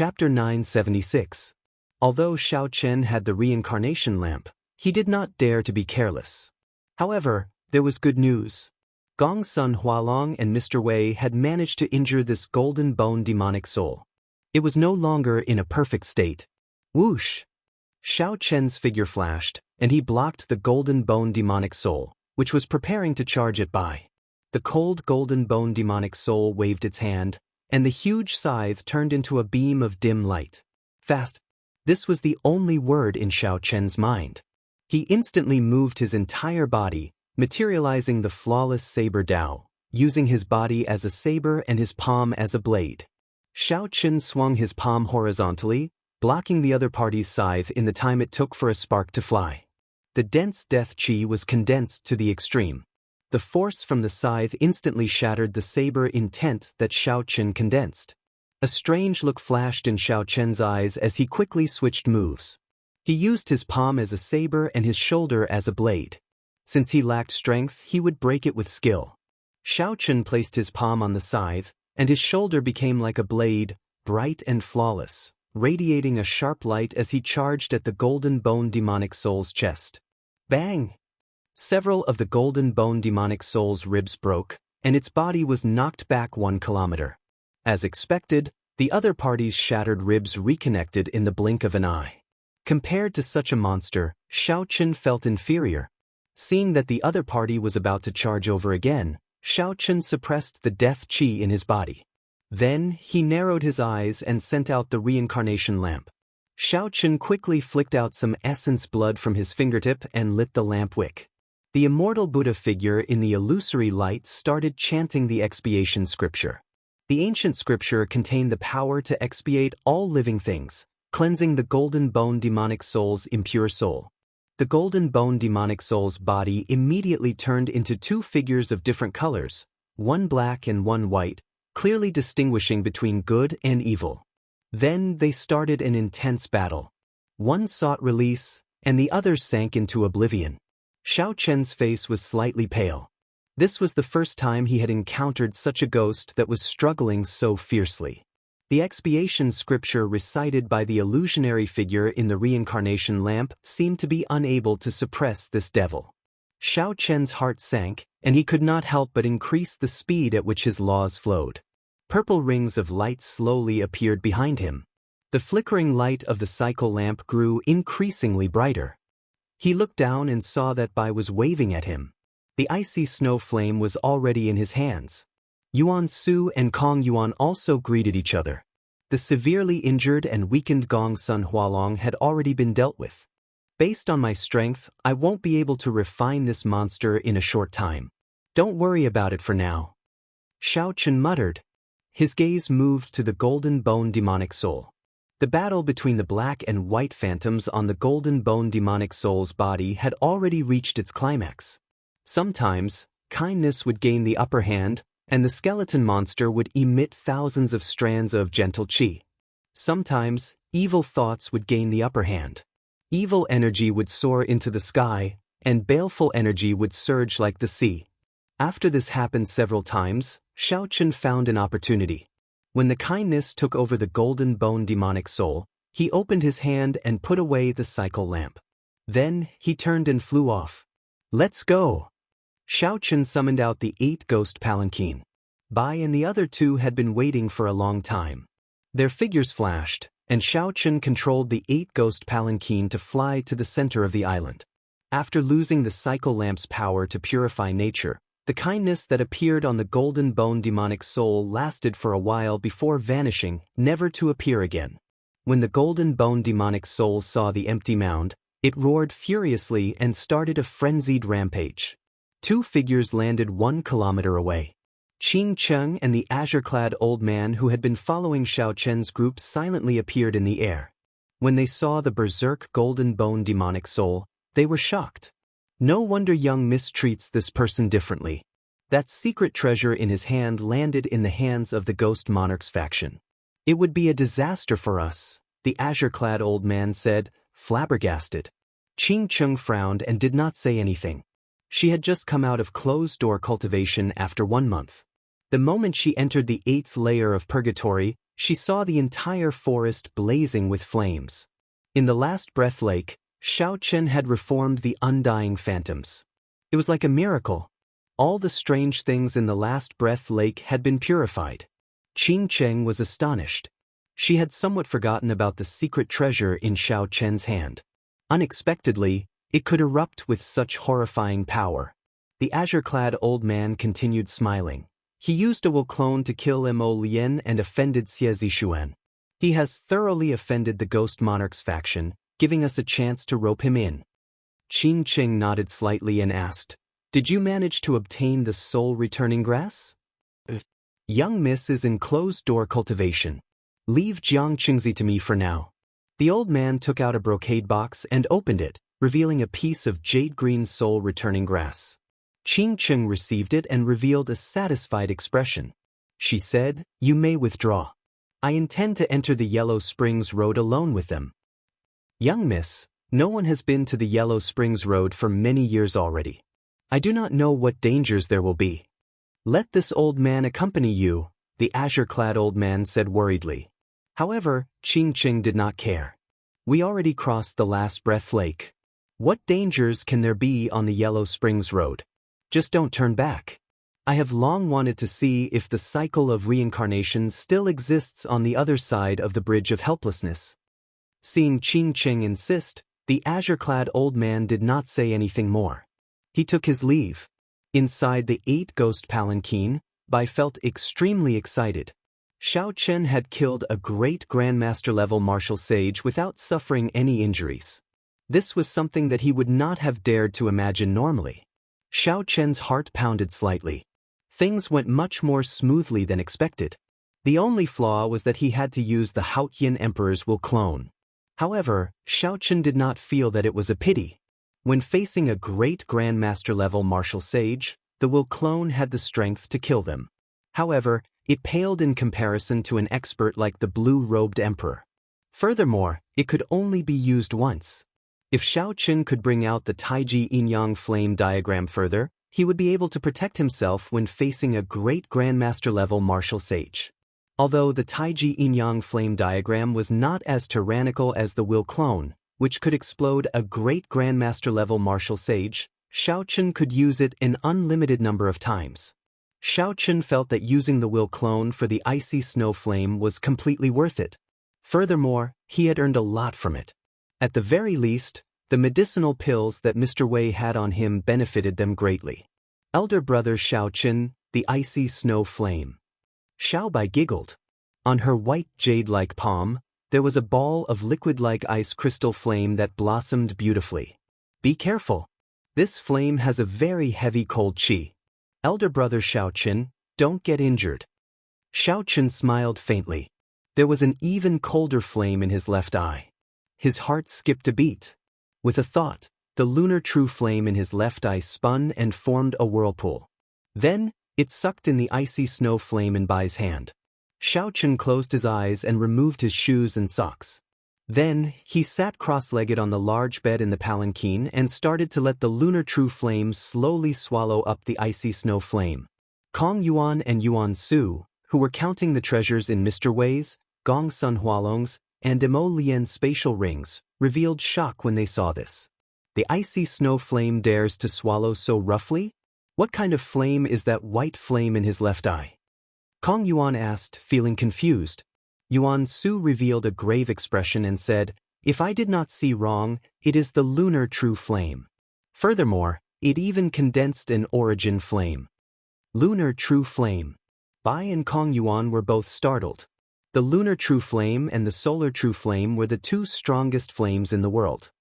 Chapter 976. Although Xiao Chen had the reincarnation lamp, he did not dare to be careless. However, there was good news. Gong Sun Hualong and Mr. Wei had managed to injure this golden bone demonic soul. It was no longer in a perfect state. Whoosh! Xiao Chen's figure flashed, and he blocked the golden bone demonic soul, which was preparing to charge it by. The cold golden bone demonic soul waved its hand, and the huge scythe turned into a beam of dim light. Fast! This was the only word in Xiao Chen's mind. He instantly moved his entire body, materializing the flawless saber Dao, using his body as a saber and his palm as a blade. Xiao Chen swung his palm horizontally, blocking the other party's scythe in the time it took for a spark to fly. The dense death chi was condensed to the extreme. The force from the scythe instantly shattered the saber intent that Xiao Chen condensed. A strange look flashed in Xiao Chen's eyes as he quickly switched moves. He used his palm as a saber and his shoulder as a blade. Since he lacked strength, he would break it with skill. Xiao Chen placed his palm on the scythe, and his shoulder became like a blade, bright and flawless, radiating a sharp light as he charged at the golden bone demonic soul's chest. Bang! Several of the golden bone demonic soul's ribs broke, and its body was knocked back 1 kilometer. As expected, the other party's shattered ribs reconnected in the blink of an eye. Compared to such a monster, Xiao Chen felt inferior. Seeing that the other party was about to charge over again, Xiao Chen suppressed the death chi in his body. Then, he narrowed his eyes and sent out the reincarnation lamp. Xiao Chen quickly flicked out some essence blood from his fingertip and lit the lamp wick. The immortal Buddha figure in the illusory light started chanting the expiation scripture. The ancient scripture contained the power to expiate all living things, cleansing the golden bone demonic soul's impure soul. The golden bone demonic soul's body immediately turned into 2 figures of different colors, one black and one white, clearly distinguishing between good and evil. Then they started an intense battle. One sought release, and the other sank into oblivion. Xiao Chen's face was slightly pale. This was the first time he had encountered such a ghost that was struggling so fiercely. The expiation scripture recited by the illusionary figure in the reincarnation lamp seemed to be unable to suppress this devil. Xiao Chen's heart sank, and he could not help but increase the speed at which his laws flowed. Purple rings of light slowly appeared behind him. The flickering light of the cycle lamp grew increasingly brighter. He looked down and saw that Bai was waving at him. The icy snow flame was already in his hands. Yuan Su and Kong Yuan also greeted each other. The severely injured and weakened Gong Sun Hualong had already been dealt with. Based on my strength, I won't be able to refine this monster in a short time. Don't worry about it for now. Xiao Chen muttered. His gaze moved to the golden bone demonic soul. The battle between the black and white phantoms on the golden bone demonic soul's body had already reached its climax. Sometimes, kindness would gain the upper hand, and the skeleton monster would emit thousands of strands of gentle chi. Sometimes, evil thoughts would gain the upper hand. Evil energy would soar into the sky, and baleful energy would surge like the sea. After this happened several times, Xiao Chen found an opportunity. When the kindness took over the golden bone demonic soul, he opened his hand and put away the cycle lamp. Then, he turned and flew off. Let's go! Xiao Chen summoned out the 8 ghost palanquin. Bai and the other 2 had been waiting for a long time. Their figures flashed, and Xiao Chen controlled the 8 ghost palanquin to fly to the center of the island. After losing the cycle lamp's power to purify nature, the kindness that appeared on the golden bone demonic soul lasted for a while before vanishing, never to appear again. When the golden bone demonic soul saw the empty mound, it roared furiously and started a frenzied rampage. 2 figures landed 1 kilometer away. Qing Cheng and the azure-clad old man who had been following Xiao Chen's group silently appeared in the air. When they saw the berserk golden bone demonic soul, they were shocked. No wonder young Miss treats this person differently. That secret treasure in his hand landed in the hands of the Ghost Monarch's faction. It would be a disaster for us, the azure-clad old man said, flabbergasted. Qing Cheng frowned and did not say anything. She had just come out of closed-door cultivation after 1 month. The moment she entered the 8th layer of purgatory, she saw the entire forest blazing with flames. In the last breath lake, Xianxia had reformed the undying phantoms. It was like a miracle. All the strange things in the last breath lake had been purified. Xianxia was astonished. She had somewhat forgotten about the secret treasure in Xianxia's hand. Unexpectedly, it could erupt with such horrifying power. The azure-clad old man continued smiling. He used a will clone to kill Mo Lian and offended Xie Zishuan. He has thoroughly offended the Ghost Monarch's faction, giving us a chance to rope him in. Xianxia nodded slightly and asked, "Did you manage to obtain the soul-returning grass?" "Young miss is in closed-door cultivation. Leave Jiangqingzi to me for now." The old man took out a brocade box and opened it, revealing a piece of jade-green soul-returning grass. Xianxia received it and revealed a satisfied expression. She said, "You may withdraw. I intend to enter the Yellow Springs Road alone with them." "Young miss, no one has been to the Yellow Springs Road for many years already. I do not know what dangers there will be." "Let this old man accompany you," the azure-clad old man said worriedly. However, Xianxia did not care. "We already crossed the last breath lake. What dangers can there be on the Yellow Springs Road? Just don't turn back. I have long wanted to see if the cycle of reincarnation still exists on the other side of the bridge of helplessness." Seeing Xianxia insist, the azure-clad old man did not say anything more. He took his leave. Inside the 8-ghost palanquin, Bai felt extremely excited. Xianxia had killed a great Grandmaster-level martial sage without suffering any injuries. This was something that he would not have dared to imagine normally. Xianxia's heart pounded slightly. Things went much more smoothly than expected. The only flaw was that he had to use the Haotian Emperor's will clone. However, Xianxia did not feel that it was a pity. When facing a great Grandmaster-level martial sage, the will clone had the strength to kill them. However, it paled in comparison to an expert like the blue-robed emperor. Furthermore, it could only be used once. If Xianxia could bring out the Taiji Yin-Yang flame diagram further, he would be able to protect himself when facing a great Grandmaster-level martial sage. Although the Taiji Yin-Yang flame diagram was not as tyrannical as the will clone, which could explode a great Grandmaster-level martial sage, Xianxia could use it an unlimited number of times. Xianxia felt that using the will clone for the icy snow flame was completely worth it. Furthermore, he had earned a lot from it. At the very least, the medicinal pills that Mr. Wei had on him benefited them greatly. Elder brother Xianxia, the icy snow flame. Xiaobai giggled. On her white jade-like palm, there was a ball of liquid-like ice crystal flame that blossomed beautifully. "Be careful. This flame has a very heavy cold qi. Elder brother Xianxia, don't get injured." Xianxia smiled faintly. There was an even colder flame in his left eye. His heart skipped a beat. With a thought, the lunar true flame in his left eye spun and formed a whirlpool. Then, it sucked in the icy snow flame in Bai's hand. Xianxia closed his eyes and removed his shoes and socks. Then, he sat cross-legged on the large bed in the palanquin and started to let the lunar true flame slowly swallow up the icy snow flame. Kong Yuan and Yuan Su, who were counting the treasures in Mr. Wei's, Gong Sun Hualong's, and Mo Lian's spatial rings, revealed shock when they saw this. The icy snow flame dares to swallow so roughly? What kind of flame is that white flame in his left eye? Kong Yuan asked, feeling confused. Yuan Su revealed a grave expression and said, "If I did not see wrong, it is the lunar true flame. Furthermore, it even condensed an origin flame." Lunar true flame. Bai and Kong Yuan were both startled. The lunar true flame and the solar true flame were the two strongest flames in the world.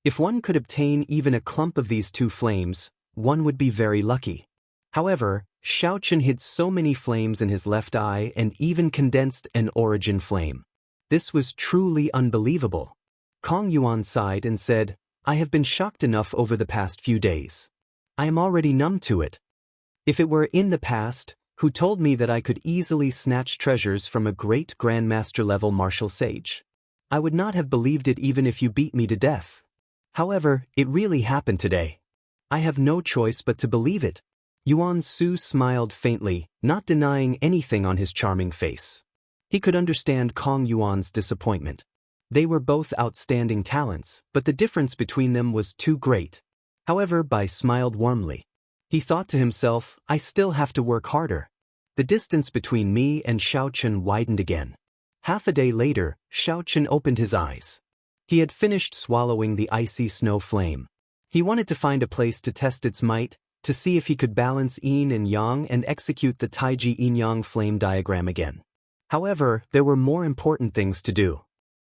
If one could obtain even a clump of these two flames, one would be very lucky. However, Xianxia hid so many flames in his left eye and even condensed an origin flame. This was truly unbelievable. Kong Yuan sighed and said, "I have been shocked enough over the past few days. I am already numb to it. If it were in the past, who told me that I could easily snatch treasures from a great Grandmaster-level martial sage? I would not have believed it even if you beat me to death. However, it really happened today. I have no choice but to believe it." Yuan Su smiled faintly, not denying anything on his charming face. He could understand Kong Yuan's disappointment. They were both outstanding talents, but the difference between them was too great. However, Bai smiled warmly. He thought to himself, I still have to work harder. The distance between me and Xiaochen widened again. Half a day later, Xiaochen opened his eyes. He had finished swallowing the icy snow flame. He wanted to find a place to test its might, to see if he could balance yin and yang and execute the Taiji yin-yang flame diagram again. However, there were more important things to do.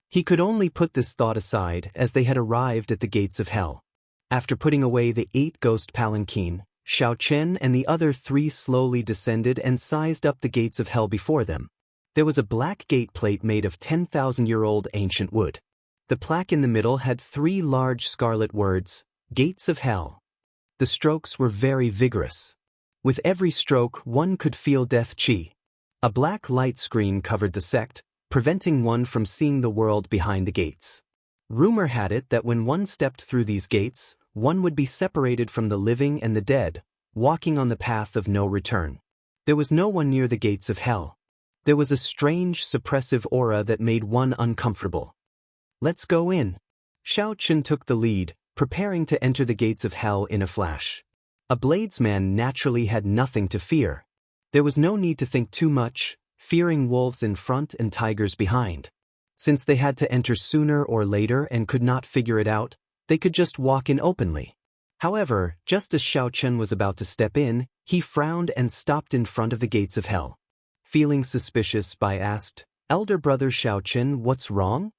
He could only put this thought aside as they had arrived at the gates of hell. After putting away the 8 ghost palanquin, Xiaochen and the other 3 slowly descended and sized up the gates of hell before them. There was a black gate plate made of 10,000-year-old ancient wood. The plaque in the middle had 3 large scarlet words, Gates of Hell. The strokes were very vigorous. With every stroke, one could feel death chi. A black light screen covered the sect, preventing one from seeing the world behind the gates. Rumor had it that when one stepped through these gates, one would be separated from the living and the dead, walking on the path of no return. There was no one near the gates of hell. There was a strange, suppressive aura that made one uncomfortable. Let's go in. Xiaochen took the lead, preparing to enter the gates of hell in a flash. A bladesman naturally had nothing to fear. There was no need to think too much, fearing wolves in front and tigers behind. Since they had to enter sooner or later and could not figure it out, they could just walk in openly. However, just as Xiaochen was about to step in, he frowned and stopped in front of the gates of hell. Feeling suspicious, Bai asked, Elder brother Xiaochen, what's wrong?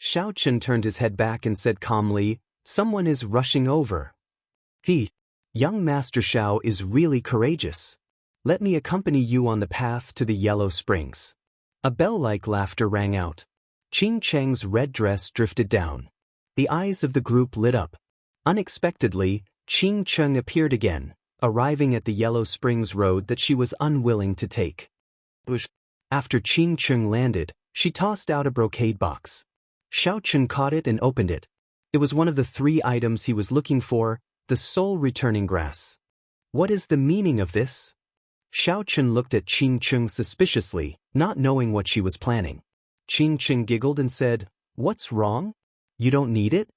Xiaochen turned his head back and said calmly, Someone is rushing over. Young Master Xiao is really courageous. Let me accompany you on the path to the Yellow Springs. A bell-like laughter rang out. Qing Cheng's red dress drifted down. The eyes of the group lit up. Unexpectedly, Qing Cheng appeared again, arriving at the Yellow Springs road that she was unwilling to take. After Qing Cheng landed, she tossed out a brocade box. Xiaochen caught it and opened it. It was one of the 3 items he was looking for, the soul-returning grass. What is the meaning of this? Xiaochen looked at Qing Cheng suspiciously, not knowing what she was planning. Qing Cheng giggled and said, What's wrong? You don't need it?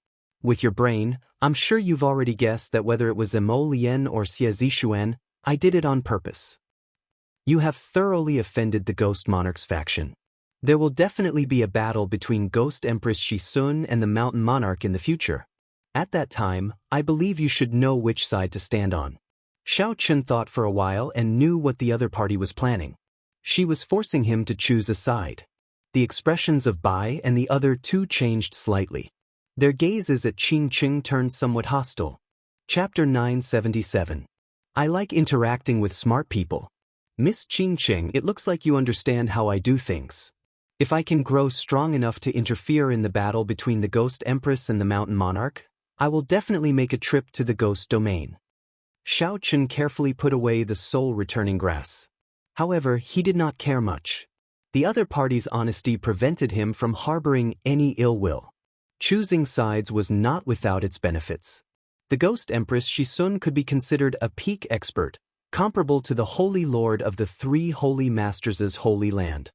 With your brain, I'm sure you've already guessed that whether it was Emolian or Xie Zixuan, I did it on purpose. You have thoroughly offended the Ghost Monarch's faction. There will definitely be a battle between Ghost Empress Shisun and the Mountain Monarch in the future. At that time, I believe you should know which side to stand on. Xiaochen thought for a while and knew what the other party was planning. She was forcing him to choose a side. The expressions of Bai and the other 2 changed slightly. Their gazes at Qing Cheng turned somewhat hostile. Chapter 977. I like interacting with smart people. Miss Qing Cheng, it looks like you understand how I do things. If I can grow strong enough to interfere in the battle between the Ghost Empress and the Mountain Monarch, I will definitely make a trip to the Ghost Domain. Xiaochen carefully put away the soul-returning grass. However, he did not care much. The other party's honesty prevented him from harboring any ill will. Choosing sides was not without its benefits. The Ghost Empress Shisun could be considered a peak expert, comparable to the Holy Lord of the 3 Holy Masters' Holy Land.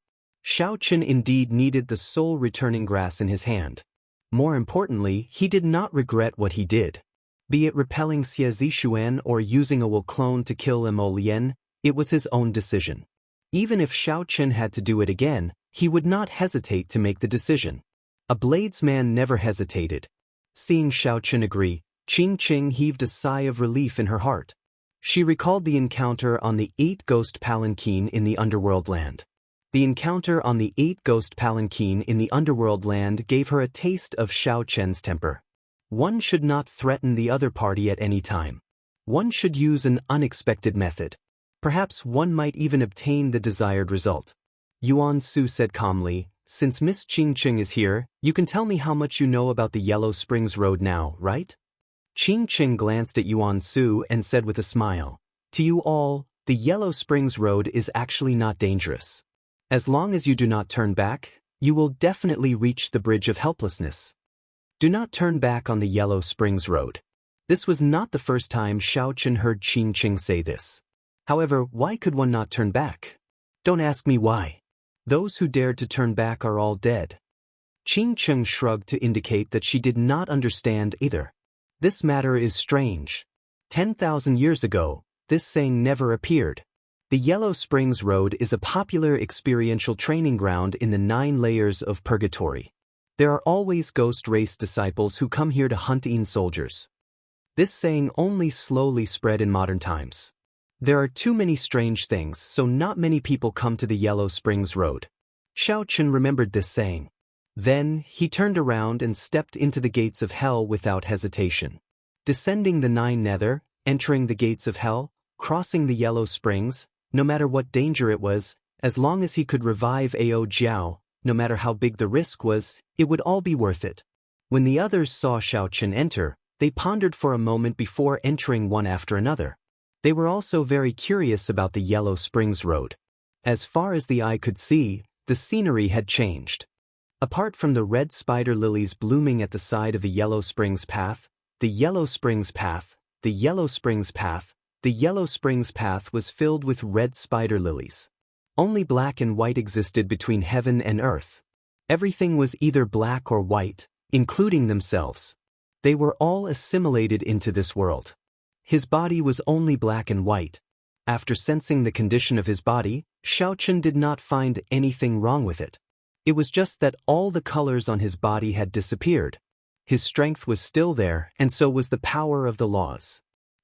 Xiaochen indeed needed the soul-returning grass in his hand. More importantly, he did not regret what he did. Be it repelling Xie Zixuan or using a will clone to kill Emolian, it was his own decision. Even if Xiaochen had to do it again, he would not hesitate to make the decision. A bladesman never hesitated. Seeing Xiaochen agree, Qing Cheng heaved a sigh of relief in her heart. She recalled the encounter on the 8 ghost palanquin in the underworld land. The encounter on the 8 ghost palanquin in the underworld land gave her a taste of Xiaochen's temper. One should not threaten the other party at any time. One should use an unexpected method. Perhaps one might even obtain the desired result. Yuan Su said calmly, Since Miss Qing Cheng is here, you can tell me how much you know about the Yellow Springs Road now, right? Qing Cheng glanced at Yuan Su and said with a smile, To you all, the Yellow Springs Road is actually not dangerous. As long as you do not turn back, you will definitely reach the Bridge of Helplessness. Do not turn back on the Yellow Springs Road. This was not the first time Xiaochen heard Qing Cheng say this. However, why could one not turn back? Don't ask me why. Those who dared to turn back are all dead. Xianxia shrugged to indicate that she did not understand either. This matter is strange. 10,000 years ago, this saying never appeared. The Yellow Springs Road is a popular experiential training ground in the 9 layers of purgatory. There are always ghost race disciples who come here to hunt in soldiers. This saying only slowly spread in modern times. There are too many strange things, so not many people come to the Yellow Springs Road. Xiaochen remembered this saying. Then, he turned around and stepped into the gates of hell without hesitation. Descending the 9 nether, entering the gates of hell, crossing the Yellow Springs, no matter what danger it was, as long as he could revive Ao Jiao, no matter how big the risk was, it would all be worth it. When the others saw Xiaochen enter, they pondered for a moment before entering one after another. They were also very curious about the Yellow Springs Road. As far as the eye could see, the scenery had changed. Apart from the red spider lilies blooming at the side of the Yellow Springs path, the Yellow Springs path, the Yellow Springs path, the Yellow Springs path was filled with red spider lilies. Only black and white existed between heaven and earth. Everything was either black or white, including themselves. They were all assimilated into this world. His body was only black and white. After sensing the condition of his body, Xiaochen did not find anything wrong with it. It was just that all the colors on his body had disappeared. His strength was still there, and so was the power of the laws.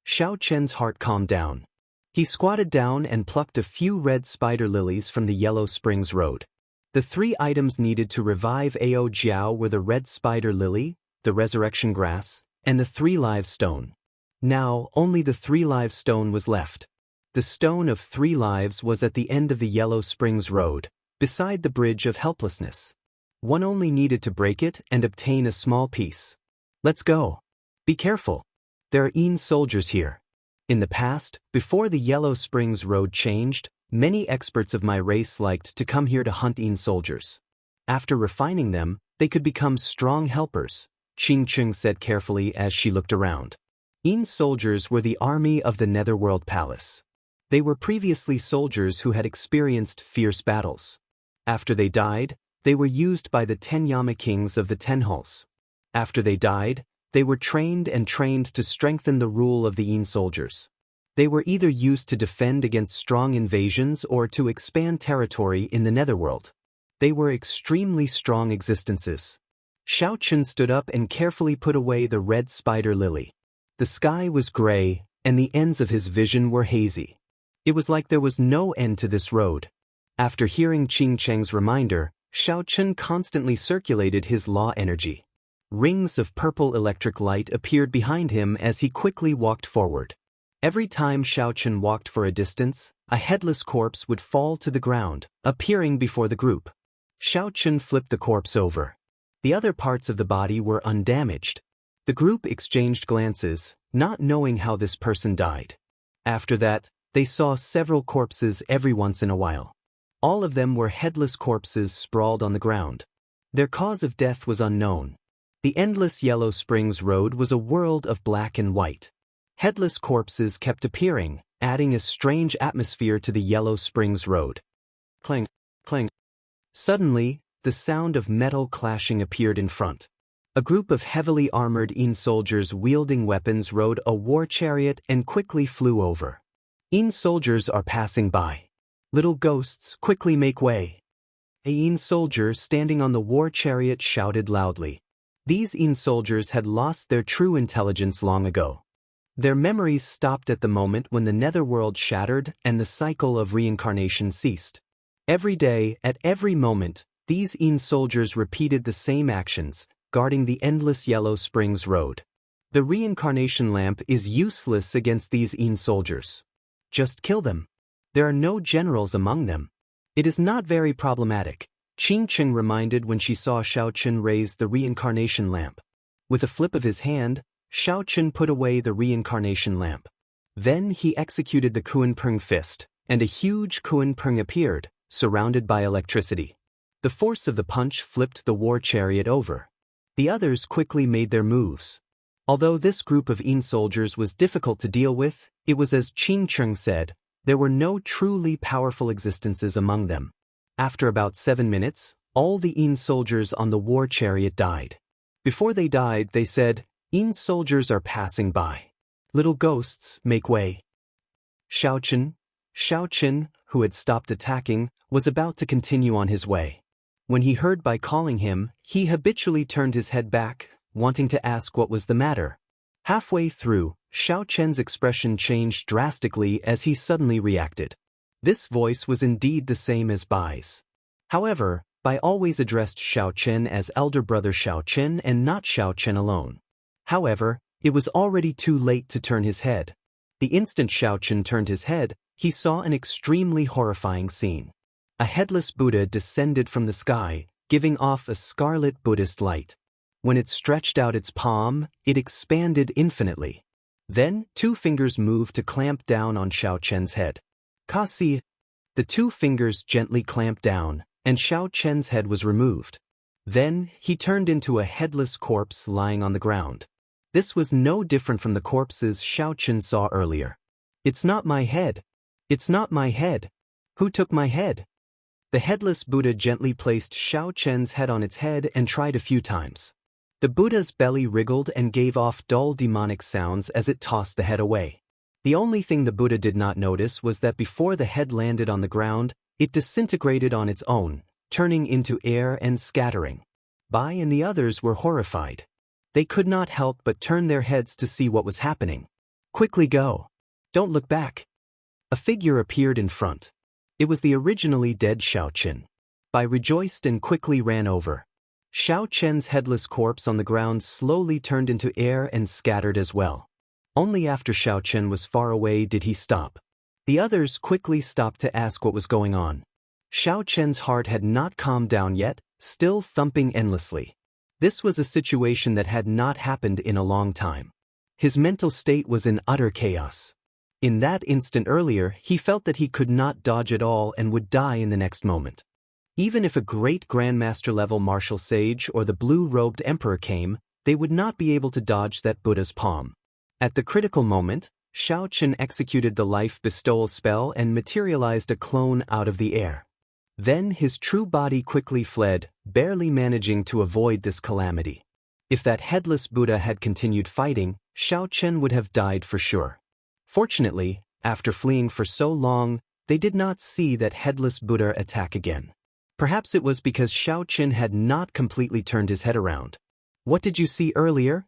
Xiaochen's heart calmed down. He squatted down and plucked a few red spider lilies from the Yellow Springs Road. The 3 items needed to revive Ao Jiao were the red spider lily, the resurrection grass, and the 3 live stone. Now, only the 3 live stone was left. The stone of 3 lives was at the end of the Yellow Springs Road, beside the bridge of helplessness. One only needed to break it and obtain a small piece. Let's go. Be careful. There are Yin soldiers here. In the past, before the Yellow Springs Road changed, many experts of my race liked to come here to hunt Yin soldiers. After refining them, they could become strong helpers, Xianxia said carefully as she looked around. Yin soldiers were the army of the Netherworld Palace. They were previously soldiers who had experienced fierce battles. After they died, they were used by the 10 Yama kings of the 10 hulls. After they died, they were trained to strengthen the rule of the Yin soldiers. They were either used to defend against strong invasions or to expand territory in the Netherworld. They were extremely strong existences. Xiaochen stood up and carefully put away the red spider lily. The sky was gray, and the ends of his vision were hazy. It was like there was no end to this road. After hearing Xianxia's reminder, Xiaochen constantly circulated his law energy. Rings of purple electric light appeared behind him as he quickly walked forward. Every time Xiaochen walked for a distance, a headless corpse would fall to the ground, appearing before the group. Xiaochen flipped the corpse over. The other parts of the body were undamaged. The group exchanged glances, not knowing how this person died. After that, they saw several corpses every once in a while. All of them were headless corpses sprawled on the ground. Their cause of death was unknown. The endless Yellow Springs Road was a world of black and white. Headless corpses kept appearing, adding a strange atmosphere to the Yellow Springs Road. Clang, clang. Suddenly, the sound of metal clashing appeared in front. A group of heavily armored Yin soldiers wielding weapons rode a war chariot and quickly flew over. Yin soldiers are passing by. Little ghosts, quickly make way. A Yin soldier standing on the war chariot shouted loudly. These Yin soldiers had lost their true intelligence long ago. Their memories stopped at the moment when the netherworld shattered and the cycle of reincarnation ceased. Every day, at every moment, these Yin soldiers repeated the same actions, guarding the endless Yellow Springs Road. The reincarnation lamp is useless against these Yin soldiers. Just kill them. There are no generals among them. It is not very problematic, Xianxia reminded when she saw Xiaochen raise the reincarnation lamp. With a flip of his hand, Xiaochen put away the reincarnation lamp. Then he executed the Kuanpeng fist, and a huge Kuanpeng appeared, surrounded by electricity. The force of the punch flipped the war chariot over. The others quickly made their moves. Although this group of Yin soldiers was difficult to deal with, it was as Xianxia said, There were no truly powerful existences among them. After about 7 minutes, all the Yin soldiers on the war chariot died. Before they died, they said, "Yin soldiers are passing by. Little ghosts, make way." Xiao Qin, who had stopped attacking, was about to continue on his way. When he heard by calling him, he habitually turned his head back, wanting to ask what was the matter. Halfway through, Xiao Qin's expression changed drastically as he suddenly reacted. This voice was indeed the same as Bai's. However, Bai always addressed Xiao Qin as elder brother Xiao Qin and not Xiao Qin alone. However, it was already too late to turn his head. The instant Xiao Qin turned his head, he saw an extremely horrifying scene. A headless Buddha descended from the sky, giving off a scarlet Buddhist light. When it stretched out its palm, it expanded infinitely. Then, 2 fingers moved to clamp down on Xiao Qin's head. Kasi. The 2 fingers gently clamped down, and Xiao Qin's head was removed. Then, he turned into a headless corpse lying on the ground. This was no different from the corpses Xiao Qin saw earlier. "It's not my head. It's not my head. Who took my head?" The headless Buddha gently placed Xiao Qin's head on its head and tried a few times. The Buddha's belly wriggled and gave off dull demonic sounds as it tossed the head away. The only thing the Buddha did not notice was that before the head landed on the ground, it disintegrated on its own, turning into air and scattering. Bai and the others were horrified. They could not help but turn their heads to see what was happening. "Quickly go. Don't look back." A figure appeared in front. It was the originally dead Xiao Qin. Bai rejoiced and quickly ran over. Xiao Qin's headless corpse on the ground slowly turned into air and scattered as well. Only after Xiao Qin was far away did he stop. The others quickly stopped to ask what was going on. Xiao Qin's heart had not calmed down yet, still thumping endlessly. This was a situation that had not happened in a long time. His mental state was in utter chaos. In that instant earlier, he felt that he could not dodge at all and would die in the next moment. Even if a great Grandmaster-level martial sage or the blue-robed emperor came, they would not be able to dodge that Buddha's palm. At the critical moment, Xiao Qin executed the life bestowal spell and materialized a clone out of the air. Then his true body quickly fled, barely managing to avoid this calamity. If that headless Buddha had continued fighting, Xiao Qin would have died for sure. Fortunately, after fleeing for so long, they did not see that headless Buddha attack again. Perhaps it was because Xiao Qin had not completely turned his head around. "What did you see earlier?"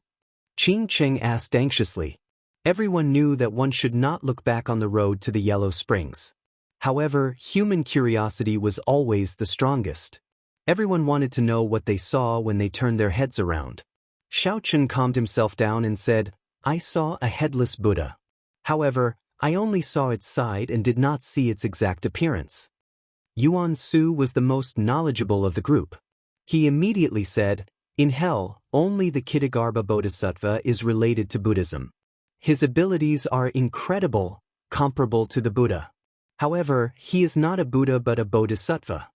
Qing Cheng asked anxiously. Everyone knew that one should not look back on the road to the Yellow Springs. However, human curiosity was always the strongest. Everyone wanted to know what they saw when they turned their heads around. Xiao Qin calmed himself down and said, "I saw a headless Buddha. However, I only saw its side and did not see its exact appearance." Yuan Su was the most knowledgeable of the group. He immediately said, "In hell, only the Kittagarbha Bodhisattva is related to Buddhism. His abilities are incredible, comparable to the Buddha. However, he is not a Buddha but a Bodhisattva."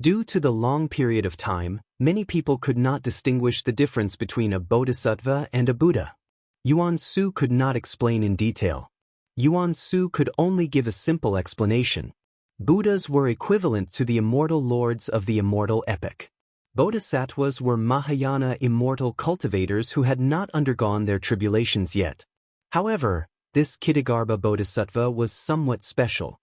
Due to the long period of time, many people could not distinguish the difference between a Bodhisattva and a Buddha. Yuan Su could not explain in detail. Yuan Su could only give a simple explanation. Buddhas were equivalent to the immortal lords of the immortal epic. Bodhisattvas were Mahayana immortal cultivators who had not undergone their tribulations yet. However, this Kittagarbha Bodhisattva was somewhat special.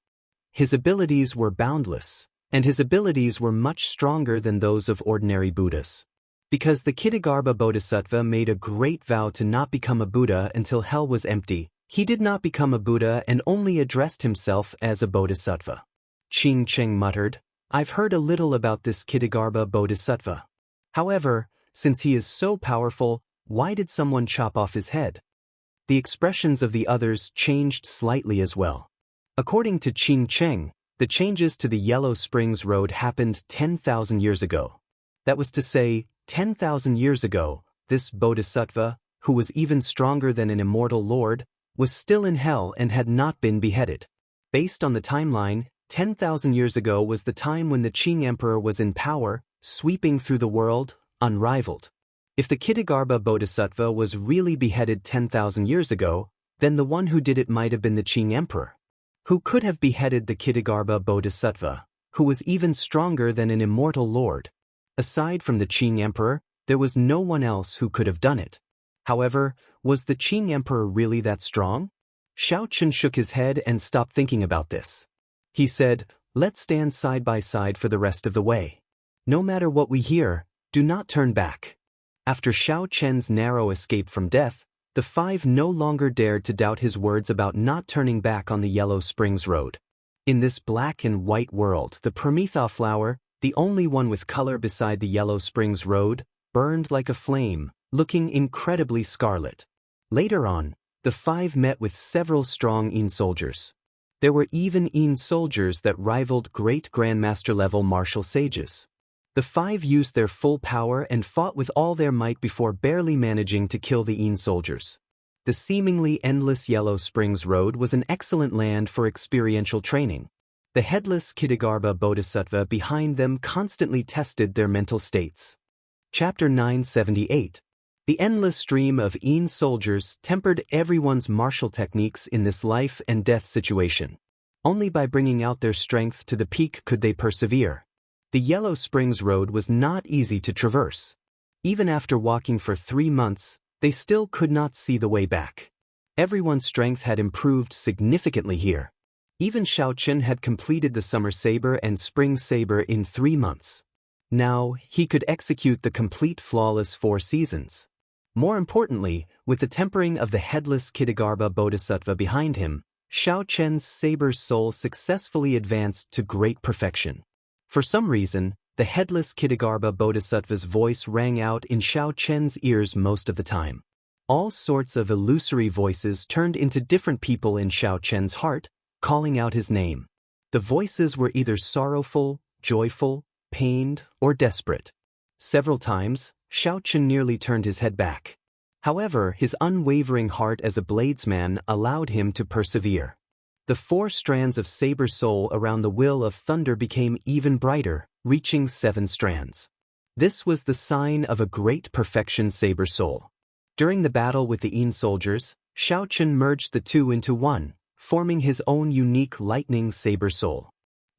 His abilities were boundless, and his abilities were much stronger than those of ordinary Buddhas. Because the Kittagarbha Bodhisattva made a great vow to not become a Buddha until hell was empty, he did not become a Buddha and only addressed himself as a Bodhisattva. Qing Cheng muttered, "I've heard a little about this Kittagarbha Bodhisattva. However, since he is so powerful, why did someone chop off his head?" The expressions of the others changed slightly as well. According to Qing Cheng, the changes to the Yellow Springs Road happened 10,000 years ago. That was to say, 10,000 years ago, this Bodhisattva, who was even stronger than an immortal lord, was still in hell and had not been beheaded. Based on the timeline, 10,000 years ago was the time when the Qing Emperor was in power, sweeping through the world, unrivaled. If the Kittagarbha Bodhisattva was really beheaded 10,000 years ago, then the one who did it might have been the Qing Emperor. who could have beheaded the Ksitigarbha Bodhisattva, who was even stronger than an immortal lord. Aside from the Qing Emperor, there was no one else who could have done it. However, was the Qing Emperor really that strong? Xiao Chen shook his head and stopped thinking about this. He said, "Let's stand side by side for the rest of the way. No matter what we hear, do not turn back." After Xiao Chen's narrow escape from death, the five no longer dared to doubt his words about not turning back on the Yellow Springs Road. In this black and white world, the Prometha flower, the only one with color beside the Yellow Springs Road, burned like a flame, looking incredibly scarlet. Later on, the five met with several strong Yin soldiers. There were even Yin soldiers that rivaled great grandmaster level martial sages. The five used their full power and fought with all their might before barely managing to kill the Yin soldiers. The seemingly endless Yellow Springs Road was an excellent land for experiential training. The headless Ksitigarbha Bodhisattva behind them constantly tested their mental states. Chapter 978. The endless stream of Yin soldiers tempered everyone's martial techniques in this life and death situation. Only by bringing out their strength to the peak could they persevere. The Yellow Springs Road was not easy to traverse. Even after walking for 3 months, they still could not see the way back. Everyone's strength had improved significantly here. Even Xiao Chen had completed the Summer Saber and Spring Saber in 3 months. Now, he could execute the complete flawless 4 seasons. More importantly, with the tempering of the headless Ksitigarbha Bodhisattva behind him, Xiao Chen's saber's soul successfully advanced to great perfection. For some reason, the headless Ksitigarbha Bodhisattva's voice rang out in Xiao Chen's ears most of the time. All sorts of illusory voices turned into different people in Xiao Chen's heart, calling out his name. The voices were either sorrowful, joyful, pained, or desperate. Several times, Xiao Chen nearly turned his head back. However, his unwavering heart as a bladesman allowed him to persevere. The 4 strands of saber soul around the Will of Thunder became even brighter, reaching 7 strands. This was the sign of a great perfection saber soul. During the battle with the Yin soldiers, Xiao Chen merged the 2 into 1, forming his own unique lightning saber soul.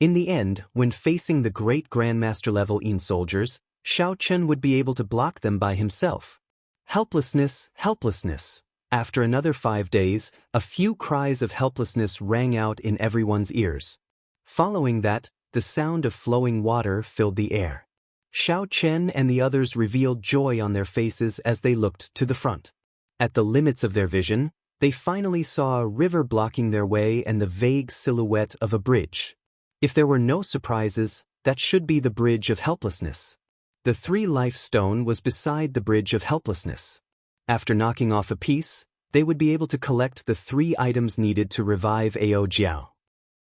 In the end, when facing the great grandmaster level Yin soldiers, Xiao Chen would be able to block them by himself. Helplessness, helplessness. After another 5 days, a few cries of helplessness rang out in everyone's ears. Following that, the sound of flowing water filled the air. Xiao Chen and the others revealed joy on their faces as they looked to the front. At the limits of their vision, they finally saw a river blocking their way and the vague silhouette of a bridge. If there were no surprises, that should be the bridge of helplessness. The 3-life stone was beside the bridge of helplessness. After knocking off a piece, they would be able to collect the 3 items needed to revive Ao Jiao.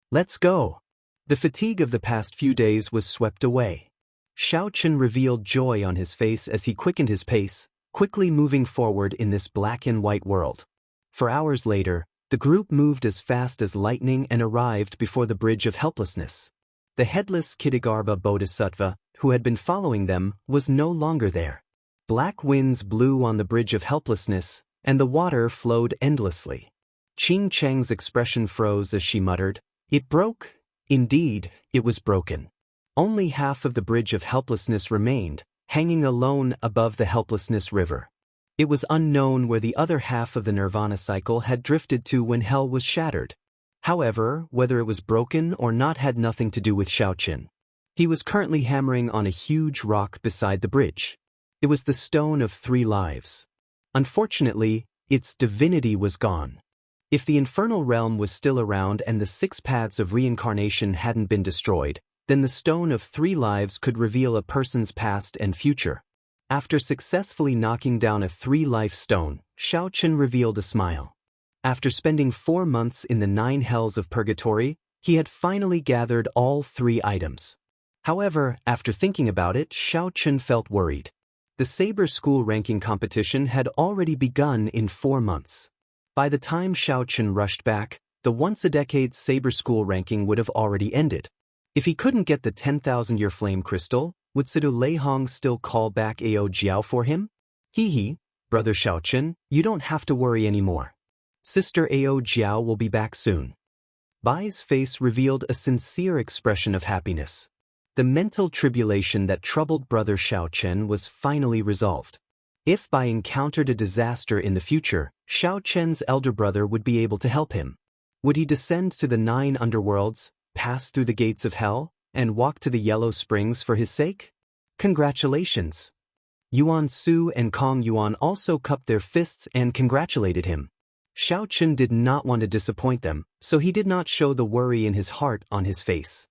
Let's go! The fatigue of the past few days was swept away. Xiao Chen revealed joy on his face as he quickened his pace, quickly moving forward in this black and white world. For hours later, the group moved as fast as lightning and arrived before the bridge of helplessness. The headless Ksitigarbha Bodhisattva, who had been following them, was no longer there. Black winds blew on the bridge of helplessness, and the water flowed endlessly. Qing Cheng's expression froze as she muttered, "It broke." Indeed, it was broken. Only half of the bridge of helplessness remained, hanging alone above the helplessness river. It was unknown where the other half of the nirvana cycle had drifted to when hell was shattered. However, whether it was broken or not had nothing to do with Xiao Chen. He was currently hammering on a huge rock beside the bridge. It was the Stone of 3 Lives. Unfortunately, its divinity was gone. If the infernal realm was still around and the 6 paths of reincarnation hadn't been destroyed, then the Stone of 3 Lives could reveal a person's past and future. After successfully knocking down a 3-life stone, Xiao Chen revealed a smile. After spending 4 months in the 9 hells of purgatory, he had finally gathered all 3 items. However, after thinking about it, Xiao Chen felt worried. The Saber School ranking competition had already begun in 4 months. By the time Xiao Chen rushed back, the once-a-decade Saber School ranking would have already ended. If he couldn't get the 10,000-year flame crystal, would Sidu Leihong still call back Ao Jiao for him? Hee, Brother Xiao Chen, you don't have to worry anymore. Sister Ao Jiao will be back soon. Bai's face revealed a sincere expression of happiness. The mental tribulation that troubled brother Xiaochen was finally resolved. If Bai encountered a disaster in the future, Xiaochen's elder brother would be able to help him. Would he descend to the 9 underworlds, pass through the gates of hell, and walk to the Yellow Springs for his sake? Congratulations! Yuan Su and Kong Yuan also cupped their fists and congratulated him. Xiaochen did not want to disappoint them, so he did not show the worry in his heart on his face.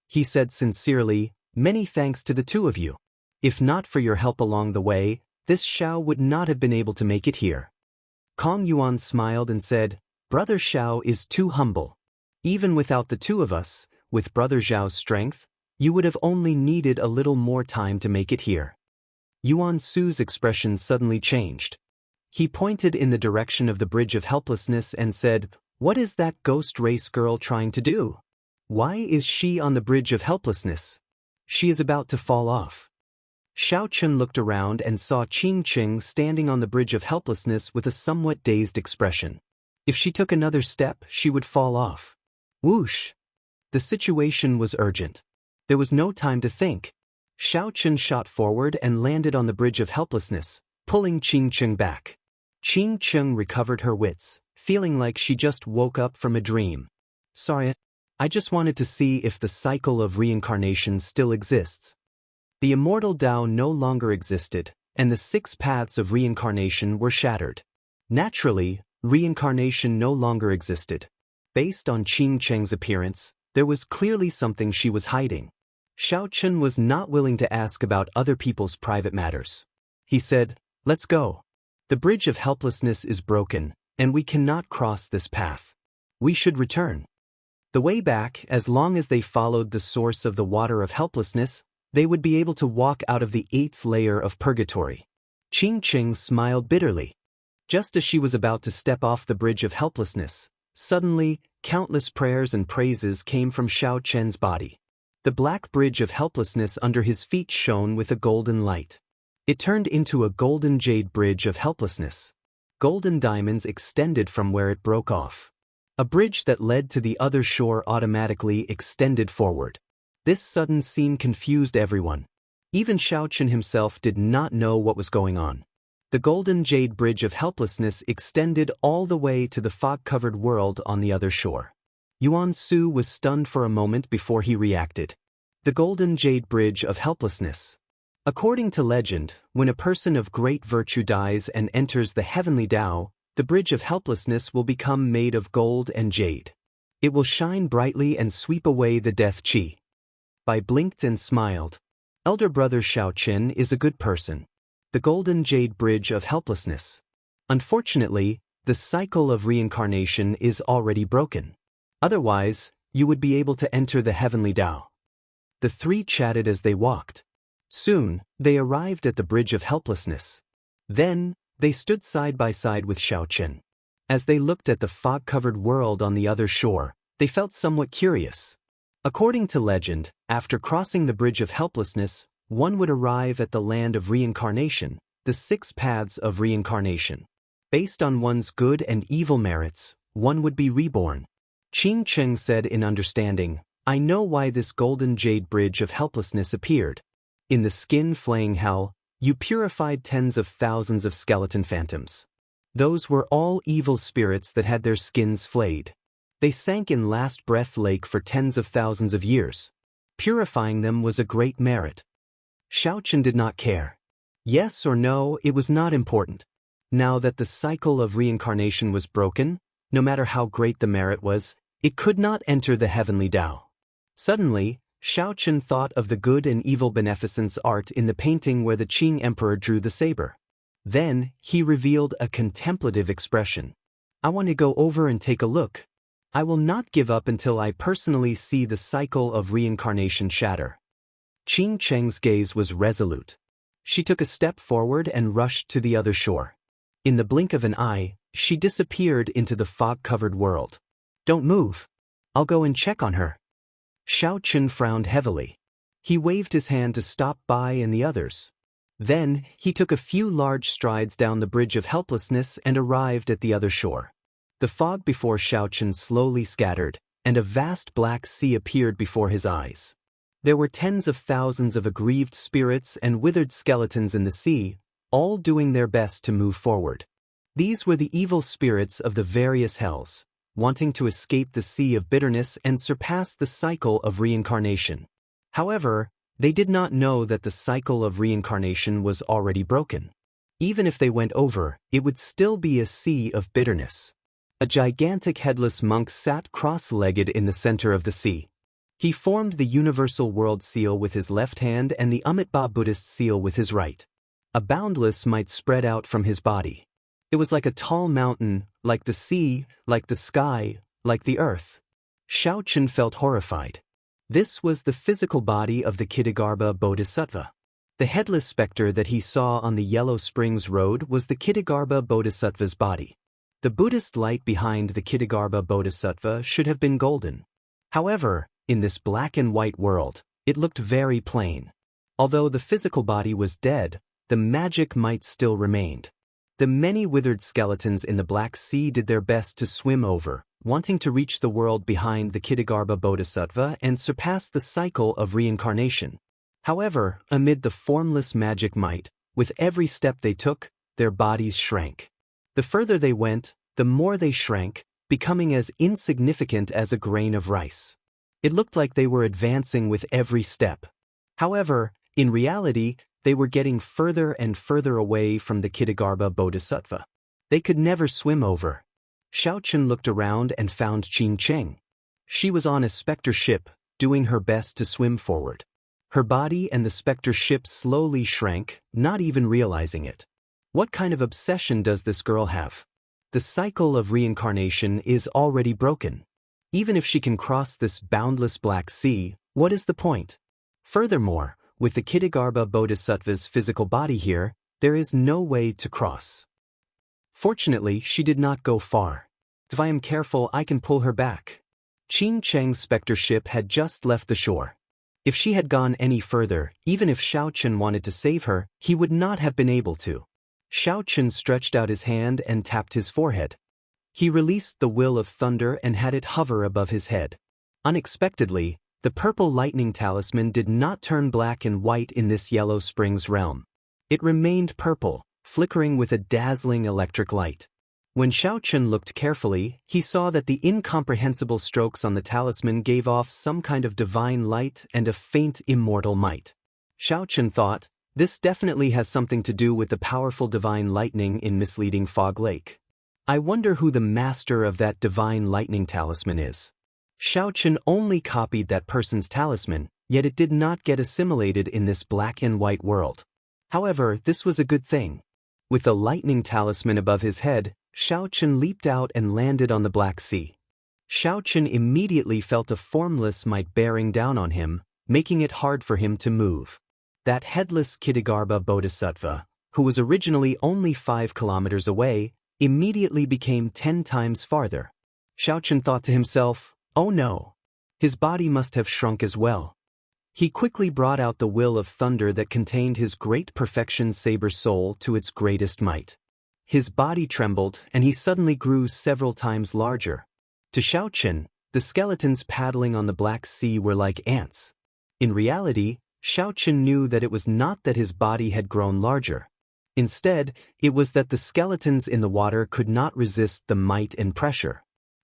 He said sincerely, "Many thanks to the two of you. If not for your help along the way, this Xiao would not have been able to make it here." Kong Yuan smiled and said, "Brother Xiao is too humble. Even without the two of us, with Brother Xiao's strength, you would have only needed a little more time to make it here." Yuan Su's expression suddenly changed. He pointed in the direction of the Bridge of Helplessness and said, "What is that ghost race girl trying to do? Why is she on the Bridge of Helplessness? She is about to fall off." Xiaochen looked around and saw Qing Qing standing on the Bridge of Helplessness with a somewhat dazed expression. If she took another step, she would fall off. Whoosh! The situation was urgent. There was no time to think. Xiaochen shot forward and landed on the Bridge of Helplessness, pulling Qing Qing back. Qing Qing recovered her wits, feeling like she just woke up from a dream. "Sorry, I just wanted to see if the cycle of reincarnation still exists." The immortal Tao no longer existed, and the 6 paths of reincarnation were shattered. Naturally, reincarnation no longer existed. Based on Qing Qing's appearance, there was clearly something she was hiding. Xiaochen was not willing to ask about other people's private matters. He said, "Let's go. The Bridge of Helplessness is broken, and we cannot cross this path. We should return." The way back, as long as they followed the source of the water of helplessness, they would be able to walk out of the 8th layer of purgatory. Qing Qing smiled bitterly. Just as she was about to step off the Bridge of Helplessness, suddenly, countless prayers and praises came from Xiaochen's body. The black bridge of helplessness under his feet shone with a golden light. It turned into a golden jade bridge of helplessness. Golden diamonds extended from where it broke off. A bridge that led to the other shore automatically extended forward. This sudden scene confused everyone. Even Xiaochen himself did not know what was going on. The golden jade bridge of helplessness extended all the way to the fog-covered world on the other shore. Yuan Su was stunned for a moment before he reacted. The golden jade bridge of helplessness. According to legend, when a person of great virtue dies and enters the heavenly Tao, the bridge of helplessness will become made of gold and jade. It will shine brightly and sweep away the death qi. Bai blinked and smiled. Elder brother Xiaochen is a good person. The golden jade bridge of helplessness. Unfortunately, the cycle of reincarnation is already broken. Otherwise, you would be able to enter the heavenly Tao. The 3 chatted as they walked. Soon, they arrived at the Bridge of Helplessness. Then, they stood side by side with Xiaochen. As they looked at the fog-covered world on the other shore, they felt somewhat curious. According to legend, after crossing the Bridge of Helplessness, one would arrive at the land of reincarnation, the 6 paths of reincarnation. Based on one's good and evil merits, one would be reborn. Qing Qing said in understanding, "I know why this golden jade bridge of helplessness appeared. In the skin-flaying hell, you purified tens of thousands of skeleton phantoms. Those were all evil spirits that had their skins flayed. They sank in last breath lake for tens of thousands of years. Purifying them was a great merit." Xiaochen did not care. Yes or no, it was not important. Now that the cycle of reincarnation was broken, no matter how great the merit was, it could not enter the heavenly Tao. Suddenly, Xiaochen thought of the good and evil beneficence art in the painting where the Qing emperor drew the saber. Then, he revealed a contemplative expression. "I want to go over and take a look. I will not give up until I personally see the cycle of reincarnation shatter." Qing Cheng's gaze was resolute. She took a step forward and rushed to the other shore. In the blink of an eye, she disappeared into the fog-covered world. "Don't move. I'll go and check on her." Xiaochen frowned heavily. He waved his hand to stop Bai and the others. Then, he took a few large strides down the Bridge of Helplessness and arrived at the other shore. The fog before Xiaochen slowly scattered, and a vast black sea appeared before his eyes. There were tens of thousands of aggrieved spirits and withered skeletons in the sea, all doing their best to move forward. These were the evil spirits of the various hells, wanting to escape the sea of bitterness and surpass the cycle of reincarnation. However, they did not know that the cycle of reincarnation was already broken. Even if they went over, it would still be a sea of bitterness. A gigantic headless monk sat cross-legged in the center of the sea. He formed the universal world seal with his left hand and the Amitabha Buddhist seal with his right. A boundless might spread out from his body. It was like a tall mountain, like the sea, like the sky, like the earth. Xianxia felt horrified. This was the physical body of the Kittagarbha Bodhisattva. The headless specter that he saw on the Yellow Springs Road was the Kittagarbha Bodhisattva's body. The Buddhist light behind the Kittagarbha Bodhisattva should have been golden. However, in this black and white world, it looked very plain. Although the physical body was dead, the magic might still remained. The many withered skeletons in the Black Sea did their best to swim over, wanting to reach the world behind the Kittagarbha Bodhisattva and surpass the cycle of reincarnation. However, amid the formless magic might, with every step they took, their bodies shrank. The further they went, the more they shrank, becoming as insignificant as a grain of rice. It looked like they were advancing with every step. However, in reality, they were getting further and further away from the Kittagarbha Bodhisattva. They could never swim over. Xianxia looked around and found Xianxia. She was on a specter ship, doing her best to swim forward. Her body and the specter ship slowly shrank, not even realizing it. What kind of obsession does this girl have? The cycle of reincarnation is already broken. Even if she can cross this boundless Black Sea, what is the point? Furthermore, with the Kittagarbha Bodhisattva's physical body here, there is no way to cross. Fortunately, she did not go far. If I am careful, I can pull her back. Xianxia's specter ship had just left the shore. If she had gone any further, even if Xianxia wanted to save her, he would not have been able to. Xianxia stretched out his hand and tapped his forehead. He released the will of thunder and had it hover above his head. Unexpectedly, the purple lightning talisman did not turn black and white in this Yellow Springs realm. It remained purple, flickering with a dazzling electric light. When Xianxia looked carefully, he saw that the incomprehensible strokes on the talisman gave off some kind of divine light and a faint immortal might. Xianxia thought, this definitely has something to do with the powerful divine lightning in misleading Fog Lake. I wonder who the master of that divine lightning talisman is. Xianxia only copied that person's talisman, yet it did not get assimilated in this black and white world. However, this was a good thing. With the lightning talisman above his head, Xianxia leaped out and landed on the Black Sea. Xianxia immediately felt a formless might bearing down on him, making it hard for him to move. That headless Kittagarbha Bodhisattva, who was originally only 5 kilometers away, immediately became 10 times farther. Xianxia thought to himself, oh no! His body must have shrunk as well. He quickly brought out the will of thunder that contained his great perfection saber soul to its greatest might. His body trembled and he suddenly grew several times larger. To Xianxia, the skeletons paddling on the Black Sea were like ants. In reality, Xianxia knew that it was not that his body had grown larger. Instead, it was that the skeletons in the water could not resist the might and pressure.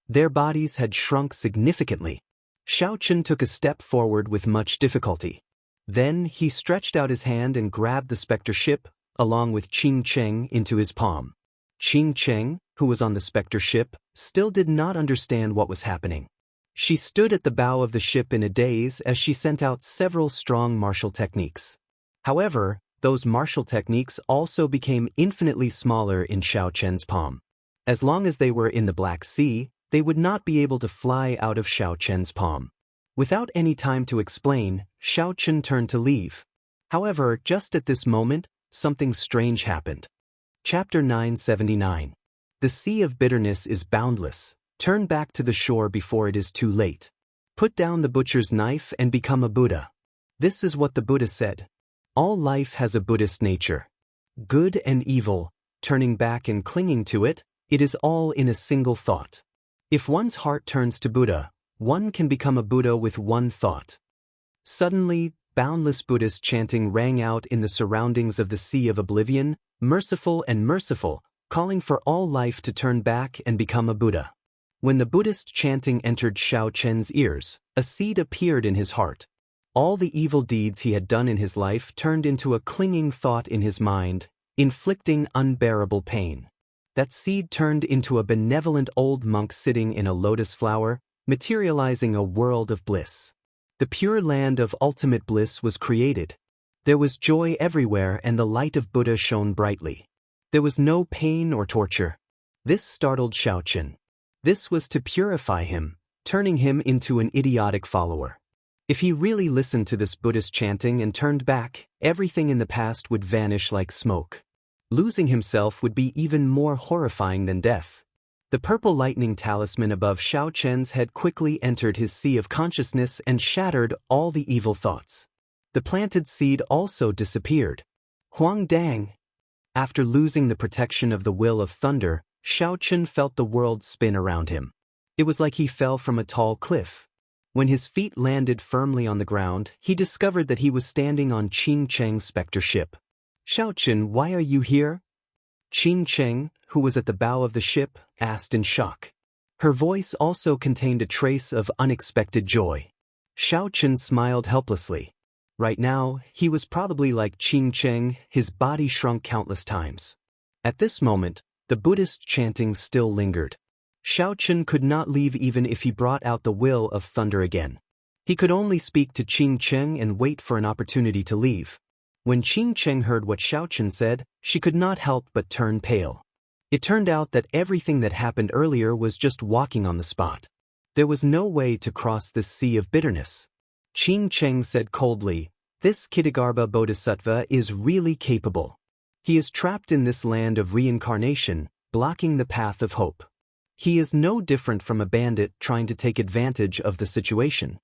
Their bodies had shrunk significantly. Xianxia took a step forward with much difficulty. Then he stretched out his hand and grabbed the specter ship, along with Xianxia, into his palm. Xianxia, who was on the specter ship, still did not understand what was happening. She stood at the bow of the ship in a daze as she sent out several strong martial techniques. However, those martial techniques also became infinitely smaller in Xianxia's palm. As long as they were in the Black Sea, they would not be able to fly out of Xianxia's palm. Without any time to explain, Xianxia turned to leave. However, just at this moment, something strange happened. Chapter 979. The sea of bitterness is boundless. Turn back to the shore before it is too late. Put down the butcher's knife and become a Buddha. This is what the Buddha said. All life has a Buddhist nature. Good and evil, turning back and clinging to it, it is all in a single thought. If one's heart turns to Buddha, One can become a Buddha with one thought. Suddenly, boundless Buddhist chanting rang out in the surroundings of the Sea of Oblivion, merciful and merciful, calling for all life to turn back and become a Buddha. When the Buddhist chanting entered Xiao Chen's ears, a seed appeared in his heart. All the evil deeds he had done in his life turned into a clinging thought in his mind, inflicting unbearable pain. That seed turned into a benevolent old monk sitting in a lotus flower, materializing a world of bliss. The pure land of ultimate bliss was created. There was joy everywhere and the light of Buddha shone brightly. There was no pain or torture. This startled Xiao Chen. This was to purify him, turning him into an idiotic follower. If he really listened to this Buddhist chanting and turned back, everything in the past would vanish like smoke. Losing himself would be even more horrifying than death. The purple lightning talisman above Xiao Chen's head quickly entered his sea of consciousness and shattered all the evil thoughts. The planted seed also disappeared. Huang Dang! After losing the protection of the will of thunder, Xiao Chen felt the world spin around him. It was like he fell from a tall cliff. When his feet landed firmly on the ground, he discovered that he was standing on Qing Cheng's specter ship. Xiao Chen, why are you here? Qing Cheng, who was at the bow of the ship, asked in shock. Her voice also contained a trace of unexpected joy. Xiao Chen smiled helplessly. Right now, he was probably like Qing Cheng, his body shrunk countless times. At this moment, the Buddhist chanting still lingered. Xiao Chen could not leave even if he brought out the will of thunder again. He could only speak to Qing Cheng and wait for an opportunity to leave. When Qing Cheng heard what Xiao Chen said, she could not help but turn pale. It turned out that everything that happened earlier was just walking on the spot. There was no way to cross this sea of bitterness. Qing Cheng said coldly, "This Kittagarbha Bodhisattva is really capable. He is trapped in this land of reincarnation, blocking the path of hope. He is no different from a bandit trying to take advantage of the situation."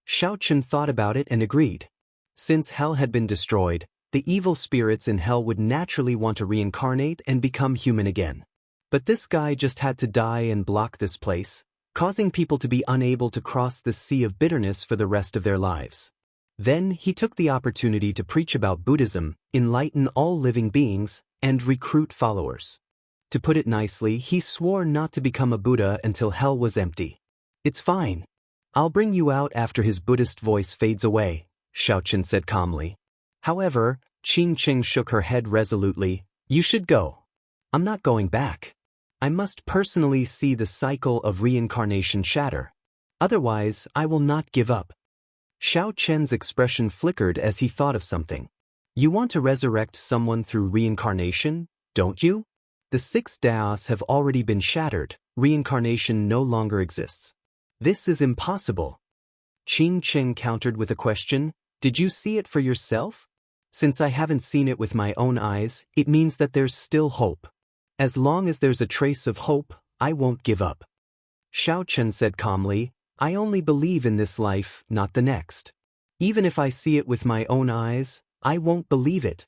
Xiao Chen thought about it and agreed. Since hell had been destroyed, the evil spirits in hell would naturally want to reincarnate and become human again. But this guy just had to die and block this place, causing people to be unable to cross the sea of bitterness for the rest of their lives. Then he took the opportunity to preach about Buddhism, enlighten all living beings, and recruit followers. To put it nicely, he swore not to become a Buddha until hell was empty. "It's fine. I'll bring you out after his Buddhist voice fades away," Xiao Chen said calmly. However, Qing Cheng shook her head resolutely. "You should go. I'm not going back. I must personally see the cycle of reincarnation shatter. Otherwise, I will not give up." Xiao Chen's expression flickered as he thought of something. "You want to resurrect someone through reincarnation, don't you? The 6 Daos have already been shattered. Reincarnation no longer exists. This is impossible." Qing Cheng countered with a question. "Did you see it for yourself? Since I haven't seen it with my own eyes, it means that there's still hope. As long as there's a trace of hope, I won't give up." Xiao Chen said calmly, "I only believe in this life, not the next. Even if I see it with my own eyes, I won't believe it."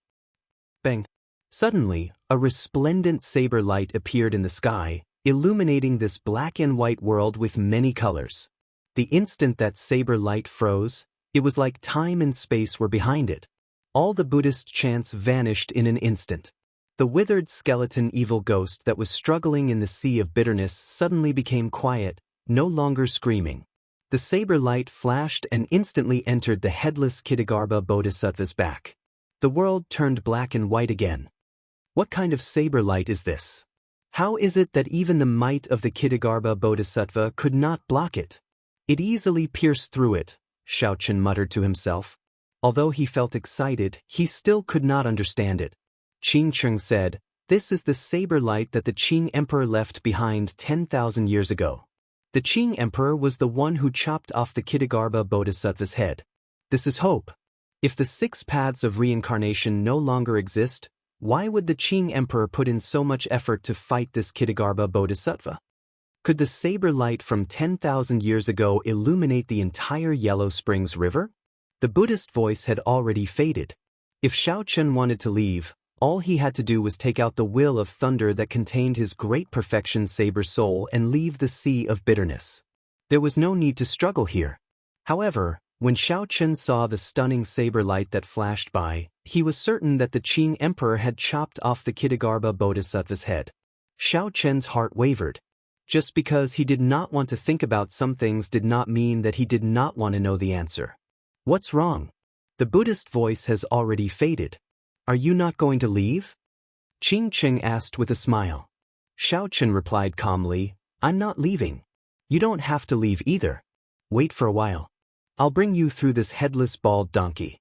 Bang! Suddenly, a resplendent saber light appeared in the sky, illuminating this black and white world with many colors. The instant that saber light froze, it was like time and space were behind it. All the Buddhist chants vanished in an instant. The withered skeleton evil ghost that was struggling in the sea of bitterness suddenly became quiet, no longer screaming. The saber light flashed and instantly entered the headless Kittagarbha Bodhisattva's back. The world turned black and white again. What kind of saber light is this? How is it that even the might of the Kittagarbha Bodhisattva could not block it? It easily pierced through it, Xiao Chen muttered to himself. Although he felt excited, he still could not understand it. Qing Cheng said, "This is the saber light that the Qing Emperor left behind 10,000 years ago. The Qing Emperor was the one who chopped off the Kittagarbha Bodhisattva's head. This is hope. If the 6 paths of reincarnation no longer exist, why would the Qing Emperor put in so much effort to fight this Kittagarbha Bodhisattva? Could the saber light from 10,000 years ago illuminate the entire Yellow Springs River?" The Buddhist voice had already faded. If Xiao Chen wanted to leave, all he had to do was take out the will of thunder that contained his great perfection saber soul and leave the sea of bitterness. There was no need to struggle here. However, when Xianxia saw the stunning saber light that flashed by, he was certain that the Qing emperor had chopped off the Kitagarbha bodhisattva's head. Xianxia's heart wavered. Just because he did not want to think about some things did not mean that he did not want to know the answer. What's wrong? The Buddhist voice has already faded. Are you not going to leave? Qing Cheng asked with a smile. Xianxia replied calmly, I'm not leaving. You don't have to leave either. Wait for a while. I'll bring you through this headless bald donkey.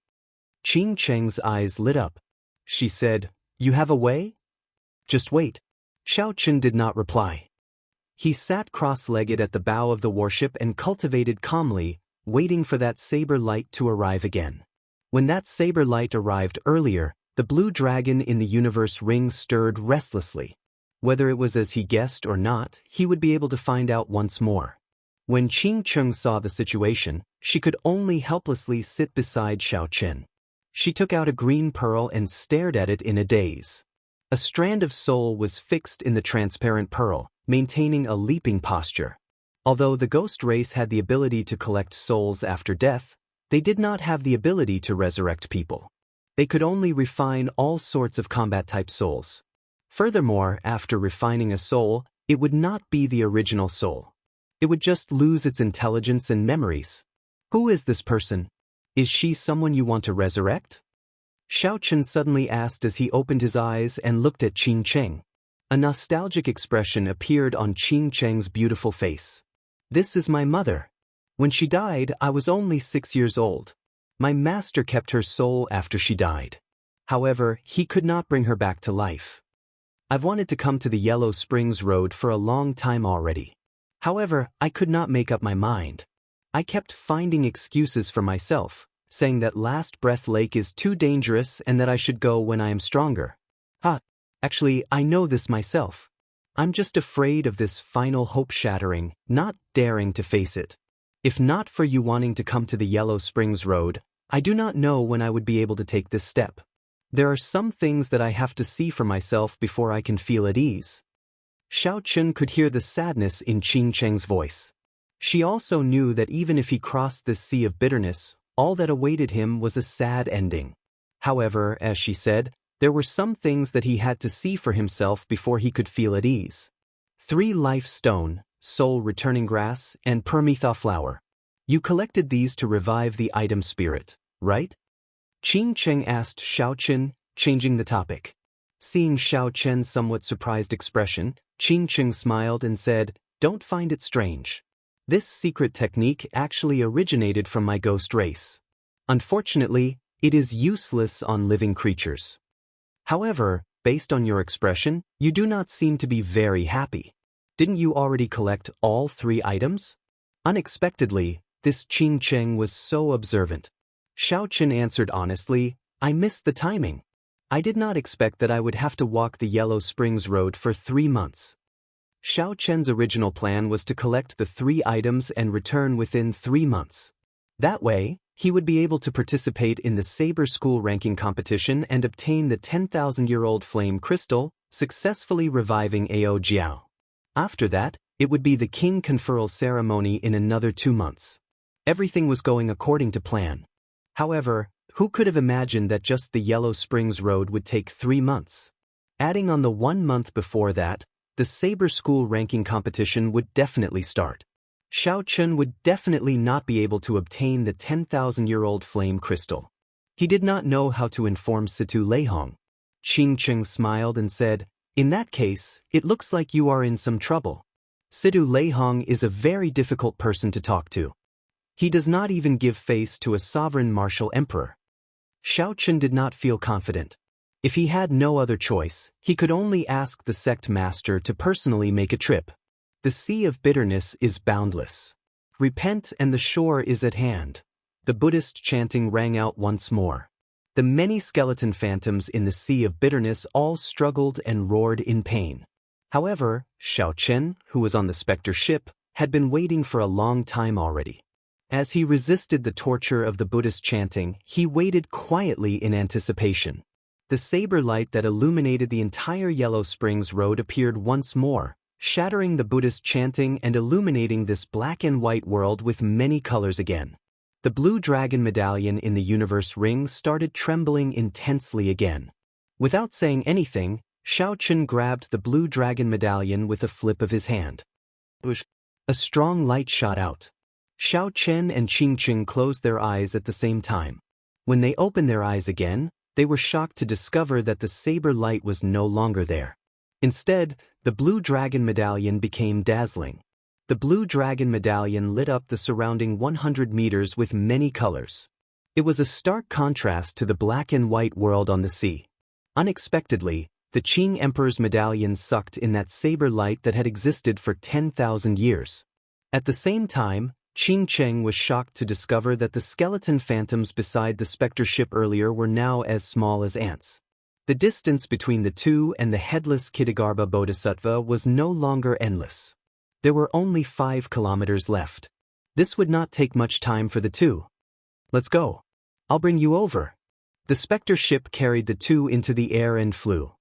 Qing Cheng's eyes lit up. She said, You have a way? Just wait. Xianxia did not reply. He sat cross-legged at the bow of the warship and cultivated calmly, waiting for that saber light to arrive again. When that saber light arrived earlier, the blue dragon in the universe ring stirred restlessly. Whether it was as he guessed or not, he would be able to find out once more. When Qing Cheng saw the situation, she could only helplessly sit beside Xianxia. She took out a green pearl and stared at it in a daze. A strand of soul was fixed in the transparent pearl, maintaining a leaping posture. Although the ghost race had the ability to collect souls after death, they did not have the ability to resurrect people. They could only refine all sorts of combat-type souls. Furthermore, after refining a soul, it would not be the original soul. It would just lose its intelligence and memories. Who is this person? Is she someone you want to resurrect? Xianxia suddenly asked as he opened his eyes and looked at Qing Cheng. A nostalgic expression appeared on Qing Cheng's beautiful face. This is my mother. When she died, I was only 6 years old. My master kept her soul after she died. However, he could not bring her back to life. I've wanted to come to the Yellow Springs Road for a long time already. However, I could not make up my mind. I kept finding excuses for myself, saying that Last Breath Lake is too dangerous and that I should go when I am stronger. Actually, I know this myself. I'm just afraid of this final hope shattering, not daring to face it. If not for you wanting to come to the Yellow Springs Road, I do not know when I would be able to take this step. There are some things that I have to see for myself before I can feel at ease. Xianxia could hear the sadness in Qing Cheng's voice. She also knew that even if he crossed this sea of bitterness, all that awaited him was a sad ending. However, as she said, there were some things that he had to see for himself before he could feel at ease. 3 life stone, soul returning grass, and permetha flower. You collected these to revive the item spirit, right? Qing Cheng asked Xianxia, changing the topic. Seeing Xianxia's somewhat surprised expression, Qing Cheng smiled and said, Don't find it strange. This secret technique actually originated from my ghost race. Unfortunately, it is useless on living creatures. However, based on your expression, you do not seem to be very happy. Didn't you already collect all 3 items? Unexpectedly, this Qing Cheng was so observant. Xianxia answered honestly, I missed the timing. I did not expect that I would have to walk the Yellow Springs Road for 3 months. Xianxia's original plan was to collect the 3 items and return within 3 months. That way, he would be able to participate in the Saber School ranking competition and obtain the 10,000-year-old flame crystal, successfully reviving Ao Jiao. After that, it would be the king conferral ceremony in another 2 months. Everything was going according to plan. However, who could have imagined that just the Yellow Springs Road would take 3 months? Adding on the 1 month before that, the Saber School ranking competition would definitely start. Xianxia would definitely not be able to obtain the 10,000-year-old flame crystal. He did not know how to inform Situ Leihong. Qing Cheng smiled and said, In that case, it looks like you are in some trouble. Situ Leihong is a very difficult person to talk to. He does not even give face to a sovereign martial emperor. Xianxia did not feel confident. If he had no other choice, he could only ask the sect master to personally make a trip. The sea of bitterness is boundless. Repent and the shore is at hand. The Buddhist chanting rang out once more. The many skeleton phantoms in the sea of bitterness all struggled and roared in pain. However, Xianxia, who was on the specter ship, had been waiting for a long time already. As he resisted the torture of the Buddhist chanting, he waited quietly in anticipation. The saber light that illuminated the entire Yellow Springs Road appeared once more, shattering the Buddhist chanting and illuminating this black and white world with many colors again. The blue dragon medallion in the universe ring started trembling intensely again. Without saying anything, Xiaochen grabbed the blue dragon medallion with a flip of his hand. A strong light shot out. Xiaochen and Qingqing closed their eyes at the same time. When they opened their eyes again, they were shocked to discover that the saber light was no longer there. Instead, the blue dragon medallion became dazzling. The blue dragon medallion lit up the surrounding 100 meters with many colors. It was a stark contrast to the black and white world on the sea. Unexpectedly, the Qing Emperor's medallion sucked in that saber light that had existed for 10,000 years. At the same time, Qingcheng was shocked to discover that the skeleton phantoms beside the specter ship earlier were now as small as ants. The distance between the two and the headless Kitagarbha Bodhisattva was no longer endless. There were only 5 kilometers left. This would not take much time for the two. Let's go. I'll bring you over. The specter ship carried the two into the air and flew.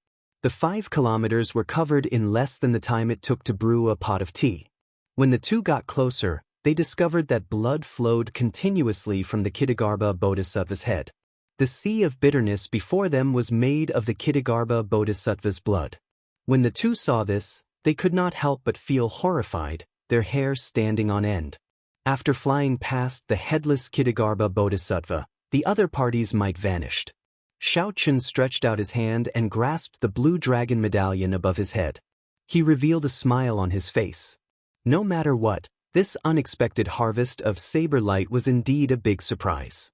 The 5 kilometers were covered in less than the time it took to brew a pot of tea. When the two got closer, they discovered that blood flowed continuously from the Kitagarbha Bodhisattva's head. The sea of bitterness before them was made of the Kitagarbha Bodhisattva's blood. When the two saw this, they could not help but feel horrified, their hair standing on end. After flying past the headless Kitagarbha Bodhisattva, the other parties might vanished. Xiaochen stretched out his hand and grasped the blue dragon medallion above his head. He revealed a smile on his face. No matter what, this unexpected harvest of saber light was indeed a big surprise.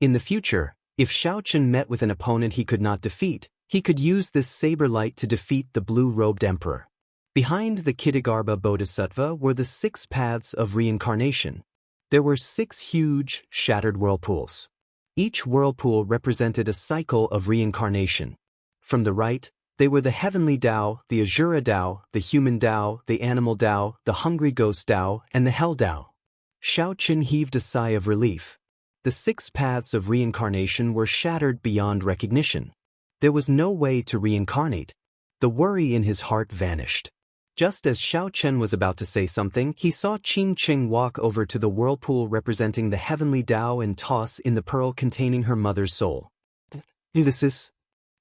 In the future, if Xiaochen met with an opponent he could not defeat, he could use this saber light to defeat the blue-robed emperor. Behind the Kitagarbha Bodhisattva were the 6 paths of reincarnation. There were 6 huge, shattered whirlpools. Each whirlpool represented a cycle of reincarnation. From the right, they were the heavenly Tao, the Azura Tao, the human Tao, the animal Tao, the hungry ghost Tao, and the hell Tao. Xiaochen heaved a sigh of relief. The 6 paths of reincarnation were shattered beyond recognition. There was no way to reincarnate. The worry in his heart vanished. Just as Xiaochen was about to say something, he saw Qingqing walk over to the whirlpool representing the heavenly Tao and toss in the pearl containing her mother's soul. This?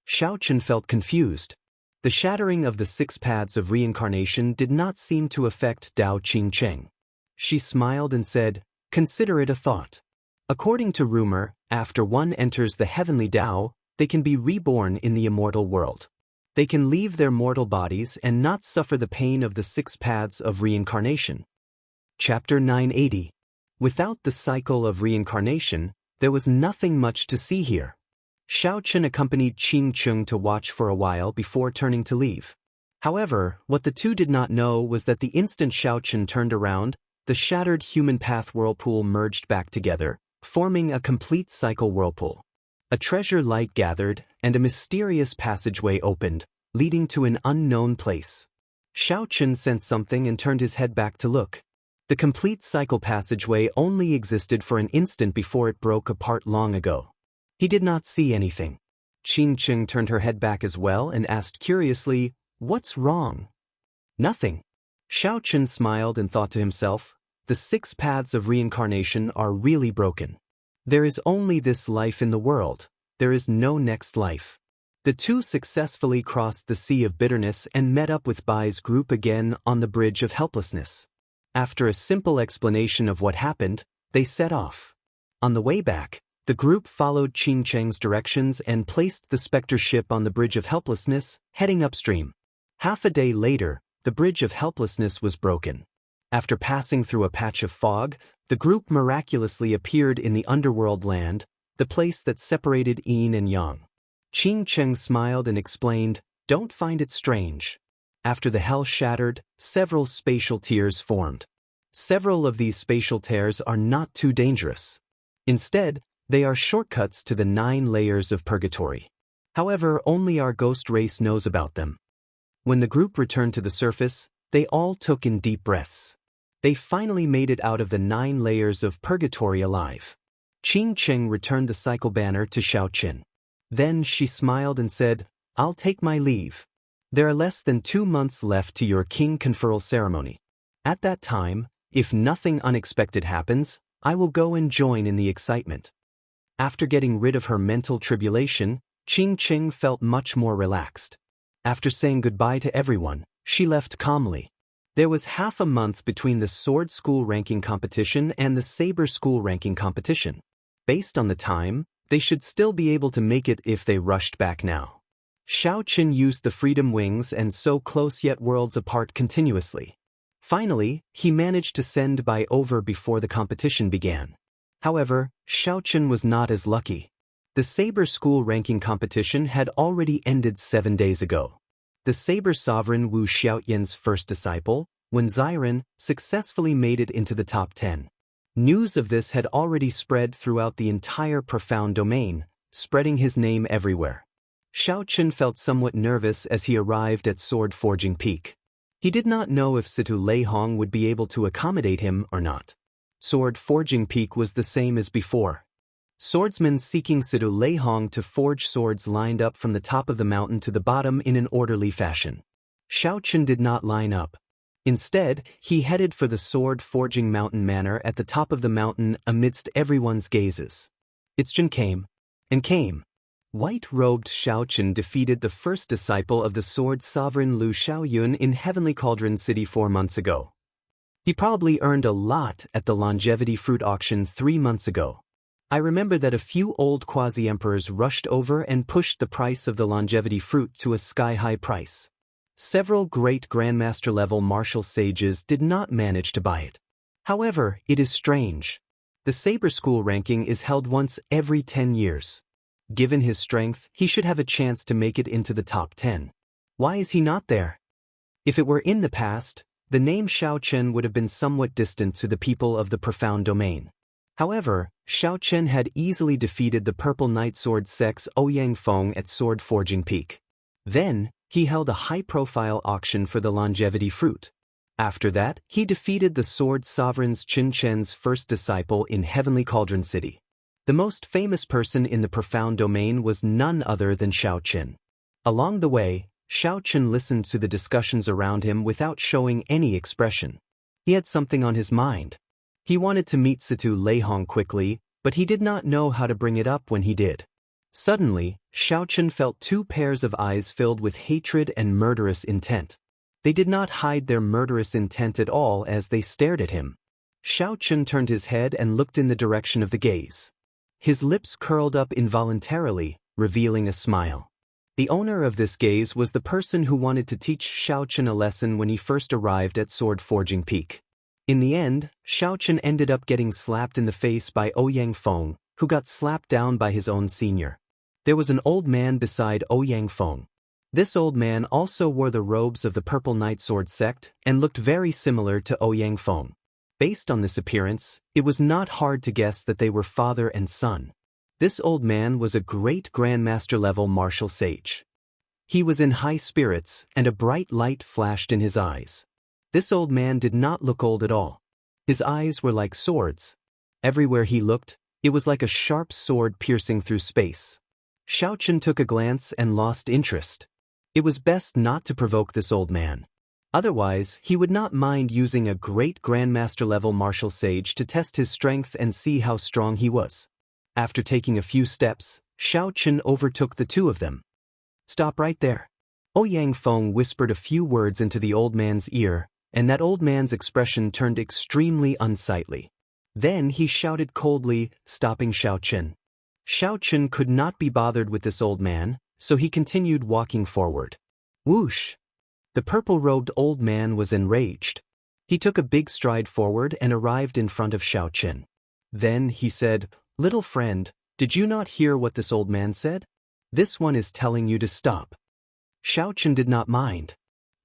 Xiaochen felt confused. The shattering of the 6 paths of reincarnation did not seem to affect Tao Qingqing. She smiled and said, "Consider it a thought. According to rumor, after one enters the heavenly Tao, they can be reborn in the immortal world. They can leave their mortal bodies and not suffer the pain of the 6 paths of reincarnation." Chapter 980. Without the cycle of reincarnation, there was nothing much to see here. Xiaochen accompanied Qingqing to watch for a while before turning to leave. However, what the two did not know was that the instant Xiaochen turned around, the shattered human path whirlpool merged back together, forming a complete cycle whirlpool. A treasure light gathered, and a mysterious passageway opened, leading to an unknown place. Xiaochen sensed something and turned his head back to look. The complete cycle passageway only existed for an instant before it broke apart long ago. He did not see anything. Qingqing turned her head back as well and asked curiously, "What's wrong?" "Nothing." Xiaochen smiled and thought to himself, "The 6 paths of reincarnation are really broken. There is only this life in the world. There is no next life." The two successfully crossed the Sea of Bitterness and met up with Bai's group again on the Bridge of Helplessness. After a simple explanation of what happened, they set off. On the way back, the group followed Qingcheng's directions and placed the specter ship on the Bridge of Helplessness, heading upstream. Half a day later, the Bridge of Helplessness was broken. After passing through a patch of fog, the group miraculously appeared in the underworld land, the place that separated yin and yang. Qingcheng smiled and explained, "Don't find it strange. After the hell shattered, several spatial tiers formed. Several of these spatial tears are not too dangerous. Instead, they are shortcuts to the 9 layers of purgatory. However, only our ghost race knows about them." When the group returned to the surface, they all took in deep breaths. They finally made it out of the 9 layers of purgatory alive. Qingcheng returned the cycle banner to Xiaochen. Then she smiled and said, "I'll take my leave." There are less than 2 months left to your king conferral ceremony. At that time, if nothing unexpected happens, I will go and join in the excitement. After getting rid of her mental tribulation, Qing felt much more relaxed. After saying goodbye to everyone, she left calmly. There was half a month between the sword school ranking competition and the saber school ranking competition. Based on the time, they should still be able to make it if they rushed back now. Xiaoqin used the freedom wings and so close yet worlds apart continuously. Finally, he managed to send by over before the competition began. However, Xiaoqin was not as lucky. The saber school ranking competition had already ended 7 days ago. The saber sovereign Wu Xiaoyan's first disciple, Wen Ziren, successfully made it into the top 10. News of this had already spread throughout the entire profound domain, spreading his name everywhere. Xiaoqin felt somewhat nervous as he arrived at Sword Forging Peak. He did not know if Situ Leihong would be able to accommodate him or not. Sword Forging Peak was the same as before. Swordsmen seeking Situ Leihong to forge swords lined up from the top of the mountain to the bottom in an orderly fashion. Xiaoqin did not line up. Instead, he headed for the sword forging mountain manor at the top of the mountain amidst everyone's gazes. Itsjin came and came. White-robed Xiaoqin defeated the first disciple of the sword sovereign Lu Xiaoyun in Heavenly Cauldron City 4 months ago. He probably earned a lot at the longevity fruit auction 3 months ago. I remember that a few old quasi-emperors rushed over and pushed the price of the longevity fruit to a sky-high price. Several great grandmaster-level martial sages did not manage to buy it. However, it is strange. The saber school ranking is held once every 10 years. Given his strength, he should have a chance to make it into the top 10. Why is he not there? If it were in the past, the name Xiaoqin would have been somewhat distant to the people of the profound domain. However, Xiaoqin had easily defeated the Purple Knight Sword sects Ouyang Feng at Sword Forging Peak. Then, he held a high-profile auction for the longevity fruit. After that, he defeated the sword sovereign's Qin Chen's first disciple in Heavenly Cauldron City. The most famous person in the profound domain was none other than Xiaoqin. Along the way, Xiaoqin listened to the discussions around him without showing any expression. He had something on his mind. He wanted to meet Situ Leihong quickly, but he did not know how to bring it up when he did. Suddenly, Xiaoqin felt 2 pairs of eyes filled with hatred and murderous intent. They did not hide their murderous intent at all as they stared at him. Xiaoqin turned his head and looked in the direction of the gaze. His lips curled up involuntarily, revealing a smile. The owner of this gaze was the person who wanted to teach Xiaoqin a lesson when he first arrived at Sword Forging Peak. In the end, Xiaoqin ended up getting slapped in the face by Ouyang Feng, who got slapped down by his own senior. There was an old man beside Ouyang Feng. This old man also wore the robes of the Purple Knight Sword sect and looked very similar to Ouyang Feng. Based on this appearance, it was not hard to guess that they were father and son. This old man was a great grandmaster-level martial sage. He was in high spirits, and a bright light flashed in his eyes. This old man did not look old at all. His eyes were like swords. Everywhere he looked, it was like a sharp sword piercing through space. Xiaoqin took a glance and lost interest. It was best not to provoke this old man. Otherwise, he would not mind using a great grandmaster-level martial sage to test his strength and see how strong he was. After taking a few steps, Xiaoqin overtook the 2 of them. "Stop right there." Ouyang Feng whispered a few words into the old man's ear, and that old man's expression turned extremely unsightly. Then he shouted coldly, stopping Xiaoqin. Xiaoqin could not be bothered with this old man, so he continued walking forward. Whoosh! The purple-robed old man was enraged. He took a big stride forward and arrived in front of Xiaoqin. Then he said, "Little friend, did you not hear what this old man said? This one is telling you to stop." Xiaoqin did not mind.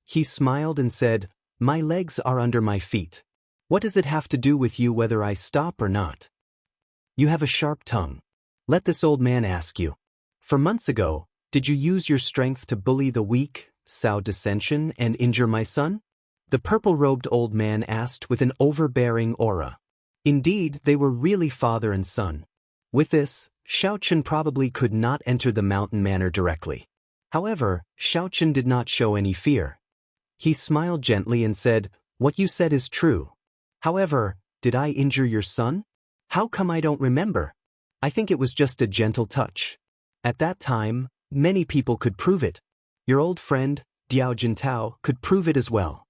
He smiled and said, "My legs are under my feet. What does it have to do with you whether I stop or not? You have a sharp tongue. Let this old man ask you. For months ago, did you use your strength to bully the weak, sow dissension, and injure my son?" The purple-robed old man asked with an overbearing aura. Indeed, they were really father and son. With this, Xiaoqin probably could not enter the mountain manor directly. However, Xiaochen did not show any fear. He smiled gently and said, "What you said is true. However, did I injure your son? How come I don't remember? I think it was just a gentle touch. At that time, many people could prove it. Your old friend, Diao Jintao, could prove it as well."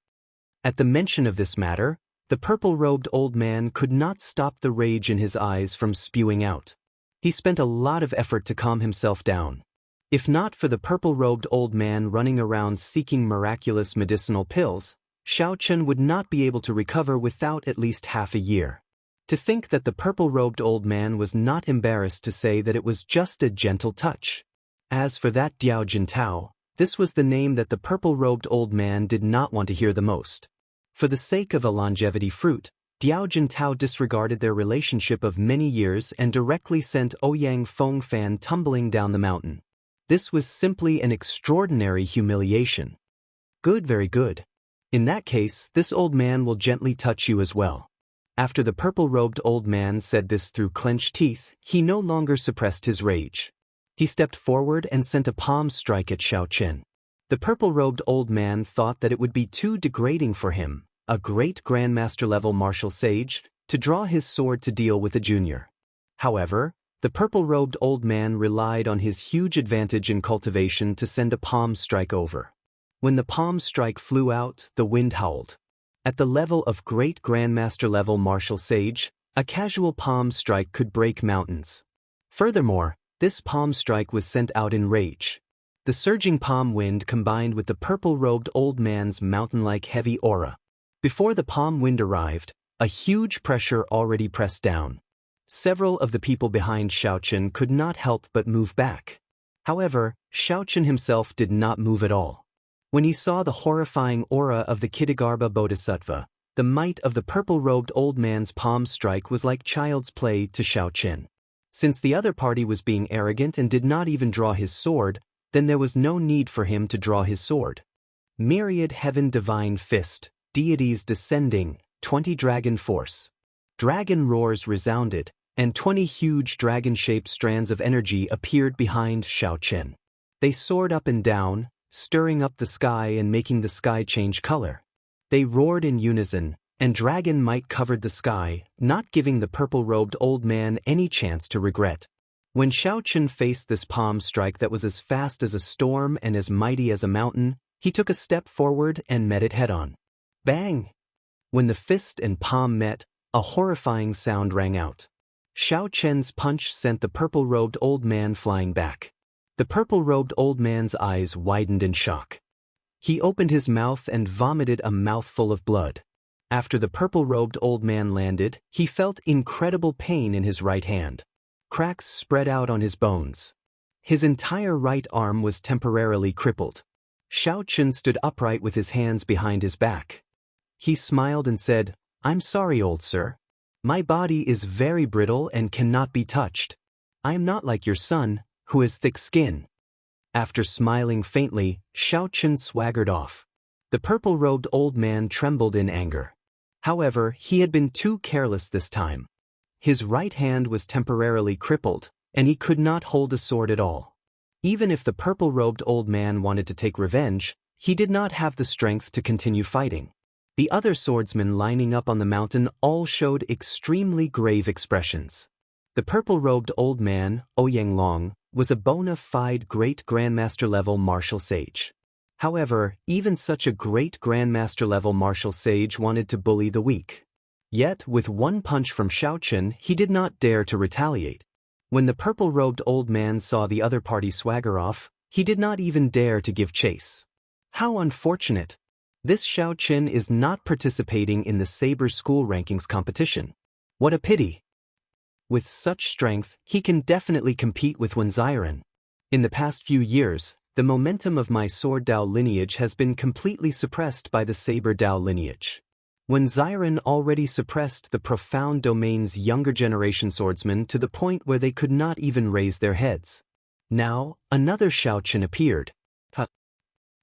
At the mention of this matter, the purple-robed old man could not stop the rage in his eyes from spewing out. He spent a lot of effort to calm himself down. If not for the purple-robed old man running around seeking miraculous medicinal pills, Xiaochen would not be able to recover without at least half a year. To think that the purple-robed old man was not embarrassed to say that it was just a gentle touch. As for that Diao Jintao, this was the name that the purple-robed old man did not want to hear the most. For the sake of a longevity fruit, Diao Jintao disregarded their relationship of many years and directly sent Ouyang Fengfan tumbling down the mountain. This was simply an extraordinary humiliation. Good, very good. In that case, this old man will gently touch you as well. After the purple-robed old man said this through clenched teeth, he no longer suppressed his rage. He stepped forward and sent a palm strike at Xiaochen. The purple-robed old man thought that it would be too degrading for him, a great grandmaster-level martial sage, to draw his sword to deal with a junior. However, the purple-robed old man relied on his huge advantage in cultivation to send a palm strike over. When the palm strike flew out, the wind howled. At the level of great grandmaster-level martial sage, a casual palm strike could break mountains. Furthermore, this palm strike was sent out in rage. The surging palm wind combined with the purple-robed old man's mountain-like heavy aura. Before the palm wind arrived, a huge pressure already pressed down. Several of the people behind Xiaochen could not help but move back. However, Xiaochen himself did not move at all. When he saw the horrifying aura of the Kitagarbha Bodhisattva, the might of the purple-robed old man's palm strike was like child's play to Xiaochen. Since the other party was being arrogant and did not even draw his sword, then there was no need for him to draw his sword. Myriad Heaven Divine Fist, Deities Descending, 20 Dragon Force. Dragon roars resounded, and 20 huge dragon-shaped strands of energy appeared behind Xiaochen. They soared up and down, stirring up the sky and making the sky change color. They roared in unison, and dragon might covered the sky, not giving the purple-robed old man any chance to regret. When Xiaochen faced this palm strike that was as fast as a storm and as mighty as a mountain, he took a step forward and met it head-on. Bang! When the fist and palm met, a horrifying sound rang out. Xiaochen's punch sent the purple-robed old man flying back. The purple-robed old man's eyes widened in shock. He opened his mouth and vomited a mouthful of blood. After the purple-robed old man landed, he felt incredible pain in his right hand. Cracks spread out on his bones. His entire right arm was temporarily crippled. Xiaochen stood upright with his hands behind his back. He smiled and said, "I'm sorry, old sir. My body is very brittle and cannot be touched. I am not like your son, who has thick skin." After smiling faintly, Xiaochen swaggered off. The purple-robed old man trembled in anger. However, he had been too careless this time. His right hand was temporarily crippled, and he could not hold a sword at all. Even if the purple-robed old man wanted to take revenge, he did not have the strength to continue fighting. The other swordsmen lining up on the mountain all showed extremely grave expressions. The purple-robed old man, Ouyang Long, was a bona fide great grandmaster-level martial sage. However, even such a great grandmaster-level martial sage wanted to bully the weak. Yet, with one punch from Xiaochen, he did not dare to retaliate. When the purple-robed old man saw the other party swagger off, he did not even dare to give chase. How unfortunate! This Xiaochen is not participating in the Saber School Rankings competition. What a pity! With such strength, he can definitely compete with Wenziren. In the past few years, the momentum of my Sword Dao lineage has been completely suppressed by the Saber Dao lineage. Wenziren already suppressed the Profound Domain's younger generation swordsmen to the point where they could not even raise their heads. Now, another Xiaochen appeared.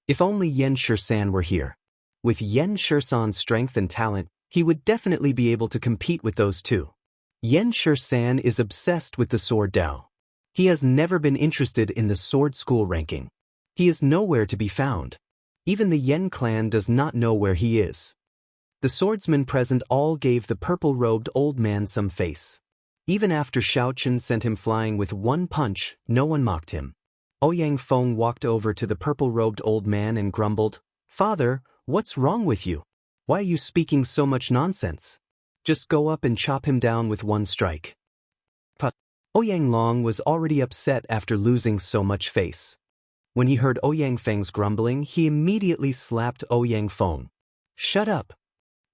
If only Yan Shisan were here. With Yan Shisan's strength and talent, he would definitely be able to compete with those two. Yan Shisan is obsessed with the Sword Dao. He has never been interested in the Sword School ranking. He is nowhere to be found. Even the Yen clan does not know where he is. The swordsmen present all gave the purple-robed old man some face. Even after Xiaochen sent him flying with one punch, no one mocked him. Ouyang Feng walked over to the purple-robed old man and grumbled, "Father, what's wrong with you? Why are you speaking so much nonsense? Just go up and chop him down with one strike." But Ouyang Long was already upset after losing so much face. When he heard Ouyang Feng's grumbling, he immediately slapped Ouyang Feng. "Shut up."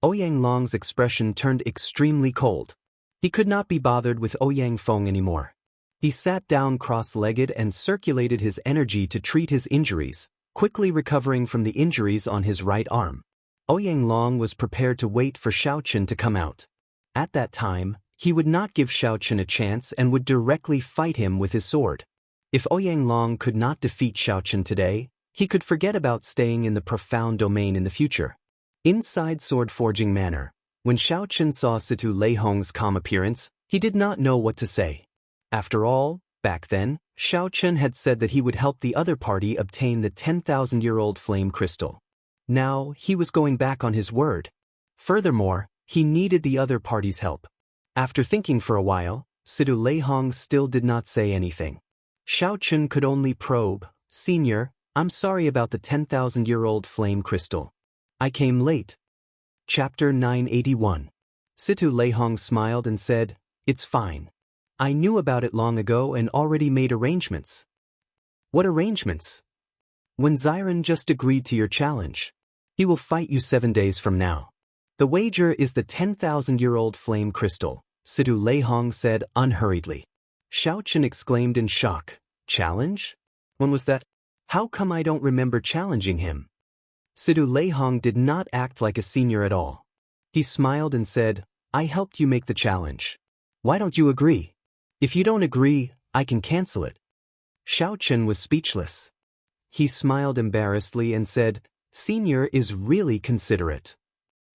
Ouyang Long's expression turned extremely cold. He could not be bothered with Ouyang Feng anymore. He sat down cross-legged and circulated his energy to treat his injuries, quickly recovering from the injuries on his right arm. Ouyang Long was prepared to wait for Xiaochen to come out. At that time, he would not give Xiaochen a chance and would directly fight him with his sword. If Ouyang Long could not defeat Xiaochen today, he could forget about staying in the profound domain in the future. Inside Sword Forging Manor, when Xiaochen saw Situ Leihong's calm appearance, he did not know what to say. After all, back then, Xiaochen had said that he would help the other party obtain the 10,000-year-old flame crystal. Now, he was going back on his word. Furthermore, he needed the other party's help. After thinking for a while, Situ Leihong still did not say anything. Xiaochen could only probe, "Senior, I'm sorry about the 10,000-year-old flame crystal. I came late." Chapter 981. Situ Leihong smiled and said, "It's fine. I knew about it long ago and already made arrangements." "What arrangements?" "When Xiren just agreed to your challenge. He will fight you 7 days from now. The wager is the 10,000-year-old flame crystal," Situ Leihong said unhurriedly. Xiaochen exclaimed in shock, "Challenge? When was that? How come I don't remember challenging him?" Situ Leihong did not act like a senior at all. He smiled and said, "I helped you make the challenge. Why don't you agree? If you don't agree, I can cancel it." Xiaochen was speechless. He smiled embarrassedly and said, "Senior is really considerate."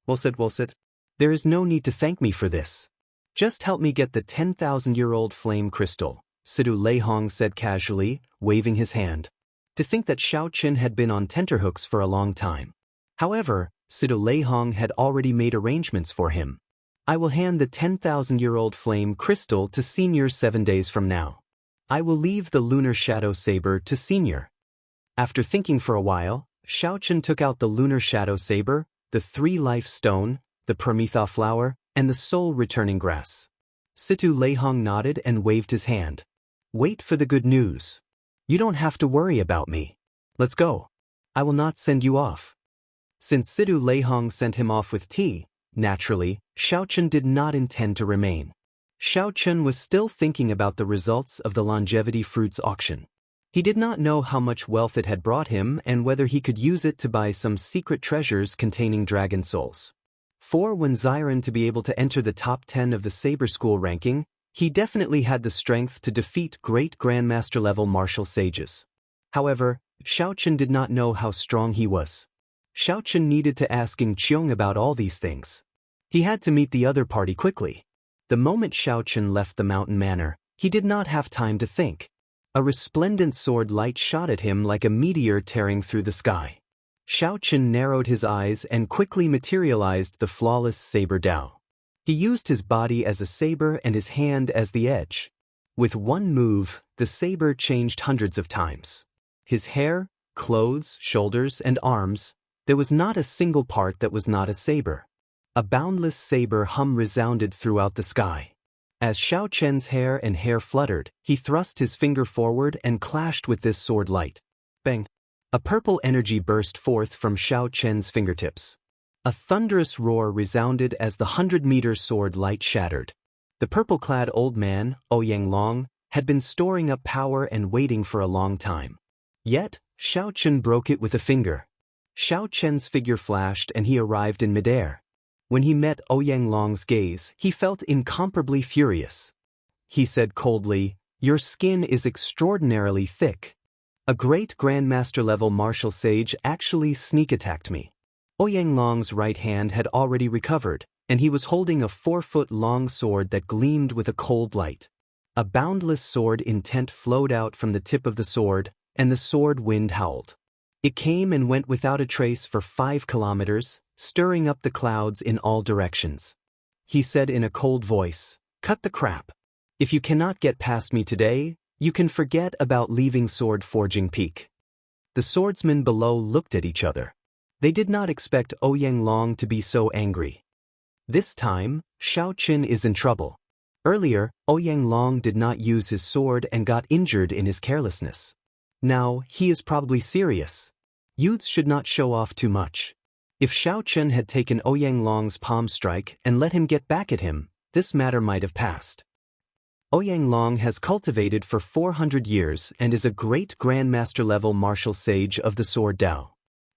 Well said. There is no need to thank me for this. Just help me get the 10,000-year-old flame crystal," Situ Leihong said casually, waving his hand. To think that Xiaochen had been on tenterhooks for a long time. However, Situ Leihong had already made arrangements for him. "I will hand the 10,000-year-old flame crystal to Senior 7 days from now. I will leave the lunar shadow saber to Senior." After thinking for a while, Xiaochen took out the lunar shadow saber, the 3-life stone, the Prometha flower, and the soul-returning grass. Situ Leihong nodded and waved his hand. "Wait for the good news. You don't have to worry about me. Let's go. I will not send you off." Since Situ Leihong sent him off with tea, naturally, Xiaochen did not intend to remain. Xiaochen was still thinking about the results of the longevity fruits auction. He did not know how much wealth it had brought him and whether he could use it to buy some secret treasures containing dragon souls. For when Xiren to be able to enter the top 10 of the Saber School ranking, he definitely had the strength to defeat great Grandmaster-level martial sages. However, Xiaochen did not know how strong he was. Xiaochen needed to ask Ying Qiong about all these things. He had to meet the other party quickly. The moment Xiaochen left the mountain manor, he did not have time to think. A resplendent sword light shot at him like a meteor tearing through the sky. Xiaochen narrowed his eyes and quickly materialized the flawless saber Dao. He used his body as a saber and his hand as the edge. With one move, the saber changed hundreds of times. His hair, clothes, shoulders, and arms, there was not a single part that was not a saber. A boundless saber hum resounded throughout the sky. As Xiaochen's hair and hair fluttered, he thrust his finger forward and clashed with this sword light. Bang! A purple energy burst forth from Xiaochen's fingertips. A thunderous roar resounded as the 100-meter sword light shattered. The purple-clad old man, Ouyang Long, had been storing up power and waiting for a long time. Yet, Xiaochen broke it with a finger. Xiaochen's figure flashed and he arrived in midair. When he met Ouyang Long's gaze, he felt incomparably furious. He said coldly, "Your skin is extraordinarily thick. A great Grandmaster-level martial sage actually sneak-attacked me." Ouyang Long's right hand had already recovered, and he was holding a 4-foot-long sword that gleamed with a cold light. A boundless sword intent flowed out from the tip of the sword, and the sword wind howled. It came and went without a trace for 5 kilometers, stirring up the clouds in all directions. He said in a cold voice, "Cut the crap. If you cannot get past me today, you can forget about leaving Sword Forging Peak." The swordsmen below looked at each other. They did not expect Ouyang Long to be so angry. This time, Xiao Qin is in trouble. Earlier, Ouyang Long did not use his sword and got injured in his carelessness. Now, he is probably serious. Youths should not show off too much. If Xiao Qin had taken Ouyang Long's palm strike and let him get back at him, this matter might have passed. Ouyang Long has cultivated for 400 years and is a great grandmaster-level martial sage of the Sword Dao.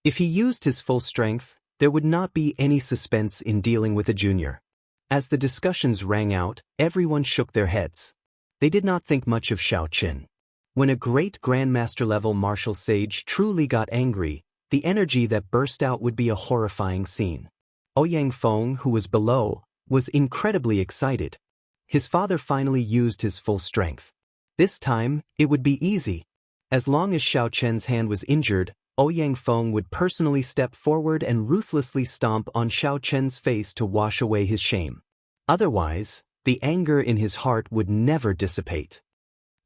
If he used his full strength, there would not be any suspense in dealing with a junior. As the discussions rang out, everyone shook their heads. They did not think much of Xiao Qin. When a great grandmaster-level martial sage truly got angry, the energy that burst out would be a horrifying scene. Ouyang Feng, who was below, was incredibly excited. His father finally used his full strength. This time, it would be easy. As long as Xiao Chen's hand was injured, Ouyang Feng would personally step forward and ruthlessly stomp on Xiao Chen's face to wash away his shame. Otherwise, the anger in his heart would never dissipate.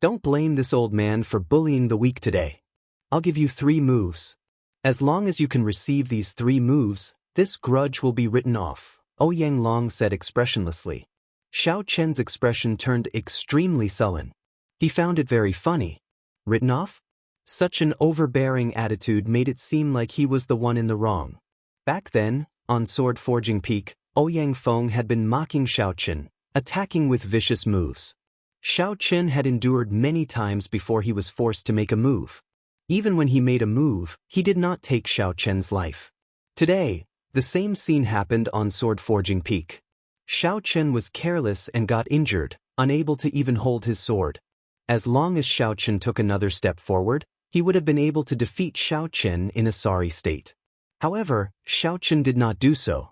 Don't blame this old man for bullying the weak today. I'll give you 3 moves. As long as you can receive these 3 moves, this grudge will be written off, Ouyang Long said expressionlessly. Xiao Chen's expression turned extremely sullen. He found it very funny. Written off? Such an overbearing attitude made it seem like he was the one in the wrong. Back then, on Sword Forging Peak, Ouyang Feng had been mocking Xiao Qin, attacking with vicious moves. Xiao Qin had endured many times before he was forced to make a move. Even when he made a move, he did not take Xiao Chen's life. Today, the same scene happened on Sword Forging Peak. Xiao Qin was careless and got injured, unable to even hold his sword. As long as Xiao Qin took another step forward, he would have been able to defeat Xiao Qin in a sorry state. However, Xiao Qin did not do so.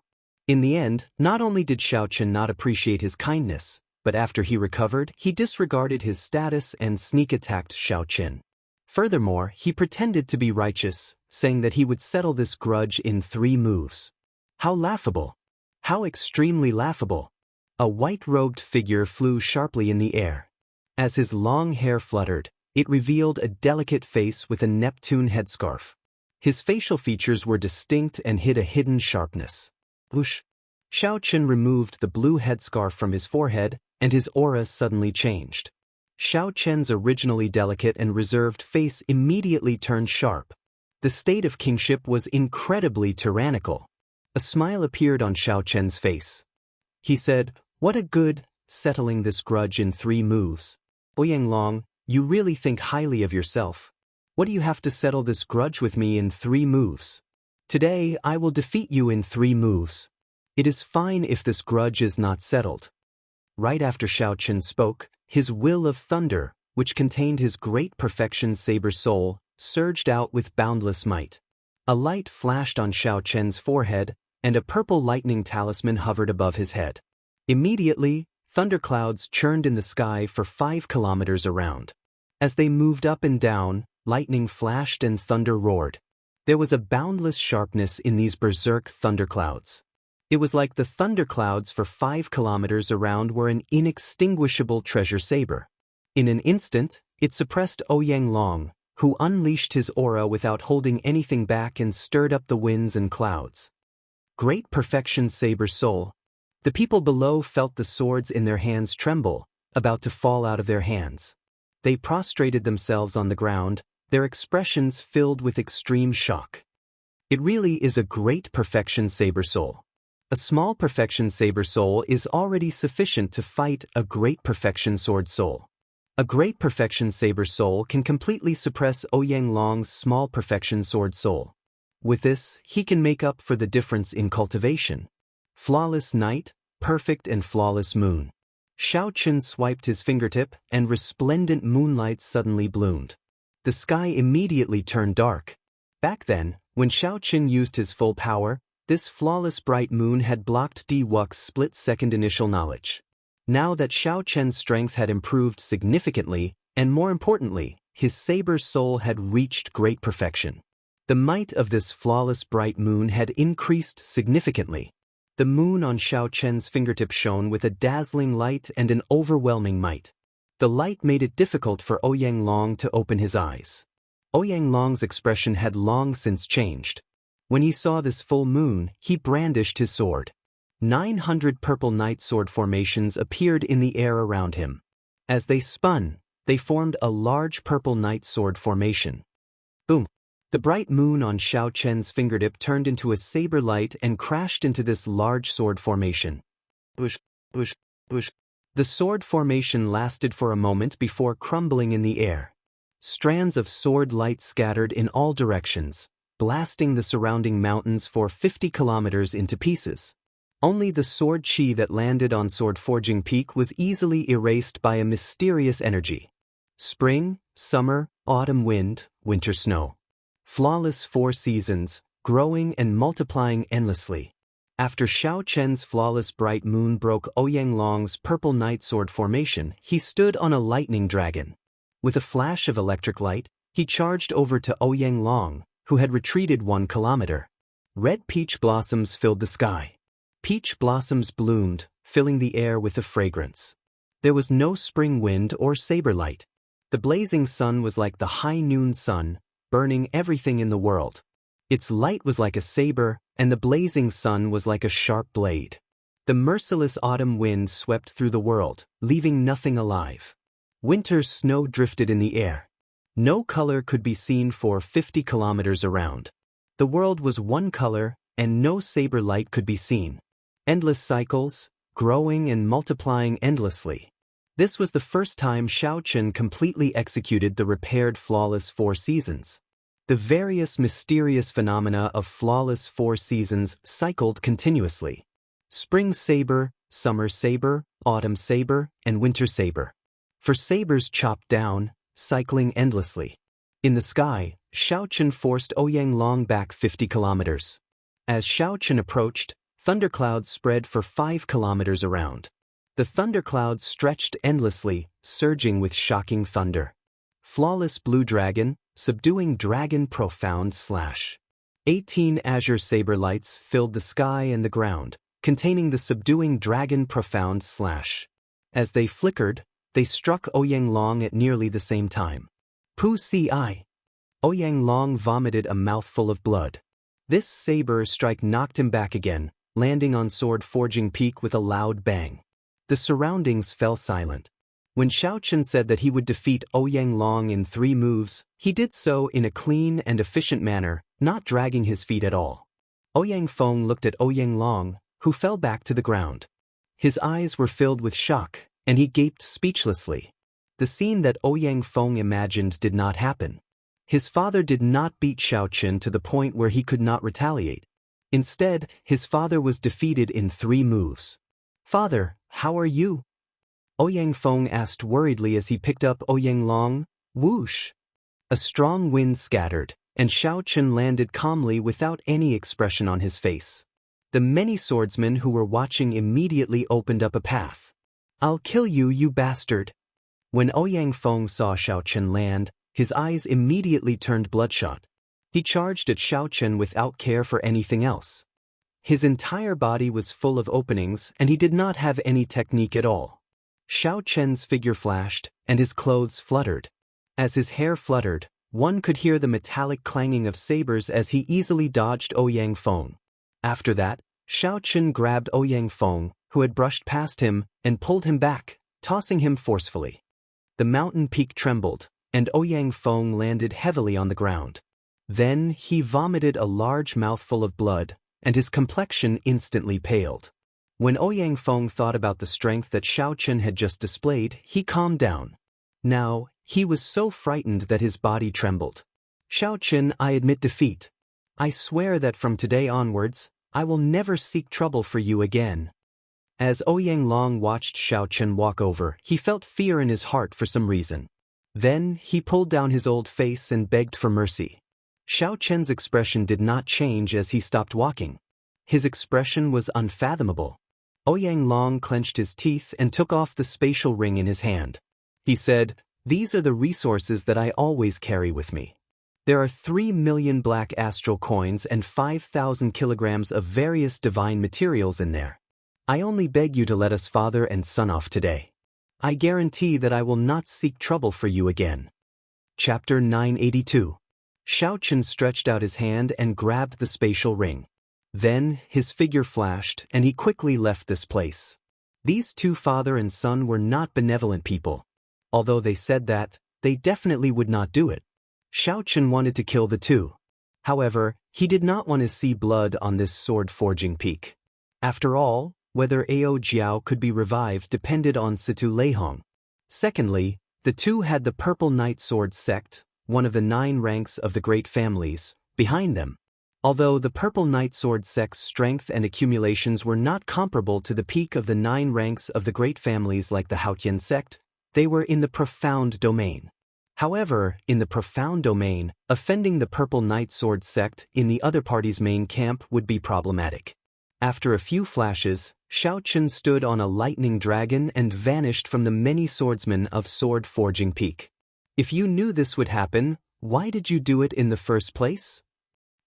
In the end, not only did Xiao Qin not appreciate his kindness, but after he recovered, he disregarded his status and sneak-attacked Xiao Qin. Furthermore, he pretended to be righteous, saying that he would settle this grudge in 3 moves. How laughable! How extremely laughable! A white-robed figure flew sharply in the air. As his long hair fluttered, it revealed a delicate face with a Neptune headscarf. His facial features were distinct and hid a hidden sharpness. Whoosh! Xiao Qin removed the blue headscarf from his forehead, and his aura suddenly changed. Xiao Chen's originally delicate and reserved face immediately turned sharp. The state of kingship was incredibly tyrannical. A smile appeared on Xiao Chen's face. He said, "What a good, settling this grudge in 3 moves. Ouyang Long, you really think highly of yourself. What do you have to settle this grudge with me in 3 moves? Today, I will defeat you in 3 moves. It is fine if this grudge is not settled." Right after Xiao Qin spoke, his will of thunder, which contained his great perfection saber soul, surged out with boundless might. A light flashed on Xiao Chen's forehead, and a purple lightning talisman hovered above his head. Immediately, thunderclouds churned in the sky for 5 kilometers around. As they moved up and down, lightning flashed and thunder roared. There was a boundless sharpness in these berserk thunderclouds. It was like the thunderclouds for 5 kilometers around were an inextinguishable treasure saber. In an instant, it suppressed Ouyang Long, who unleashed his aura without holding anything back and stirred up the winds and clouds. Great perfection saber soul. The people below felt the swords in their hands tremble, about to fall out of their hands. They prostrated themselves on the ground, their expressions filled with extreme shock. It really is a great perfection saber soul. A small perfection saber soul is already sufficient to fight a great perfection sword soul. A great perfection saber soul can completely suppress Ouyang Long's small perfection sword soul. With this, he can make up for the difference in cultivation. Flawless night, perfect and flawless moon. Xiao Qin swiped his fingertip, and resplendent moonlight suddenly bloomed. The sky immediately turned dark. Back then, when Xiao Qin used his full power, this flawless bright moon had blocked Di Wux's split-second initial knowledge. Now that Xiao Chen's strength had improved significantly, and more importantly, His saber soul had reached great perfection. The might of this flawless bright moon had increased significantly. The moon on Xianxia's fingertip shone with a dazzling light and an overwhelming might. The light made it difficult for Ouyang Long to open his eyes. Ouyang Long's expression had long since changed. When he saw this full moon, he brandished his sword. 900 purple night sword formations appeared in the air around him. As they spun, they formed a large purple night sword formation. Boom! The bright moon on Xianxia's fingertip turned into a saber light and crashed into this large sword formation. Bush, bush, bush. The sword formation lasted for a moment before crumbling in the air. Strands of sword light scattered in all directions, blasting the surrounding mountains for 50 kilometers into pieces. Only the sword chi that landed on Sword Forging Peak was easily erased by a mysterious energy. Spring, summer, autumn wind, winter snow. Flawless 4 seasons, growing and multiplying endlessly. After Xianxia's flawless bright moon broke Ouyang Long's purple night sword formation, he stood on a lightning dragon. With a flash of electric light, he charged over to Ouyang Long, who had retreated 1 kilometer. Red peach blossoms filled the sky. Peach blossoms bloomed, filling the air with a fragrance. There was no spring wind or saber light. The blazing sun was like the high noon sun, burning everything in the world. Its light was like a saber, and the blazing sun was like a sharp blade. The merciless autumn wind swept through the world, leaving nothing alive. Winter's snow drifted in the air. No color could be seen for 50 kilometers around. The world was one color, and no saber light could be seen. Endless cycles, growing and multiplying endlessly. This was the first time Xianxia completely executed the repaired flawless 4 seasons. The various mysterious phenomena of flawless 4 seasons cycled continuously. Spring saber, summer saber, autumn saber, and winter saber. For sabers chopped down, cycling endlessly. In the sky, Xianxia forced Ouyang Long back 50 kilometers. As Xianxia approached, thunderclouds spread for 5 kilometers around. The thunderclouds stretched endlessly, surging with shocking thunder. Flawless blue dragon, subduing dragon profound slash. 18 azure saber lights filled the sky and the ground, containing the subduing dragon profound slash. As they flickered, they struck Ouyang Long at nearly the same time. Pu ci. Ouyang Long vomited a mouthful of blood. This saber strike knocked him back again, landing on Sword Forging Peak with a loud bang. The surroundings fell silent. When Xianxia said that he would defeat Ouyang Long in 3 moves, he did so in a clean and efficient manner, not dragging his feet at all. Ouyang Feng looked at Ouyang Long, who fell back to the ground. His eyes were filled with shock, and he gaped speechlessly. The scene that Ouyang Feng imagined did not happen. His father did not beat Xianxia to the point where he could not retaliate. Instead, his father was defeated in 3 moves. "Father, how are you?" Ouyang Feng asked worriedly as he picked up Ouyang Long. Whoosh! A strong wind scattered, and Xianxia landed calmly without any expression on his face. The many swordsmen who were watching immediately opened up a path. "I'll kill you, you bastard!" When Ouyang Feng saw Xianxia land, his eyes immediately turned bloodshot. He charged at Xianxia without care for anything else. His entire body was full of openings, and he did not have any technique at all. Xianxia's figure flashed, and his clothes fluttered. As his hair fluttered, one could hear the metallic clanging of sabers as he easily dodged Ouyang Feng. After that, Xianxia grabbed Ouyang Feng, who had brushed past him, and pulled him back, tossing him forcefully. The mountain peak trembled, and Ouyang Feng landed heavily on the ground. Then he vomited a large mouthful of blood, and his complexion instantly paled. When Ouyang Feng thought about the strength that Xianxia had just displayed, he calmed down. Now, he was so frightened that his body trembled. "Xianxia, I admit defeat. I swear that from today onwards, I will never seek trouble for you again." As Ouyang Long watched Xianxia walk over, he felt fear in his heart for some reason. Then, he pulled down his old face and begged for mercy. Xianxia's expression did not change as he stopped walking. His expression was unfathomable. Ouyang Long clenched his teeth and took off the spatial ring in his hand. He said, These are the resources that I always carry with me. There are 3 million black astral coins and 5,000 kilograms of various divine materials in there. I only beg you to let us father and son off today. I guarantee that I will not seek trouble for you again. Chapter 982. Xianxia stretched out his hand and grabbed the spatial ring. Then, his figure flashed, and he quickly left this place. These two father and son were not benevolent people. Although they said that, they definitely would not do it. Xianxia wanted to kill the two. However, he did not want to see blood on this sword-forging peak. After all, whether Ao Jiao could be revived depended on Situ Leihong. Secondly, the two had the Purple Knight Sword sect, one of the 9 ranks of the great families, behind them. Although the Purple Knight Sword sect's strength and accumulations were not comparable to the peak of the 9 ranks of the great families like the Haotian sect, they were in the profound domain. However, in the profound domain, offending the Purple Knight Sword sect in the other party's main camp would be problematic. After a few flashes, Xianxia stood on a lightning dragon and vanished from the many swordsmen of Sword Forging Peak. If you knew this would happen, why did you do it in the first place?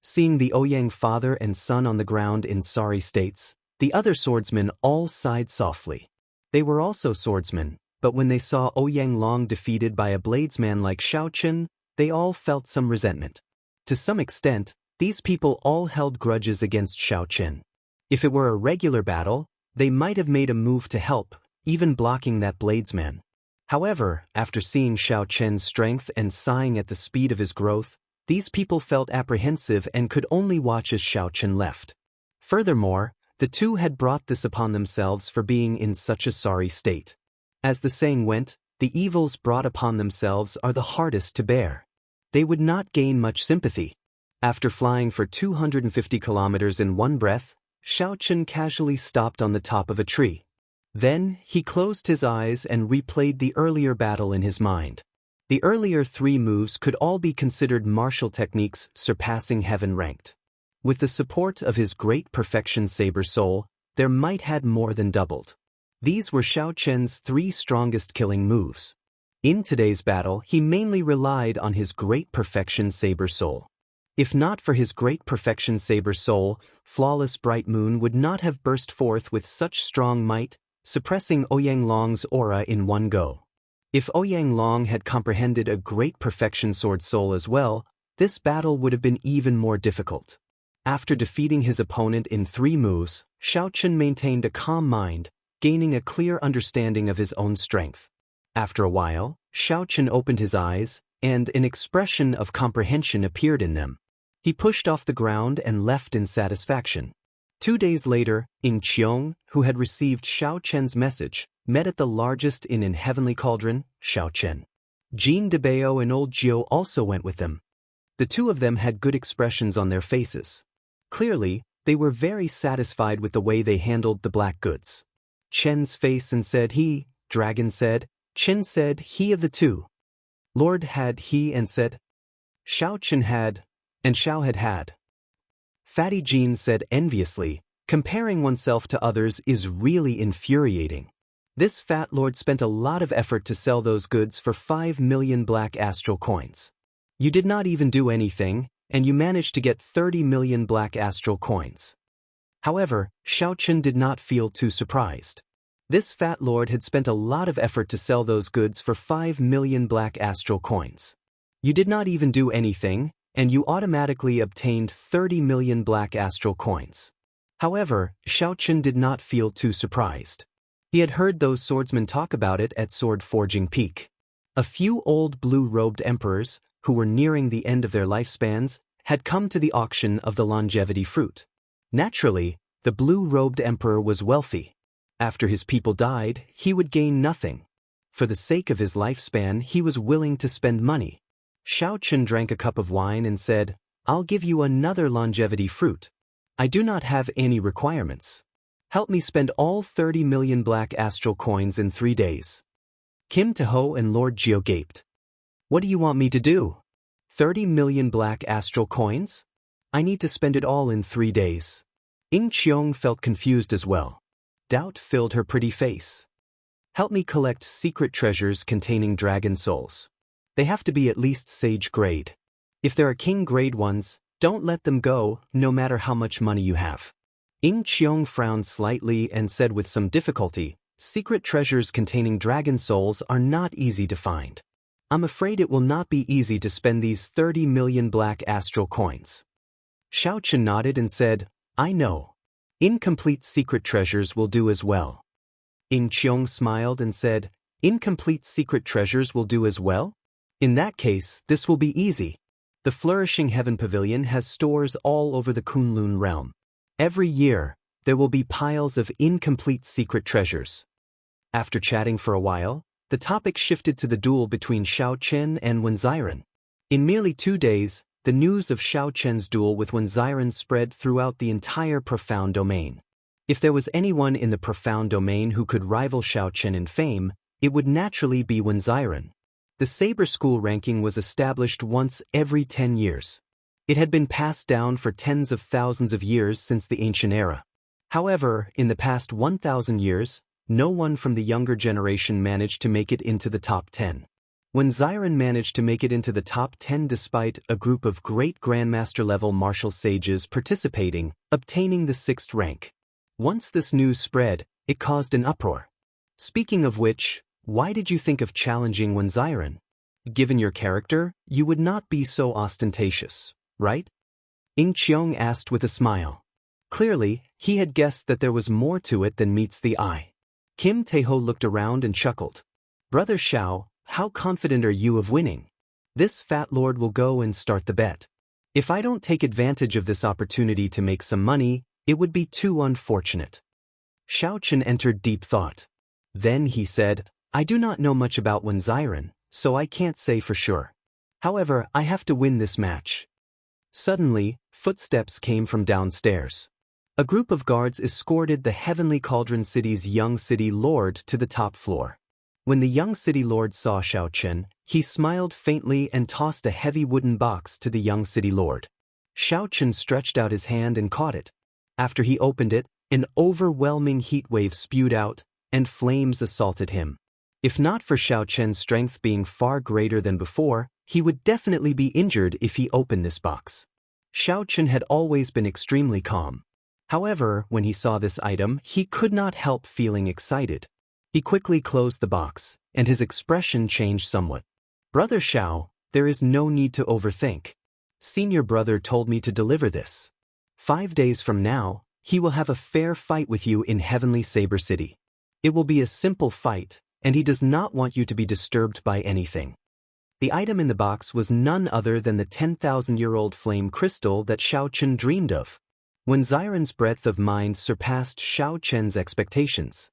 Seeing the Ouyang father and son on the ground in sorry states, the other swordsmen all sighed softly. They were also swordsmen, but when they saw Ouyang Long defeated by a bladesman like Xianxia, they all felt some resentment. To some extent, these people all held grudges against Xianxia. If it were a regular battle, they might have made a move to help, even blocking that bladesman. However, after seeing Xianxia's strength and sighing at the speed of his growth, these people felt apprehensive and could only watch as Xianxia left. Furthermore, the two had brought this upon themselves for being in such a sorry state. As the saying went, the evils brought upon themselves are the hardest to bear. They would not gain much sympathy. After flying for 250 kilometers in one breath, Xianxia casually stopped on the top of a tree. Then, he closed his eyes and replayed the earlier battle in his mind. The earlier 3 moves could all be considered martial techniques surpassing heaven ranked. With the support of his great perfection saber soul, their might had more than doubled. These were Xianxia's 3 strongest killing moves. In today's battle, he mainly relied on his great perfection saber soul. If not for his great perfection saber soul, flawless bright moon would not have burst forth with such strong might, suppressing Ouyang Long's aura in one go. If Ouyang Long had comprehended a great perfection sword soul as well, this battle would have been even more difficult. After defeating his opponent in 3 moves, Xianxia maintained a calm mind, gaining a clear understanding of his own strength. After a while, Xianxia opened his eyes, and an expression of comprehension appeared in them. He pushed off the ground and left in satisfaction. 2 days later, Ying Qiong, who had received Xianxia's message, met at the largest inn in Heavenly Cauldron, Xiaoqian. Jean de Bao and old Jiu also went with them. The two of them had good expressions on their faces. Clearly, they were very satisfied with the way they handled the black goods. Chen's face and said he, Dragon said, Chen said he of the two. Lord had he and said, Xiaoqian had, and Xiao had had. Fatty Jean said enviously, comparing oneself to others is really infuriating. This fat lord spent a lot of effort to sell those goods for 5 million black astral coins. You did not even do anything, and you managed to get 30 million black astral coins. However, Xiaoqian did not feel too surprised. This fat lord had spent a lot of effort to sell those goods for 5 million black astral coins. You did not even do anything, and you automatically obtained 30 million black astral coins. However, Xiaoqian did not feel too surprised. He had heard those swordsmen talk about it at Sword Forging Peak. A few old blue-robed emperors, who were nearing the end of their lifespans, had come to the auction of the longevity fruit. Naturally, the blue-robed emperor was wealthy. After his people died, he would gain nothing. For the sake of his lifespan, he was willing to spend money. Xiaoqian drank a cup of wine and said, I'll give you another longevity fruit. I do not have any requirements. Help me spend all 30 million black astral coins in 3 days. Kim Taho and Lord Jiu gaped. What do you want me to do? 30 million black astral coins? I need to spend it all in 3 days. Ying Qiong felt confused as well. Doubt filled her pretty face. Help me collect secret treasures containing dragon souls. They have to be at least sage grade. If there are king grade ones, don't let them go, no matter how much money you have. Ying Qiong frowned slightly and said with some difficulty, secret treasures containing dragon souls are not easy to find. I'm afraid it will not be easy to spend these 30 million black astral coins. Xiaochen nodded and said, I know. Incomplete secret treasures will do as well. Ying Qiong smiled and said, incomplete secret treasures will do as well? In that case, this will be easy. The Flourishing Heaven Pavilion has stores all over the Kunlun realm. Every year, there will be piles of incomplete secret treasures. After chatting for a while, the topic shifted to the duel between Xiaochen and Wenziren. In merely 2 days, the news of Xiaochen's duel with Wenziren spread throughout the entire Profound Domain. If there was anyone in the Profound Domain who could rival Xiaochen in fame, it would naturally be Wenziren. The Saber School ranking was established once every 10 years. It had been passed down for tens of thousands of years since the ancient era. However, in the past 1,000 years, no one from the younger generation managed to make it into the top 10. Wenziren managed to make it into the top 10 despite a group of great grandmaster-level martial sages participating, obtaining the 6th rank. Once this news spread, it caused an uproar. Speaking of which, why did you think of challenging Wenziren? Given your character, you would not be so ostentatious, right? Ying Qiong asked with a smile. Clearly, he had guessed that there was more to it than meets the eye. Kim Taeho looked around and chuckled. Brother Xiao, how confident are you of winning? This fat lord will go and start the bet. If I don't take advantage of this opportunity to make some money, it would be too unfortunate. Xiaochen entered deep thought. Then he said, I do not know much about Wenziren, so I can't say for sure. However, I have to win this match. Suddenly, footsteps came from downstairs. A group of guards escorted the Heavenly Cauldron City's young city lord to the top floor. When the young city lord saw Xiaochen, he smiled faintly and tossed a heavy wooden box to the young city lord. Xiaochen stretched out his hand and caught it. After he opened it, an overwhelming heat wave spewed out, and flames assaulted him. If not for Xiaochen's strength being far greater than before, he would definitely be injured if he opened this box. Xiaochen had always been extremely calm. However, when he saw this item, he could not help feeling excited. He quickly closed the box, and his expression changed somewhat. Brother Xiao, there is no need to overthink. Senior brother told me to deliver this. 5 days from now, he will have a fair fight with you in Heavenly Saber City. It will be a simple fight, and he does not want you to be disturbed by anything. The item in the box was none other than the 10,000-year-old flame crystal that Xiaochen dreamed of. Wenziren's breadth of mind surpassed Xiaochen's expectations.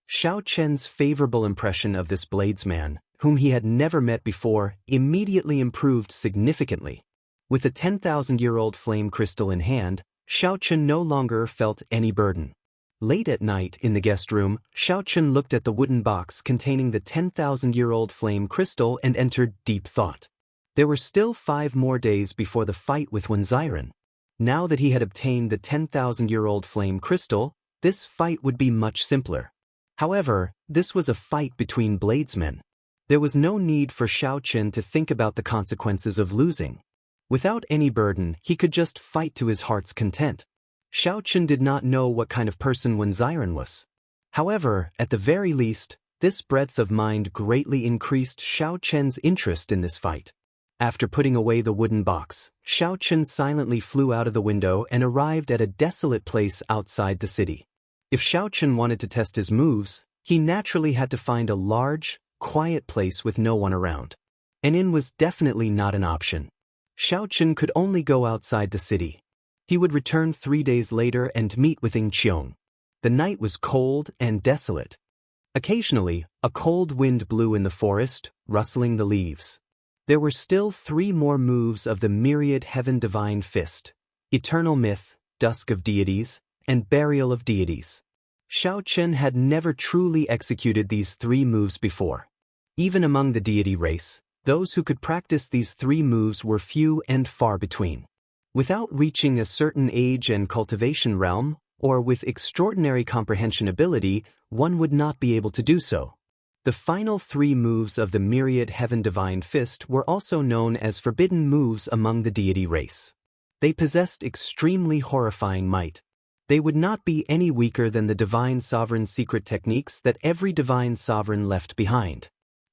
Xiaochen's favorable impression of this bladesman, whom he had never met before, immediately improved significantly. With the 10,000-year-old flame crystal in hand, Xiaochen no longer felt any burden. Late at night in the guest room, Xiaochen looked at the wooden box containing the 10,000-year-old flame crystal and entered deep thought. There were still 5 more days before the fight with Wenziren. Now that he had obtained the 10,000-year-old flame crystal, this fight would be much simpler. However, this was a fight between bladesmen. There was no need for Xiaochen to think about the consequences of losing. Without any burden, he could just fight to his heart's content. Xiaochen did not know what kind of person Wenziren was. However, at the very least, this breadth of mind greatly increased Xiaochen's interest in this fight. After putting away the wooden box, Xiaochen silently flew out of the window and arrived at a desolate place outside the city. If Xiaochen wanted to test his moves, he naturally had to find a large, quiet place with no one around. An inn was definitely not an option. Xiaochen could only go outside the city. He would return 3 days later and meet with Ying Qiong. The night was cold and desolate. Occasionally, a cold wind blew in the forest, rustling the leaves. There were still 3 more moves of the myriad Heaven Divine Fist: Eternal Myth, Dusk of Deities, and Burial of Deities. Xiaochen had never truly executed these 3 moves before. Even among the deity race, those who could practice these 3 moves were few and far between. Without reaching a certain age and cultivation realm, or with extraordinary comprehension ability, one would not be able to do so. The final 3 moves of the myriad heaven divine fist were also known as forbidden moves among the deity race. They possessed extremely horrifying might. They would not be any weaker than the divine sovereign's secret techniques that every divine sovereign left behind.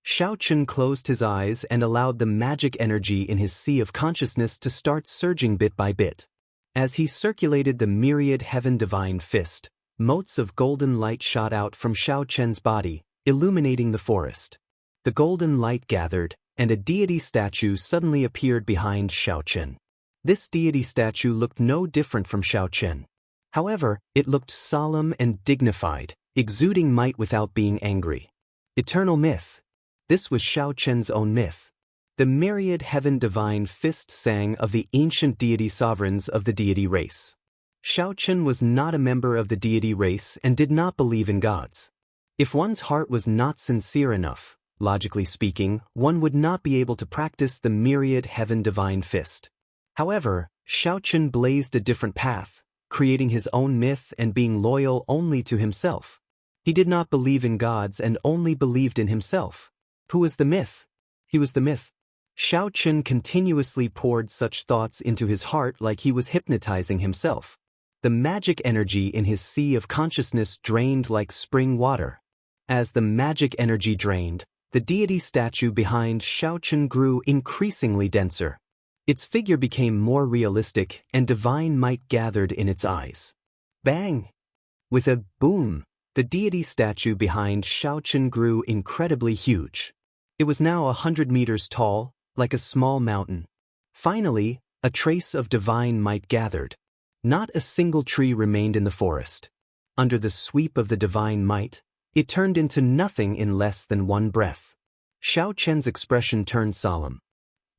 Xianxia closed his eyes and allowed the magic energy in his sea of consciousness to start surging bit by bit. As he circulated the myriad heaven divine fist, motes of golden light shot out from Xianxia's body, illuminating the forest. The golden light gathered, and a deity statue suddenly appeared behind Xianxia. This deity statue looked no different from Xianxia. However, it looked solemn and dignified, exuding might without being angry. Eternal myth. This was Xianxia's own myth. The myriad heaven divine fist sang of the ancient deity sovereigns of the deity race. Xianxia was not a member of the deity race and did not believe in gods. If one's heart was not sincere enough, logically speaking, one would not be able to practice the myriad heaven divine fist. However, Xianxia blazed a different path, creating his own myth and being loyal only to himself. He did not believe in gods and only believed in himself. Who was the myth? He was the myth. Xianxia continuously poured such thoughts into his heart like he was hypnotizing himself. The magic energy in his sea of consciousness drained like spring water. As the magic energy drained, the deity statue behind Xianxia grew increasingly denser. Its figure became more realistic and divine might gathered in its eyes. Bang! With a boom, the deity statue behind Xianxia grew incredibly huge. It was now 100 meters tall, like a small mountain. Finally, a trace of divine might gathered. Not a single tree remained in the forest. Under the sweep of the divine might, it turned into nothing in less than 1 breath. Xianxia's expression turned solemn.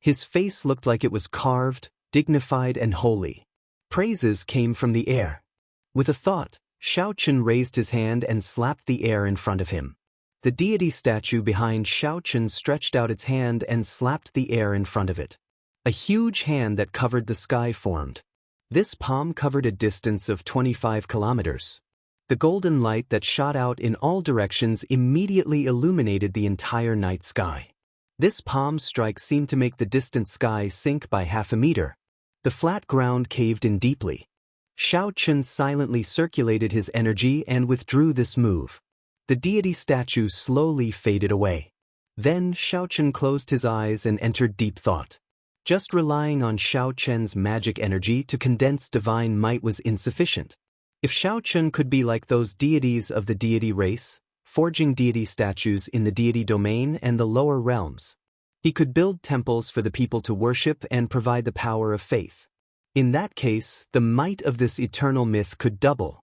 His face looked like it was carved, dignified and holy. Praises came from the air. With a thought, Xianxia raised his hand and slapped the air in front of him. The deity statue behind Xianxia stretched out its hand and slapped the air in front of it. A huge hand that covered the sky formed. This palm covered a distance of 25 kilometers. The golden light that shot out in all directions immediately illuminated the entire night sky. This palm strike seemed to make the distant sky sink by half a meter. The flat ground caved in deeply. Xianxia silently circulated his energy and withdrew this move. The deity statue slowly faded away. Then Xianxia closed his eyes and entered deep thought. Just relying on Xianxia's magic energy to condense divine might was insufficient. If Xianxia could be like those deities of the deity race, forging deity statues in the deity domain and the lower realms, he could build temples for the people to worship and provide the power of faith. In that case, the might of this eternal myth could double.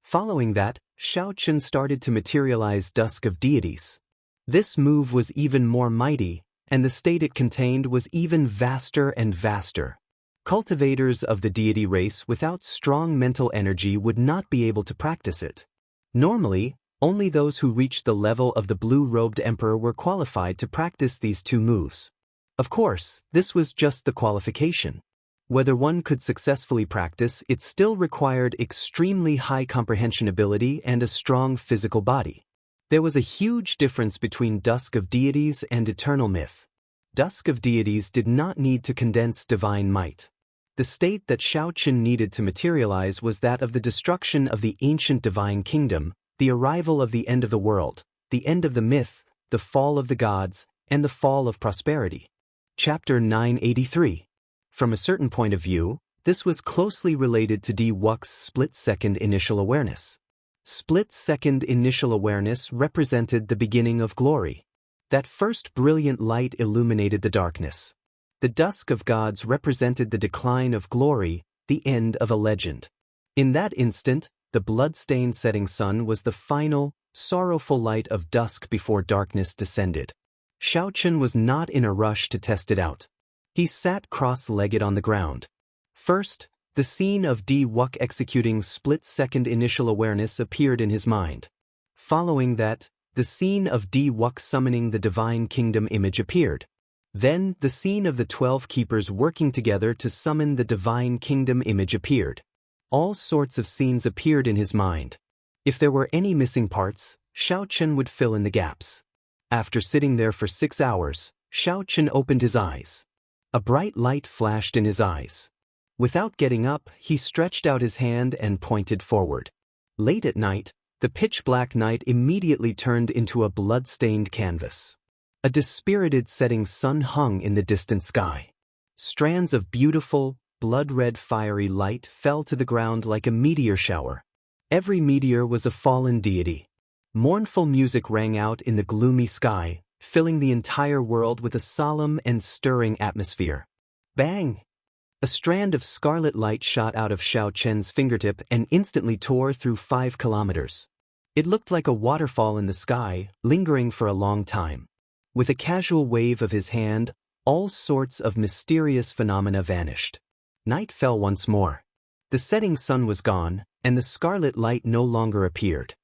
Following that, Xianxia started to materialize dusk of deities. This move was even more mighty, and the state it contained was even vaster and vaster. Cultivators of the deity race without strong mental energy would not be able to practice it. Normally, only those who reached the level of the blue-robed emperor were qualified to practice these 2 moves. Of course, this was just the qualification. Whether one could successfully practice it still required extremely high comprehension ability and a strong physical body. There was a huge difference between Dusk of Deities and Eternal Myth. Dusk of Deities did not need to condense divine might. The state that Xianxia needed to materialize was that of the destruction of the ancient divine kingdom, the arrival of the end of the world, the end of the myth, the fall of the gods, and the fall of prosperity. Chapter 983. From a certain point of view, this was closely related to D. Wux's split-second initial awareness. Split-second initial awareness represented the beginning of glory. That first brilliant light illuminated the darkness. The dusk of gods represented the decline of glory, the end of a legend. In that instant, the blood-stained setting sun was the final, sorrowful light of dusk before darkness descended. Xianxia was not in a rush to test it out. He sat cross-legged on the ground. First, the scene of D. Wux executing split-second initial awareness appeared in his mind. Following that, the scene of D. Wux summoning the divine kingdom image appeared. Then, the scene of the 12 keepers working together to summon the divine kingdom image appeared. All sorts of scenes appeared in his mind. If there were any missing parts, Xianxia would fill in the gaps. After sitting there for 6 hours, Xianxia opened his eyes. A bright light flashed in his eyes. Without getting up, he stretched out his hand and pointed forward. Late at night, the pitch-black night immediately turned into a blood-stained canvas. A dispirited setting sun hung in the distant sky. Strands of beautiful, blood-red fiery light fell to the ground like a meteor shower. Every meteor was a fallen deity. Mournful music rang out in the gloomy sky, filling the entire world with a solemn and stirring atmosphere. Bang! A strand of scarlet light shot out of Xiaoqian's fingertip and instantly tore through 5 kilometers. It looked like a waterfall in the sky, lingering for a long time. With a casual wave of his hand, all sorts of mysterious phenomena vanished. Night fell once more. The setting sun was gone, and the scarlet light no longer appeared.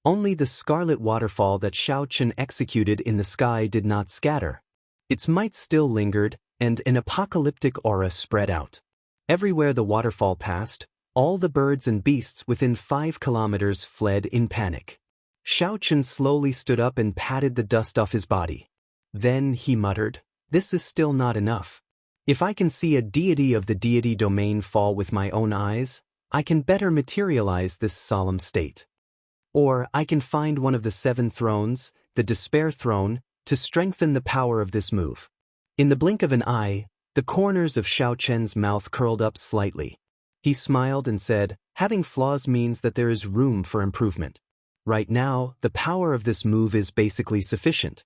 Only the scarlet waterfall that Xiaoqian executed in the sky did not scatter. Its might still lingered, and an apocalyptic aura spread out. Everywhere the waterfall passed, all the birds and beasts within 5 kilometers fled in panic. Xiaoqian slowly stood up and patted the dust off his body. Then he muttered, "This is still not enough. If I can see a deity of the deity domain fall with my own eyes, I can better materialize this solemn state. Or I can find one of the 7 thrones, the despair throne, to strengthen the power of this move." In the blink of an eye, the corners of Xiaoqian's mouth curled up slightly. He smiled and said, "Having flaws means that there is room for improvement. Right now, the power of this move is basically sufficient."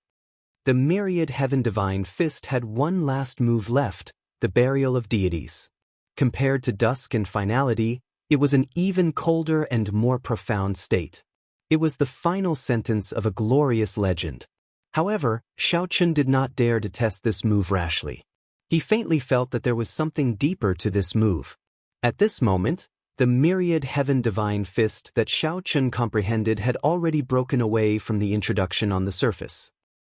The myriad heaven divine fist had one last move left, the burial of deities. Compared to dusk and finality, it was an even colder and more profound state. It was the final sentence of a glorious legend. However, Xiaoqian did not dare to test this move rashly. He faintly felt that there was something deeper to this move. At this moment, the myriad heaven divine fist that Xiaoqian comprehended had already broken away from the introduction on the surface.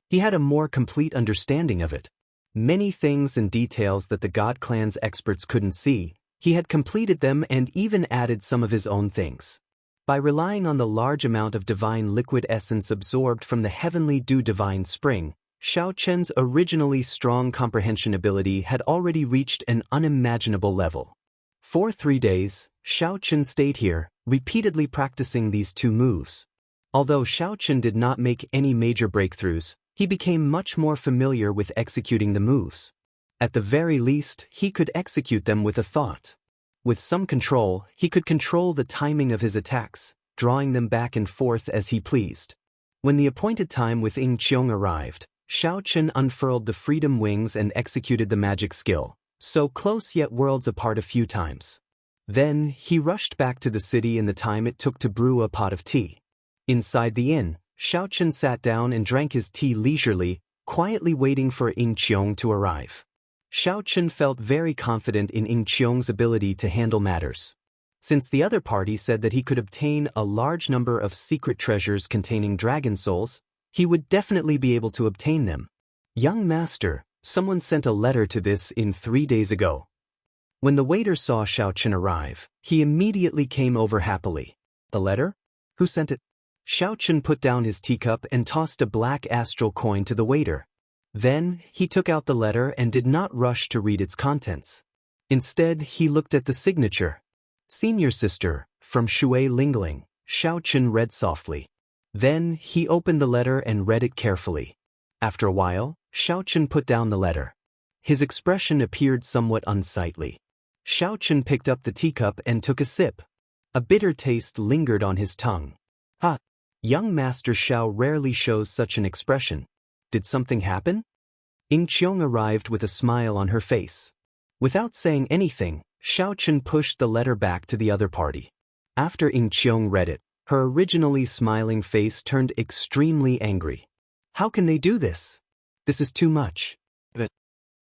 He had a more complete understanding of it. Many things and details that the God Clan's experts couldn't see, he had completed them and even added some of his own things. By relying on the large amount of divine liquid essence absorbed from the heavenly dew divine spring, Xiaoqian's originally strong comprehension ability had already reached an unimaginable level. For 3 days, Xiaoqian stayed here, repeatedly practicing these 2 moves. Although Xiaoqian did not make any major breakthroughs, he became much more familiar with executing the moves. At the very least, he could execute them with a thought. With some control, he could control the timing of his attacks, drawing them back and forth as he pleased. When the appointed time with Xianxia arrived, Xiaoqian unfurled the freedom wings and executed the magic skill, so close yet worlds apart a few times. Then, he rushed back to the city in the time it took to brew a pot of tea. Inside the inn, Xiaoqian sat down and drank his tea leisurely, quietly waiting for Xianxia to arrive. Xiaoqian felt very confident in Xianxia's ability to handle matters. Since the other party said that he could obtain a large number of secret treasures containing dragon souls, he would definitely be able to obtain them. "Young master, someone sent a letter to this in 3 days ago." When the waiter saw Xiaoqian arrive, he immediately came over happily. "The letter? Who sent it?" Xiaoqian put down his teacup and tossed a black astral coin to the waiter. Then, he took out the letter and did not rush to read its contents. Instead, he looked at the signature. "Senior sister, from Shui Lingling," Xiaoqian read softly. Then, he opened the letter and read it carefully. After a while, Xiaoqian put down the letter. His expression appeared somewhat unsightly. Xiaoqian picked up the teacup and took a sip. A bitter taste lingered on his tongue. "Ha! Young Master Xiao rarely shows such an expression. Did something happen?" Xianxia arrived with a smile on her face. Without saying anything, Xiaoqian pushed the letter back to the other party. After Xianxia read it, her originally smiling face turned extremely angry. "How can they do this? This is too much." But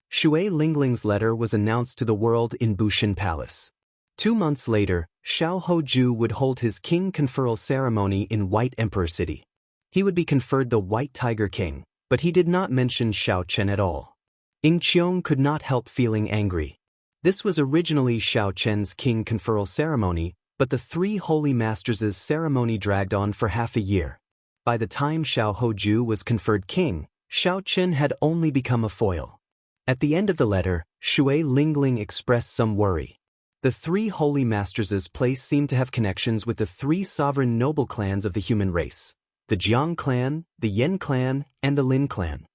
Shui Lingling's letter was announced to the world in Bushin Palace. 2 months later, Xiao Hoju would hold his king conferral ceremony in White Emperor City. He would be conferred the White Tiger King, but he did not mention Xiaoqian at all. Xianxia could not help feeling angry. This was originally Xiaoqian's king conferral ceremony, but the 3 holy masters' ceremony dragged on for half a year. By the time Xiao Hoju was conferred king, Xiao Qin had only become a foil. At the end of the letter, Shui Lingling expressed some worry. The three holy masters' place seemed to have connections with the three sovereign noble clans of the human race: the Jiang clan, the Yan clan, and the Lin clan.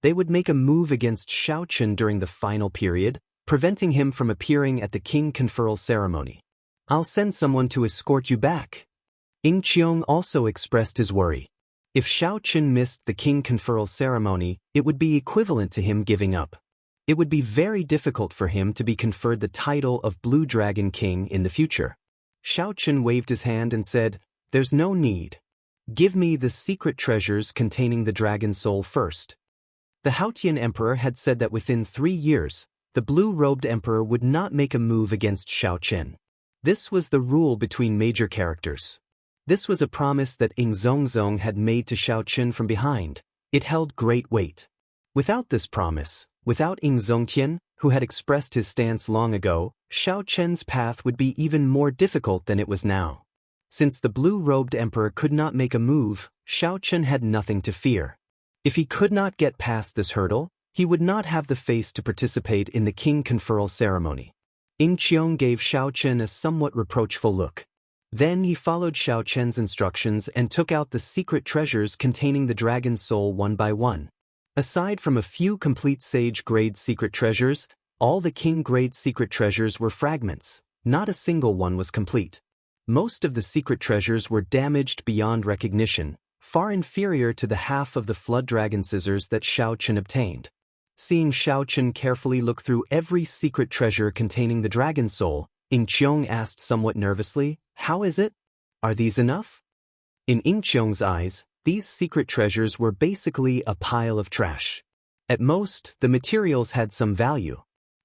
They would make a move against Xiao Qin during the final period, preventing him from appearing at the king conferral ceremony. "I'll send someone to escort you back." Ying Qiong also expressed his worry. If Xiao Qin missed the king conferral ceremony, it would be equivalent to him giving up. It would be very difficult for him to be conferred the title of Blue Dragon King in the future. Xiao Qin waved his hand and said, "There's no need. Give me the secret treasures containing the dragon soul first." The Haotian emperor had said that within 3 years, the blue-robed emperor would not make a move against Xiao Qin. This was the rule between major characters. This was a promise that Ying Zongzong had made to Xiao Qin from behind. It held great weight. Without this promise, without Ying Zongtian, who had expressed his stance long ago, Xiao Qin's path would be even more difficult than it was now. Since the blue-robed emperor could not make a move, Xiao Qin had nothing to fear. If he could not get past this hurdle, he would not have the face to participate in the king conferral ceremony. Ying Qiong gave Xiao Qin a somewhat reproachful look. Then he followed Xiao Qin's instructions and took out the secret treasures containing the dragon's soul one by one. Aside from a few complete sage-grade secret treasures, all the king-grade secret treasures were fragments. Not a single one was complete. Most of the secret treasures were damaged beyond recognition, far inferior to the half of the flood dragon scissors that Xiao Qin obtained. Seeing Xiao Qin carefully look through every secret treasure containing the dragon soul, Ying Qiong asked somewhat nervously, "How is it? Are these enough?" In Ying Qiong's eyes, these secret treasures were basically a pile of trash. At most, the materials had some value.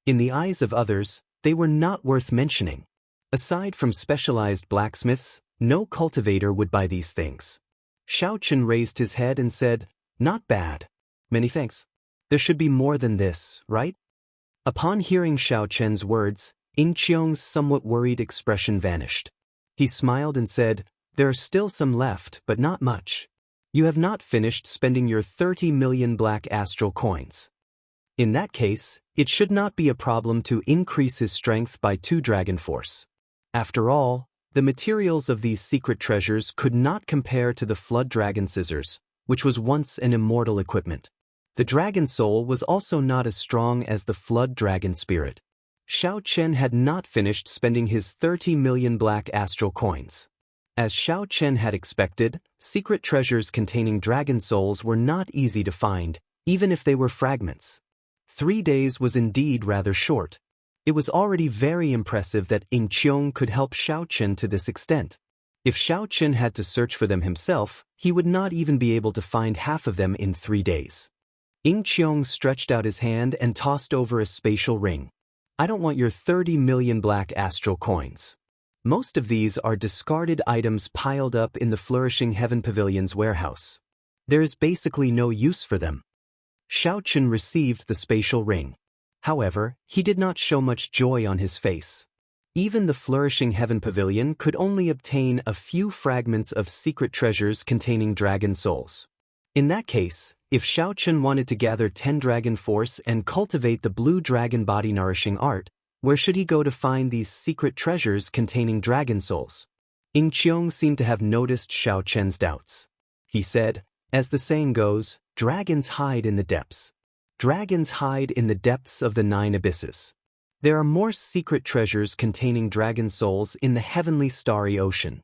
In the eyes of others, they were not worth mentioning. Aside from specialized blacksmiths, no cultivator would buy these things. Xiao Qin raised his head and said, "Not bad. Many thanks. There should be more than this, right?" Upon hearing Xiao Qin's words, Ying Qiong's somewhat worried expression vanished. He smiled and said, "There are still some left, but not much. You have not finished spending your 30 million black astral coins. In that case, it should not be a problem to increase his strength by 2 dragon force. After all, the materials of these secret treasures could not compare to the flood dragon scissors, which was once an immortal equipment. The dragon soul was also not as strong as the flood dragon spirit. Xiao Qin had not finished spending his 30 million black astral coins. As Xiao Qin had expected, secret treasures containing dragon souls were not easy to find, even if they were fragments. 3 days was indeed rather short. It was already very impressive that Ying Qiong could help Xiao Qin to this extent. If Xiao Qin had to search for them himself, he would not even be able to find half of them in 3 days. Ying Qiong stretched out his hand and tossed over a spatial ring. "I don't want your 30 million black astral coins. Most of these are discarded items piled up in the Flourishing Heaven Pavilion's warehouse. There is basically no use for them." Xiao Qin received the spatial ring. However, he did not show much joy on his face. Even the Flourishing Heaven Pavilion could only obtain a few fragments of secret treasures containing dragon souls. In that case, if Xiao Qin wanted to gather 10 dragon force and cultivate the blue dragon body nourishing art, where should he go to find these secret treasures containing dragon souls? Ying Qiong seemed to have noticed Xiao Qin's doubts. He said, "As the saying goes, dragons hide in the depths. Dragons hide in the depths of the 9 abysses. There are more secret treasures containing dragon souls in the heavenly starry ocean."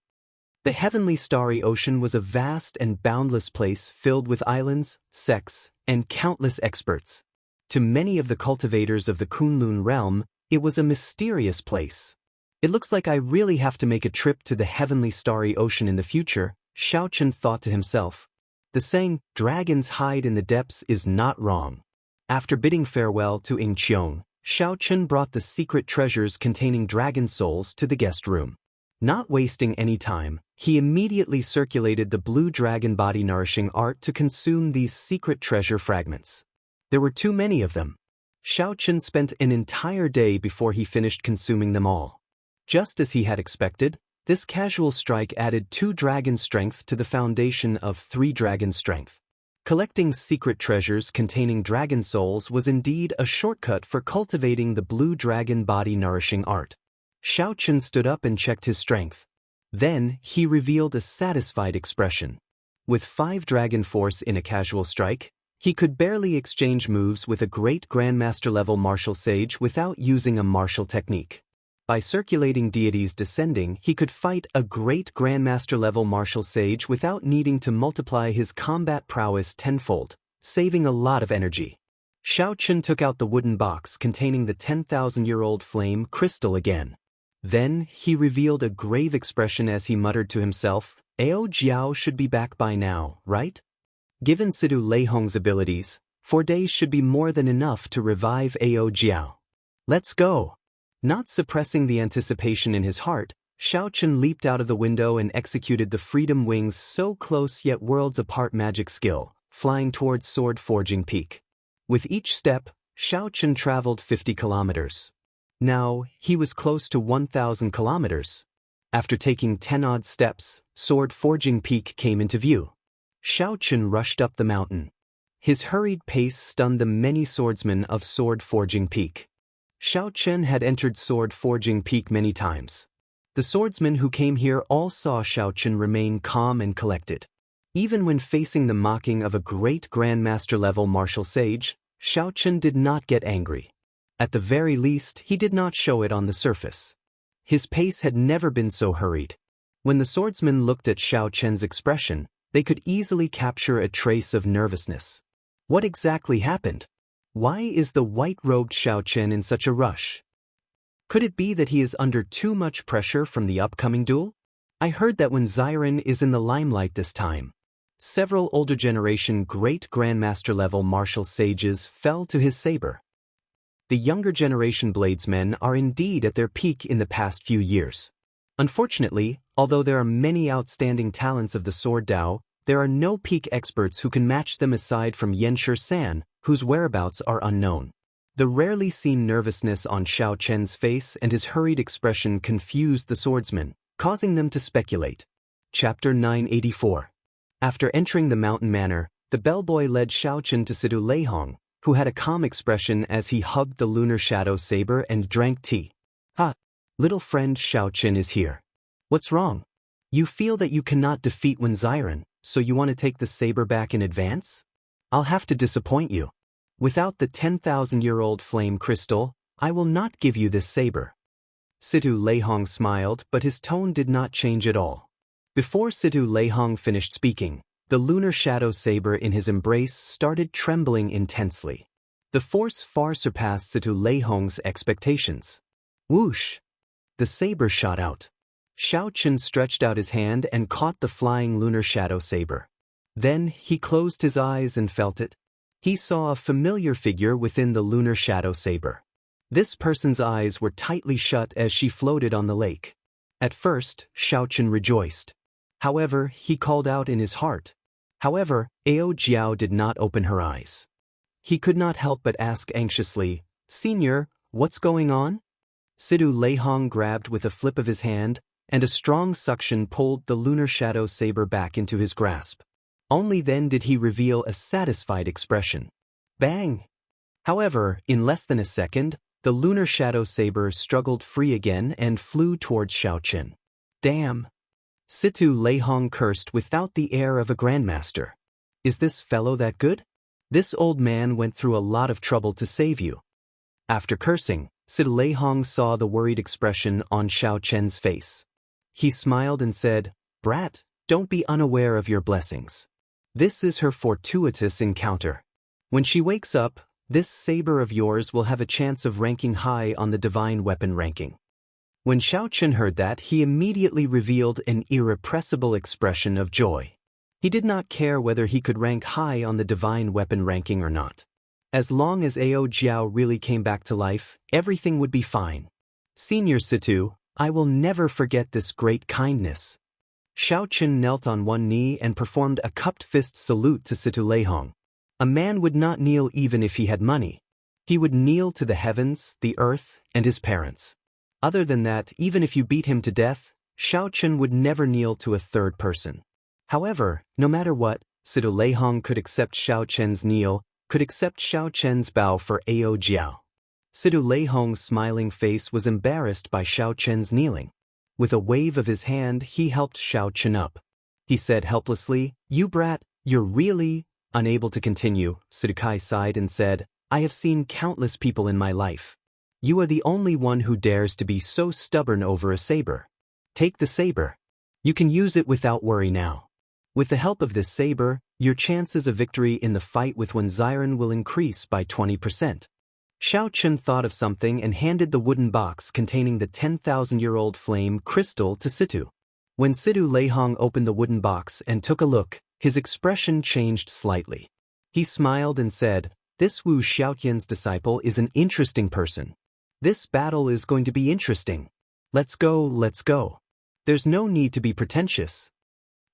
The heavenly starry ocean was a vast and boundless place filled with islands, sects, and countless experts. To many of the cultivators of the Kunlun realm, it was a mysterious place. "It looks like I really have to make a trip to the heavenly starry ocean in the future," Xiao Qin thought to himself. The saying, "dragons hide in the depths," is not wrong. After bidding farewell to Ying Qiong, Xiao Qin brought the secret treasures containing dragon souls to the guest room. Not wasting any time, he immediately circulated the blue dragon body nourishing art to consume these secret treasure fragments. There were too many of them. Xiao Qin spent an entire day before he finished consuming them all. Just as he had expected, This casual strike added 2 dragon strength to the foundation of 3 dragon strength. Collecting secret treasures containing dragon souls was indeed a shortcut for cultivating the blue dragon body nourishing art. Xiaochen stood up and checked his strength. Then, he revealed a satisfied expression. With 5 dragon force in a casual strike, he could barely exchange moves with a great grandmaster-level martial sage without using a martial technique. By circulating deities descending, he could fight a great grandmaster-level martial sage without needing to multiply his combat prowess tenfold, saving a lot of energy. Xiaochen took out the wooden box containing the 10,000-year-old flame crystal again. Then, he revealed a grave expression as he muttered to himself, "Ao Jiao should be back by now, right?" Given Sidu Leihong's abilities, 4 days should be more than enough to revive Ao Jiao. Let's go! Not suppressing the anticipation in his heart, Xiaochen leaped out of the window and executed the Freedom Wings so close yet worlds apart magic skill, flying towards Sword Forging Peak. With each step, Xiaochen traveled 50 kilometers. Now, he was close to 1,000 kilometers. After taking 10-odd steps, Sword Forging Peak came into view. Xiaochen rushed up the mountain. His hurried pace stunned the many swordsmen of Sword Forging Peak. Xiaochen had entered Sword Forging Peak many times. The swordsmen who came here all saw Xiaochen remain calm and collected. Even when facing the mocking of a great grandmaster-level martial sage, Xiaochen did not get angry. At the very least, he did not show it on the surface. His pace had never been so hurried. When the swordsmen looked at Xiaochen's expression, they could easily capture a trace of nervousness. What exactly happened? Why is the white-robed Xiaochen in such a rush? Could it be that he is under too much pressure from the upcoming duel? I heard that when Xiren is in the limelight this time, several older generation great grandmaster-level martial sages fell to his saber. The younger generation bladesmen are indeed at their peak in the past few years. Unfortunately, although there are many outstanding talents of the sword Dao, there are no peak experts who can match them aside from Yanshi San, whose whereabouts are unknown. The rarely seen nervousness on Xiaochen's face and his hurried expression confused the swordsmen, causing them to speculate. Chapter 984. After entering the mountain manor, the bellboy led Xiaochen to Sidu Leihong, who had a calm expression as he hugged the lunar shadow saber and drank tea. "Ha! Little friend Xiaochen is here. What's wrong? You feel that you cannot defeat Wen Xiren, so you want to take the saber back in advance? I'll have to disappoint you. Without the 10,000-year-old flame crystal, I will not give you this saber." Sidu Leihong smiled, but his tone did not change at all. Before Sidu Leihong finished speaking, the lunar shadow saber in his embrace started trembling intensely. The force far surpassed Sidu Leihong's expectations. Whoosh! The saber shot out. Xiaochen stretched out his hand and caught the flying lunar shadow saber. Then he closed his eyes and felt it. He saw a familiar figure within the lunar shadow saber. This person's eyes were tightly shut as she floated on the lake. At first, Xiaochen rejoiced. However, he called out in his heart. However, Ao Jiao did not open her eyes. He could not help but ask anxiously, "Senior, what's going on?" Sidu Leihong grabbed with a flip of his hand, and a strong suction pulled the lunar shadow saber back into his grasp. Only then did he reveal a satisfied expression. Bang! However, in less than a second, the lunar shadow saber struggled free again and flew towards Xiaochen. Damn! Sidu Leihong cursed without the air of a grandmaster. Is this fellow that good? This old man went through a lot of trouble to save you. After cursing, Sidu Leihong saw the worried expression on Xiaochen's face. He smiled and said, "Brat, don't be unaware of your blessings. This is her fortuitous encounter. When she wakes up, this saber of yours will have a chance of ranking high on the divine weapon ranking." When Xiaochen heard that, he immediately revealed an irrepressible expression of joy. He did not care whether he could rank high on the divine weapon ranking or not. As long as Ao Jiao really came back to life, everything would be fine. "Senior Situ, I will never forget this great kindness." Xiaochen knelt on one knee and performed a cupped fist salute to Sidu Leihong. A man would not kneel even if he had money. He would kneel to the heavens, the earth, and his parents. Other than that, even if you beat him to death, Xiao Chen would never kneel to a third person. However, no matter what, Sidu Leihong could accept Xiao Chen's kneel, could accept Xiao Chen's bow for Ao Jiao. Sidu Leihong's smiling face was embarrassed by Xiao Chen's kneeling. With a wave of his hand, he helped Xiao Chen up. He said helplessly, "You brat, you're really..." Unable to continue, Sidu Kai sighed and said, "I have seen countless people in my life. You are the only one who dares to be so stubborn over a saber. Take the saber. You can use it without worry now. With the help of this saber, your chances of victory in the fight with Wenziren will increase by 20%. Xiao Chen thought of something and handed the wooden box containing the 10,000-year-old flame crystal to Situ. When Sidu Leihong opened the wooden box and took a look, his expression changed slightly. He smiled and said, "This Wu Xiaotian's disciple is an interesting person. This battle is going to be interesting. Let's go, let's go. There's no need to be pretentious."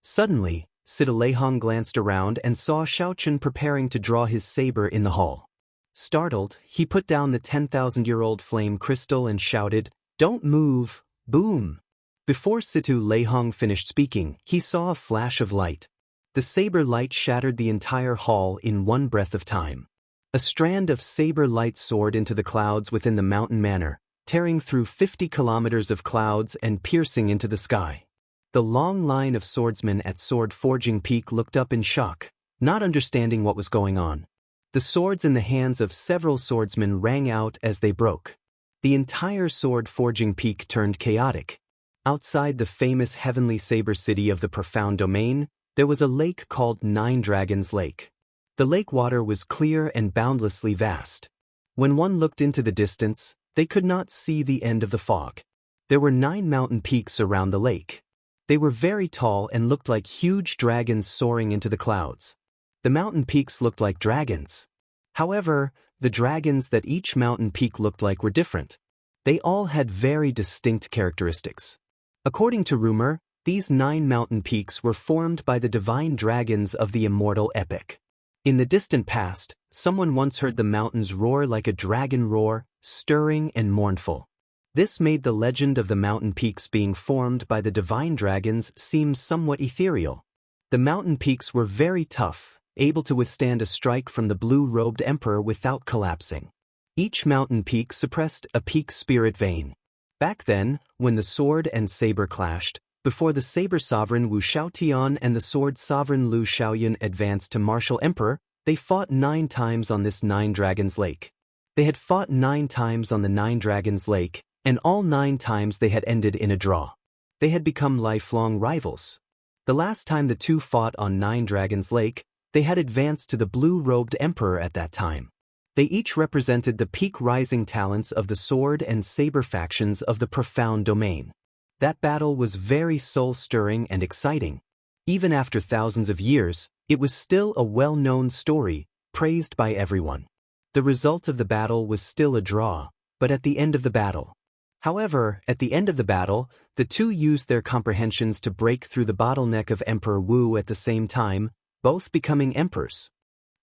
Suddenly, Sidu Leihong glanced around and saw Xiao Chen preparing to draw his saber in the hall. Startled, he put down the 10,000-year-old flame crystal and shouted, "Don't move, boom!" Before Situ Leihong finished speaking, he saw a flash of light. The saber light shattered the entire hall in one breath of time. A strand of saber light soared into the clouds within the mountain manor, tearing through 50 kilometers of clouds and piercing into the sky. The long line of swordsmen at Sword Forging Peak looked up in shock, not understanding what was going on. The swords in the hands of several swordsmen rang out as they broke. The entire Sword Forging Peak turned chaotic. Outside the famous heavenly saber city of the Profound Domain, there was a lake called Nine Dragons Lake. The lake water was clear and boundlessly vast. When one looked into the distance, they could not see the end of the fog. There were 9 mountain peaks around the lake. They were very tall and looked like huge dragons soaring into the clouds. The mountain peaks looked like dragons. However, the dragons that each mountain peak looked like were different. They all had very distinct characteristics. According to rumor, these 9 mountain peaks were formed by the divine dragons of the immortal epic. In the distant past, someone once heard the mountains roar like a dragon roar, stirring and mournful. This made the legend of the mountain peaks being formed by the divine dragons seem somewhat ethereal. The mountain peaks were very tough, able to withstand a strike from the blue-robed emperor without collapsing. Each mountain peak suppressed a peak spirit vein. Back then, when the sword and saber clashed, before the saber sovereign Wu Xiaotian and the sword sovereign Lu Xiaoyun advanced to martial emperor, they fought 9 times on this 9 Dragons Lake. They had fought 9 times on the 9 Dragons Lake, and all 9 times they had ended in a draw. They had become lifelong rivals. The last time the two fought on 9 Dragons Lake, they had advanced to the blue-robed emperor at that time. They each represented the peak rising talents of the sword and saber factions of the Profound Domain. That battle was very soul-stirring and exciting. Even after thousands of years, it was still a well-known story, praised by everyone. The result of the battle was still a draw, but at the end of the battle. However, at the end of the battle, the two used their comprehensions to break through the bottleneck of Emperor Wu at the same time, both becoming emperors.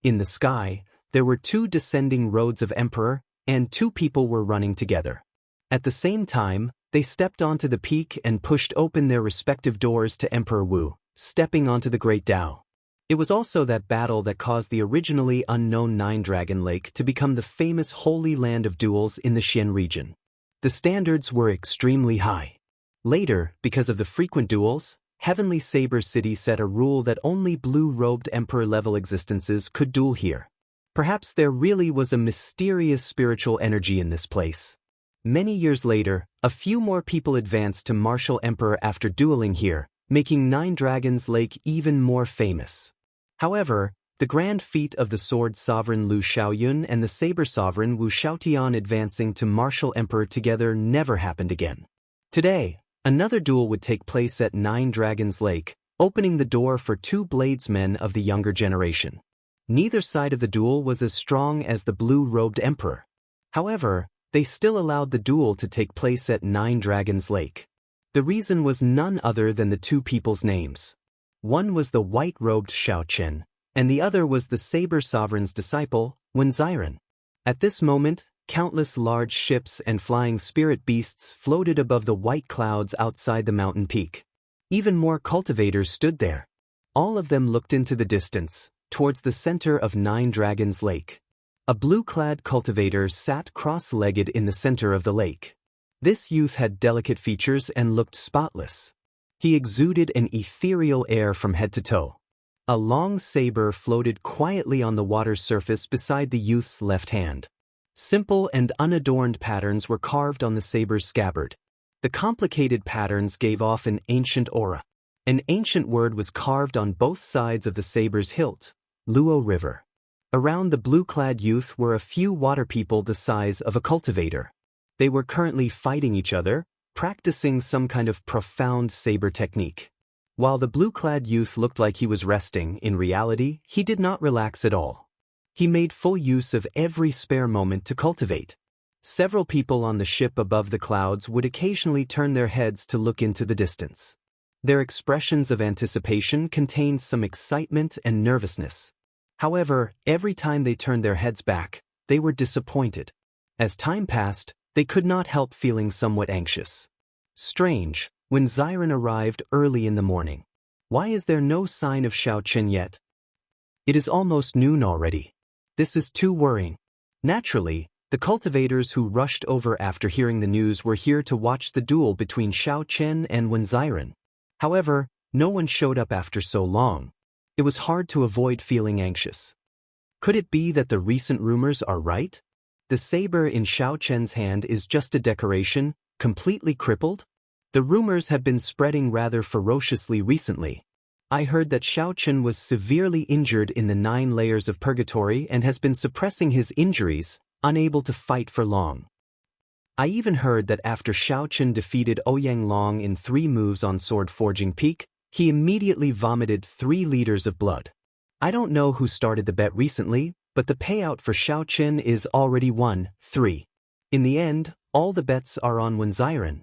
In the sky, there were 2 descending roads of emperor, and 2 people were running together. At the same time, they stepped onto the peak and pushed open their respective doors to Emperor Wu, stepping onto the Great Tao. It was also that battle that caused the originally unknown 9 Dragon Lake to become the famous holy land of duels in the Xian region. The standards were extremely high. Later, because of the frequent duels, Heavenly Saber City set a rule that only blue-robed emperor-level existences could duel here. Perhaps there really was a mysterious spiritual energy in this place. Many years later, a few more people advanced to martial emperor after dueling here, making 9 Dragons Lake even more famous. However, the grand feat of the sword sovereign Lu Xiaoyun and the saber sovereign Wu Xiaotian advancing to martial emperor together never happened again. Today, another duel would take place at 9 Dragons Lake, opening the door for 2 bladesmen of the younger generation. Neither side of the duel was as strong as the blue-robed emperor. However, they still allowed the duel to take place at 9 Dragons Lake. The reason was none other than the 2 people's names. One was the white-robed Xiao Chen, and the other was the saber sovereign's disciple, Wenziren. At this moment, Countless large ships and flying spirit beasts floated above the white clouds outside the mountain peak. Even more cultivators stood there. All of them looked into the distance, towards the center of Nine Dragons Lake. A blue-clad cultivator sat cross-legged in the center of the lake. This youth had delicate features and looked spotless. He exuded an ethereal air from head to toe. A long saber floated quietly on the water's surface beside the youth's left hand. Simple and unadorned patterns were carved on the saber's scabbard. The complicated patterns gave off an ancient aura. An ancient word was carved on both sides of the saber's hilt, Luo River. Around the blue-clad youth were a few water people the size of a cultivator. They were currently fighting each other, practicing some kind of profound saber technique. While the blue-clad youth looked like he was resting, in reality, he did not relax at all. He made full use of every spare moment to cultivate. Several people on the ship above the clouds would occasionally turn their heads to look into the distance. Their expressions of anticipation contained some excitement and nervousness. However, every time they turned their heads back, they were disappointed. As time passed, they could not help feeling somewhat anxious. Strange, when Xiren arrived early in the morning. Why is there no sign of Xianxia yet? It is almost noon already. This is too worrying. Naturally, the cultivators who rushed over after hearing the news were here to watch the duel between Xianxia and Xiren. However, no one showed up after so long. It was hard to avoid feeling anxious. Could it be that the recent rumors are right? The saber in Xianxia's hand is just a decoration, completely crippled? The rumors have been spreading rather ferociously recently. I heard that Xianxia was severely injured in the 9 layers of purgatory and has been suppressing his injuries, unable to fight for long. I even heard that after Xianxia defeated Ouyang Long in 3 moves on Sword Forging Peak, he immediately vomited 3 liters of blood. I don't know who started the bet recently, but the payout for Xianxia is already 1-3. In the end, all the bets are on Xiren.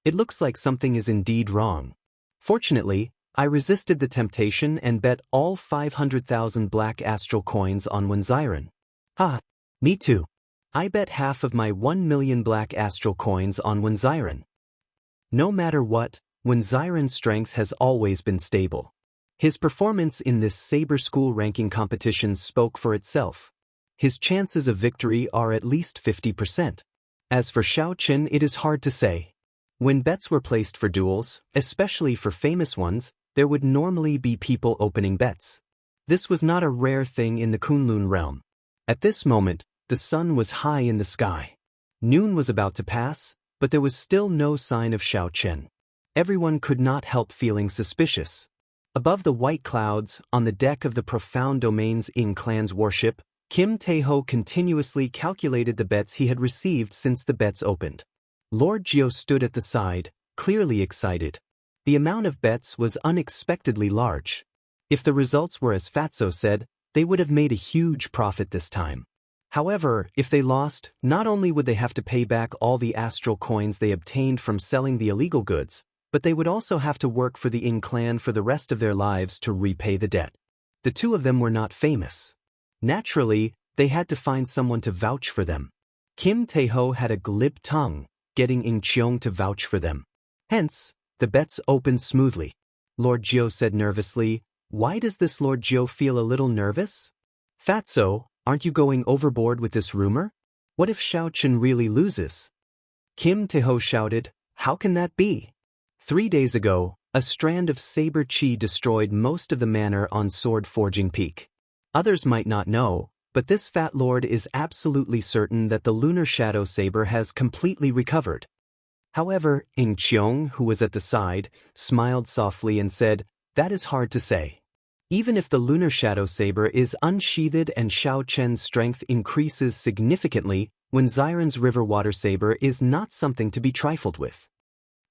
It looks like something is indeed wrong. Fortunately, I resisted the temptation and bet all 500,000 black astral coins on Xiren. Me too. I bet half of my 1 million black astral coins on Xiren. No matter what, Xiren's strength has always been stable. His performance in this Saber School ranking competition spoke for itself. His chances of victory are at least 50%. As for Xianxia, it is hard to say. When bets were placed for duels, especially for famous ones, there would normally be people opening bets. This was not a rare thing in the Kunlun realm. At this moment, the sun was high in the sky. Noon was about to pass, but there was still no sign of Xianxia. Everyone could not help feeling suspicious. Above the white clouds, on the deck of the Profound Domains Ing clan's warship, Kim Taeho continuously calculated the bets he had received since the bets opened. Lord Jiao stood at the side, clearly excited. The amount of bets was unexpectedly large. If the results were as Fatso said, they would have made a huge profit this time. However, if they lost, not only would they have to pay back all the astral coins they obtained from selling the illegal goods, but they would also have to work for the Ing clan for the rest of their lives to repay the debt. The two of them were not famous. Naturally, they had to find someone to vouch for them. Kim Taeho had a glib tongue, getting Ing Qiong to vouch for them. Hence, the bets opened smoothly. Lord Jiao said nervously, "Why does this Lord Jiao feel a little nervous? Fatso, aren't you going overboard with this rumor? What if Xianxia really loses?" Kim Taeho shouted, "How can that be? 3 days ago, a strand of saber chi destroyed most of the manor on Sword Forging Peak. Others might not know, but this fat lord is absolutely certain that the lunar shadow saber has completely recovered." However, Ing Qiong, who was at the side, smiled softly and said, "That is hard to say. Even if the lunar shadow saber is unsheathed and Xianxia's strength increases significantly, Xiren's river water saber is not something to be trifled with.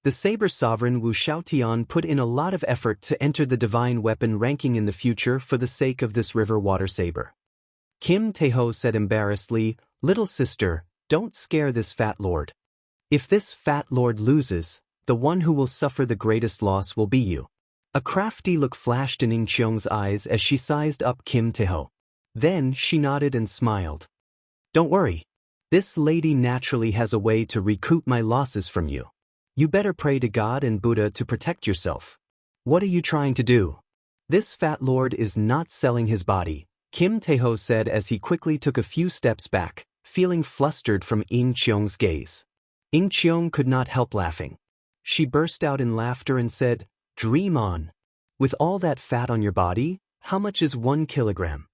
The saber sovereign Wu Xiaotian put in a lot of effort to enter the divine weapon ranking in the future for the sake of this river water saber." Kim Taeho said embarrassedly, "Little sister, don't scare this fat lord. If this fat lord loses, the one who will suffer the greatest loss will be you." A crafty look flashed in Ing Qiong's eyes as she sized up Kim Taeho. Then she nodded and smiled. "Don't worry, This lady naturally has a way to recoup my losses from you. You better pray to God and Buddha to protect yourself. What are you trying to do? This fat lord is not selling his body, Kim Tae-ho said as he quickly took a few steps back, feeling flustered from In Cheong's gaze. In Cheong could not help laughing. She burst out in laughter and said, "Dream on. With all that fat on your body, how much is 1 kilogram?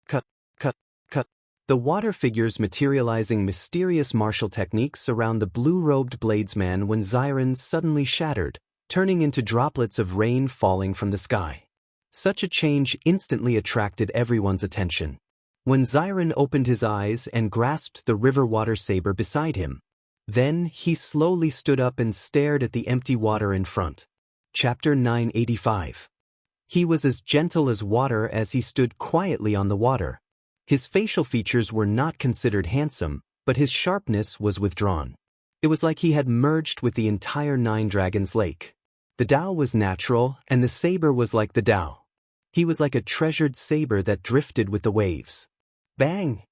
Cut, cut, cut." The water figures materializing mysterious martial techniques around the blue-robed bladesman when Xiren suddenly shattered, turning into droplets of rain falling from the sky. Such a change instantly attracted everyone's attention. When Xiren opened his eyes and grasped the river water saber beside him, then he slowly stood up and stared at the empty water in front. Chapter 985. He was as gentle as water as he stood quietly on the water. His facial features were not considered handsome, but his sharpness was withdrawn. It was like he had merged with the entire Nine Dragons Lake. The Tao was natural, and the saber was like the Tao. He was like a treasured saber that drifted with the waves. Bang!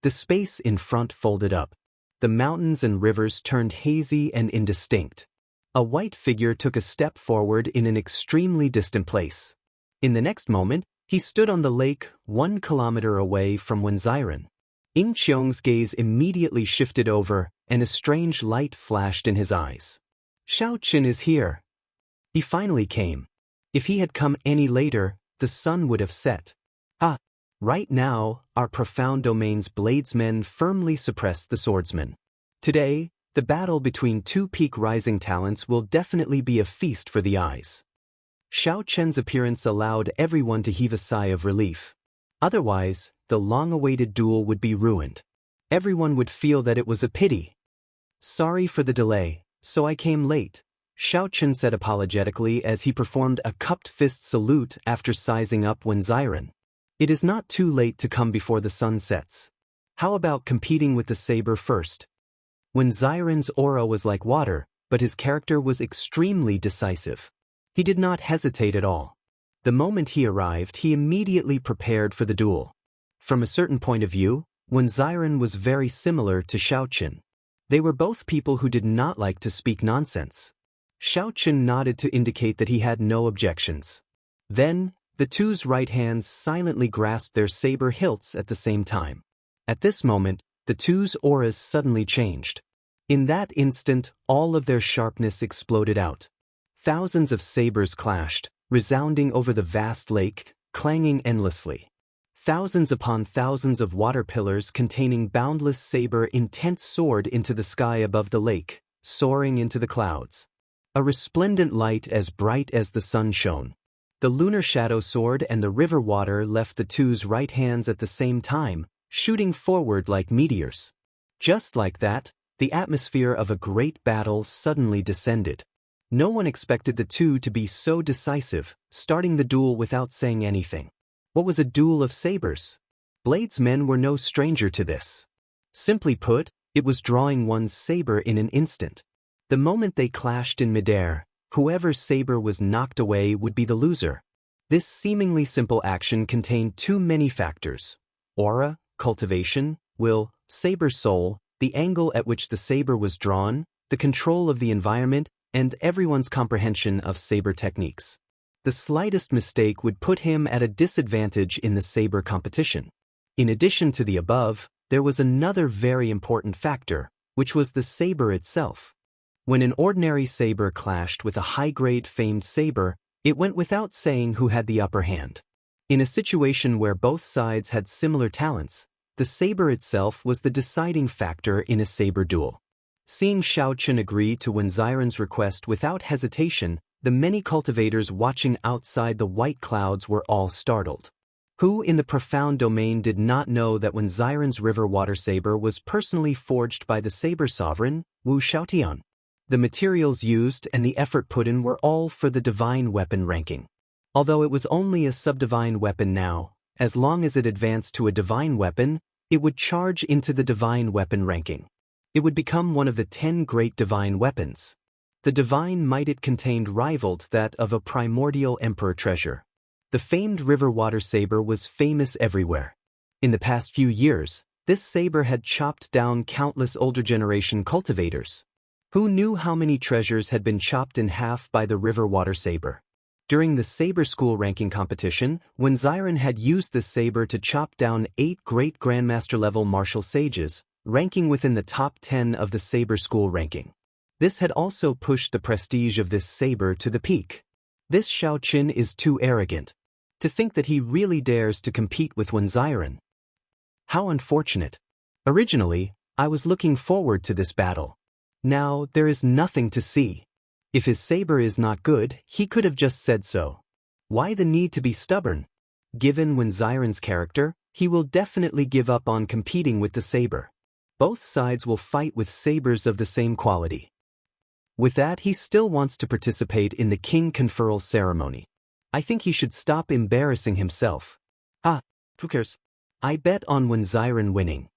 The space in front folded up. The mountains and rivers turned hazy and indistinct. A white figure took a step forward in an extremely distant place. In the next moment, he stood on the lake 1 kilometer away from Xiren. In Cheong's gaze immediately shifted over, and a strange light flashed in his eyes. Xiaoqin is here. He finally came. If he had come any later, the sun would have set. Right now, our profound domain's bladesmen firmly suppressed the swordsmen. Today, the battle between two peak rising talents will definitely be a feast for the eyes. Xiao Chen's appearance allowed everyone to heave a sigh of relief. Otherwise, the long-awaited duel would be ruined. Everyone would feel that it was a pity. "Sorry for the delay, so I came late," Xiao Chen said apologetically as he performed a cupped fist salute after sizing up Xiren. "It is not too late to come before the sun sets. How about competing with the saber first?" Xiren's aura was like water, but his character was extremely decisive. He did not hesitate at all. The moment he arrived, he immediately prepared for the duel. From a certain point of view, Xiren was very similar to Xiaoqin. They were both people who did not like to speak nonsense. Xiaoqin nodded to indicate that he had no objections. Then, the two's right hands silently grasped their saber hilts at the same time. At this moment, the two's auras suddenly changed. In that instant, all of their sharpness exploded out. Thousands of sabers clashed, resounding over the vast lake, clanging endlessly. Thousands upon thousands of water pillars containing boundless saber intent soared into the sky above the lake, soaring into the clouds. A resplendent light as bright as the sun shone. The lunar shadow sword and the river water left the two's right hands at the same time, shooting forward like meteors. Just like that, the atmosphere of a great battle suddenly descended. No one expected the two to be so decisive, starting the duel without saying anything. What was a duel of sabers? Bladesmen were no stranger to this. Simply put, it was drawing one's saber in an instant. The moment they clashed in midair, whoever's saber was knocked away would be the loser. This seemingly simple action contained too many factors: aura, cultivation, will, saber soul, the angle at which the saber was drawn, the control of the environment, and everyone's comprehension of saber techniques. The slightest mistake would put him at a disadvantage in the saber competition. In addition to the above, there was another very important factor, which was the saber itself. When an ordinary saber clashed with a high-grade famed saber, it went without saying who had the upper hand. In a situation where both sides had similar talents, the saber itself was the deciding factor in a saber duel. Seeing Xiaoqin agree to Xiren's request without hesitation, the many cultivators watching outside the white clouds were all startled. Who in the profound domain did not know that Xiren's river water saber was personally forged by the saber sovereign, Wu Xiaotian? The materials used and the effort put in were all for the divine weapon ranking. Although it was only a subdivine weapon now, as long as it advanced to a divine weapon, it would charge into the divine weapon ranking. It would become one of the 10 great divine weapons. The divine might it contained rivaled that of a primordial emperor treasure. The famed river water saber was famous everywhere. In the past few years, This saber had chopped down countless older generation cultivators. Who knew how many treasures had been chopped in half by the river water saber? During the saber school ranking competition, when Xiren had used this saber to chop down 8 great grandmaster-level martial sages, ranking within the top 10 of the saber school ranking. This had also pushed the prestige of this saber to the peak. This Xiaoqin is too arrogant. To think that he really dares to compete with Wen Xiren. How unfortunate. Originally, I was looking forward to this battle. Now, there is nothing to see. If his saber is not good, he could have just said so. Why the need to be stubborn? Given Wen Xiren's character, he will definitely give up on competing with the saber. Both sides will fight with sabers of the same quality. With that, he still wants to participate in the king conferral ceremony. I think he should stop embarrassing himself. Who cares? I bet on Wen Xiren winning.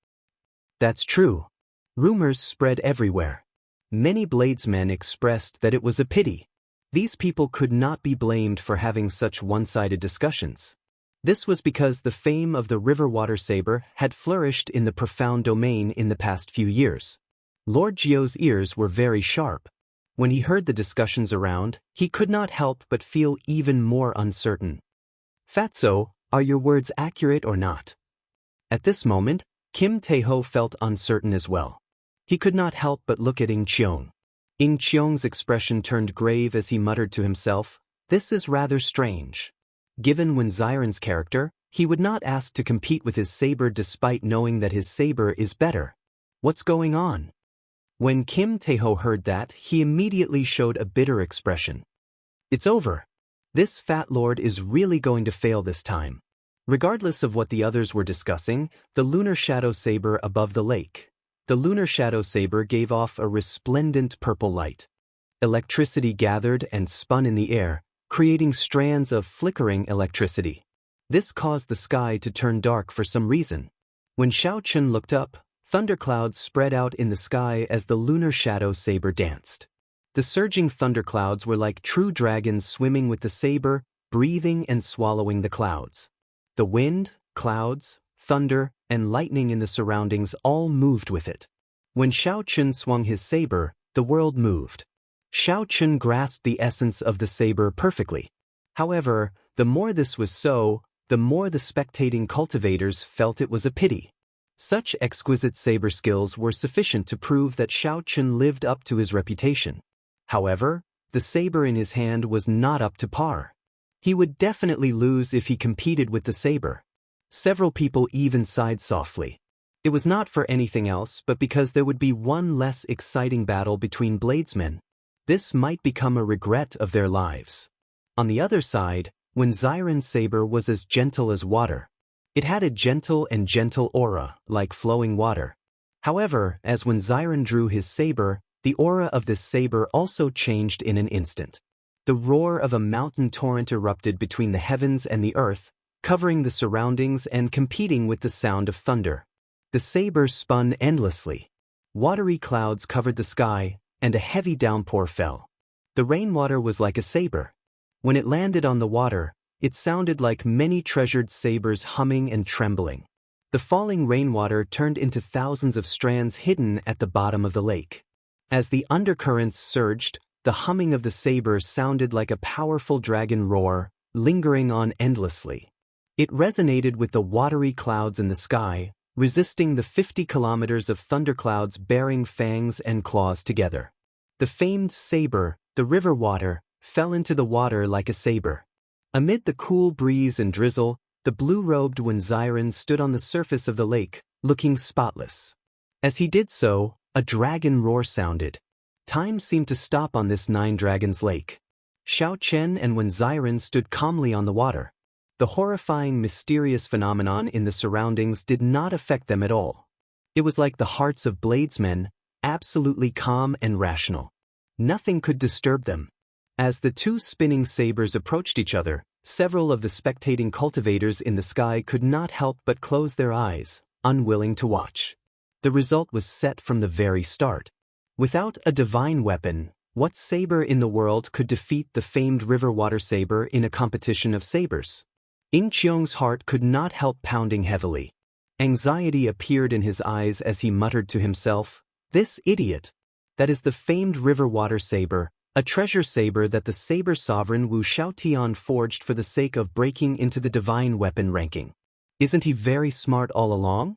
That's true. Rumors spread everywhere. Many bladesmen expressed that it was a pity. These people could not be blamed for having such one-sided discussions. This was because the fame of the river water saber had flourished in the profound domain in the past few years. Lord Jiu's ears were very sharp. When he heard the discussions around, he could not help but feel even more uncertain. Fatso, are your words accurate or not? At this moment, Kim Taeho felt uncertain as well. He could not help but look at Ing Qiong. Ing Qiong's expression turned grave as he muttered to himself, "This is rather strange." Given Wen Xiren's character, he would not ask to compete with his saber despite knowing that his saber is better. What's going on? When Kim Taeho heard that, he immediately showed a bitter expression. It's over. This fat lord is really going to fail this time. Regardless of what the others were discussing, the lunar shadow saber above the lake. The lunar shadow saber gave off a resplendent purple light. Electricity gathered and spun in the air, creating strands of flickering electricity. This caused the sky to turn dark for some reason. When Xiaoqin looked up, thunderclouds spread out in the sky as the lunar shadow saber danced. The surging thunderclouds were like true dragons swimming with the saber, breathing and swallowing the clouds. The wind, clouds, thunder, and lightning in the surroundings all moved with it. When Xiaoqin swung his saber, the world moved. Xiaoqin grasped the essence of the saber perfectly. However, the more this was so, the more the spectating cultivators felt it was a pity. Such exquisite saber skills were sufficient to prove that Xiaoqin lived up to his reputation. However, the saber in his hand was not up to par. He would definitely lose if he competed with the saber. Several people even sighed softly. It was not for anything else but because there would be one less exciting battle between bladesmen. This might become a regret of their lives. On the other side, Wen Xiren's saber was as gentle as water. It had a gentle aura, like flowing water. However, as Wen Xiren drew his saber, the aura of this saber also changed in an instant. The roar of a mountain torrent erupted between the heavens and the earth, covering the surroundings and competing with the sound of thunder. The saber spun endlessly. Watery clouds covered the sky, and a heavy downpour fell. The rainwater was like a saber. When it landed on the water, it sounded like many treasured sabers humming and trembling. The falling rainwater turned into thousands of strands hidden at the bottom of the lake. As the undercurrents surged, the humming of the saber sounded like a powerful dragon roar, lingering on endlessly. It resonated with the watery clouds in the sky, resisting the 50 kilometers of thunderclouds bearing fangs and claws together. The famed saber, the river water, fell into the water like a saber. Amid the cool breeze and drizzle, the blue-robed Wen Xiren stood on the surface of the lake, looking spotless. As he did so, a dragon roar sounded. Time seemed to stop on this Nine Dragons Lake. Xiaoqin and Wen Xiren stood calmly on the water. The horrifying, mysterious phenomenon in the surroundings did not affect them at all. It was like the hearts of bladesmen, absolutely calm and rational. Nothing could disturb them. As the two spinning sabers approached each other, several of the spectating cultivators in the sky could not help but close their eyes, unwilling to watch. The result was set from the very start. Without a divine weapon, what saber in the world could defeat the famed river water saber in a competition of sabers? Ing Qiong's heart could not help pounding heavily. Anxiety appeared in his eyes as he muttered to himself, "This idiot! That is the famed river water saber, a treasure saber that the saber sovereign Wu Xiaotian forged for the sake of breaking into the divine weapon ranking. Isn't he very smart all along?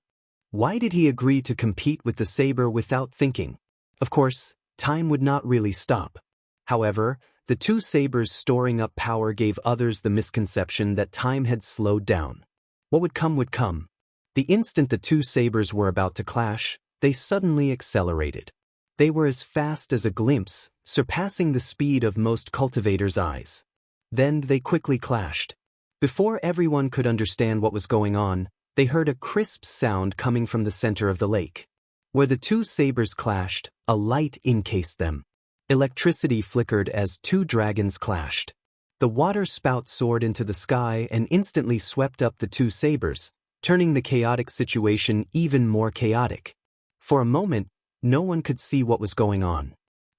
Why did he agree to compete with the saber without thinking? Of course, time would not really stop. However, the two sabers storing up power gave others the misconception that time had slowed down. What would come would come. The instant the two sabers were about to clash, they suddenly accelerated. They were as fast as a glimpse, surpassing the speed of most cultivators' eyes. Then they quickly clashed. Before everyone could understand what was going on, they heard a crisp sound coming from the center of the lake. Where the two sabers clashed, a light encased them. Electricity flickered as two dragons clashed. The water spout soared into the sky and instantly swept up the two sabers, turning the chaotic situation even more chaotic. For a moment, no one could see what was going on.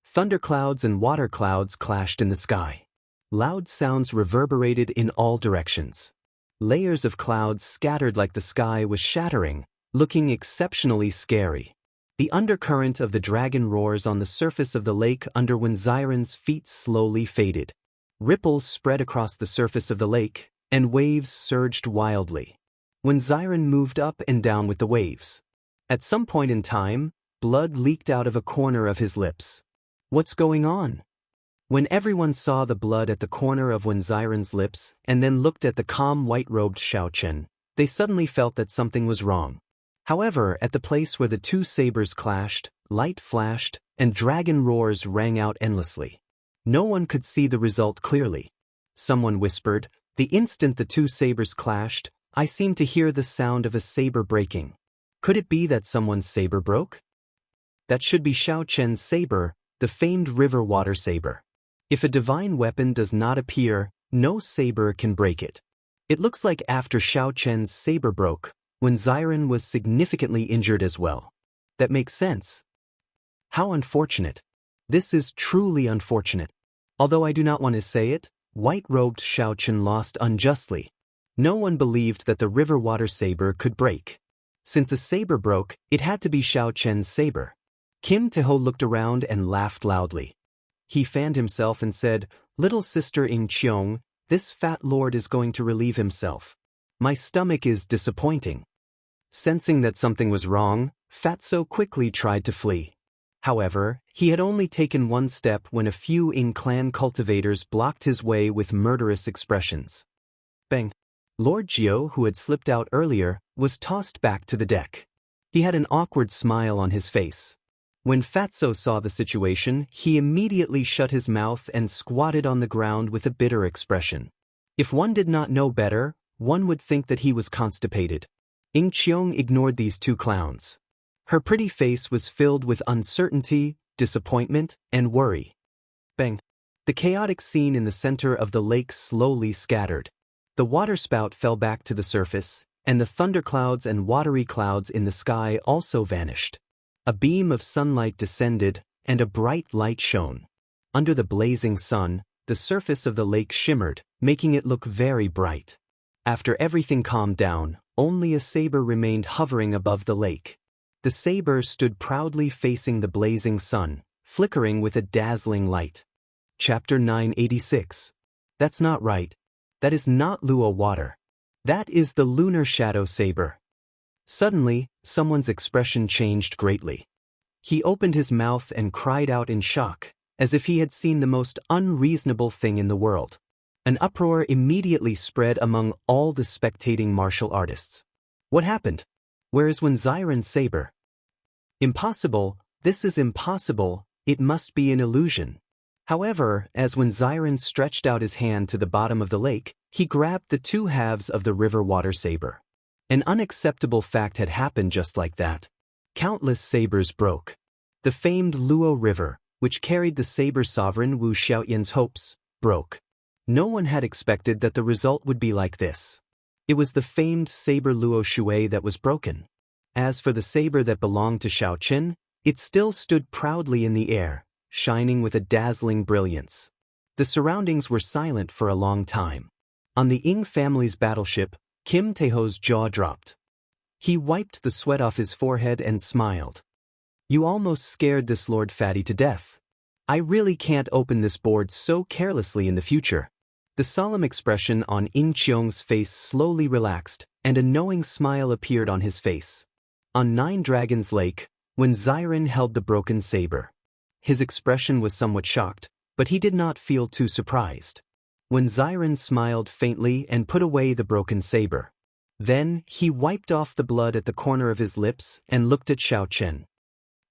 Thunderclouds and water clouds clashed in the sky. Loud sounds reverberated in all directions. Layers of clouds scattered like the sky was shattering, looking exceptionally scary. The undercurrent of the dragon roars on the surface of the lake under Wenziren's feet slowly faded. Ripples spread across the surface of the lake, and waves surged wildly. Wenziren moved up and down with the waves. At some point in time, blood leaked out of a corner of his lips. What's going on? When everyone saw the blood at the corner of Wenziren's lips and then looked at the calm white-robed Xiaochen, they suddenly felt that something was wrong. However, at the place where the two sabers clashed, light flashed, and dragon roars rang out endlessly. No one could see the result clearly. Someone whispered, "The instant the two sabers clashed, I seemed to hear the sound of a saber breaking. Could it be that someone's saber broke? That should be Xiaochen's saber, the famed river water saber. If a divine weapon does not appear, no saber can break it. It looks like after Xiaochen's saber broke, Wenziren was significantly injured as well. That makes sense. How unfortunate. This is truly unfortunate. Although I do not want to say it, white-robed Xiaochen lost unjustly. No one believed that the river water saber could break. Since a saber broke, it had to be Xiaochen's saber. Kim Taeho looked around and laughed loudly. He fanned himself and said, "Little sister Ing Qiong, this fat lord is going to relieve himself. My stomach is disappointing." Sensing that something was wrong, Fatso quickly tried to flee. However, he had only taken one step when a few Ing clan cultivators blocked his way with murderous expressions. Bang! Lord Jiao, who had slipped out earlier, was tossed back to the deck. He had an awkward smile on his face. When Fatso saw the situation, he immediately shut his mouth and squatted on the ground with a bitter expression. If one did not know better, one would think that he was constipated. Ing Qiong ignored these two clowns. Her pretty face was filled with uncertainty, disappointment, and worry. Bang! The chaotic scene in the center of the lake slowly scattered. The waterspout fell back to the surface, and the thunderclouds and watery clouds in the sky also vanished. A beam of sunlight descended, and a bright light shone. Under the blazing sun, the surface of the lake shimmered, making it look very bright. After everything calmed down, only a saber remained hovering above the lake. The saber stood proudly facing the blazing sun, flickering with a dazzling light. Chapter 986. That's not right. That is not Luo water. That is the lunar shadow saber. Suddenly, someone's expression changed greatly. He opened his mouth and cried out in shock, as if he had seen the most unreasonable thing in the world. An uproar immediately spread among all the spectating martial artists. What happened? Where is Wenziren's saber? Impossible, this is impossible, it must be an illusion. However, as Wenziren stretched out his hand to the bottom of the lake, he grabbed the two halves of the river water saber. An unacceptable fact had happened just like that. Countless sabers broke. The famed Luo River, which carried the saber sovereign Wu Xiaoyan's hopes, broke. No one had expected that the result would be like this. It was the famed saber Luo Shui that was broken. As for the saber that belonged to Xiaochen, it still stood proudly in the air, shining with a dazzling brilliance. The surroundings were silent for a long time. On the Ing family's battleship, Kim Taeho's jaw dropped. He wiped the sweat off his forehead and smiled. You almost scared this Lord Fatty to death. I really can't open this board so carelessly in the future. The solemn expression on In Cheong's face slowly relaxed, and a knowing smile appeared on his face. On Nine Dragons Lake, when Xiren held the broken saber, his expression was somewhat shocked, but he did not feel too surprised. When Xiren smiled faintly and put away the broken saber, then he wiped off the blood at the corner of his lips and looked at Xiaochen.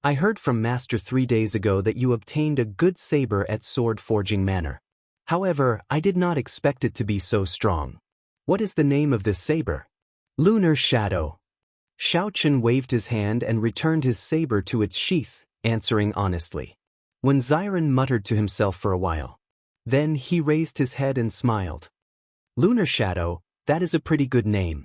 I heard from Master 3 days ago that you obtained a good saber at Sword Forging Manor. However, I did not expect it to be so strong. What is the name of this saber? Lunar Shadow. Xiaochen waved his hand and returned his saber to its sheath, answering honestly. When Xiren muttered to himself for a while. Then he raised his head and smiled. Lunar Shadow, that is a pretty good name.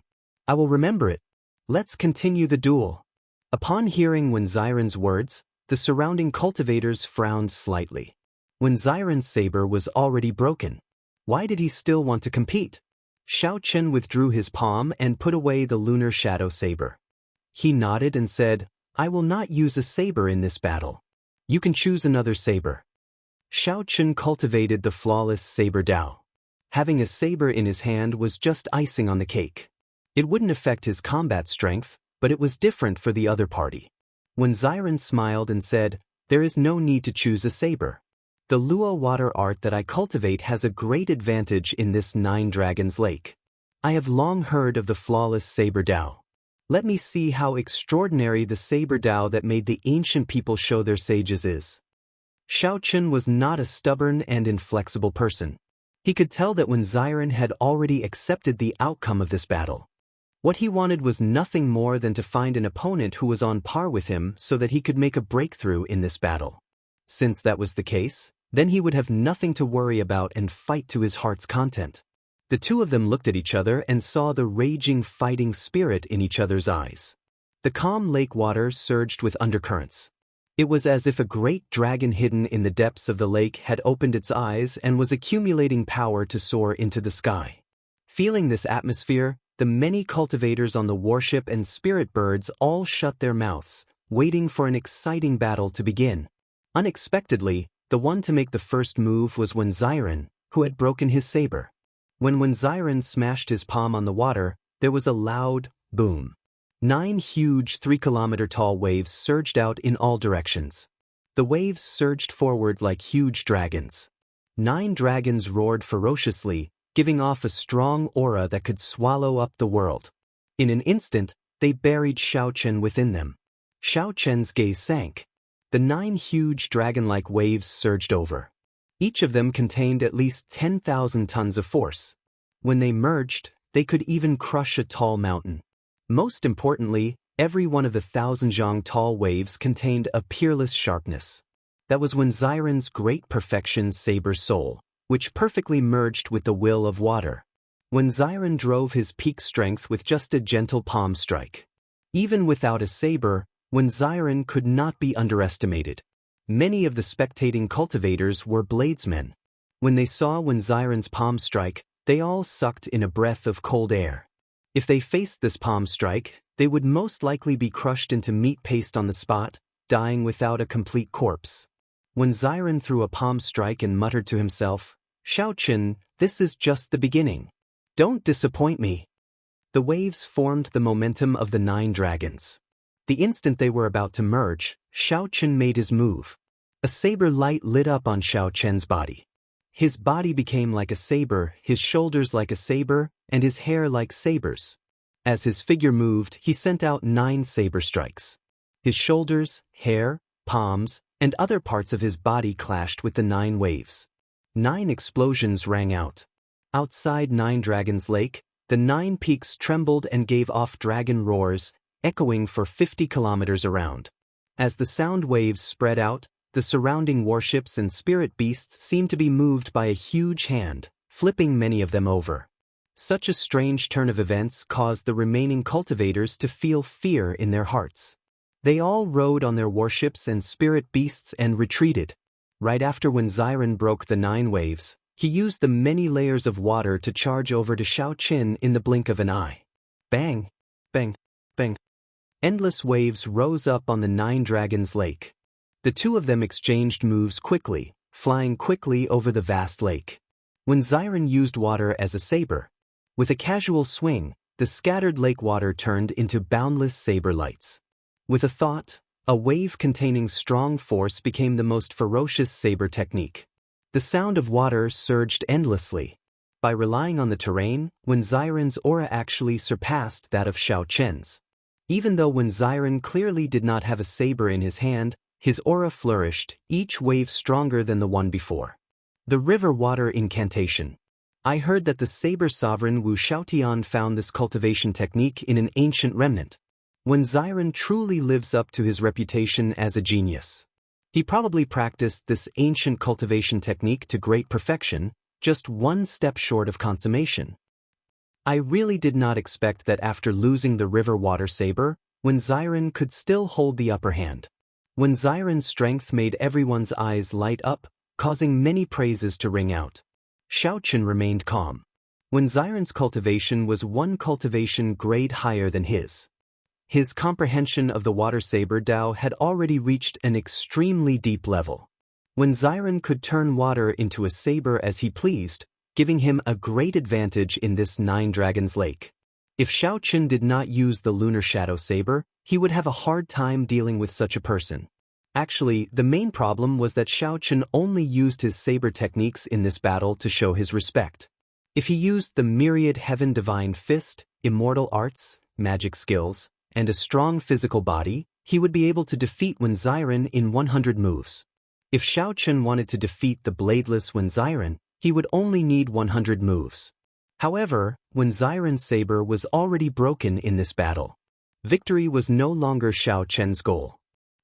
I will remember it. Let's continue the duel. Upon hearing When Xiren's words, the surrounding cultivators frowned slightly. When Xiren's saber was already broken, why did he still want to compete? Xiaochen withdrew his palm and put away the Lunar Shadow saber. He nodded and said, I will not use a saber in this battle. You can choose another saber. Xiaochen cultivated the flawless saber Dao. Having a saber in his hand was just icing on the cake. It wouldn't affect his combat strength, but it was different for the other party. When Xiren smiled and said, there is no need to choose a saber. The Luo water art that I cultivate has a great advantage in this Nine Dragons Lake. I have long heard of the flawless saber Dao. Let me see how extraordinary the saber Dao that made the ancient people show their sages is. Xiaochen was not a stubborn and inflexible person. He could tell that when Xiren had already accepted the outcome of this battle. What he wanted was nothing more than to find an opponent who was on par with him so that he could make a breakthrough in this battle. Since that was the case, then he would have nothing to worry about and fight to his heart's content. The two of them looked at each other and saw the raging fighting spirit in each other's eyes. The calm lake water surged with undercurrents. It was as if a great dragon hidden in the depths of the lake had opened its eyes and was accumulating power to soar into the sky. Feeling this atmosphere, the many cultivators on the warship and spirit birds all shut their mouths, waiting for an exciting battle to begin. Unexpectedly, the one to make the first move was When Xiren, who had broken his saber. When Xiren smashed his palm on the water, there was a loud boom. 9 huge 3-kilometer-tall waves surged out in all directions. The waves surged forward like huge dragons. 9 dragons roared ferociously, giving off a strong aura that could swallow up the world. In an instant, they buried Xiaochen within them. Xiaochen's gaze sank. The 9 huge dragon-like waves surged over. Each of them contained at least 10,000 tons of force. When they merged, they could even crush a tall mountain. Most importantly, every one of the 1,000-zhang tall waves contained a peerless sharpness. That was When Xiren's great perfection saber soul, which perfectly merged with the will of water. When Xiren drove his peak strength with just a gentle palm strike. Even without a saber, When Xiren could not be underestimated. Many of the spectating cultivators were bladesmen. When they saw When Xiren's palm strike, they all sucked in a breath of cold air. If they faced this palm strike, they would most likely be crushed into meat paste on the spot, dying without a complete corpse. When Xiren threw a palm strike and muttered to himself, Xiaochen, this is just the beginning. Don't disappoint me. The waves formed the momentum of the 9 dragons. The instant they were about to merge, Xiaochen made his move. A saber light lit up on Xiaochen's body. His body became like a saber, his shoulders like a saber, and his hair like sabers. As his figure moved, he sent out 9 saber strikes. His shoulders, hair, palms, and other parts of his body clashed with the 9 waves. 9 explosions rang out. Outside 9 Dragons Lake, the 9 peaks trembled and gave off dragon roars, echoing for 50 kilometers around. As the sound waves spread out, the surrounding warships and spirit beasts seemed to be moved by a huge hand, flipping many of them over. Such a strange turn of events caused the remaining cultivators to feel fear in their hearts. They all rode on their warships and spirit beasts and retreated. Right after When Xiren broke the 9 waves, he used the many layers of water to charge over to Xiaochen in the blink of an eye. Bang! Bang! Bang! Endless waves rose up on the Nine Dragons Lake. The two of them exchanged moves quickly, flying quickly over the vast lake. When Xiren used water as a saber, with a casual swing, the scattered lake water turned into boundless saber lights. With a thought, a wave containing strong force became the most ferocious saber technique. The sound of water surged endlessly. By relying on the terrain, when Xiren's aura actually surpassed that of Xianxia's. Even though when Xiren clearly did not have a saber in his hand, his aura flourished, each wave stronger than the one before. The river water incantation. I heard that the saber sovereign Wu Xiaotian found this cultivation technique in an ancient remnant. When Xiren truly lives up to his reputation as a genius, he probably practiced this ancient cultivation technique to great perfection, just one step short of consummation. I really did not expect that after losing the river water saber, when Xiren could still hold the upper hand. When Xiren's strength made everyone's eyes light up, causing many praises to ring out. Xiaoqian remained calm. When Xiren's cultivation was one cultivation grade higher than his comprehension of the water saber Dao had already reached an extremely deep level. When Xiren could turn water into a saber as he pleased, giving him a great advantage in this Nine Dragons Lake. If Xiaoqian did not use the lunar shadow saber, he would have a hard time dealing with such a person. Actually, the main problem was that Xiaoqian only used his saber techniques in this battle to show his respect. If he used the myriad heaven divine fist, immortal arts, magic skills, and a strong physical body, he would be able to defeat When Xiren in 100 moves. If Xiaoqian wanted to defeat the bladeless When Xiren, he would only need 100 moves. However, When Xiren's saber was already broken in this battle. Victory was no longer Xiaoqian's goal.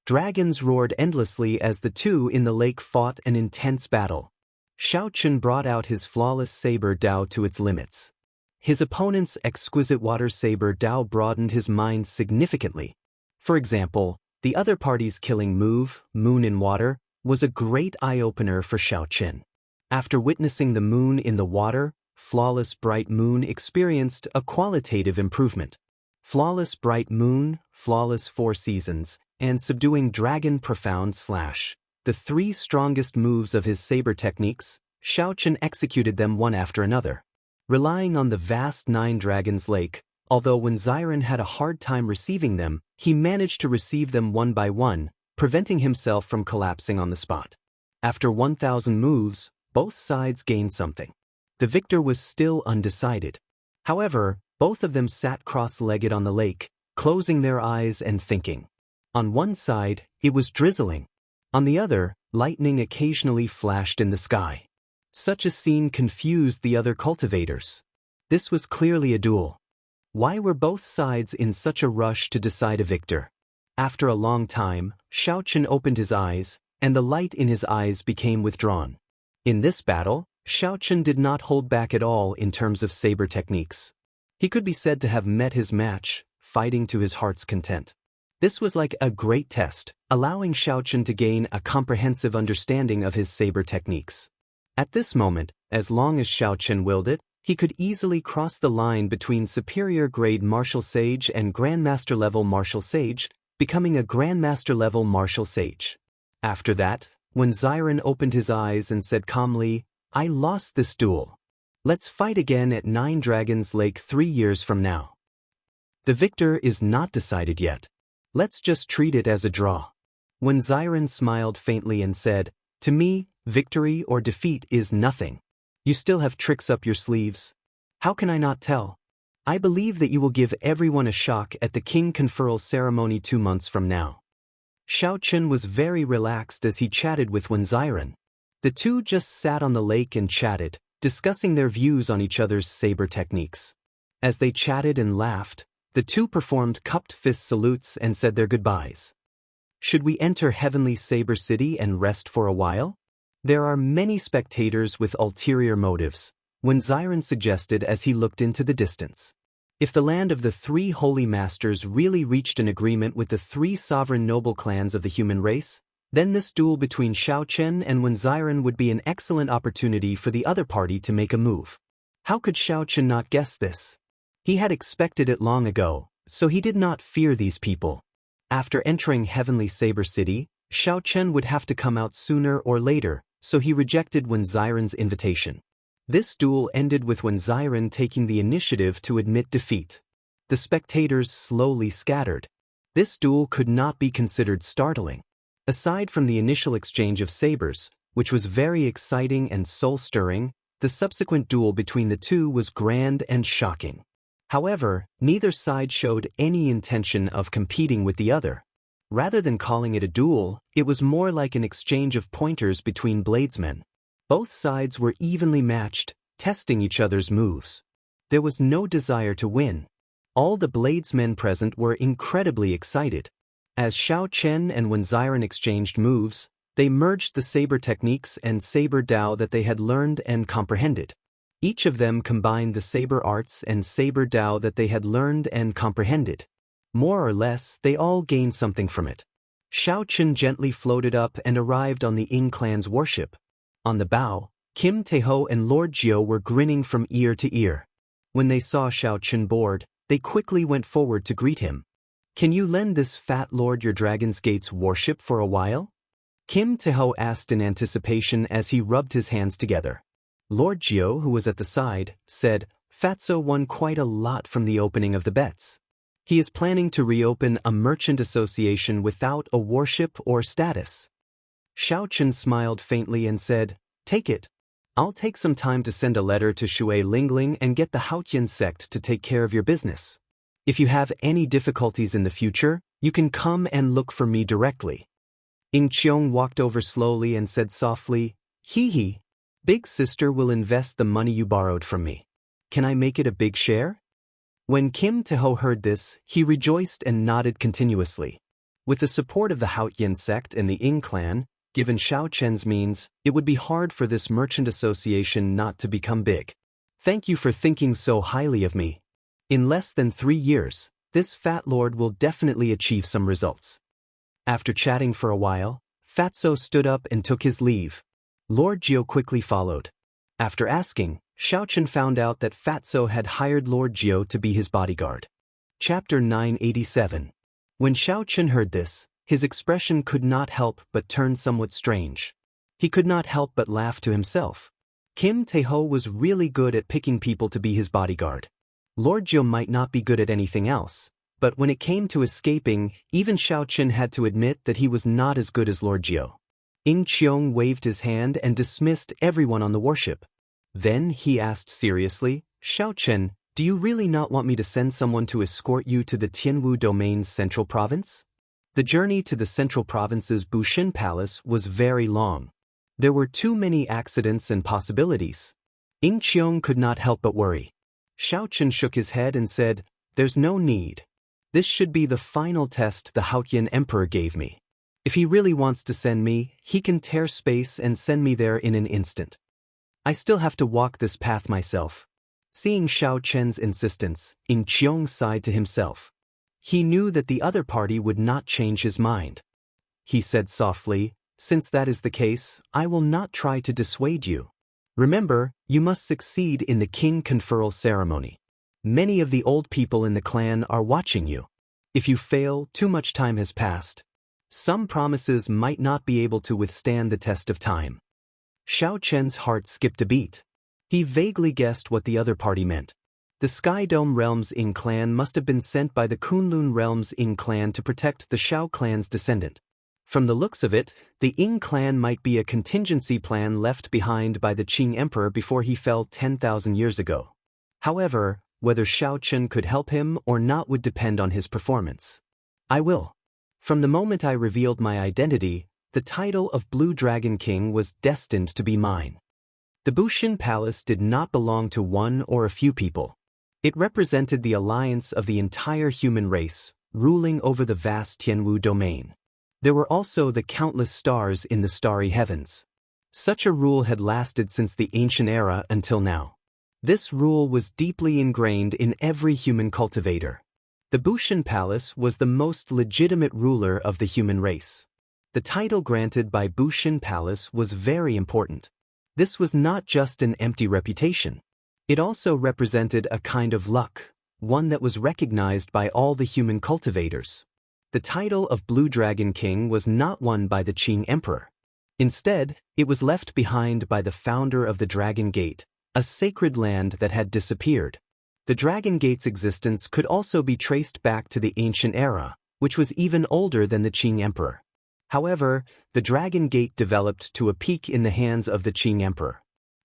Dragons roared endlessly as the two in the lake fought an intense battle. Xiaoqian brought out his flawless saber Dao to its limits. His opponent's exquisite water saber Dao broadened his mind significantly. For example, the other party's killing move, Moon in Water, was a great eye-opener for Xiaoqian. After witnessing the moon in the water, Flawless Bright Moon experienced a qualitative improvement. Flawless Bright Moon, Flawless Four Seasons, and Subduing Dragon Profound Slash. The three strongest moves of his saber techniques, Xiaoqian executed them one after another. Relying on the vast Nine Dragons Lake, although when Xiren had a hard time receiving them, he managed to receive them one by one, preventing himself from collapsing on the spot. After 1,000 moves, both sides gained something. The victor was still undecided. However, both of them sat cross-legged on the lake, closing their eyes and thinking. On one side, it was drizzling. On the other, lightning occasionally flashed in the sky. Such a scene confused the other cultivators. This was clearly a duel. Why were both sides in such a rush to decide a victor? After a long time, Xiaoqian opened his eyes, and the light in his eyes became withdrawn. In this battle, Xiaoqian did not hold back at all in terms of saber techniques. He could be said to have met his match, fighting to his heart's content. This was like a great test, allowing Xiaoqian to gain a comprehensive understanding of his saber techniques. At this moment, as long as Xiaoqian willed it, he could easily cross the line between superior-grade martial sage and grandmaster-level martial sage, becoming a grandmaster-level martial sage. After that, when Xiren opened his eyes and said calmly, "I lost this duel. Let's fight again at Nine Dragons Lake 3 years from now. The victor is not decided yet. Let's just treat it as a draw." When Xiren smiled faintly and said, "To me, victory or defeat is nothing. You still have tricks up your sleeves. How can I not tell? I believe that you will give everyone a shock at the King Conferral ceremony 2 months from now." Xiaoqian was very relaxed as he chatted with When Xiren. The two just sat on the lake and chatted, discussing their views on each other's saber techniques. As they chatted and laughed, the two performed cupped fist salutes and said their goodbyes. "Should we enter Heavenly Saber City and rest for a while? There are many spectators with ulterior motives," When Xiren suggested as he looked into the distance. If the land of the 3 holy masters really reached an agreement with the 3 sovereign noble clans of the human race, then this duel between Xiaoqian and When Xiren would be an excellent opportunity for the other party to make a move. How could Xiaoqian not guess this? He had expected it long ago, so he did not fear these people. After entering Heavenly Saber City, Xiao Chen would have to come out sooner or later, so he rejected Wen Xiren's invitation. This duel ended with Wen Xiren taking the initiative to admit defeat. The spectators slowly scattered. This duel could not be considered startling. Aside from the initial exchange of sabers, which was very exciting and soul-stirring, the subsequent duel between the two was grand and shocking. However, neither side showed any intention of competing with the other. Rather than calling it a duel, it was more like an exchange of pointers between bladesmen. Both sides were evenly matched, testing each other's moves. There was no desire to win. All the bladesmen present were incredibly excited. As Xiao Chen and Wen Xiren exchanged moves, they merged the saber techniques and saber Dao that they had learned and comprehended. Each of them combined the saber arts and saber Dao that they had learned and comprehended. More or less, they all gained something from it. Xiao Chen gently floated up and arrived on the Ying clan's warship. On the bow, Kim Taeho and Lord Jiu were grinning from ear to ear. When they saw Xiao Chen board, they quickly went forward to greet him. "Can you lend this fat lord your Dragon's Gate's warship for a while?" Kim Taeho asked in anticipation as he rubbed his hands together. Lord Jiu, who was at the side, said, "Fatso won quite a lot from the opening of the bets. He is planning to reopen a merchant association without a warship or status." Xiao Chen smiled faintly and said, "Take it. I'll take some time to send a letter to Shui Lingling and get the Haotian sect to take care of your business. If you have any difficulties in the future, you can come and look for me directly." Ying Qiong walked over slowly and said softly, "Hee hee. Big sister will invest the money you borrowed from me. Can I make it a big share?" When Kim Taeho heard this, he rejoiced and nodded continuously. With the support of the Haotian sect and the Ying clan, given Xiao Chen's means, it would be hard for this merchant association not to become big. "Thank you for thinking so highly of me. In less than 3 years, this fat lord will definitely achieve some results." After chatting for a while, Fatso stood up and took his leave. Lord Jiu quickly followed. After asking, Xiao Chen found out that Fatso had hired Lord Jiu to be his bodyguard. Chapter 987. When Xiao Chen heard this, his expression could not help but turn somewhat strange. He could not help but laugh to himself. Kim Taeho was really good at picking people to be his bodyguard. Lord Jiu might not be good at anything else, but when it came to escaping, even Xiao Chen had to admit that he was not as good as Lord Jiu. Ying Qiong waved his hand and dismissed everyone on the warship. Then he asked seriously, "Xiao Chen, do you really not want me to send someone to escort you to the Tianwu domain's central province?" The journey to the central province's Bushin Palace was very long. There were too many accidents and possibilities. Ying Qiong could not help but worry. Xiao Chen shook his head and said, "There's no need. This should be the final test the Haotian emperor gave me. If he really wants to send me, he can tear space and send me there in an instant. I still have to walk this path myself." Seeing Xiao Chen's insistence, Ying Qiong sighed to himself. He knew that the other party would not change his mind. He said softly, "Since that is the case, I will not try to dissuade you. Remember, you must succeed in the king conferral ceremony. Many of the old people in the clan are watching you. If you fail, too much time has passed. Some promises might not be able to withstand the test of time." Xiao Chen's heart skipped a beat. He vaguely guessed what the other party meant. The Sky Dome Realm's Ying clan must have been sent by the Kunlun Realm's Ying clan to protect the Shao clan's descendant. From the looks of it, the Ying clan might be a contingency plan left behind by the Qing Emperor before he fell 10,000 years ago. However, whether Xiao Chen could help him or not would depend on his performance. "I will." From the moment I revealed my identity, the title of Blue Dragon King was destined to be mine. The Bushin Palace did not belong to one or a few people. It represented the alliance of the entire human race, ruling over the vast Tianwu domain. There were also the countless stars in the starry heavens. Such a rule had lasted since the ancient era until now. This rule was deeply ingrained in every human cultivator. The Bushin Palace was the most legitimate ruler of the human race. The title granted by Bushin Palace was very important. This was not just an empty reputation. It also represented a kind of luck, one that was recognized by all the human cultivators. The title of Blue Dragon King was not won by the Qing Emperor. Instead, it was left behind by the founder of the Dragon Gate, a sacred land that had disappeared. The Dragon Gate's existence could also be traced back to the ancient era, which was even older than the Qing Emperor. However, the Dragon Gate developed to a peak in the hands of the Qing Emperor.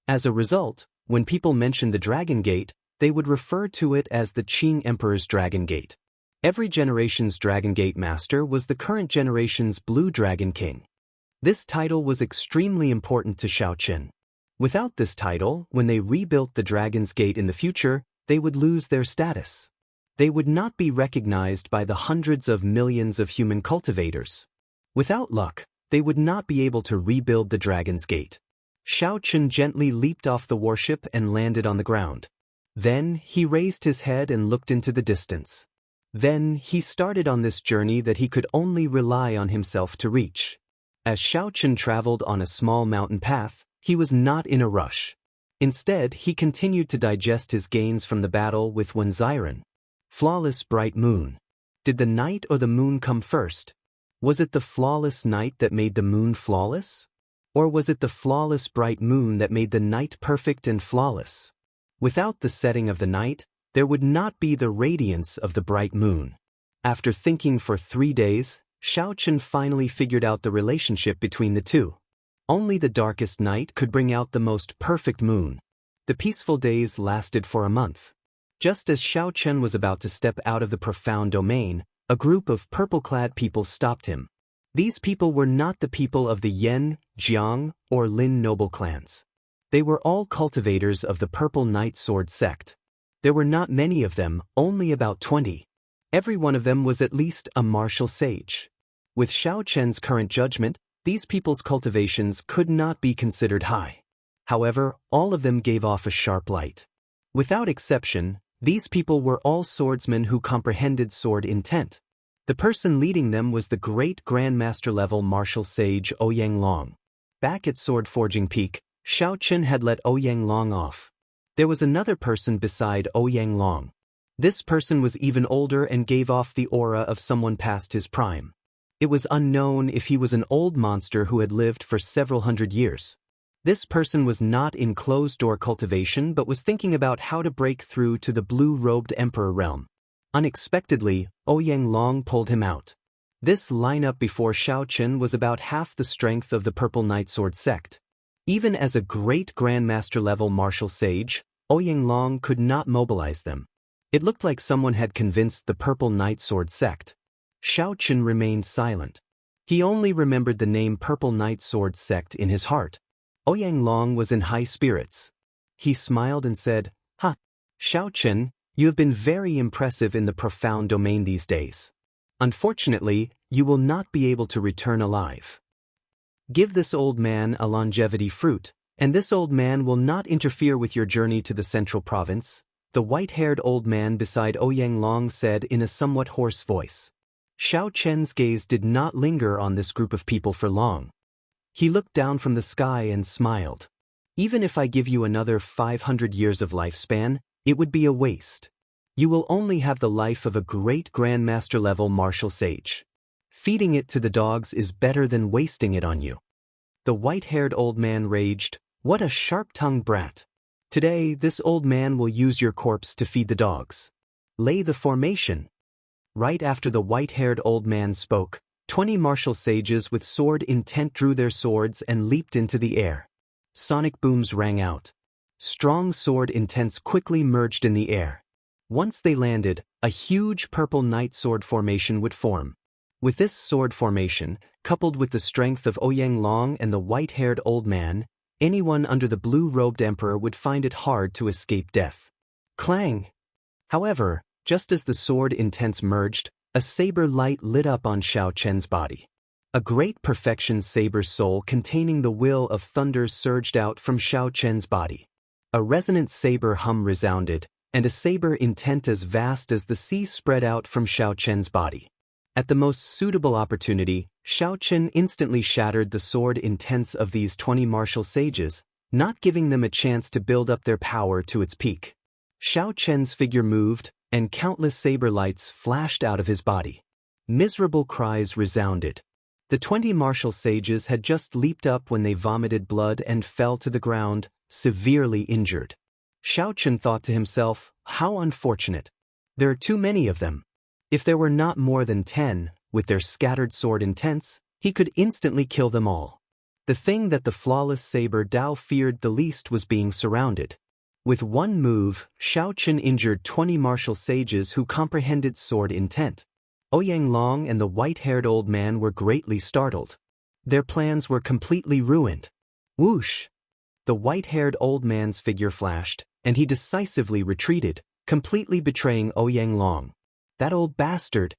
As a result, when people mentioned the Dragon Gate, they would refer to it as the Qing Emperor's Dragon Gate. Every generation's Dragon Gate master was the current generation's Blue Dragon King. This title was extremely important to Xianxia. Without this title, when they rebuilt the Dragon's Gate in the future, they would lose their status. They would not be recognized by the hundreds of millions of human cultivators. Without luck, they would not be able to rebuild the Dragon's Gate. Xianxia gently leaped off the warship and landed on the ground. Then he raised his head and looked into the distance. Then he started on this journey that he could only rely on himself to reach. As Xianxia traveled on a small mountain path, he was not in a rush. Instead, he continued to digest his gains from the battle with Wenziren. Flawless bright moon. Did the night or the moon come first? Was it the flawless night that made the moon flawless? Or was it the flawless bright moon that made the night perfect and flawless? Without the setting of the night, there would not be the radiance of the bright moon. After thinking for 3 days, Xianxia finally figured out the relationship between the two. Only the darkest night could bring out the most perfect moon. The peaceful days lasted for a month. Just as Xianxia was about to step out of the profound domain, a group of purple-clad people stopped him. These people were not the people of the Yan, Jiang, or Lin noble clans. They were all cultivators of the Purple Knight Sword sect. There were not many of them, only about 20. Every one of them was at least a martial sage. With Xianxia's current judgment, these people's cultivations could not be considered high. However, all of them gave off a sharp light. Without exception, these people were all swordsmen who comprehended sword intent. The person leading them was the great Grandmaster level martial sage Ouyang Long. Back at Sword Forging Peak, Xianxia had let Ouyang Long off. There was another person beside Ouyang Long. This person was even older and gave off the aura of someone past his prime. It was unknown if he was an old monster who had lived for several hundred years. This person was not in closed-door cultivation but was thinking about how to break through to the blue-robed emperor realm. Unexpectedly, Ouyang Long pulled him out. This lineup before Xianxia was about half the strength of the Purple Knight Sword sect. Even as a great Grandmaster-level martial sage, Ouyang Long could not mobilize them. It looked like someone had convinced the Purple Knight Sword sect. Xianxia remained silent. He only remembered the name Purple Knight Sword sect in his heart. Ouyang Long was in high spirits. He smiled and said, "Ha, Xianxia, you have been very impressive in the profound domain these days. Unfortunately, you will not be able to return alive. Give this old man a longevity fruit, and this old man will not interfere with your journey to the central province," the white-haired old man beside Ouyang Long said in a somewhat hoarse voice. Xianxia's gaze did not linger on this group of people for long. He looked down from the sky and smiled. "Even if I give you another 500 years of lifespan, it would be a waste. You will only have the life of a great Grandmaster-level martial sage. Feeding it to the dogs is better than wasting it on you." The white-haired old man raged, "What a sharp-tongued brat. Today, this old man will use your corpse to feed the dogs. Lay the formation." Right after the white-haired old man spoke, 20 martial sages with sword intent drew their swords and leaped into the air. Sonic booms rang out. Strong sword intents quickly merged in the air. Once they landed, a huge purple knight sword formation would form. With this sword formation, coupled with the strength of Ouyang Long and the white-haired old man, anyone under the blue-robed emperor would find it hard to escape death. Clang! However, just as the sword intents merged, a saber light lit up on Xianxia's body. A great perfection saber soul containing the will of thunder surged out from Xianxia's body. A resonant saber hum resounded, and a saber intent as vast as the sea spread out from Xianxia's body. At the most suitable opportunity, Xianxia instantly shattered the sword intents of these 20 martial sages, not giving them a chance to build up their power to its peak. Xianxia's figure moved, and countless saber lights flashed out of his body. Miserable cries resounded. The 20 martial sages had just leaped up when they vomited blood and fell to the ground, severely injured. Xiaochen thought to himself, how unfortunate. There are too many of them. If there were not more than 10, with their scattered sword intents, he could instantly kill them all. The thing that the flawless saber Dao feared the least was being surrounded. With one move, Xiaochen injured 20 martial sages who comprehended sword intent. Ouyang Long and the white-haired old man were greatly startled. Their plans were completely ruined. Whoosh! The white-haired old man's figure flashed, and he decisively retreated, completely betraying Ouyang Long. That old bastard!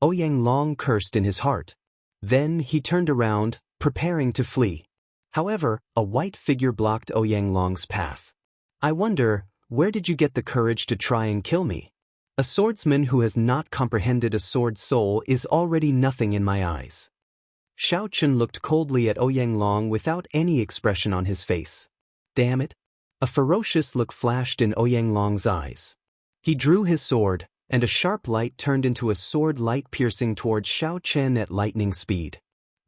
Ouyang Long cursed in his heart. Then he turned around, preparing to flee. However, a white figure blocked Ouyang Long's path. I wonder, where did you get the courage to try and kill me? A swordsman who has not comprehended a sword's soul is already nothing in my eyes. Xiaochen looked coldly at Ouyang Long without any expression on his face. Damn it! A ferocious look flashed in Ouyang Long's eyes. He drew his sword, and a sharp light turned into a sword light piercing towards Xiaochen at lightning speed.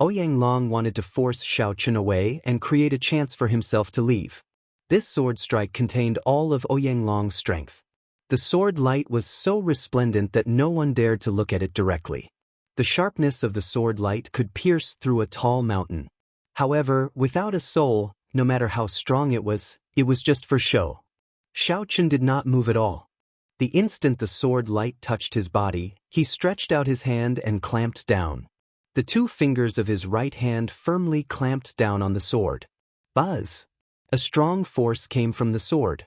Ouyang Long wanted to force Xiaochen away and create a chance for himself to leave. This sword strike contained all of Ouyang Long's strength. The sword light was so resplendent that no one dared to look at it directly. The sharpness of the sword light could pierce through a tall mountain. However, without a soul, no matter how strong it was just for show. Xiaochen did not move at all. The instant the sword light touched his body, he stretched out his hand and clamped down. The 2 fingers of his right hand firmly clamped down on the sword. Buzz! A strong force came from the sword.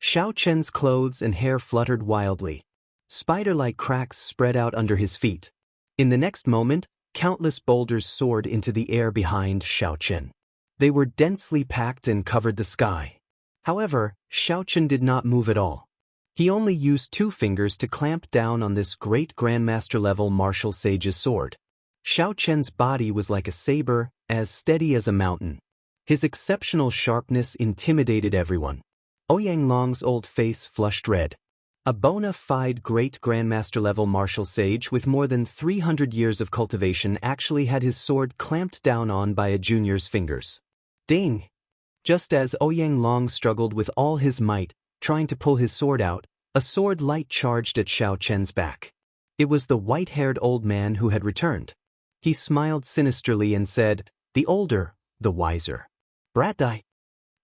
Xiaochen's clothes and hair fluttered wildly. Spider-like cracks spread out under his feet. In the next moment, countless boulders soared into the air behind Xiaochen. They were densely packed and covered the sky. However, Xiaochen did not move at all. He only used 2 fingers to clamp down on this great Grandmaster-level martial sage's sword. Xiaochen's body was like a saber, as steady as a mountain. His exceptional sharpness intimidated everyone. Ouyang Long's old face flushed red. A bona fide great Grandmaster-level martial sage with more than 300 years of cultivation actually had his sword clamped down on by a junior's fingers. Ding! Just as Ouyang Long struggled with all his might, trying to pull his sword out, a sword light charged at Xiaochen's back. It was the white-haired old man who had returned. He smiled sinisterly and said, "The older, the wiser. Brat die."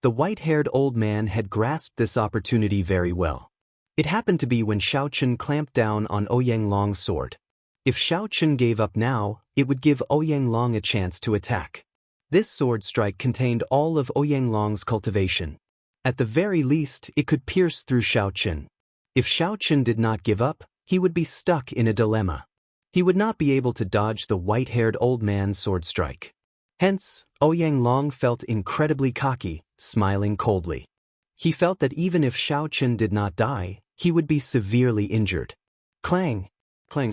The white-haired old man had grasped this opportunity very well. It happened to be when Xiaochen clamped down on Ouyang Long's sword. If Xiaochen gave up now, it would give Ouyang Long a chance to attack. This sword strike contained all of Ouyang Long's cultivation. At the very least, it could pierce through Xiaochen. If Xiaochen did not give up, he would be stuck in a dilemma. He would not be able to dodge the white-haired old man's sword strike. Hence, Ouyang Long felt incredibly cocky, smiling coldly. He felt that even if Xiaochen did not die, he would be severely injured. Clang! Clang!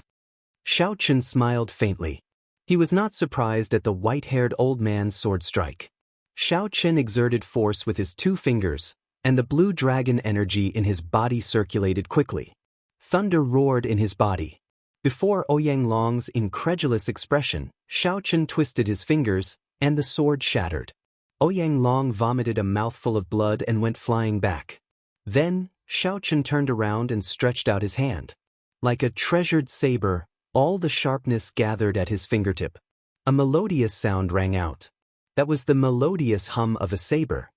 Xiaochen smiled faintly. He was not surprised at the white-haired old man's sword strike. Xiaochen exerted force with his 2 fingers, and the blue dragon energy in his body circulated quickly. Thunder roared in his body. Before Ouyang Long's incredulous expression, Xiaochen twisted his fingers, and the sword shattered. Ouyang Long vomited a mouthful of blood and went flying back. Then, Xiaochen turned around and stretched out his hand. Like a treasured saber, all the sharpness gathered at his fingertip. A melodious sound rang out. That was the melodious hum of a saber.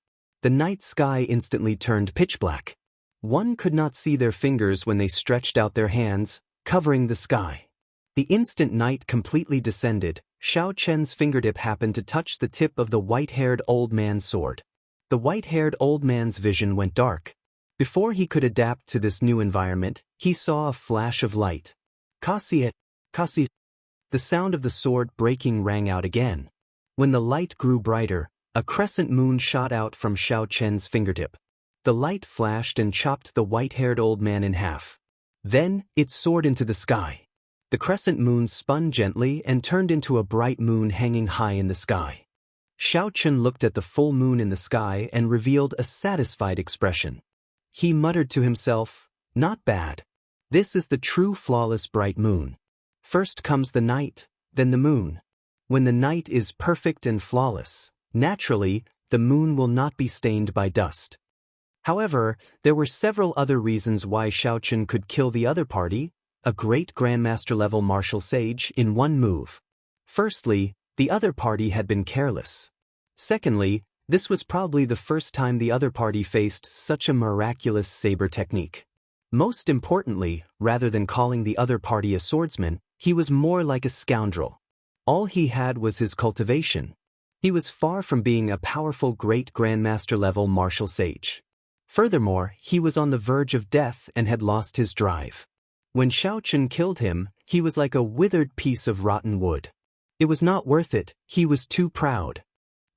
The night sky instantly turned pitch black. One could not see their fingers when they stretched out their hands, covering the sky. The instant night completely descended, Xiaochen's fingertip happened to touch the tip of the white-haired old man's sword. The white-haired old man's vision went dark. Before he could adapt to this new environment, he saw a flash of light. Kasi! Kasi! The sound of the sword breaking rang out again. When the light grew brighter, a crescent moon shot out from Xiaochen's fingertip. The light flashed and chopped the white-haired old man in half. Then, it soared into the sky. The crescent moon spun gently and turned into a bright moon hanging high in the sky. Xiaochen looked at the full moon in the sky and revealed a satisfied expression. He muttered to himself, "Not bad. This is the true flawless bright moon. First comes the night, then the moon. When the night is perfect and flawless, naturally, the moon will not be stained by dust. However, there were several other reasons why Xiaochen could kill the other party, a great Grandmaster-level martial sage, in one move. Firstly, the other party had been careless. Secondly, this was probably the first time the other party faced such a miraculous saber technique. Most importantly, rather than calling the other party a swordsman, he was more like a scoundrel. All he had was his cultivation. He was far from being a powerful great Grandmaster-level martial sage. Furthermore, he was on the verge of death and had lost his drive. When Xiaochen killed him, he was like a withered piece of rotten wood. It was not worth it, he was too proud.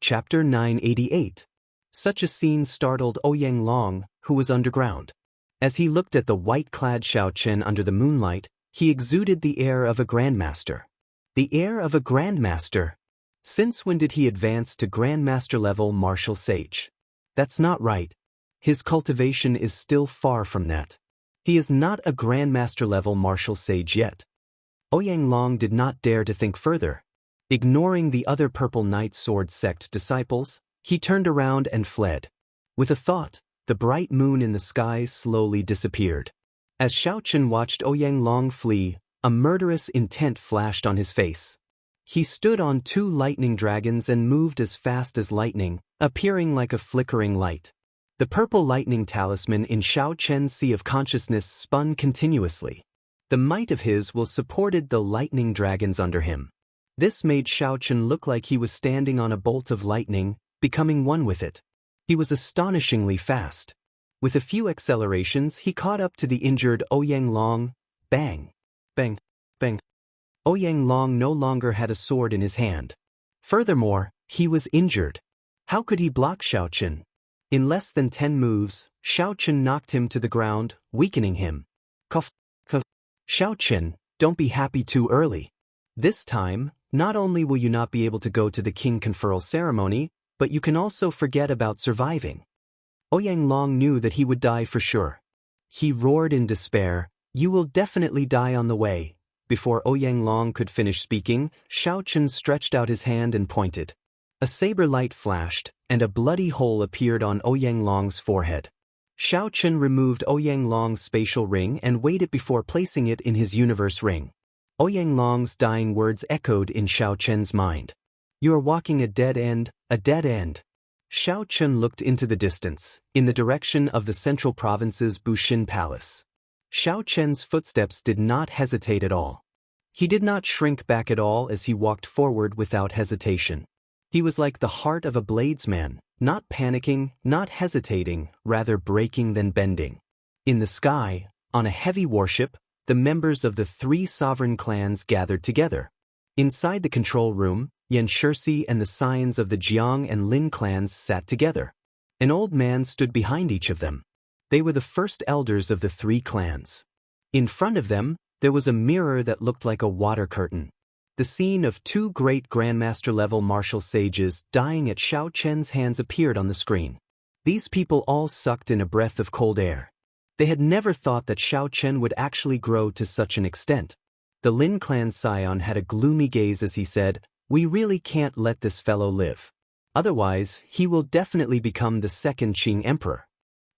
Chapter 988. Such a scene startled Ouyang Long, who was underground. As he looked at the white-clad Xiaochen under the moonlight, he exuded the air of a grandmaster. The air of a grandmaster? Since when did he advance to grandmaster-level martial sage? That's not right. His cultivation is still far from that. He is not a grandmaster-level martial sage yet. Ouyang Long did not dare to think further. Ignoring the other Purple Knight Sword sect disciples, he turned around and fled. With a thought, the bright moon in the sky slowly disappeared. As Xiaochen watched Ouyang Long flee, a murderous intent flashed on his face. He stood on two lightning dragons and moved as fast as lightning, appearing like a flickering light. The purple lightning talisman in Xiaochen's sea of consciousness spun continuously. The might of his will supported the lightning dragons under him. This made Xiaochen look like he was standing on a bolt of lightning, becoming one with it. He was astonishingly fast. With a few accelerations, he caught up to the injured Ouyang Long. Bang! Bang! Bang! Ouyang Long no longer had a sword in his hand. Furthermore, he was injured. How could he block Xiaochen? In less than 10 moves, Xiaochen knocked him to the ground, weakening him. Cough, cough. Xiaochen, don't be happy too early. This time, not only will you not be able to go to the king conferral ceremony, but you can also forget about surviving. Ouyang Long knew that he would die for sure. He roared in despair, "You will definitely die on the way." Before Ouyang Long could finish speaking, Xiaochen stretched out his hand and pointed. A saber light flashed, and a bloody hole appeared on Ouyang Long's forehead. Xiaochen removed Ouyang Long's spatial ring and weighed it before placing it in his universe ring. Ouyang Long's dying words echoed in Xiaochen's mind. "You are walking a dead end, a dead end." Xiaochen looked into the distance, in the direction of the central province's Bushin Palace. Xiaochen's footsteps did not hesitate at all. He did not shrink back at all as he walked forward without hesitation. He was like the heart of a bladesman, not panicking, not hesitating, rather breaking than bending. In the sky, on a heavy warship, the members of the 3 sovereign clans gathered together. Inside the control room, Xianxia and the scions of the Jiang and Lin clans sat together. An old man stood behind each of them. They were the first elders of the 3 clans. In front of them, there was a mirror that looked like a water curtain. The scene of 2 great Grandmaster-level martial sages dying at Xiaochen's hands appeared on the screen. These people all sucked in a breath of cold air. They had never thought that Xiaochen would actually grow to such an extent. The Lin clan scion had a gloomy gaze as he said, "We really can't let this fellow live. Otherwise, he will definitely become the second Qing emperor.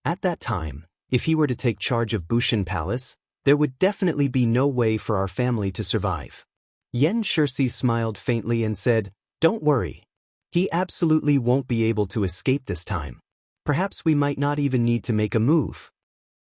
At that time, if he were to take charge of Bushin Palace, there would definitely be no way for our family to survive." Xianxia smiled faintly and said, "Don't worry. He absolutely won't be able to escape this time. Perhaps we might not even need to make a move."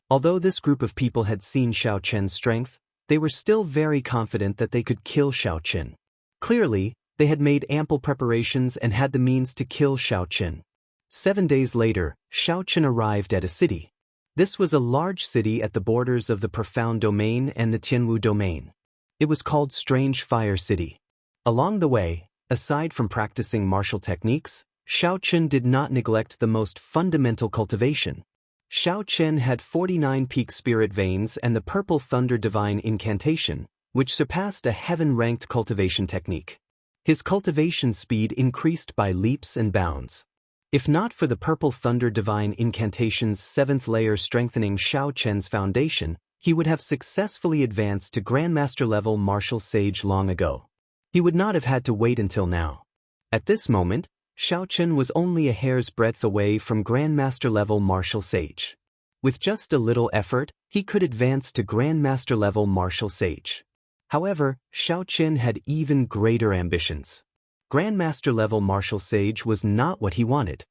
Although this group of people had seen Xiaochen's strength, they were still very confident that they could kill Xiaochen. Clearly, they had made ample preparations and had the means to kill Xiaochen. 7 days later, Xiaochen arrived at a city. This was a large city at the borders of the Profound Domain and the Tianwu Domain. It was called Strange Fire City. Along the way, aside from practicing martial techniques, Xiaochen did not neglect the most fundamental cultivation. Xiaochen had 49 peak spirit veins and the Purple Thunder Divine Incantation, which surpassed a heaven-ranked cultivation technique. His cultivation speed increased by leaps and bounds. If not for the Purple Thunder Divine Incantation's 7th layer strengthening Xiaochen's foundation, he would have successfully advanced to Grandmaster-level martial sage long ago. He would not have had to wait until now. At this moment, Xiaochen was only a hair's breadth away from Grandmaster-level martial sage. With just a little effort, he could advance to Grandmaster-level martial sage. However, Xiaochen had even greater ambitions. Grandmaster-level martial sage was not what he wanted.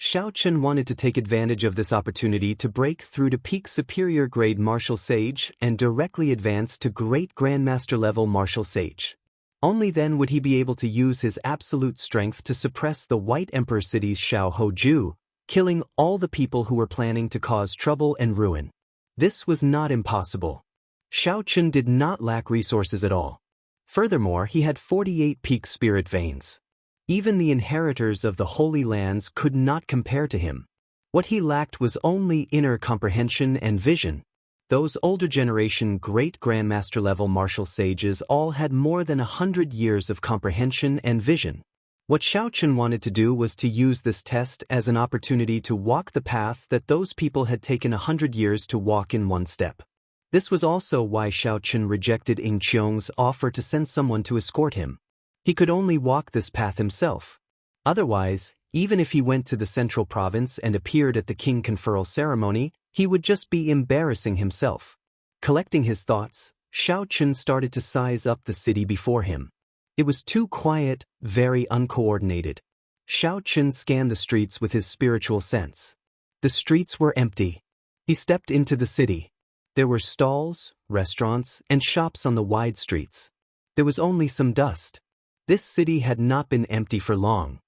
Xiaochen wanted to take advantage of this opportunity to break through to peak superior grade martial sage and directly advance to great Grandmaster-level martial sage. Only then would he be able to use his absolute strength to suppress the White Emperor city's Xiao Hoju, killing all the people who were planning to cause trouble and ruin. This was not impossible. Xiaochen did not lack resources at all. Furthermore, he had 48 peak spirit veins. Even the inheritors of the Holy Lands could not compare to him. What he lacked was only inner comprehension and vision. Those older generation great Grandmaster-level martial sages all had more than 100 years of comprehension and vision. What Xiaochen wanted to do was to use this test as an opportunity to walk the path that those people had taken 100 years to walk in one step. This was also why Xiaochen rejected Ying Qiong's offer to send someone to escort him. He could only walk this path himself. Otherwise, even if he went to the central province and appeared at the king conferral ceremony, he would just be embarrassing himself. Collecting his thoughts, Xiaochen started to size up the city before him. It was too quiet, very uncoordinated. Xiaochen scanned the streets with his spiritual sense. The streets were empty. He stepped into the city. There were stalls, restaurants, and shops on the wide streets. There was only some dust. This city had not been empty for long.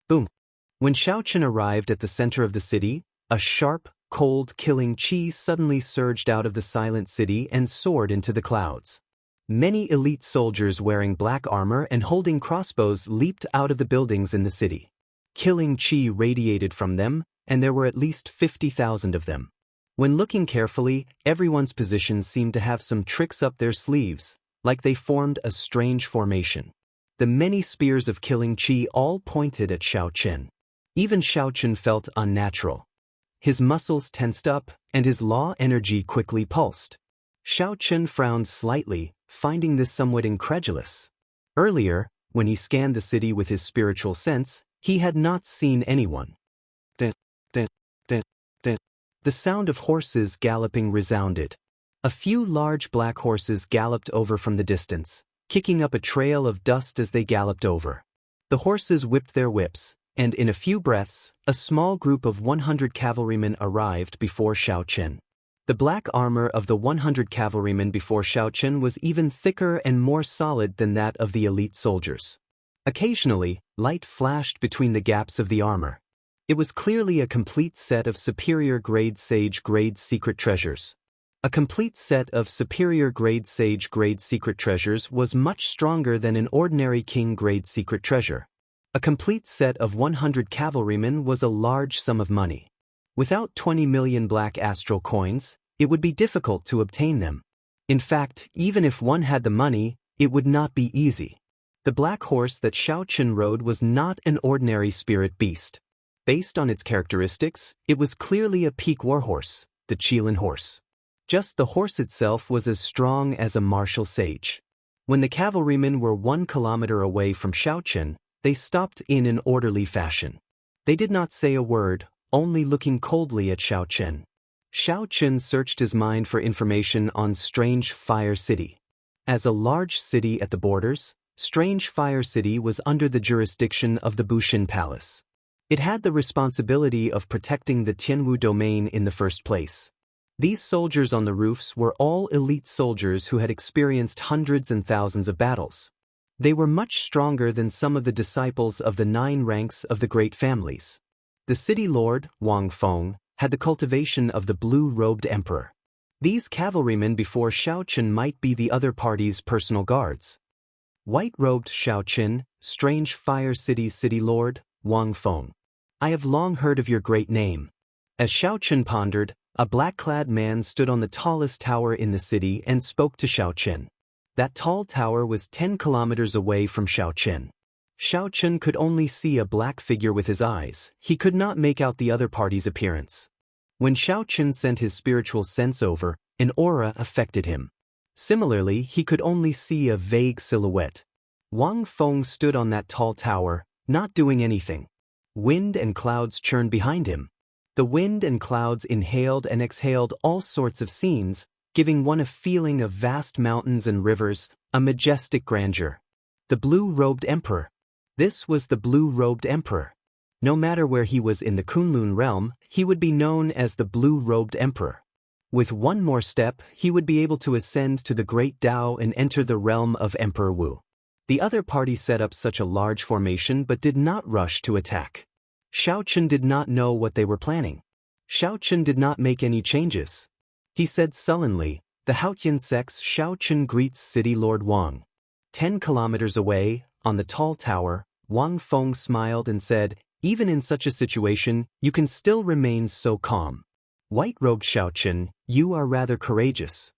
Boom! When Xiaochen arrived at the center of the city, a sharp, cold, killing chi suddenly surged out of the silent city and soared into the clouds. Many elite soldiers wearing black armor and holding crossbows leaped out of the buildings in the city. Killing chi radiated from them, and there were at least 50,000 of them. When looking carefully, everyone's positions seemed to have some tricks up their sleeves, like they formed a strange formation. The many spears of killing chi all pointed at Xiaochen. Even Xiaochen felt unnatural. His muscles tensed up, and his law energy quickly pulsed. Xiaochen frowned slightly, finding this somewhat incredulous. Earlier, when he scanned the city with his spiritual sense, he had not seen anyone. The sound of horses galloping resounded. A few large black horses galloped over from the distance, kicking up a trail of dust as they galloped over. The horses whipped their whips, and in a few breaths, a small group of 100 cavalrymen arrived before Xiaochen. The black armor of the 100 cavalrymen before Xiaochen was even thicker and more solid than that of the elite soldiers. Occasionally, light flashed between the gaps of the armor. It was clearly a complete set of superior grade sage grade secret treasures. A complete set of superior grade sage grade secret treasures was much stronger than an ordinary king grade secret treasure. A complete set of 100 cavalrymen was a large sum of money. Without 20 million black astral coins, it would be difficult to obtain them. In fact, even if one had the money, it would not be easy. The black horse that Xiaochen rode was not an ordinary spirit beast. Based on its characteristics, it was clearly a peak warhorse, the Qilin horse. Just the horse itself was as strong as a martial sage. When the cavalrymen were 1 kilometer away from Xiaochen, they stopped in an orderly fashion. They did not say a word, only looking coldly at Xiaochen. Xiaochen searched his mind for information on Strange Fire City. As a large city at the borders, Strange Fire City was under the jurisdiction of the Bushin Palace. It had the responsibility of protecting the Tianwu domain in the first place. These soldiers on the roofs were all elite soldiers who had experienced hundreds and thousands of battles. They were much stronger than some of the disciples of the 9 ranks of the great families. The city lord, Wang Feng, had the cultivation of the blue-robed emperor. These cavalrymen before Xiaochen might be the other party's personal guards. White-robed Xiaochen, Strange Fire City's city lord, Wang Feng. I have long heard of your great name. As Xiaochen pondered, a black-clad man stood on the tallest tower in the city and spoke to Xiaochen. That tall tower was 10 kilometers away from Xiaochen. Xiaochen could only see a black figure with his eyes. He could not make out the other party's appearance. When Xiaochen sent his spiritual sense over, an aura affected him. Similarly, he could only see a vague silhouette. Wang Feng stood on that tall tower, not doing anything. Wind and clouds churned behind him. The wind and clouds inhaled and exhaled all sorts of scenes, giving one a feeling of vast mountains and rivers, a majestic grandeur. The blue-robed emperor. This was the blue-robed emperor. No matter where he was in the Kunlun realm, he would be known as the blue-robed emperor. With one more step, he would be able to ascend to the great Tao and enter the realm of Emperor Wu. The other party set up such a large formation but did not rush to attack. Xiaochen did not know what they were planning. Xiaochen did not make any changes. He said sullenly, "The Haotian sects Xiaochen greets City Lord Wang." 10 kilometers away, on the tall tower, Wang Feng smiled and said, "Even in such a situation, you can still remain so calm. White-robed Xiaochen, you are rather courageous."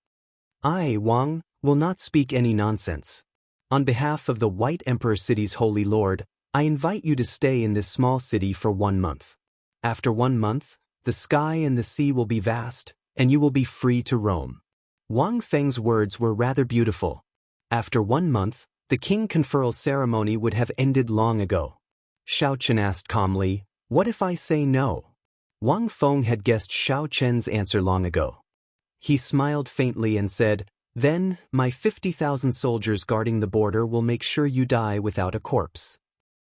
"I, Wang, will not speak any nonsense. On behalf of the White Emperor City's Holy Lord, I invite you to stay in this small city for 1 month. After 1 month, the sky and the sea will be vast, and you will be free to roam." Wang Feng's words were rather beautiful. After 1 month, the king conferral ceremony would have ended long ago. Xiaochen asked calmly, "What if I say no?" Wang Feng had guessed Xiaochen's answer long ago. He smiled faintly and said, "Then, my 50,000 soldiers guarding the border will make sure you die without a corpse."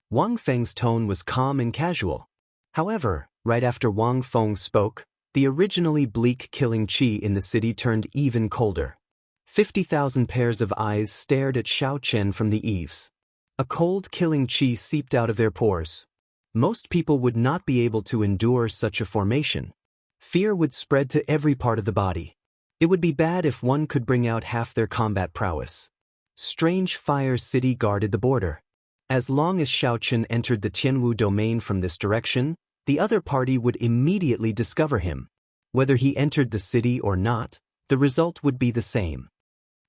Wang Feng's tone was calm and casual. However, right after Wang Feng spoke, the originally bleak killing qi in the city turned even colder. 50,000 pairs of eyes stared at Xiaochen from the eaves. A cold killing qi seeped out of their pores. Most people would not be able to endure such a formation. Fear would spread to every part of the body. It would be bad if one could bring out half their combat prowess. Strange Fire City guarded the border. As long as Xiaochen entered the Tianwu domain from this direction, the other party would immediately discover him. Whether he entered the city or not, the result would be the same.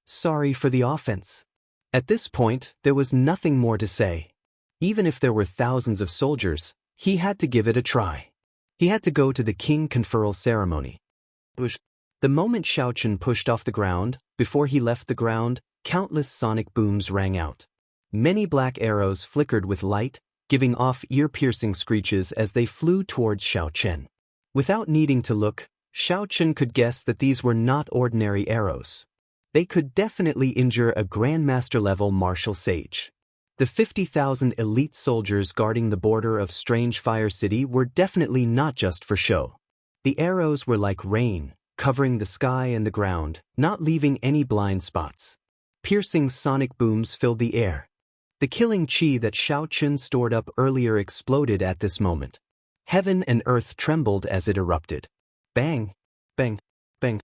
Sorry for the offense. At this point, there was nothing more to say. Even if there were thousands of soldiers, he had to give it a try. He had to go to the king conferral ceremony. The moment Xiaochen pushed off the ground, before he left the ground, countless sonic booms rang out. Many black arrows flickered with light, giving off ear-piercing screeches as they flew towards Xiaochen. Without needing to look, Xiaochen could guess that these were not ordinary arrows. They could definitely injure a Grandmaster-level martial sage. The 50,000 elite soldiers guarding the border of Strange Fire City were definitely not just for show. The arrows were like rain, covering the sky and the ground, not leaving any blind spots. Piercing sonic booms filled the air. The killing qi that Xiaochen stored up earlier exploded at this moment. Heaven and earth trembled as it erupted. Bang! Bang! Bang!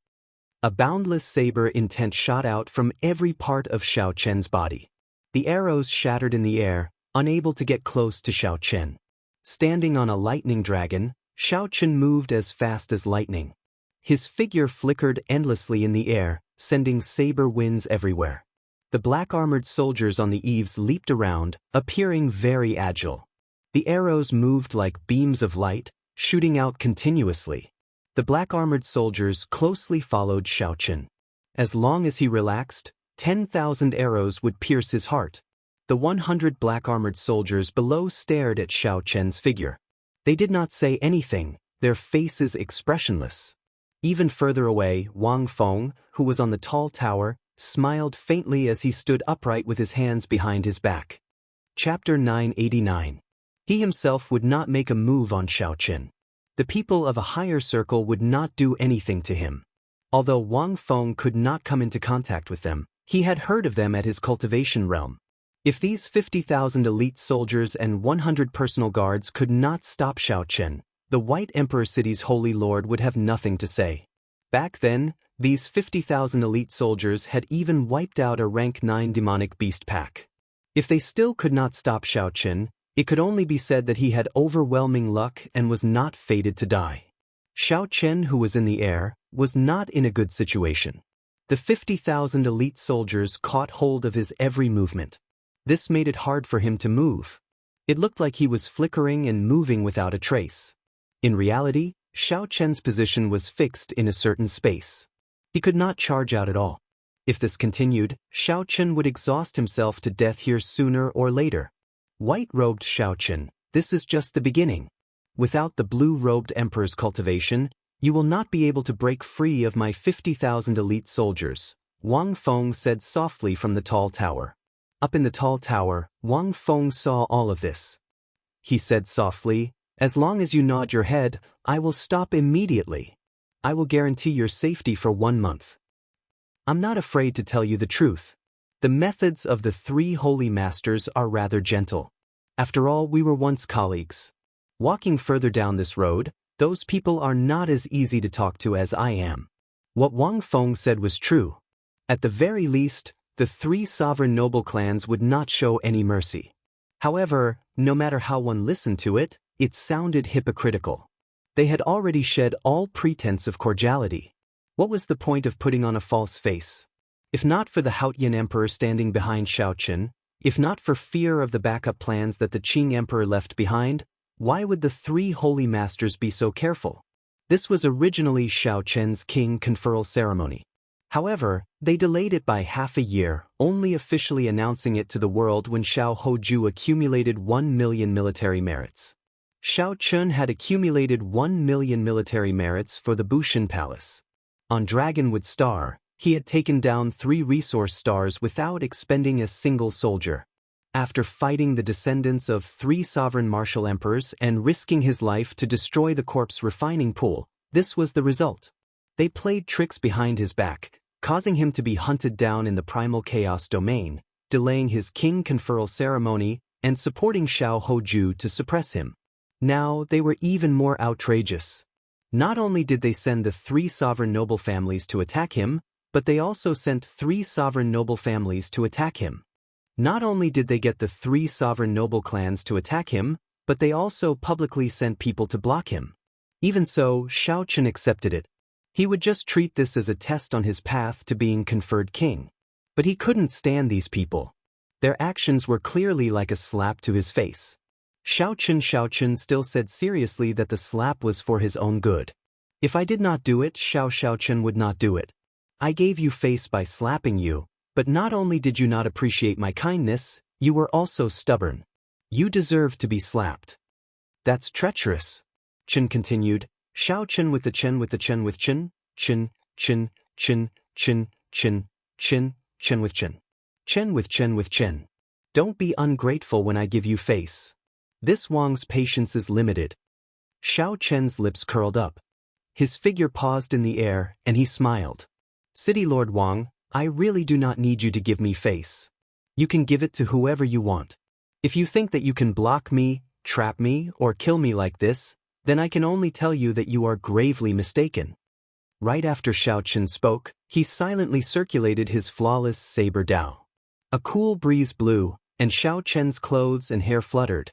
A boundless saber intent shot out from every part of Xiaochen's body. The arrows shattered in the air, unable to get close to Xiaochen. Standing on a lightning dragon, Xiaochen moved as fast as lightning. His figure flickered endlessly in the air, sending saber winds everywhere. The black-armored soldiers on the eaves leaped around, appearing very agile. The arrows moved like beams of light, shooting out continuously. The black-armored soldiers closely followed Xiaochen. As long as he relaxed, 10,000 arrows would pierce his heart. The 100 black-armored soldiers below stared at Xiaochen's figure. They did not say anything, their faces expressionless. Even further away, Wang Feng, who was on the tall tower, smiled faintly as he stood upright with his hands behind his back. Chapter 989. He himself would not make a move on Xiaochen. The people of a higher circle would not do anything to him. Although Wang Feng could not come into contact with them, he had heard of them at his cultivation realm. If these 50,000 elite soldiers and 100 personal guards could not stop Xiaochen, the White Emperor City's Holy Lord would have nothing to say. Back then, these 50,000 elite soldiers had even wiped out a rank 9 demonic beast pack. If they still could not stop Xiaochen, it could only be said that he had overwhelming luck and was not fated to die. Xiaochen, who was in the air, was not in a good situation. The 50,000 elite soldiers caught hold of his every movement. This made it hard for him to move. It looked like he was flickering and moving without a trace. In reality, Xiaochen's position was fixed in a certain space. He could not charge out at all. If this continued, Xiaochen would exhaust himself to death here sooner or later. White-robed Xiaochen, this is just the beginning. Without the blue-robed Emperor's cultivation, you will not be able to break free of my 50,000 elite soldiers, Wang Feng said softly from the tall tower. Up in the tall tower, Wang Feng saw all of this. He said softly, as long as you nod your head, I will stop immediately. I will guarantee your safety for 1 month. I'm not afraid to tell you the truth. The methods of the 3 holy masters are rather gentle. After all, we were once colleagues. Walking further down this road, those people are not as easy to talk to as I am. What Wang Feng said was true. At the very least, the 3 sovereign noble clans would not show any mercy. However, no matter how one listened to it, it sounded hypocritical. They had already shed all pretense of cordiality. What was the point of putting on a false face? If not for the Haotian Emperor standing behind Xiaochen, if not for fear of the backup plans that the Qing Emperor left behind, why would the 3 holy masters be so careful? This was originally Xiaochen's king conferral ceremony. However, they delayed it by half a year, only officially announcing it to the world when Xiao Hoju accumulated 1 million military merits. Xiaochen had accumulated 1 million military merits for the Bushan Palace. On Dragonwood Star, he had taken down 3 resource stars without expending a single soldier. After fighting the descendants of 3 sovereign martial emperors and risking his life to destroy the corpse refining pool, this was the result. They played tricks behind his back, causing him to be hunted down in the primal chaos domain, delaying his king conferral ceremony, and supporting Xiao Hoju to suppress him. Now they were even more outrageous. Not only did they send the 3 sovereign noble families to attack him, but they also sent 3 sovereign noble families to attack him. Not only did they get the 3 sovereign noble clans to attack him, but they also publicly sent people to block him. Even so, Xiaochen accepted it. He would just treat this as a test on his path to being conferred king. But he couldn't stand these people. Their actions were clearly like a slap to his face. Xiaochen still said seriously that the slap was for his own good. If I did not do it, Xiaochen would not do it. I gave you face by slapping you, but not only did you not appreciate my kindness, you were also stubborn. You deserve to be slapped. That's treacherous. Chen continued. Xiaochen with the chen with the chen with chen, chen, chen, chen, chen, chen, chen, chen with chen. Chen with chen with chen. Don't be ungrateful when I give you face. This Wang's patience is limited. Xiaochen's lips curled up. His figure paused in the air, and he smiled. City Lord Wang, I really do not need you to give me face. You can give it to whoever you want. If you think that you can block me, trap me, or kill me like this, then I can only tell you that you are gravely mistaken. Right after Xiaochen spoke, he silently circulated his flawless saber Dao. A cool breeze blew, and Xiaochen's clothes and hair fluttered.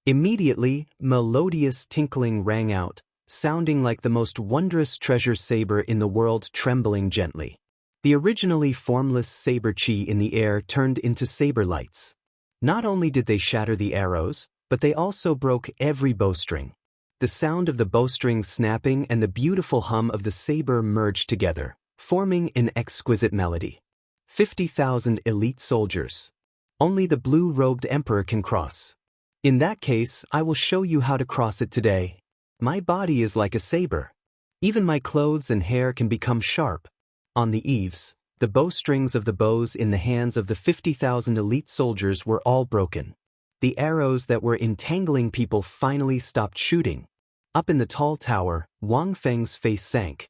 Immediately, melodious tinkling rang out, sounding like the most wondrous treasure saber in the world trembling gently. The originally formless saber chi in the air turned into saber lights. Not only did they shatter the arrows, but they also broke every bowstring. The sound of the bowstring snapping and the beautiful hum of the saber merged together, forming an exquisite melody. 50,000 elite soldiers. Only the blue-robed emperor can cross. In that case, I will show you how to cross it today. My body is like a saber. Even my clothes and hair can become sharp. On the eaves, the bowstrings of the bows in the hands of the 50,000 elite soldiers were all broken. The arrows that were entangling people finally stopped shooting. Up in the tall tower, Wang Feng's face sank.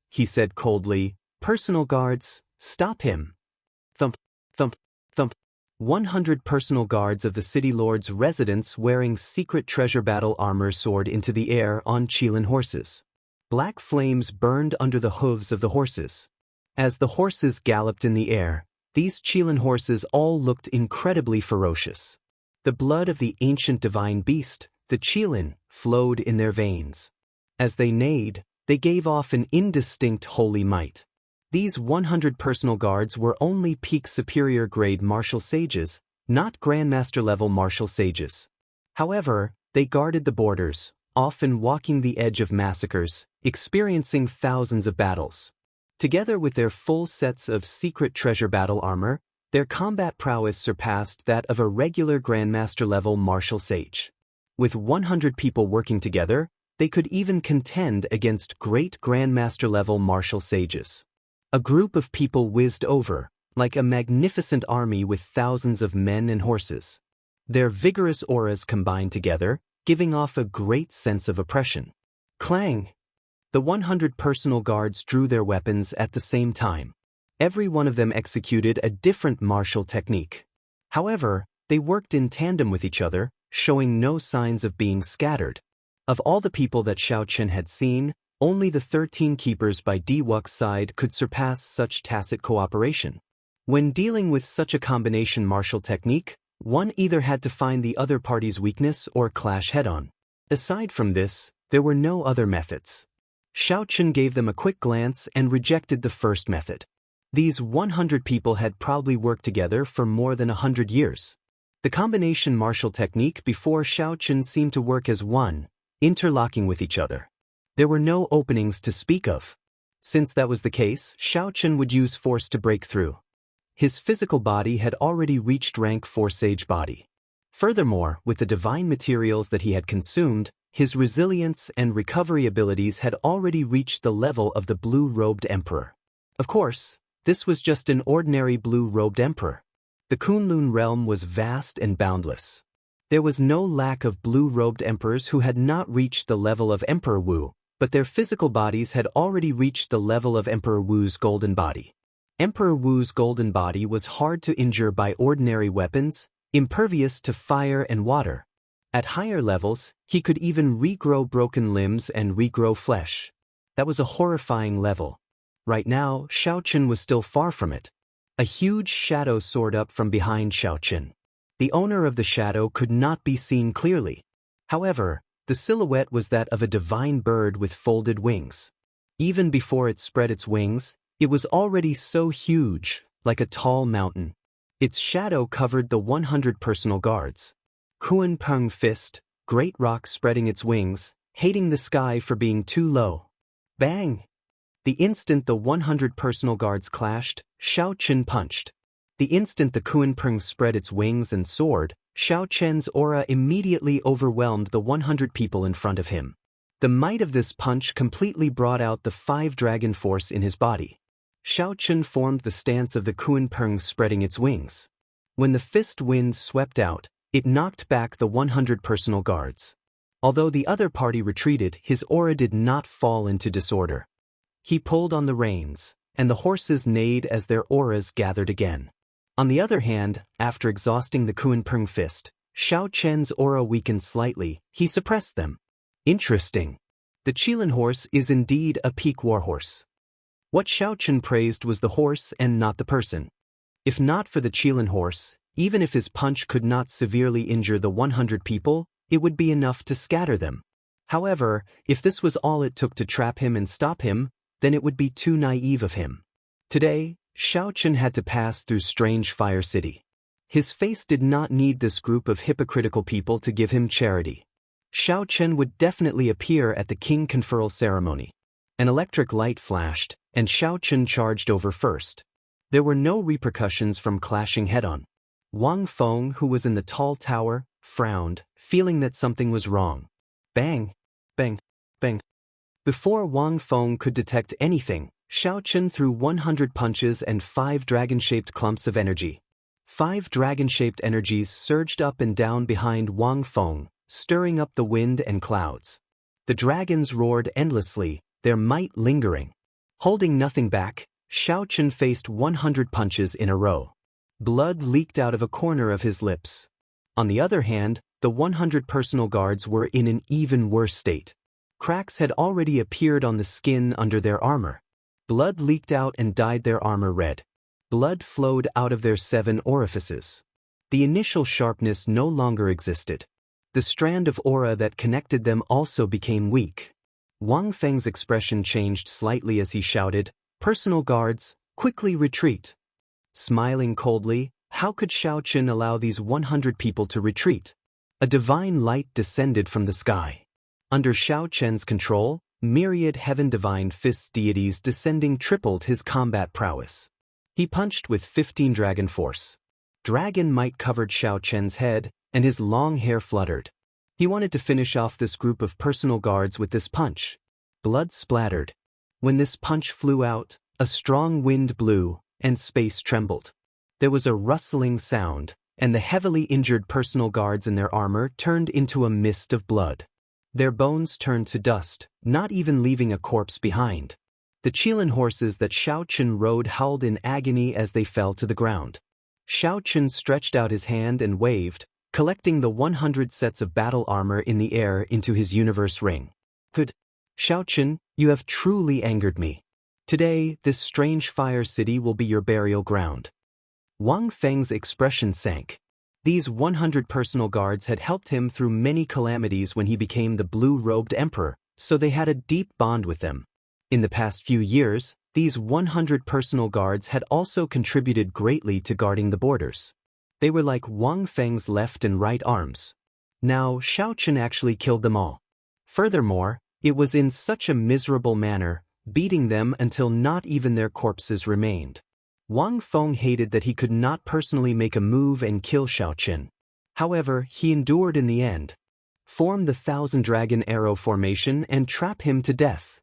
He said coldly, "Personal guards, stop him." Thump, thump, thump. 100 personal guards of the city lord's residence wearing secret treasure battle armor soared into the air on Qilin horses. Black flames burned under the hooves of the horses. As the horses galloped in the air, these Qilin horses all looked incredibly ferocious. The blood of the ancient divine beast, the Qilin, flowed in their veins. As they neighed, they gave off an indistinct holy might. These 100 personal guards were only peak superior grade martial sages, not grandmaster-level martial sages. However, they guarded the borders, often walking the edge of massacres, experiencing thousands of battles. Together with their full sets of secret treasure battle armor, their combat prowess surpassed that of a regular Grandmaster-level martial sage. With 100 people working together, they could even contend against great Grandmaster-level martial sages. A group of people whizzed over, like a magnificent army with thousands of men and horses. Their vigorous auras combined together, giving off a great sense of oppression. Clang! The 100 personal guards drew their weapons at the same time. Every one of them executed a different martial technique. However, they worked in tandem with each other, showing no signs of being scattered. Of all the people that Xianxia had seen, only the 13 keepers by Wuxia's side could surpass such tacit cooperation. When dealing with such a combination martial technique, one either had to find the other party's weakness or clash head-on. Aside from this, there were no other methods. Xianxia gave them a quick glance and rejected the first method. These 100 people had probably worked together for more than 100 years. The combination martial technique before Xianxia seemed to work as one, interlocking with each other. There were no openings to speak of. Since that was the case, Xianxia would use force to break through. His physical body had already reached rank 4 sage body. Furthermore, with the divine materials that he had consumed, his resilience and recovery abilities had already reached the level of the blue-robed emperor. Of course, this was just an ordinary blue-robed emperor. The Kunlun realm was vast and boundless. There was no lack of blue-robed emperors who had not reached the level of Emperor Wu, but their physical bodies had already reached the level of Emperor Wu's golden body. Emperor Wu's golden body was hard to injure by ordinary weapons, impervious to fire and water. At higher levels, he could even regrow broken limbs and regrow flesh. That was a horrifying level. Right now, Xianxia was still far from it. A huge shadow soared up from behind Xianxia. The owner of the shadow could not be seen clearly. However, the silhouette was that of a divine bird with folded wings. Even before it spread its wings, it was already so huge, like a tall mountain. Its shadow covered the 100 personal guards. Kuan Peng fist, great rock spreading its wings, hating the sky for being too low. Bang! The instant the 100 personal guards clashed, Xianxia punched. The instant the Kuan Peng spread its wings and soared, Xianxia's aura immediately overwhelmed the 100 people in front of him. The might of this punch completely brought out the 5 dragon force in his body. Xianxia formed the stance of the Kuan Peng spreading its wings. When the fist wind swept out, it knocked back the 100 personal guards. Although the other party retreated, his aura did not fall into disorder. He pulled on the reins, and the horses neighed as their auras gathered again. On the other hand, after exhausting the Kuan Peng fist, Xianxia's aura weakened slightly. He suppressed them. Interesting. The Qilin horse is indeed a peak warhorse. What Xianxia praised was the horse and not the person. If not for the Qilin horse, even if his punch could not severely injure the 100 people, it would be enough to scatter them. However, if this was all it took to trap him and stop him, then it would be too naive of him. Today, Xianxia had to pass through Strange Fire City. His face did not need this group of hypocritical people to give him charity. Xianxia would definitely appear at the king conferral ceremony. An electric light flashed, and Xianxia charged over first. There were no repercussions from clashing head-on. Wang Feng, who was in the tall tower, frowned, feeling that something was wrong. Bang! Bang! Bang! Before Wang Feng could detect anything, Xianxia threw 100 punches and 5 dragon-shaped clumps of energy. 5 dragon-shaped energies surged up and down behind Wang Feng, stirring up the wind and clouds. The dragons roared endlessly, their might lingering. Holding nothing back, Xianxia faced 100 punches in a row. Blood leaked out of a corner of his lips. On the other hand, the 100 personal guards were in an even worse state. Cracks had already appeared on the skin under their armor. Blood leaked out and dyed their armor red. Blood flowed out of their 7 orifices. The initial sharpness no longer existed. The strand of aura that connected them also became weak. Wang Feng's expression changed slightly as he shouted, "Personal guards, quickly retreat." Smiling coldly, how could Xianxia allow these 100 people to retreat? A divine light descended from the sky. Under Xianxia's control, myriad heaven-divine fists deities descending tripled his combat prowess. He punched with 15 dragon force. Dragon might covered Xiao Chen's head, and his long hair fluttered. He wanted to finish off this group of personal guards with this punch. Blood splattered. When this punch flew out, a strong wind blew, and space trembled. There was a rustling sound, and the heavily injured personal guards in their armor turned into a mist of blood. Their bones turned to dust, not even leaving a corpse behind. The Qilin horses that Xiao Chen rode howled in agony as they fell to the ground. Xiao Chen stretched out his hand and waved, collecting the 100 sets of battle armor in the air into his universe ring. Good. Xiao Chen, you have truly angered me. Today, this strange fire city will be your burial ground. Wang Feng's expression sank. These 100 personal guards had helped him through many calamities when he became the blue-robed emperor, so they had a deep bond with them. In the past few years, these 100 personal guards had also contributed greatly to guarding the borders. They were like Wang Feng's left and right arms. Now, Xiao Chen actually killed them all. Furthermore, it was in such a miserable manner, beating them until not even their corpses remained. Wang Feng hated that he could not personally make a move and kill Xiao Chen. However, he endured in the end. Form the 1,000 dragon arrow formation and trap him to death.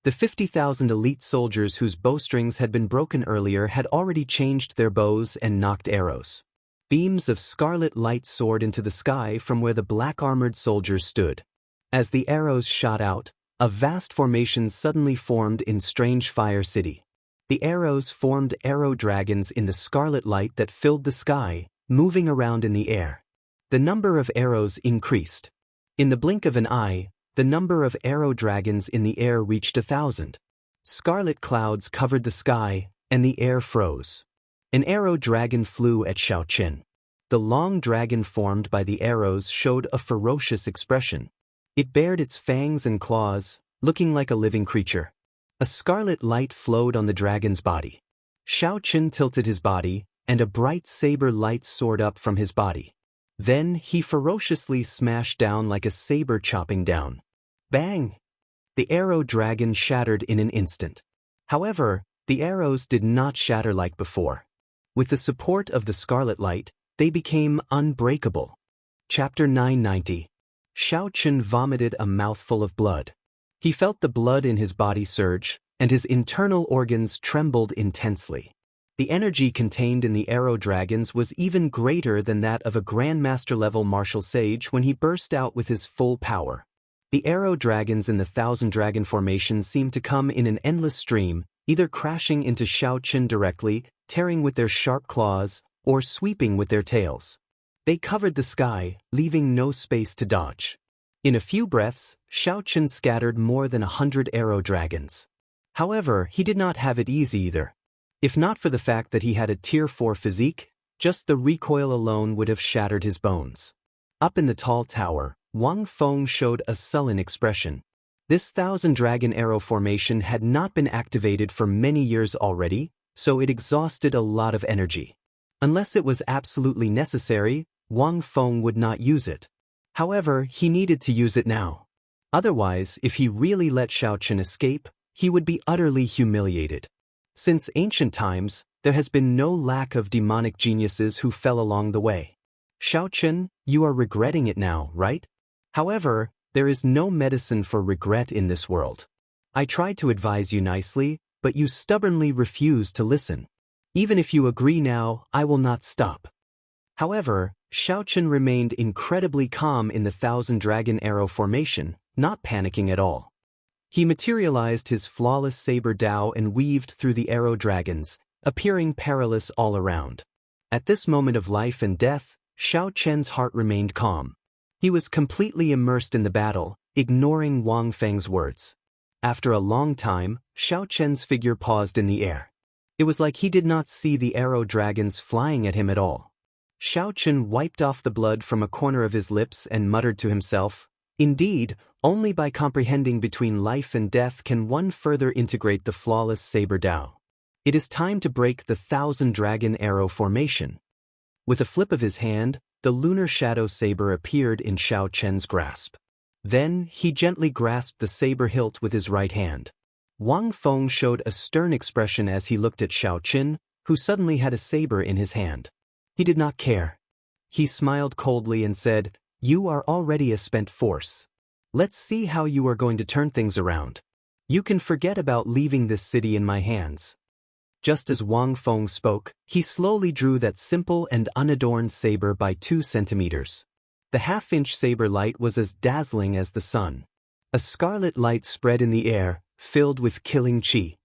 The 50,000 elite soldiers whose bowstrings had been broken earlier had already changed their bows and nocked arrows. Beams of scarlet light soared into the sky from where the black-armored soldiers stood. As the arrows shot out, a vast formation suddenly formed in Strange Fire City. The arrows formed arrow dragons in the scarlet light that filled the sky, moving around in the air. The number of arrows increased. In the blink of an eye, the number of arrow dragons in the air reached 1,000. Scarlet clouds covered the sky, and the air froze. An arrow dragon flew at Xiao Chen. The long dragon formed by the arrows showed a ferocious expression. It bared its fangs and claws, looking like a living creature. A scarlet light flowed on the dragon's body. Xiao Chen tilted his body, and a bright saber light soared up from his body. Then he ferociously smashed down like a saber chopping down. Bang! The arrow dragon shattered in an instant. However, the arrows did not shatter like before. With the support of the scarlet light, they became unbreakable. Chapter 990. Xiao Chen vomited a mouthful of blood. He felt the blood in his body surge, and his internal organs trembled intensely. The energy contained in the arrow dragons was even greater than that of a grandmaster-level martial sage when he burst out with his full power. The arrow dragons in the 1,000 dragon formation seemed to come in an endless stream, either crashing into Xiao Chen directly, tearing with their sharp claws, or sweeping with their tails. They covered the sky, leaving no space to dodge. In a few breaths, Xiao Chen scattered more than 100 arrow dragons. However, he did not have it easy either. If not for the fact that he had a Tier 4 physique, just the recoil alone would have shattered his bones. Up in the tall tower, Wang Feng showed a sullen expression. This 1,000 dragon arrow formation had not been activated for many years already, so it exhausted a lot of energy. Unless it was absolutely necessary, Wang Feng would not use it. However, he needed to use it now. Otherwise, if he really let Xiao Chen escape, he would be utterly humiliated. Since ancient times, there has been no lack of demonic geniuses who fell along the way. Xiao Chen, you are regretting it now, right? However, there is no medicine for regret in this world. I tried to advise you nicely, but you stubbornly refused to listen. Even if you agree now, I will not stop. However, Xiao Chen remained incredibly calm in the 1,000 dragon arrow formation, not panicking at all. He materialized his flawless saber dao and weaved through the arrow dragons, appearing perilous all around. At this moment of life and death, Xiao Chen's heart remained calm. He was completely immersed in the battle, ignoring Wang Feng's words. After a long time, Xiao Chen's figure paused in the air. It was like he did not see the arrow dragons flying at him at all. Xiao Chen wiped off the blood from a corner of his lips and muttered to himself, "Indeed, only by comprehending between life and death can one further integrate the flawless saber dao. It is time to break the 1,000 dragon arrow formation." With a flip of his hand, the lunar shadow saber appeared in Xiao Chen's grasp. Then, he gently grasped the saber hilt with his right hand. Wang Feng showed a stern expression as he looked at Xiaoqin, who suddenly had a saber in his hand. He did not care. He smiled coldly and said, "You are already a spent force. Let's see how you are going to turn things around. You can forget about leaving this city in my hands." Just as Wang Feng spoke, he slowly drew that simple and unadorned saber by 2 centimeters. The half-inch saber light was as dazzling as the sun. A scarlet light spread in the air, filled with killing qi.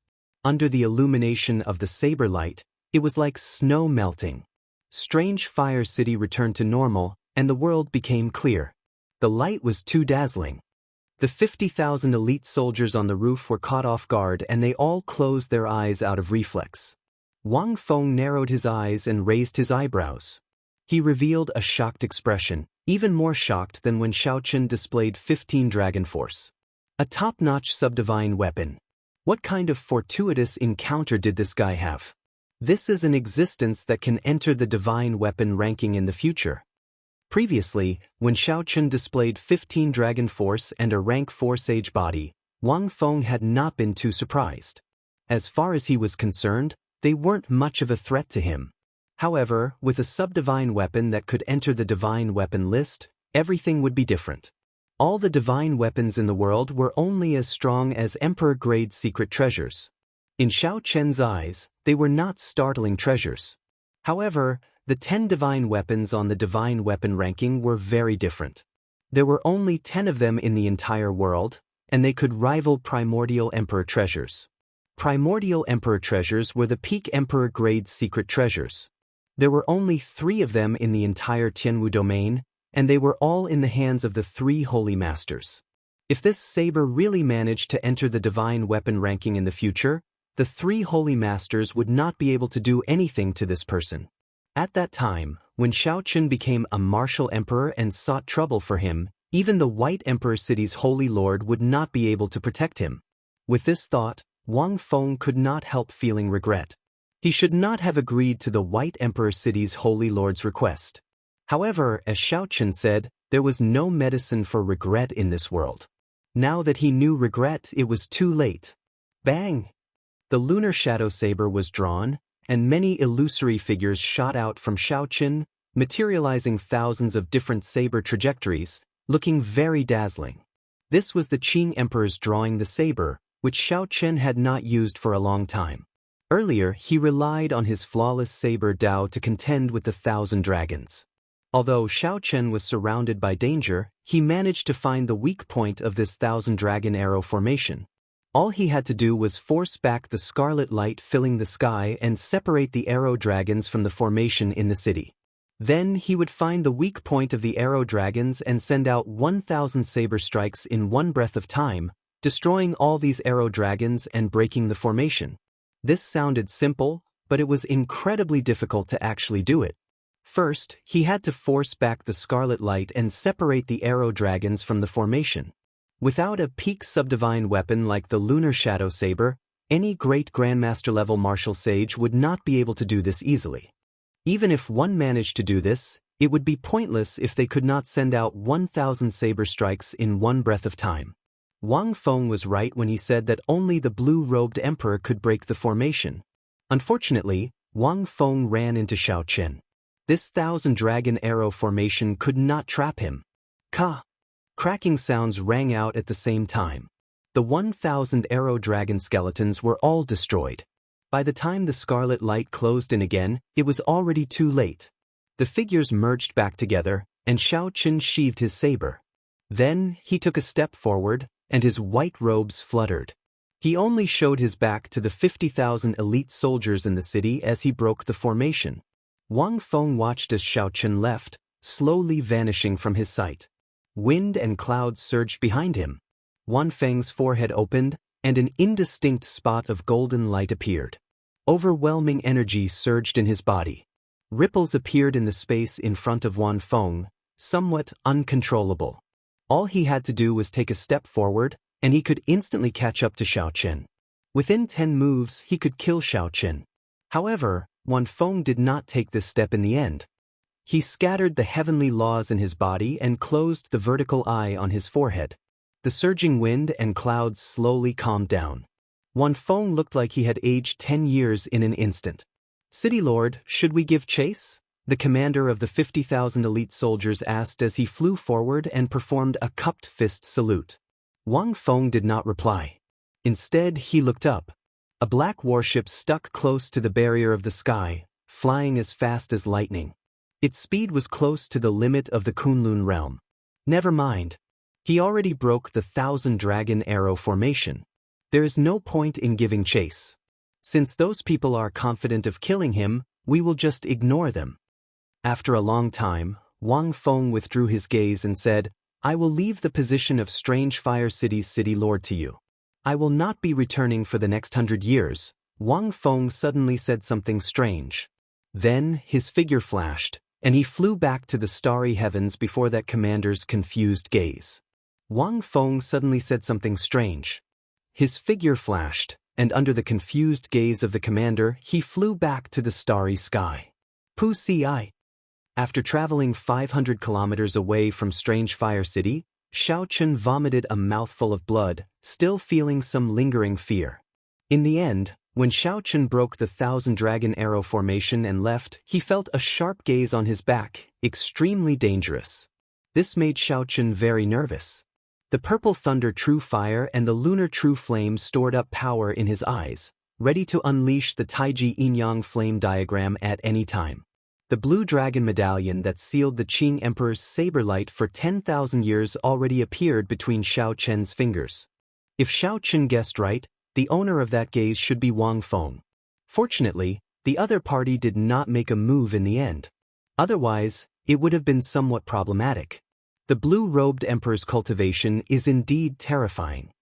Under the illumination of the saber light, it was like snow melting. Strange Fire City returned to normal, and the world became clear. The light was too dazzling. The 50,000 elite soldiers on the roof were caught off guard and they all closed their eyes out of reflex. Wang Feng narrowed his eyes and raised his eyebrows. He revealed a shocked expression, even more shocked than when Xiaoqin displayed 15 Dragon Force. A top-notch subdivine weapon. What kind of fortuitous encounter did this guy have? This is an existence that can enter the divine weapon ranking in the future. Previously, when Xiaoqin displayed 15 Dragon Force and a rank 4 Sage body, Wang Feng had not been too surprised. As far as he was concerned, they weren't much of a threat to him. However, with a subdivine weapon that could enter the divine weapon list, everything would be different. All the divine weapons in the world were only as strong as Emperor-grade secret treasures. In Xiaoqian's eyes, they were not startling treasures. However, the 10 divine weapons on the divine weapon ranking were very different. There were only 10 of them in the entire world, and they could rival primordial emperor treasures. Primordial emperor treasures were the peak emperor-grade secret treasures. There were only 3 of them in the entire Tianwu domain, and they were all in the hands of the 3 holy masters. If this saber really managed to enter the divine weapon ranking in the future, the 3 holy masters would not be able to do anything to this person. At that time, when Xiaoqin became a martial emperor and sought trouble for him, even the White Emperor City's holy lord would not be able to protect him. With this thought, Wang Feng could not help feeling regret. He should not have agreed to the White Emperor City's holy lord's request. However, as Xiaoqin said, there was no medicine for regret in this world. Now that he knew regret, it was too late. Bang! The lunar shadow saber was drawn, and many illusory figures shot out from Xiaoqin, materializing thousands of different saber trajectories, looking very dazzling. This was the Qing Emperor's drawing the saber, which Xiaoqin had not used for a long time. Earlier, he relied on his flawless saber Dao to contend with the 1,000 dragons. Although Xiaoqin was surrounded by danger, he managed to find the weak point of this 1,000 dragon arrow formation. All he had to do was force back the scarlet light filling the sky and separate the arrow dragons from the formation in the city. Then he would find the weak point of the arrow dragons and send out 1,000 saber strikes in one breath of time, destroying all these arrow dragons and breaking the formation. This sounded simple, but it was incredibly difficult to actually do it. First, he had to force back the scarlet light and separate the arrow dragons from the formation. Without a peak subdivine weapon like the lunar shadow saber, any great grandmaster-level martial sage would not be able to do this easily. Even if one managed to do this, it would be pointless if they could not send out 1,000 saber strikes in one breath of time. Wang Feng was right when he said that only the blue-robed emperor could break the formation. Unfortunately, Wang Feng ran into Xiaoqin. This 1,000 dragon arrow formation could not trap him. Ka! Cracking sounds rang out at the same time. The 1,000 arrow dragon skeletons were all destroyed. By the time the scarlet light closed in again, it was already too late. The figures merged back together, and Xiaoqin sheathed his saber. Then, he took a step forward, and his white robes fluttered. He only showed his back to the 50,000 elite soldiers in the city as he broke the formation. Wang Feng watched as Xiaoqin left, slowly vanishing from his sight. Wind and clouds surged behind him. Wang Feng's forehead opened, and an indistinct spot of golden light appeared. Overwhelming energy surged in his body. Ripples appeared in the space in front of Wang Feng, somewhat uncontrollable. All he had to do was take a step forward, and he could instantly catch up to Xiaoqin. Within 10 moves, he could kill Xiaoqin. However, Wang Feng did not take this step in the end. He scattered the heavenly laws in his body and closed the vertical eye on his forehead. The surging wind and clouds slowly calmed down. Wang Feng looked like he had aged 10 years in an instant. "City Lord, should we give chase?" the commander of the 50,000 elite soldiers asked as he flew forward and performed a cupped fist salute. Wang Feng did not reply. Instead, he looked up. A black warship stuck close to the barrier of the sky, flying as fast as lightning. Its speed was close to the limit of the Kunlun realm. Never mind. He already broke the 1,000-dragon arrow formation. There is no point in giving chase. Since those people are confident of killing him, we will just ignore them. After a long time, Wang Feng withdrew his gaze and said, "I will leave the position of Strange Fire City's city lord to you. I will not be returning for the next 100 years." Wang Feng suddenly said something strange. Then his figure flashed, and he flew back to the starry heavens before that commander's confused gaze. Wang Feng suddenly said something strange. His figure flashed, and under the confused gaze of the commander, he flew back to the starry sky. Pu Ci. After traveling 500 kilometers away from Strange Fire City, Xiaochen vomited a mouthful of blood, still feeling some lingering fear. In the end, when Xiaochen broke the 1,000-dragon arrow formation and left, he felt a sharp gaze on his back, extremely dangerous. This made Xiaochen very nervous. The purple thunder true fire and the lunar true flame stored up power in his eyes, ready to unleash the Taiji Yin-Yang flame diagram at any time. The blue dragon medallion that sealed the Qing Emperor's saber light for 10,000 years already appeared between Xiaochen's fingers. If Xiaochen guessed right, the owner of that gaze should be Wang Feng. Fortunately, the other party did not make a move in the end. Otherwise, it would have been somewhat problematic. The blue-robed Emperor's cultivation is indeed terrifying.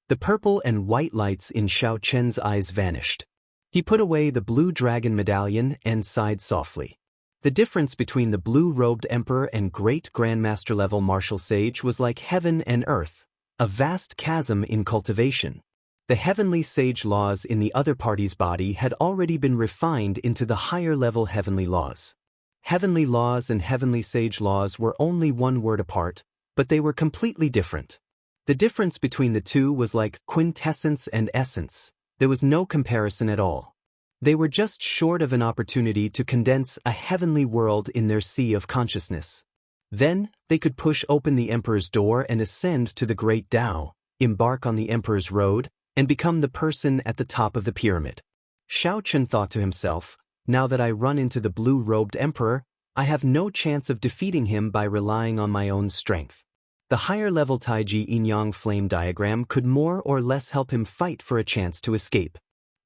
The purple and white lights in Xiaochen's eyes vanished. He put away the blue dragon medallion and sighed softly. The difference between the blue-robed emperor and great grandmaster-level martial sage was like heaven and earth, a vast chasm in cultivation. The heavenly sage laws in the other party's body had already been refined into the higher-level heavenly laws. Heavenly laws and heavenly sage laws were only one word apart, but they were completely different. The difference between the two was like quintessence and essence. There was no comparison at all. They were just short of an opportunity to condense a heavenly world in their sea of consciousness. Then, they could push open the Emperor's door and ascend to the Great Tao, embark on the Emperor's road, and become the person at the top of the pyramid. Xiaochen thought to himself, "Now that I run into the blue-robed Emperor, I have no chance of defeating him by relying on my own strength." The higher-level Taiji Yin-Yang flame diagram could more or less help him fight for a chance to escape.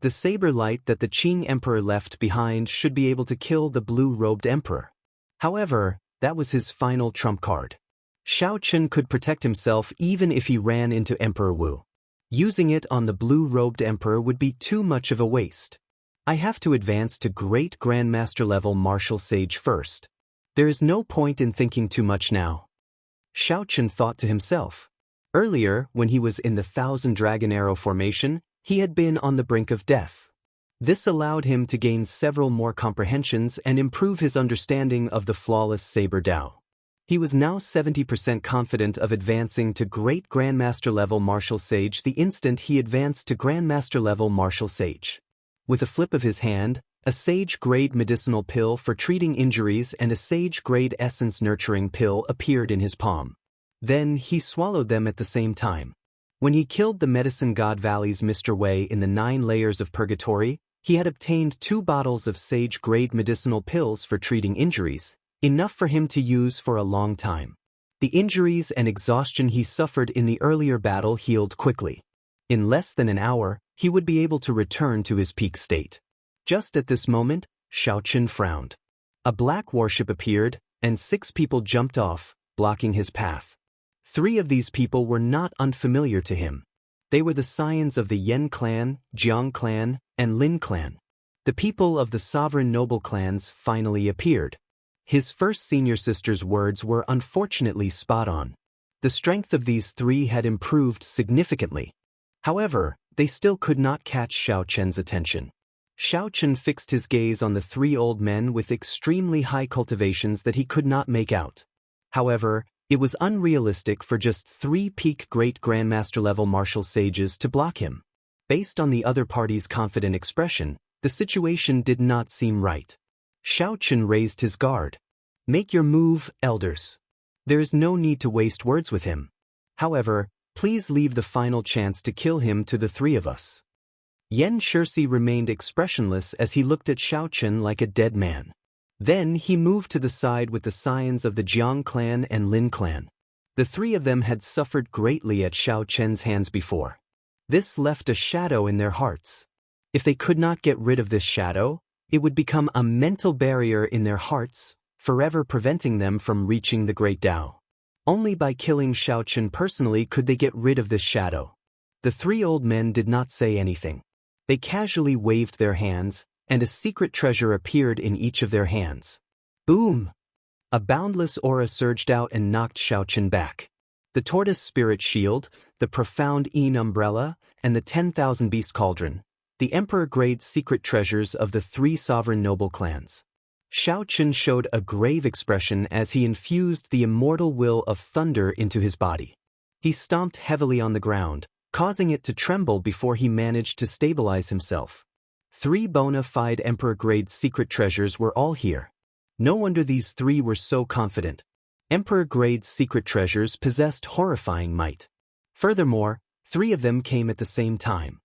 The saber light that the Qing Emperor left behind should be able to kill the blue-robed Emperor. However, that was his final trump card. Xiaochen could protect himself even if he ran into Emperor Wu. Using it on the blue-robed Emperor would be too much of a waste. I have to advance to Great Grandmaster-level martial sage first. There is no point in thinking too much now. Xiaochen thought to himself. Earlier, when he was in the 1,000-dragon arrow formation, he had been on the brink of death. This allowed him to gain several more comprehensions and improve his understanding of the flawless saber Dao. He was now 70% confident of advancing to Great Grandmaster-level martial sage the instant he advanced to Grandmaster-level martial sage. With a flip of his hand, a sage-grade medicinal pill for treating injuries and a sage-grade essence-nurturing pill appeared in his palm. Then he swallowed them at the same time. When he killed the medicine god Valley's Mr. Wei in the 9 layers of purgatory, he had obtained 2 bottles of sage-grade medicinal pills for treating injuries, enough for him to use for a long time. The injuries and exhaustion he suffered in the earlier battle healed quickly. In less than an hour, he would be able to return to his peak state. Just at this moment, Xiaochen frowned. A black warship appeared, and 6 people jumped off, blocking his path. 3 of these people were not unfamiliar to him. They were the scions of the Yan clan, Jiang clan, and Lin clan. The people of the sovereign noble clans finally appeared. His first senior sister's words were unfortunately spot on. The strength of these 3 had improved significantly. However, they still could not catch Xiaochen's attention. Xiao Chen fixed his gaze on the three old men with extremely high cultivations that he could not make out. However, it was unrealistic for just 3 peak great grandmaster level martial sages to block him. Based on the other party's confident expression, the situation did not seem right. Xiao Chen raised his guard. "Make your move, elders. There is no need to waste words with him. However, please leave the final chance to kill him to the 3 of us." Xianxia remained expressionless as he looked at Xiao Chen like a dead man. Then he moved to the side with the scions of the Jiang clan and Lin clan. The 3 of them had suffered greatly at Xiao Chen's hands before. This left a shadow in their hearts. If they could not get rid of this shadow, it would become a mental barrier in their hearts, forever preventing them from reaching the Great Tao. Only by killing Xiao Chen personally could they get rid of this shadow. The 3 old men did not say anything. They casually waved their hands, and a secret treasure appeared in each of their hands. Boom! A boundless aura surged out and knocked Xiao Chen back. The tortoise spirit shield, the profound Yin umbrella, and the 10,000 beast cauldron, the emperor-grade secret treasures of the 3 sovereign noble clans. Xiao Chen showed a grave expression as he infused the immortal will of thunder into his body. He stomped heavily on the ground, causing it to tremble before he managed to stabilize himself. 3 bona fide emperor-grade secret treasures were all here. No wonder these 3 were so confident. Emperor-grade secret treasures possessed horrifying might. Furthermore, 3 of them came at the same time.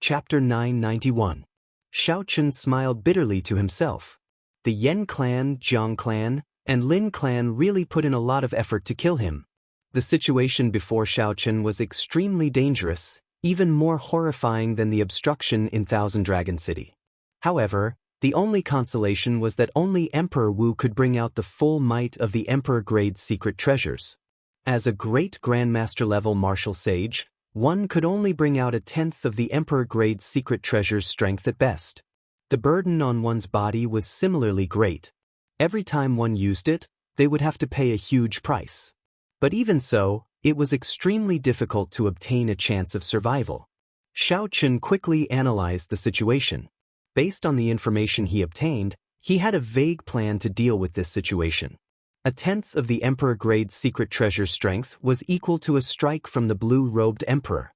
Chapter 991. Xiao Chen smiled bitterly to himself. The Yen clan, Jiang clan, and Lin clan really put in a lot of effort to kill him. The situation before Xiao Chen was extremely dangerous, even more horrifying than the obstruction in Thousand Dragon City. However, the only consolation was that only Emperor Wu could bring out the full might of the Emperor-grade secret treasures. As a great Grandmaster-level martial sage, one could only bring out 1/10 of the Emperor-grade secret treasure's strength at best. The burden on one's body was similarly great. Every time one used it, they would have to pay a huge price. But even so, it was extremely difficult to obtain a chance of survival. Xiao Chen quickly analyzed the situation. Based on the information he obtained, he had a vague plan to deal with this situation. 1/10 of the Emperor-grade secret treasure strength was equal to a strike from the blue-robed Emperor.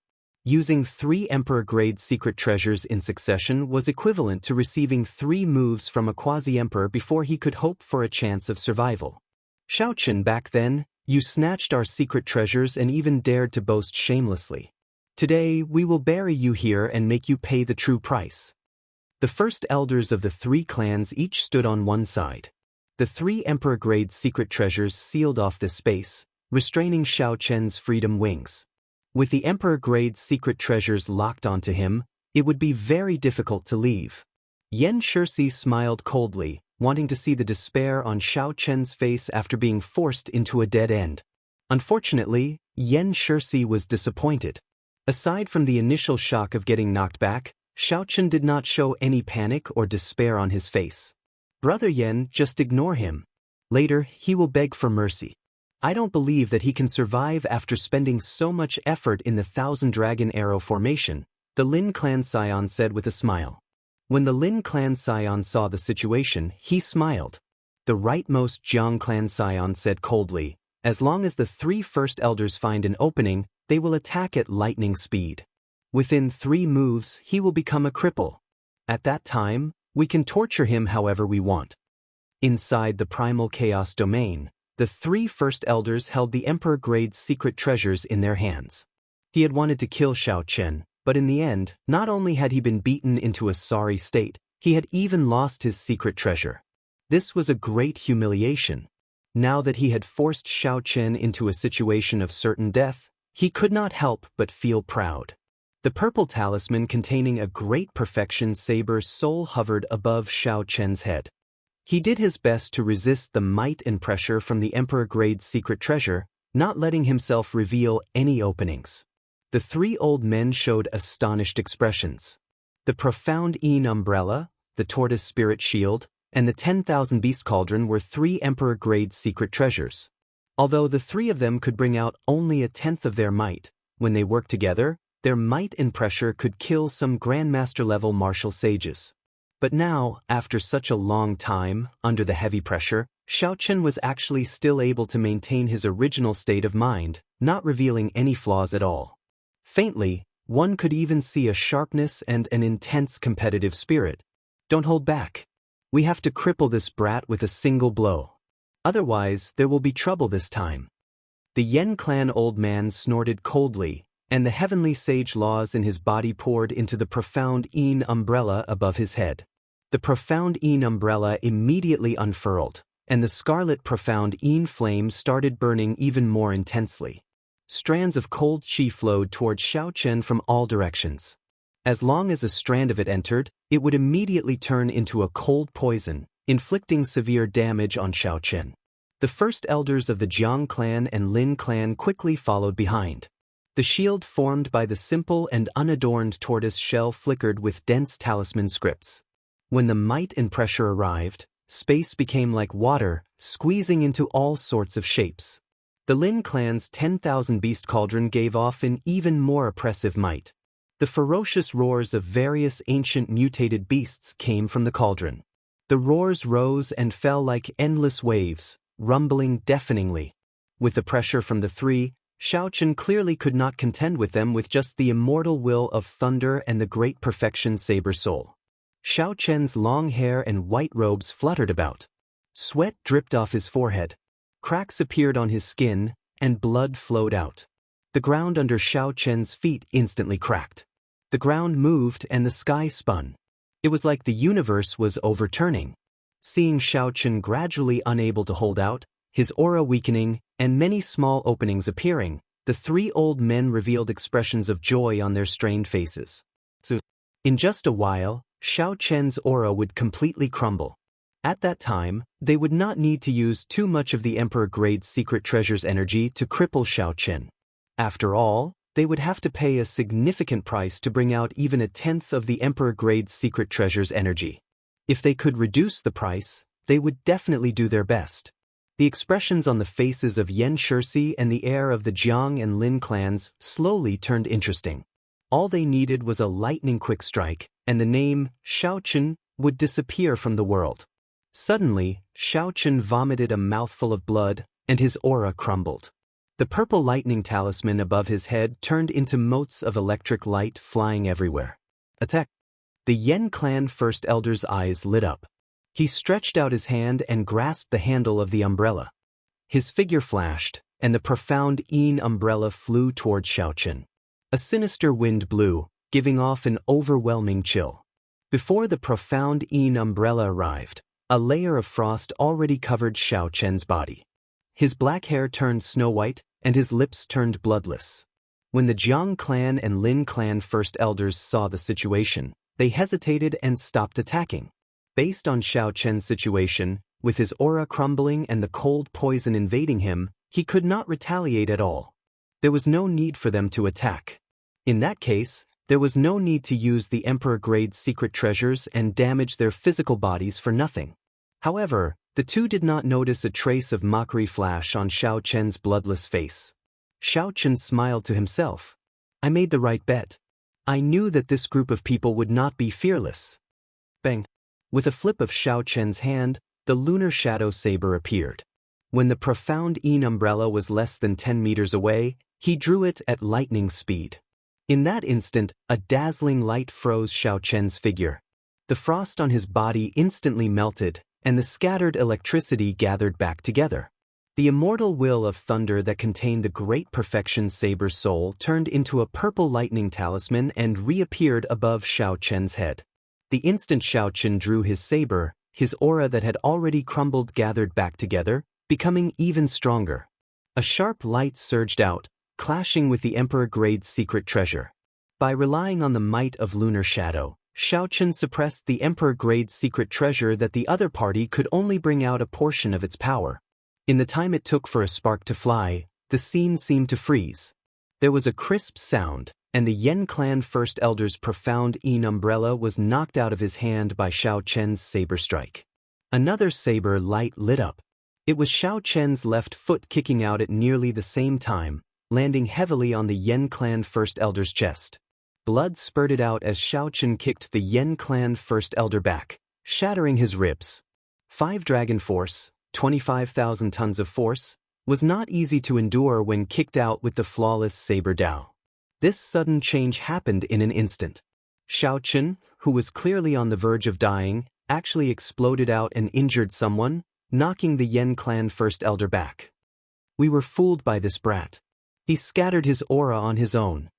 Using 3 Emperor-grade secret treasures in succession was equivalent to receiving 3 moves from a quasi-emperor before he could hope for a chance of survival. Xiao Chen, back then, you snatched our secret treasures and even dared to boast shamelessly. Today, we will bury you here and make you pay the true price. The first elders of the 3 clans each stood on one side. The 3 Emperor-grade secret treasures sealed off this space, restraining Xiao Chen's freedom wings. With the Emperor-grade secret treasures locked onto him, it would be very difficult to leave. Xianxia smiled coldly, wanting to see the despair on Xiao Chen's face after being forced into a dead end. Unfortunately, Xianxia was disappointed. Aside from the initial shock of getting knocked back, Xiao Chen did not show any panic or despair on his face. "Brother Yen, just ignore him. Later, he will beg for mercy. I don't believe that he can survive after spending so much effort in the 1,000 Dragon Arrow formation," the Lin clan scion said with a smile. When the Lin clan scion saw the situation, he smiled. The rightmost Jiang clan scion said coldly, "As long as the 3 first elders find an opening, they will attack at lightning speed. Within 3 moves, he will become a cripple. At that time, we can torture him however we want." Inside the primal chaos domain, the 3 first elders held the Emperor-grade secret treasures in their hands. He had wanted to kill Xiao Chen, but in the end, not only had he been beaten into a sorry state, he had even lost his secret treasure. This was a great humiliation. Now that he had forced Xiao Chen into a situation of certain death, he could not help but feel proud. The purple talisman containing a great perfection saber soul hovered above Xiao Chen's head. He did his best to resist the might and pressure from the Emperor-grade secret treasure, not letting himself reveal any openings. The 3 old men showed astonished expressions. The profound Yin umbrella, the tortoise spirit shield, and the 10,000 beast cauldron were 3 Emperor-grade secret treasures. Although the 3 of them could bring out only 1/10 of their might, when they worked together, their might and pressure could kill some Grandmaster-level martial sages. But now, after such a long time, under the heavy pressure, Xiaochen was actually still able to maintain his original state of mind, not revealing any flaws at all. Faintly, one could even see a sharpness and an intense competitive spirit. Don't hold back. We have to cripple this brat with a single blow. Otherwise, there will be trouble this time. The Yen clan old man snorted coldly, and the heavenly sage laws in his body poured into the profound Yin umbrella above his head. The profound Yin umbrella immediately unfurled, and the scarlet profound Yin flame started burning even more intensely. Strands of cold qi flowed toward Xiaochen from all directions. As long as a strand of it entered, it would immediately turn into a cold poison, inflicting severe damage on Xiaochen. The first elders of the Jiang clan and Lin clan quickly followed behind. The shield formed by the simple and unadorned tortoise shell flickered with dense talisman scripts. When the might and pressure arrived, space became like water, squeezing into all sorts of shapes. The Lin clan's 10,000 beast cauldron gave off an even more oppressive might. The ferocious roars of various ancient mutated beasts came from the cauldron. The roars rose and fell like endless waves, rumbling deafeningly. With the pressure from the three, Xiaochen clearly could not contend with them with just the immortal will of thunder and the great perfection saber soul. Xiaochen's long hair and white robes fluttered about. Sweat dripped off his forehead. Cracks appeared on his skin, and blood flowed out. The ground under Xiaochen's feet instantly cracked. The ground moved and the sky spun. It was like the universe was overturning. Seeing Xiaochen gradually unable to hold out, his aura weakening, and many small openings appearing, the three old men revealed expressions of joy on their strained faces. So, in just a while, Xiaochen's aura would completely crumble. At that time, they would not need to use too much of the Emperor-grade secret treasure's energy to cripple Xiaochen. After all, they would have to pay a significant price to bring out even a tenth of the Emperor-grade secret treasure's energy. If they could reduce the price, they would definitely do their best. The expressions on the faces of Xianxia and the heir of the Jiang and Lin clans slowly turned interesting. All they needed was a lightning-quick strike, and the name, Xiaochen, would disappear from the world. Suddenly, Xiaochen vomited a mouthful of blood, and his aura crumbled. The purple lightning talisman above his head turned into motes of electric light flying everywhere. Attack! The Yen clan first elder's eyes lit up. He stretched out his hand and grasped the handle of the umbrella. His figure flashed, and the profound Yin umbrella flew toward Xiaochen. A sinister wind blew, giving off an overwhelming chill. Before the profound Yin umbrella arrived, a layer of frost already covered Xiaochen's body. His black hair turned snow-white, and his lips turned bloodless. When the Jiang clan and Lin clan first elders saw the situation, they hesitated and stopped attacking. Based on Xiaochen's situation, with his aura crumbling and the cold poison invading him, he could not retaliate at all. There was no need for them to attack. In that case, there was no need to use the Emperor-grade secret treasures and damage their physical bodies for nothing. However, the two did not notice a trace of mockery flash on Xiaochen's bloodless face. Xiaochen smiled to himself. I made the right bet. I knew that this group of people would not be fearless. Bang! With a flip of Xiaochen's hand, the lunar shadow saber appeared. When the profound Yin umbrella was less than 10 meters away, he drew it at lightning speed. In that instant, a dazzling light froze Xiaochen's figure. The frost on his body instantly melted, and the scattered electricity gathered back together. The immortal will of thunder that contained the great perfection saber soul turned into a purple lightning talisman and reappeared above Xiaochen's head. The instant Xiaochen drew his saber, his aura that had already crumbled gathered back together, becoming even stronger. A sharp light surged out, clashing with the Emperor-grade secret treasure. By relying on the might of lunar shadow, Xiaochen suppressed the Emperor-grade secret treasure that the other party could only bring out a portion of its power. In the time it took for a spark to fly, the scene seemed to freeze. There was a crisp sound, and the Yen clan first elder's profound Yin umbrella was knocked out of his hand by Xiaochen's saber strike. Another saber light lit up. It was Xiaochen's left foot kicking out at nearly the same time, landing heavily on the Yen clan first elder's chest. Blood spurted out as Xiaochen kicked the Yen clan first elder back, shattering his ribs. 5 dragon force, 25,000 tons of force, was not easy to endure when kicked out with the flawless saber Dao. This sudden change happened in an instant. Xiaochen, who was clearly on the verge of dying, actually exploded out and injured someone, knocking the Yen clan first elder back. We were fooled by this brat. He scattered his aura on his own.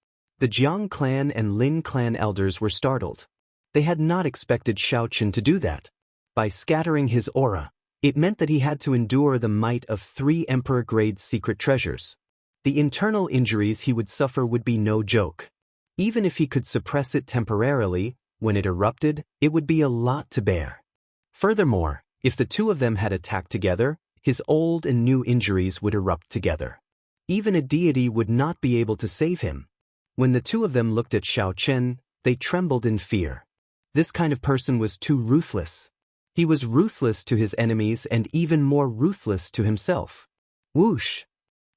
The Jiang clan and Lin clan elders were startled. They had not expected Xiaochen to do that. By scattering his aura, it meant that he had to endure the might of 3 emperor-grade secret treasures. The internal injuries he would suffer would be no joke. Even if he could suppress it temporarily, when it erupted, it would be a lot to bear. Furthermore, if the two of them had attacked together, his old and new injuries would erupt together. Even a deity would not be able to save him. When the two of them looked at Xiaochen, they trembled in fear. This kind of person was too ruthless. He was ruthless to his enemies and even more ruthless to himself. Whoosh!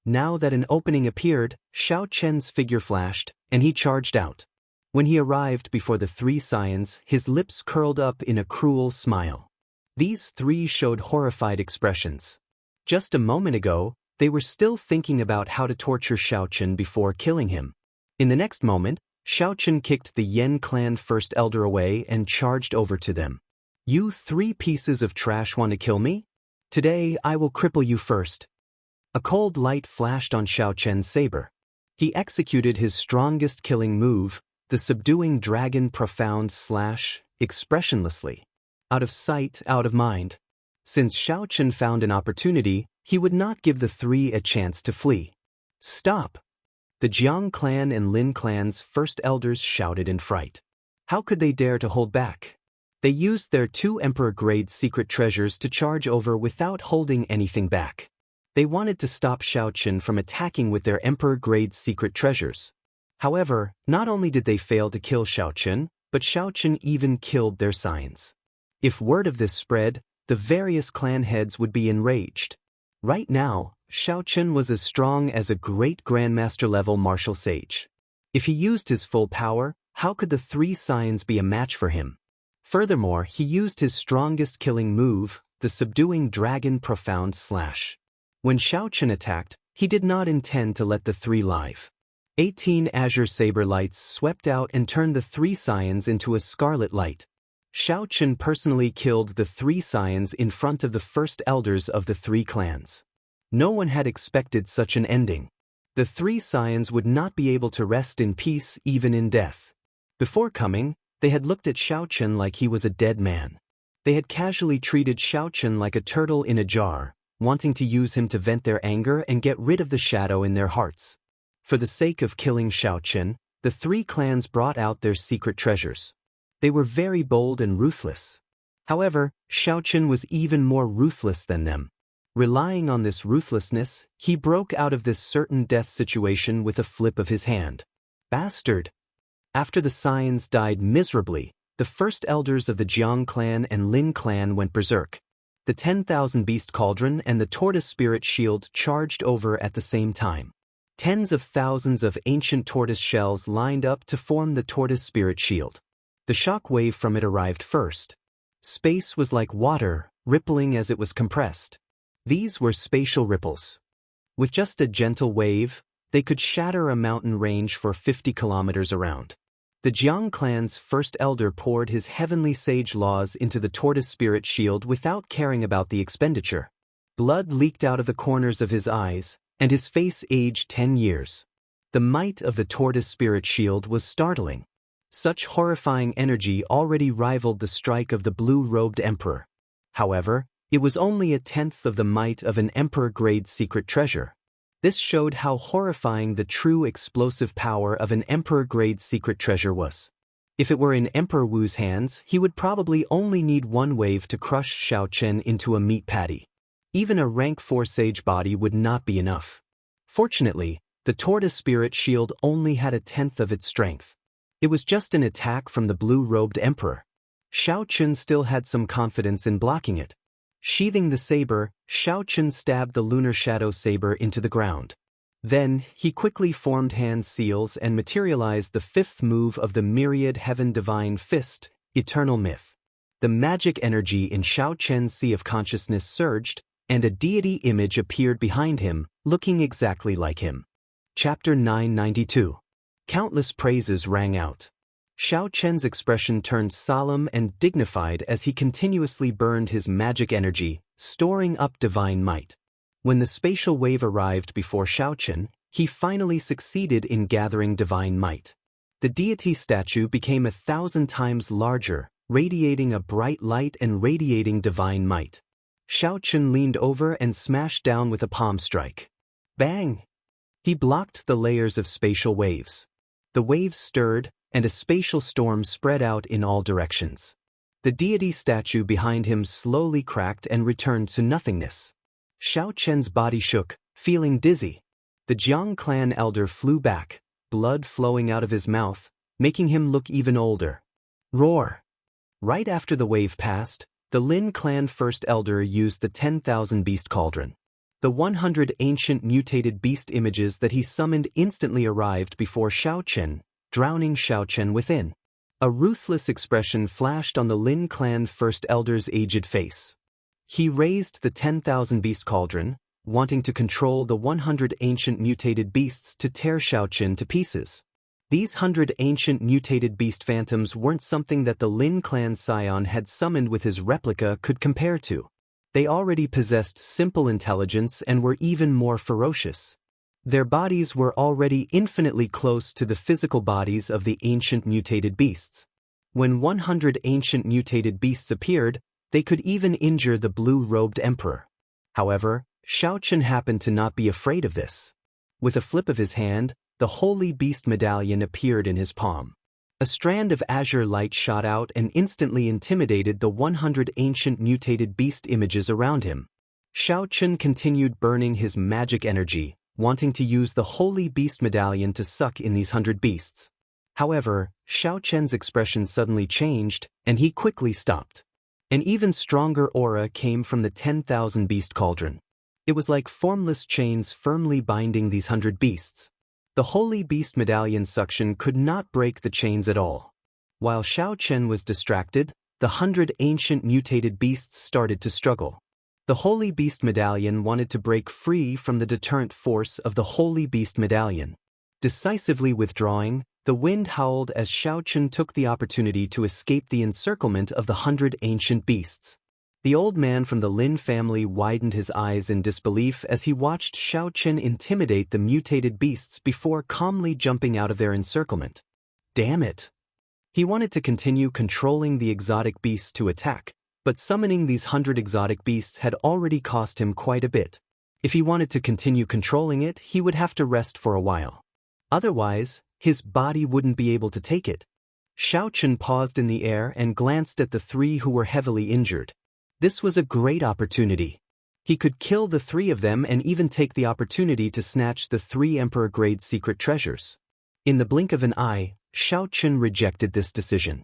Now that an opening appeared, Xiaochen's figure flashed, and he charged out. When he arrived before the 3 scions, his lips curled up in a cruel smile. These 3 showed horrified expressions. Just a moment ago, they were still thinking about how to torture Xiaochen before killing him. In the next moment, Xiaochen kicked the Yen clan first elder away and charged over to them. You 3 pieces of trash want to kill me? Today I will cripple you first. A cold light flashed on Xiaochen's saber. He executed his strongest killing move, the subduing dragon profound slash, expressionlessly. Out of sight, out of mind. Since Xiaochen found an opportunity, he would not give the 3 a chance to flee. Stop! The Jiang clan and Lin clan's first elders shouted in fright. How could they dare to hold back? They used their 2 emperor-grade secret treasures to charge over without holding anything back. They wanted to stop Xiaochen from attacking with their emperor-grade secret treasures. However, not only did they fail to kill Xiaochen, but Xiaochen even killed their scions. If word of this spread, the various clan heads would be enraged. Right now, Xiaochen was as strong as a great grandmaster-level martial sage. If he used his full power, how could the 3 scions be a match for him? Furthermore, he used his strongest killing move, the subduing dragon profound slash. When Xiaochen attacked, he did not intend to let the 3 live. 18 azure saber lights swept out and turned the 3 scions into a scarlet light. Xiaochen personally killed the 3 scions in front of the first elders of the 3 clans. No one had expected such an ending. The 3 scions would not be able to rest in peace even in death. Before coming, they had looked at Xiaochen like he was a dead man. They had casually treated Xiaochen like a turtle in a jar, wanting to use him to vent their anger and get rid of the shadow in their hearts. For the sake of killing Xiaochen, the 3 clans brought out their secret treasures. They were very bold and ruthless. However, Xiaochen was even more ruthless than them. Relying on this ruthlessness, he broke out of this certain death situation with a flip of his hand. Bastard! After the scions died miserably, the first elders of the Jiang clan and Lin clan went berserk. The 10,000 beast cauldron and the tortoise spirit shield charged over at the same time. Tens of thousands of ancient tortoise shells lined up to form the tortoise spirit shield. The shock wave from it arrived first. Space was like water, rippling as it was compressed. These were spatial ripples. With just a gentle wave, they could shatter a mountain range for 50 kilometers around. The Jiang clan's first elder poured his heavenly sage laws into the tortoise spirit shield without caring about the expenditure. Blood leaked out of the corners of his eyes, and his face aged 10 years. The might of the tortoise spirit shield was startling. Such horrifying energy already rivaled the strike of the blue-robed emperor. However, it was only a tenth of the might of an emperor-grade secret treasure. This showed how horrifying the true explosive power of an emperor-grade secret treasure was. If it were in Emperor Wu's hands, he would probably only need 1 wave to crush Xiaochen into a meat patty. Even a rank 4 sage body would not be enough. Fortunately, the tortoise spirit shield only had a tenth of its strength. It was just an attack from the blue-robed emperor. Xiaochen still had some confidence in blocking it. Sheathing the saber, Xiaochen stabbed the lunar shadow saber into the ground. Then, he quickly formed hand seals and materialized the fifth move of the myriad heaven divine fist, eternal myth. The magic energy in Xiaochen's sea of consciousness surged, and a deity image appeared behind him, looking exactly like him. Chapter 992. Countless praises rang out. Xiaochen's expression turned solemn and dignified as he continuously burned his magic energy, storing up divine might. When the spatial wave arrived before Xiaochen, he finally succeeded in gathering divine might. The deity statue became 1,000 times larger, radiating a bright light and radiating divine might. Xiaochen leaned over and smashed down with a palm strike. Bang! He blocked the layers of spatial waves. The waves stirred, and a spatial storm spread out in all directions. The deity statue behind him slowly cracked and returned to nothingness. Xiaochen's body shook, feeling dizzy. The Jiang clan elder flew back, blood flowing out of his mouth, making him look even older. Roar! Right after the wave passed, the Lin clan first elder used the 10,000 beast cauldron. The 100 ancient mutated beast images that he summoned instantly arrived before Xiaochen, drowning Xiaochen within. A ruthless expression flashed on the Lin clan first elder's aged face. He raised the 10,000 beast cauldron, wanting to control the 100 ancient mutated beasts to tear Xiaochen to pieces. These 100 ancient mutated beast phantoms weren't something that the Lin clan scion had summoned with his replica could compare to. They already possessed simple intelligence and were even more ferocious. Their bodies were already infinitely close to the physical bodies of the ancient mutated beasts. When 100 ancient mutated beasts appeared, they could even injure the blue-robed emperor. However, Xiaochen happened to not be afraid of this. With a flip of his hand, the Holy Beast Medallion appeared in his palm. A strand of azure light shot out and instantly intimidated the 100 ancient mutated beast images around him. Xiaochen continued burning his magic energy, wanting to use the Holy Beast Medallion to suck in these 100 beasts. However, Xiaochen's expression suddenly changed, and he quickly stopped. An even stronger aura came from the 10,000 beast cauldron. It was like formless chains firmly binding these 100 beasts. The Holy Beast Medallion suction could not break the chains at all. While Xiaochen was distracted, the 100 ancient mutated beasts started to struggle. The Holy Beast Medallion wanted to break free from the deterrent force of the Holy Beast Medallion. Decisively withdrawing, the wind howled as Xiaochen took the opportunity to escape the encirclement of the 100 ancient beasts. The old man from the Lin family widened his eyes in disbelief as he watched Xiaochen intimidate the mutated beasts before calmly jumping out of their encirclement. Damn it! He wanted to continue controlling the exotic beasts to attack, but summoning these 100 exotic beasts had already cost him quite a bit. If he wanted to continue controlling it, he would have to rest for a while. Otherwise, his body wouldn't be able to take it. Xiaochen paused in the air and glanced at the three who were heavily injured. This was a great opportunity. He could kill the three of them and even take the opportunity to snatch the 3 Emperor-grade secret treasures. In the blink of an eye, Xiaochen rejected this decision.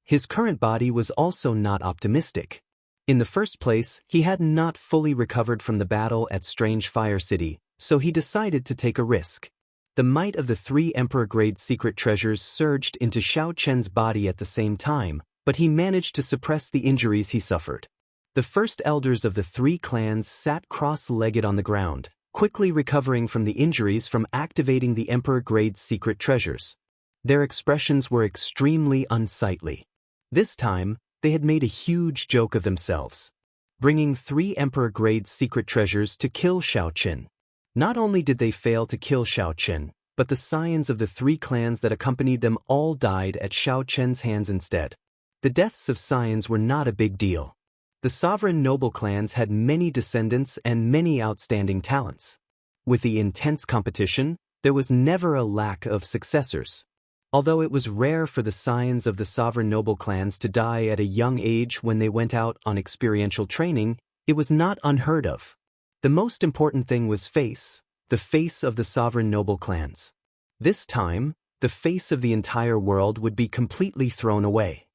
His current body was also not optimistic. In the first place, he had not fully recovered from the battle at Strange Fire City, so he decided to take a risk. The might of the 3 Emperor-grade secret treasures surged into Xiaochen's body at the same time, but he managed to suppress the injuries he suffered. The first elders of the 3 clans sat cross-legged on the ground, quickly recovering from the injuries from activating the Emperor-grade secret treasures. Their expressions were extremely unsightly. This time, they had made a huge joke of themselves, bringing 3 Emperor-grade secret treasures to kill Xiaochen. Not only did they fail to kill Xiaochen, but the scions of the 3 clans that accompanied them all died at Xiaochen's hands instead. The deaths of scions were not a big deal. The sovereign noble clans had many descendants and many outstanding talents. With the intense competition, there was never a lack of successors. Although it was rare for the scions of the sovereign noble clans to die at a young age when they went out on experiential training, it was not unheard of. The most important thing was the face of the sovereign noble clans. This time, the face of the entire world would be completely thrown away.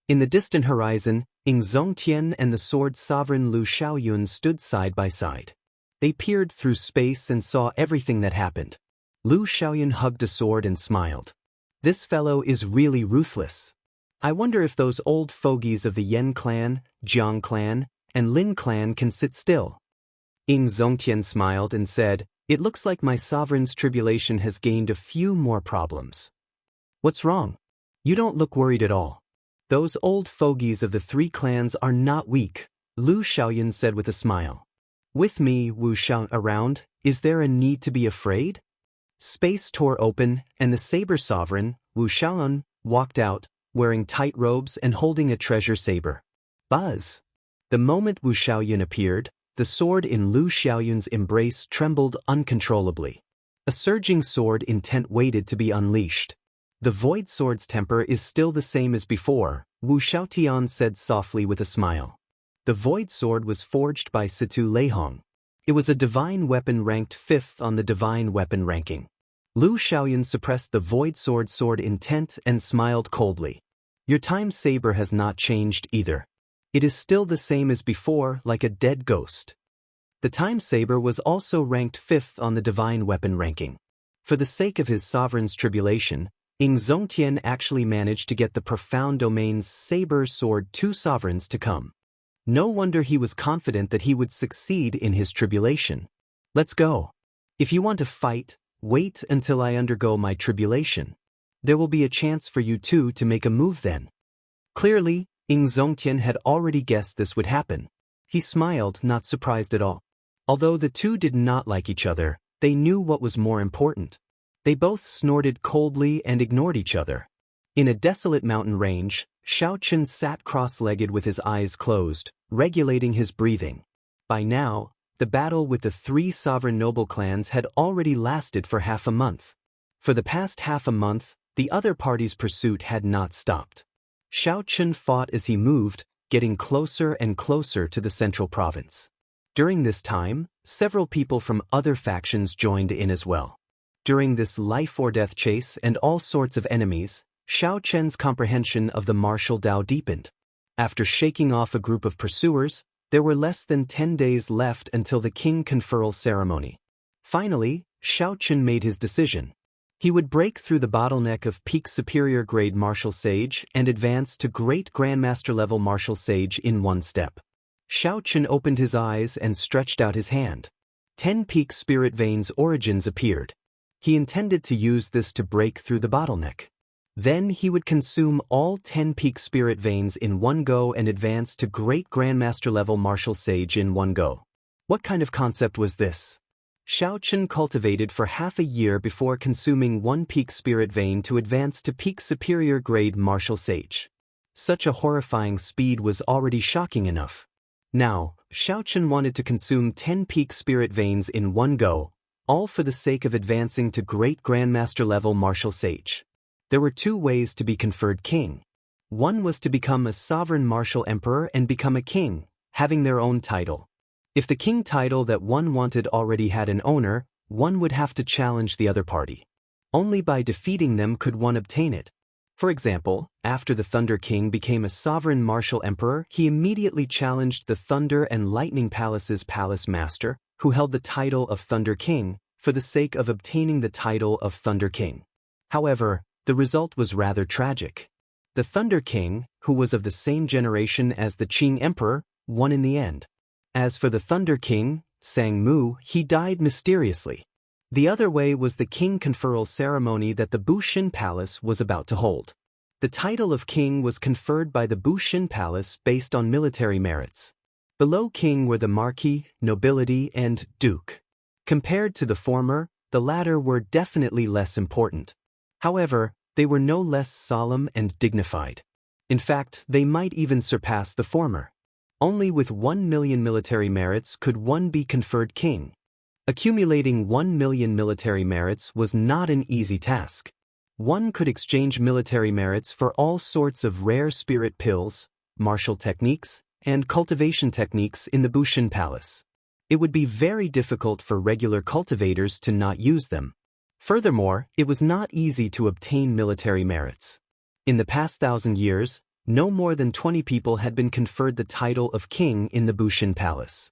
In the distant horizon, Ying Zongtian and the sword sovereign Lu Xiaoyun stood side by side. They peered through space and saw everything that happened. Lu Xiaoyun hugged a sword and smiled. This fellow is really ruthless. I wonder if those old fogies of the Yan clan, Jiang clan, and Lin clan can sit still. Ying Zongtian smiled and said, "It looks like my sovereign's tribulation has gained a few more problems." "What's wrong? You don't look worried at all." "Those old fogies of the three clans are not weak," Lu Xiaoyun said with a smile. "With me, Wu Xiang, around, is there a need to be afraid?" Space tore open, and the saber sovereign, Wu Xiaoyun, walked out, wearing tight robes and holding a treasure saber. Buzz! The moment Wu Xiaoyun appeared, the sword in Lu Xiaoyun's embrace trembled uncontrollably. A surging sword intent waited to be unleashed. "The void sword's temper is still the same as before," Wu Xiaotian said softly with a smile. The void sword was forged by Situ Leihong. It was a divine weapon ranked 5th on the divine weapon ranking. Lu Xiaoyun suppressed the void sword intent and smiled coldly. "Your time saber has not changed either. It is still the same as before, like a dead ghost." The time saber was also ranked 5th on the divine weapon ranking. For the sake of his sovereign's tribulation, Ying Zongtian actually managed to get the profound domain's saber sword 2 sovereigns to come. No wonder he was confident that he would succeed in his tribulation. "Let's go. If you want to fight, wait until I undergo my tribulation. There will be a chance for you two to make a move then." Clearly, Ying Zongtian had already guessed this would happen. He smiled, not surprised at all. Although the two did not like each other, they knew what was more important. They both snorted coldly and ignored each other. In a desolate mountain range, Xiao Chen sat cross-legged with his eyes closed, regulating his breathing. By now, the battle with the 3 sovereign noble clans had already lasted for half a month. For the past half a month, the other party's pursuit had not stopped. Xiao Chen fought as he moved, getting closer and closer to the central province. During this time, several people from other factions joined in as well. During this life-or-death chase and all sorts of enemies, Xiao Chen's comprehension of the martial Tao deepened. After shaking off a group of pursuers, there were less than 10 days left until the king conferral ceremony. Finally, Xiao Chen made his decision. He would break through the bottleneck of peak superior grade martial sage and advance to great grandmaster level martial sage in one step. Xiao Chen opened his eyes and stretched out his hand. 10 peak spirit veins origins appeared. He intended to use this to break through the bottleneck. Then he would consume all 10 peak spirit veins in one go and advance to great grandmaster level martial sage in one go. What kind of concept was this? Xiao Chen cultivated for half a year before consuming 1 peak spirit vein to advance to peak superior grade martial sage. Such a horrifying speed was already shocking enough. Now, Xiao Chen wanted to consume 10 peak spirit veins in one go, all for the sake of advancing to great grandmaster level martial sage. There were 2 ways to be conferred king. One was to become a sovereign martial emperor and become a king, having their own title. If the king title that one wanted already had an owner, one would have to challenge the other party. Only by defeating them could one obtain it. For example, after the Thunder King became a sovereign martial emperor, he immediately challenged the Thunder and Lightning Palace's palace master, who held the title of Thunder King, for the sake of obtaining the title of Thunder King. However, the result was rather tragic. The Thunder King, who was of the same generation as the Qing Emperor, won in the end. As for the Thunder King, Sang Mu, he died mysteriously. The other way was the king conferral ceremony that the Bushin Palace was about to hold. The title of king was conferred by the Bushin Palace based on military merits. Below king were the marquis, nobility, and duke. Compared to the former, the latter were definitely less important. However, they were no less solemn and dignified. In fact, they might even surpass the former. Only with 1 million military merits could one be conferred king. Accumulating 1 million military merits was not an easy task. One could exchange military merits for all sorts of rare spirit pills, martial techniques, and cultivation techniques in the Bushin Palace. It would be very difficult for regular cultivators to not use them. Furthermore, it was not easy to obtain military merits. In the past 1,000 years, no more than 20 people had been conferred the title of king in the Bushin Palace.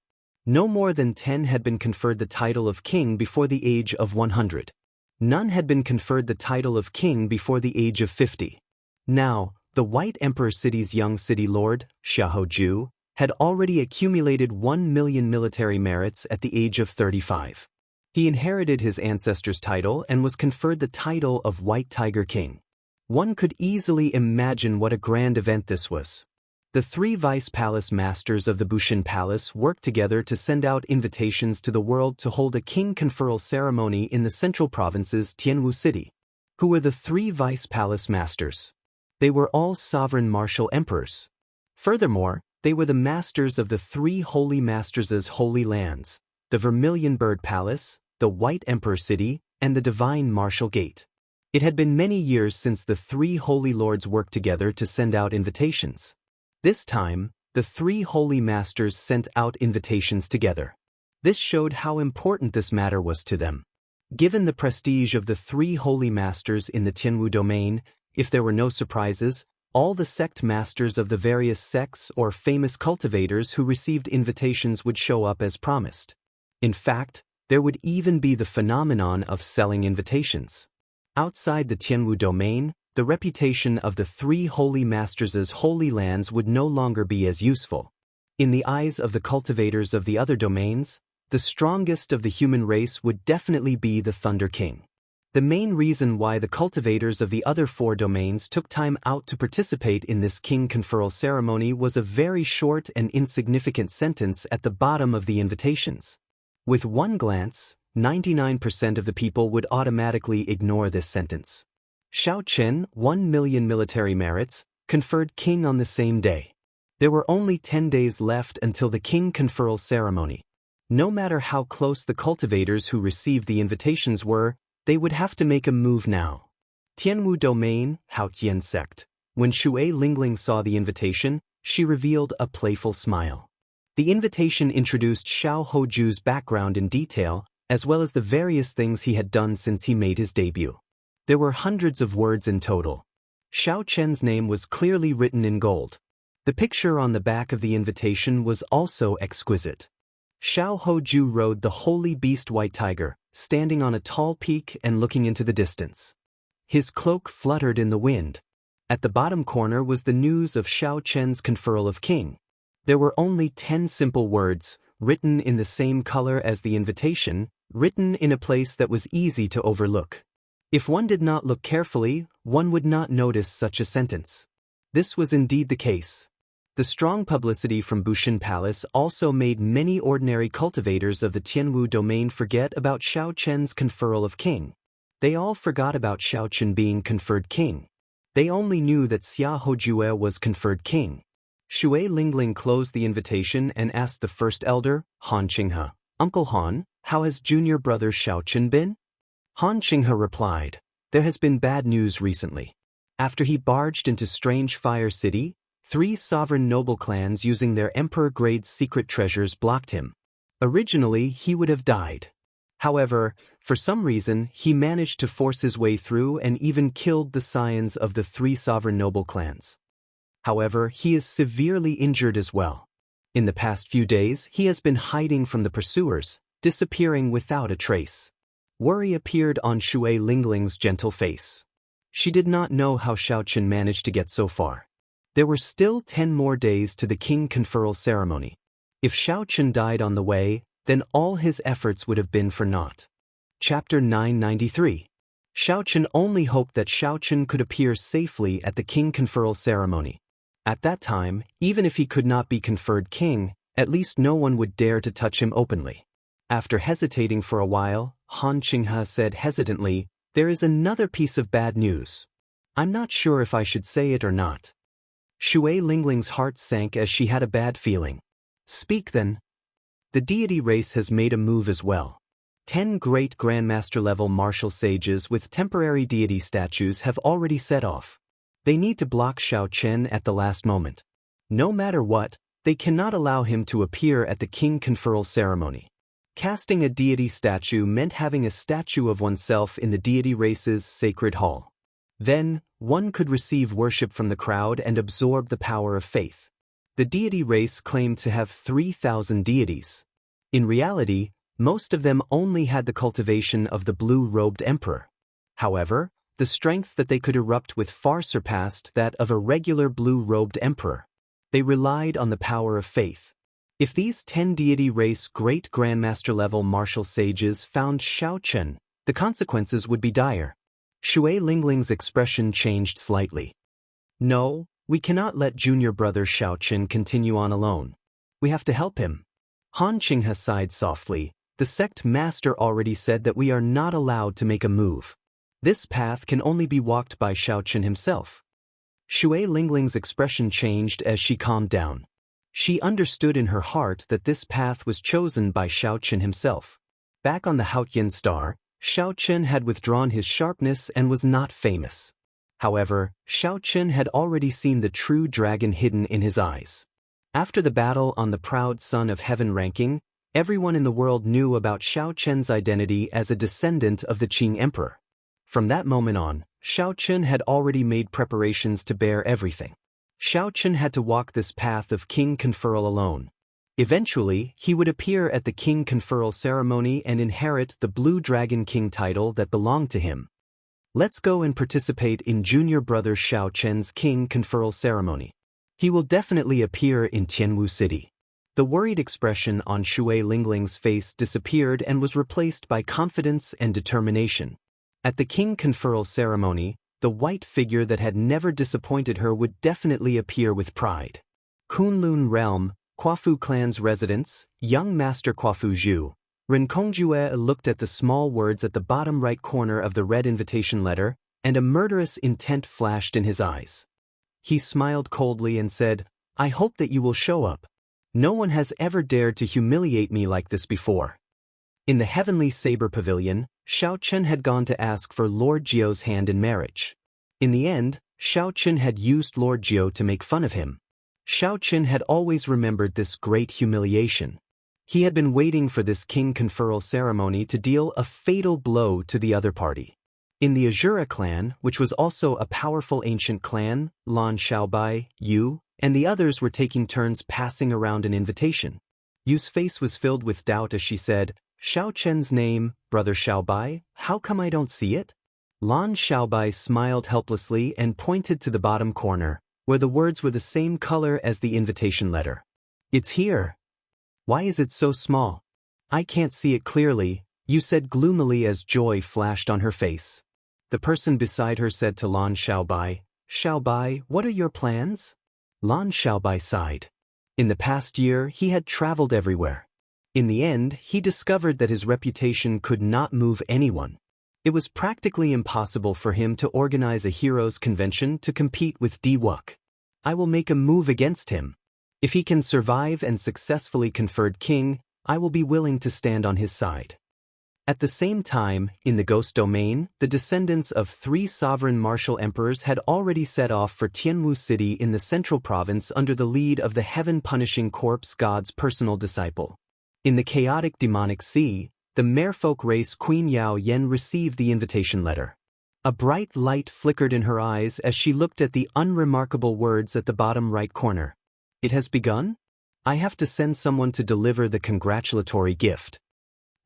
No more than 10 had been conferred the title of king before the age of 100. None had been conferred the title of king before the age of 50. Now, the White Emperor City's young city lord, Xiaoju, had already accumulated 1 million military merits at the age of 35. He inherited his ancestor's title and was conferred the title of White Tiger King. One could easily imagine what a grand event this was. The 3 vice-palace masters of the Bushin Palace worked together to send out invitations to the world to hold a king conferral ceremony in the central province's Tianwu City. Who were the 3 vice-palace masters? They were all sovereign martial emperors. Furthermore, they were the masters of the 3 holy masters' holy lands, the Vermilion Bird Palace, the White Emperor City, and the Divine Martial Gate. It had been many years since the 3 holy lords worked together to send out invitations. This time, the 3 holy masters sent out invitations together. This showed how important this matter was to them. Given the prestige of the 3 holy masters in the Tianwu domain, if there were no surprises, all the sect masters of the various sects or famous cultivators who received invitations would show up as promised. In fact, there would even be the phenomenon of selling invitations. Outside the Tianwu domain, the reputation of the 3 holy masters' holy lands would no longer be as useful. In the eyes of the cultivators of the other domains, the strongest of the human race would definitely be the Thunder King. The main reason why the cultivators of the other 4 domains took time out to participate in this king conferral ceremony was a very short and insignificant sentence at the bottom of the invitations. With one glance, 99% of the people would automatically ignore this sentence. Xiao Chen, 1 million military merits, conferred king on the same day. There were only 10 days left until the king conferral ceremony. No matter how close the cultivators who received the invitations were, they would have to make a move now. Tianwu domain, Haotian sect. When Shui Lingling saw the invitation, she revealed a playful smile. The invitation introduced Xiao Hoju's background in detail, as well as the various things he had done since he made his debut. There were hundreds of words in total. Xiao Chen's name was clearly written in gold. The picture on the back of the invitation was also exquisite. Xiao Hoju rode the holy beast White Tiger, standing on a tall peak and looking into the distance. His cloak fluttered in the wind. At the bottom corner was the news of Xiao Chen's conferral of king. There were only 10 simple words, written in the same color as the invitation, written in a place that was easy to overlook. If one did not look carefully, one would not notice such a sentence. This was indeed the case. The strong publicity from Bushin Palace also made many ordinary cultivators of the Tianwu domain forget about Xiao Chen's conferral of king. They all forgot about Xiao Chen being conferred king. They only knew that Xia Hojue was conferred king. Shui Lingling closed the invitation and asked the first elder, Han Qinghe, "Uncle Han, how has junior brother Xiao Chen been?" Han Qinghe replied, "There has been bad news recently. After he barged into Strange Fire City, 3 sovereign noble clans using their emperor-grade secret treasures blocked him. Originally, he would have died. However, for some reason, he managed to force his way through and even killed the scions of the 3 sovereign noble clans. However, he is severely injured as well. In the past few days, he has been hiding from the pursuers, disappearing without a trace." Worry appeared on Shui Lingling's gentle face. She did not know how Xiao Chen managed to get so far. There were still 10 more days to the king conferral ceremony. If Xiao Chen died on the way, then all his efforts would have been for naught. Chapter 993. Xiao Chen only hoped that Xiao Chen could appear safely at the king conferral ceremony. At that time, even if he could not be conferred king, at least no one would dare to touch him openly. After hesitating for a while, Han Qinghe said hesitantly, "There is another piece of bad news. I'm not sure if I should say it or not." Shui Lingling's heart sank as she had a bad feeling. "Speak then." The deity race has made a move as well. 10 great Grandmaster-level martial sages with temporary deity statues have already set off. They need to block Xiao Chen at the last moment. No matter what, they cannot allow him to appear at the king conferral ceremony. Casting a deity statue meant having a statue of oneself in the deity race's sacred hall. Then, one could receive worship from the crowd and absorb the power of faith. The deity race claimed to have 3,000 deities. In reality, most of them only had the cultivation of the blue-robed emperor. However, the strength that they could erupt with far surpassed that of a regular blue-robed emperor. They relied on the power of faith. If these 10 deity race great grandmaster level martial sages found Xiaochen, the consequences would be dire. Shui Lingling's expression changed slightly. No, we cannot let junior brother Xiaochen continue on alone. We have to help him. Han Qinghe sighed softly. The sect master already said that we are not allowed to make a move. This path can only be walked by Xiaochen himself. Shui Lingling's expression changed as she calmed down. She understood in her heart that this path was chosen by Xiaochen himself. Back on the Haotian star, Xiaochen had withdrawn his sharpness and was not famous. However, Xiaochen had already seen the true dragon hidden in his eyes. After the battle on the proud son of heaven ranking, everyone in the world knew about Xiaochen's identity as a descendant of the Qing emperor. From that moment on, Xiaochen had already made preparations to bear everything. Xiaochen had to walk this path of king conferral alone. Eventually, he would appear at the king conferral ceremony and inherit the Blue Dragon King title that belonged to him. Let's go and participate in junior brother Xiaochen's king conferral ceremony. He will definitely appear in Tianwu City. The worried expression on Shui Lingling's face disappeared and was replaced by confidence and determination. At the king conferral ceremony, the white figure that had never disappointed her would definitely appear with pride. Kunlun Realm, Quafu clan's residence, young master Quafu Zhu. Ren Kongjue looked at the small words at the bottom right corner of the red invitation letter, and a murderous intent flashed in his eyes. He smiled coldly and said, I hope that you will show up. No one has ever dared to humiliate me like this before. In the Heavenly Saber Pavilion, Xiaochen had gone to ask for Lord Jiu's hand in marriage. In the end, Xiaochen had used Lord Jiu to make fun of him. Xiaochen had always remembered this great humiliation. He had been waiting for this king conferral ceremony to deal a fatal blow to the other party. In the Azura clan, which was also a powerful ancient clan, Lan Xiaobai, Yu, and the others were taking turns passing around an invitation. Yu's face was filled with doubt as she said, Xiaochen's name, Brother Xiaobai, how come I don't see it? Lan Xiaobai smiled helplessly and pointed to the bottom corner, where the words were the same color as the invitation letter. It's here. Why is it so small? I can't see it clearly, Yu said gloomily as joy flashed on her face. The person beside her said to Lan Xiaobai, Xiaobai, what are your plans? Lan Xiaobai sighed. In the past year, he had traveled everywhere. In the end, he discovered that his reputation could not move anyone. It was practically impossible for him to organize a heroes' convention to compete with Di Wuk. I will make a move against him. If he can survive and successfully conferred king, I will be willing to stand on his side. At the same time, in the Ghost Domain, the descendants of 3 sovereign martial emperors had already set off for Tianwu City in the central province under the lead of the heaven-punishing corpse god's personal disciple. In the chaotic demonic sea, the merfolk race Queen Yao Yen received the invitation letter. A bright light flickered in her eyes as she looked at the unremarkable words at the bottom right corner. It has begun? I have to send someone to deliver the congratulatory gift.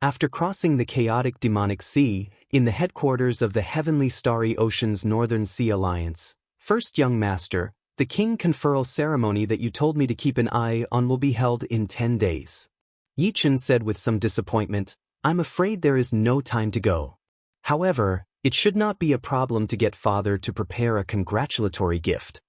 After crossing the chaotic demonic sea, in the headquarters of the Heavenly Starry Ocean's Northern Sea Alliance, First Young Master, the king conferral ceremony that you told me to keep an eye on will be held in 10 days. Yichen said with some disappointment, I'm afraid there is no time to go. However, it should not be a problem to get father to prepare a congratulatory gift.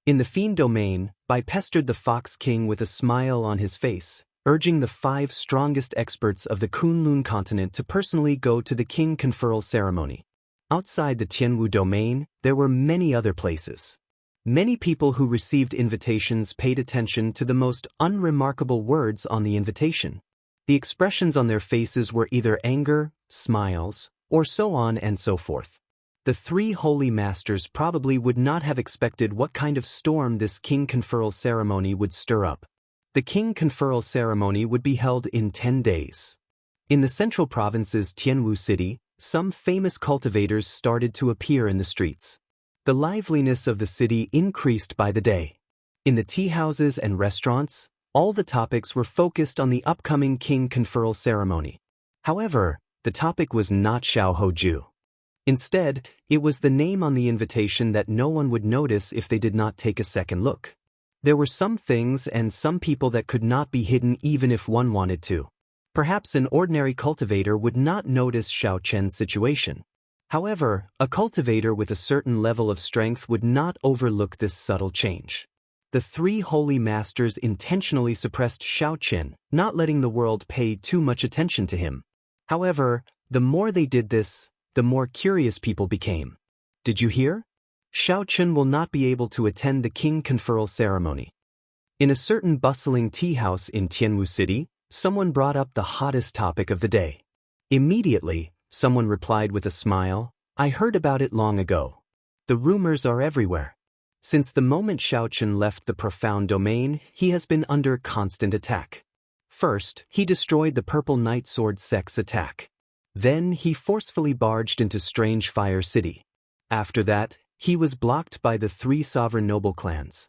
In the Fiend Domain, Bai pestered the Fox King with a smile on his face, urging the 5 strongest experts of the Kunlun continent to personally go to the king conferral ceremony. Outside the Tianwu Domain, there were many other places. Many people who received invitations paid attention to the most unremarkable words on the invitation. The expressions on their faces were either anger, smiles, or so on and so forth. The 3 holy masters probably would not have expected what kind of storm this king conferral ceremony would stir up. The king conferral ceremony would be held in 10 days. In the central province's Tianwu City, some famous cultivators started to appear in the streets. The liveliness of the city increased by the day. In the tea houses and restaurants, All the topics were focused on the upcoming king conferral ceremony. However, the topic was not Xiao Hoju. Instead, it was the name on the invitation that no one would notice if they did not take a second look. There were some things and some people that could not be hidden even if one wanted to. Perhaps an ordinary cultivator would not notice Xiao Chen's situation. However, a cultivator with a certain level of strength would not overlook this subtle change. The three holy masters intentionally suppressed Xiao Chen, not letting the world pay too much attention to him. However, the more they did this, the more curious people became. Did you hear? Xiao Chen will not be able to attend the king conferral ceremony. In a certain bustling tea house in Tianwu City, someone brought up the hottest topic of the day. Immediately, someone replied with a smile, "I heard about it long ago. The rumors are everywhere." Since the moment Xiao Chen left the profound domain, he has been under constant attack. First, he destroyed the Purple Night Sword sect's attack. Then, he forcefully barged into Strange Fire City. After that, he was blocked by the three sovereign noble clans.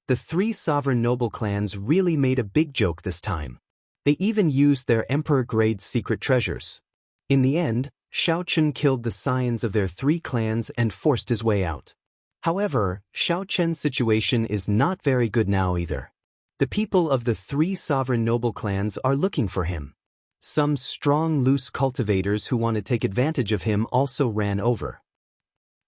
The three sovereign noble clans really made a big joke this time. They even used their emperor-grade secret treasures. In the end, Xiao Chen killed the scions of their three clans and forced his way out. However, Xiao Chen's situation is not very good now either. The people of the three sovereign noble clans are looking for him. Some strong loose cultivators who want to take advantage of him also ran over.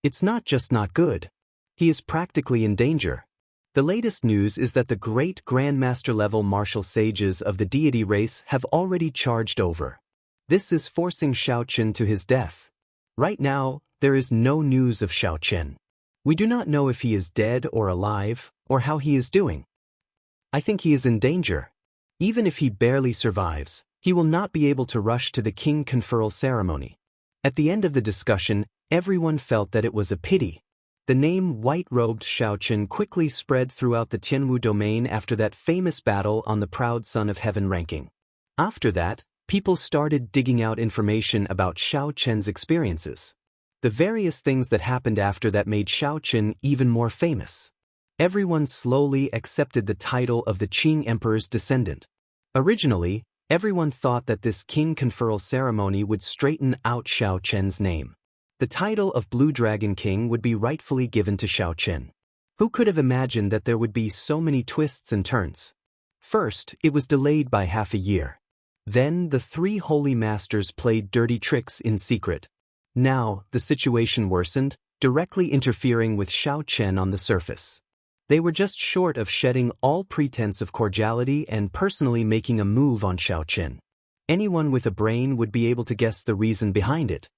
It's not just not good. He is practically in danger. The latest news is that the great Grandmaster level martial sages of the deity race have already charged over. This is forcing Xiao Chen to his death. Right now, there is no news of Xiao Chen. We do not know if he is dead or alive, or how he is doing. I think he is in danger. Even if he barely survives, he will not be able to rush to the king conferral ceremony. At the end of the discussion, everyone felt that it was a pity. The name white-robed Xiao Chen quickly spread throughout the Tianwu domain after that famous battle on the Proud Son of Heaven ranking. After that, people started digging out information about Xiao Chen's experiences. The various things that happened after that made Xiao Chen even more famous. Everyone slowly accepted the title of the Qing Emperor's descendant. Originally, everyone thought that this king conferral ceremony would straighten out Xiao Chen's name. The title of Blue Dragon King would be rightfully given to Xiao Chen. Who could have imagined that there would be so many twists and turns? First, it was delayed by half a year. Then, the three holy masters played dirty tricks in secret. Now, the situation worsened, directly interfering with Xiao Chen on the surface. They were just short of shedding all pretense of cordiality and personally making a move on Xiao Chen. Anyone with a brain would be able to guess the reason behind it.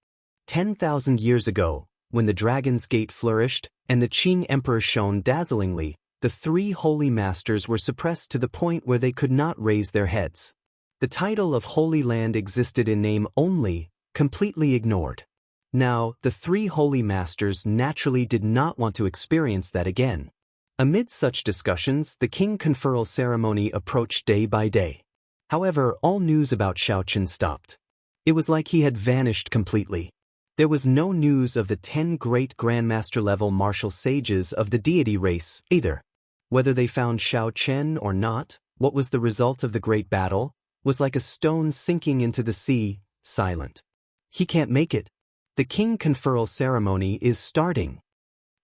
10,000 years ago, when the Dragon's Gate flourished and the Qing Emperor shone dazzlingly, the three holy masters were suppressed to the point where they could not raise their heads. The title of Holy Land existed in name only, completely ignored. Now, the three holy masters naturally did not want to experience that again. Amid such discussions, the king conferral ceremony approached day by day. However, all news about Xiao Chen stopped. It was like he had vanished completely. There was no news of the 10 great Grandmaster-level martial sages of the deity race, either. Whether they found Xiao Chen or not, what was the result of the great battle, was like a stone sinking into the sea, silent. He can't make it. The king conferral ceremony is starting.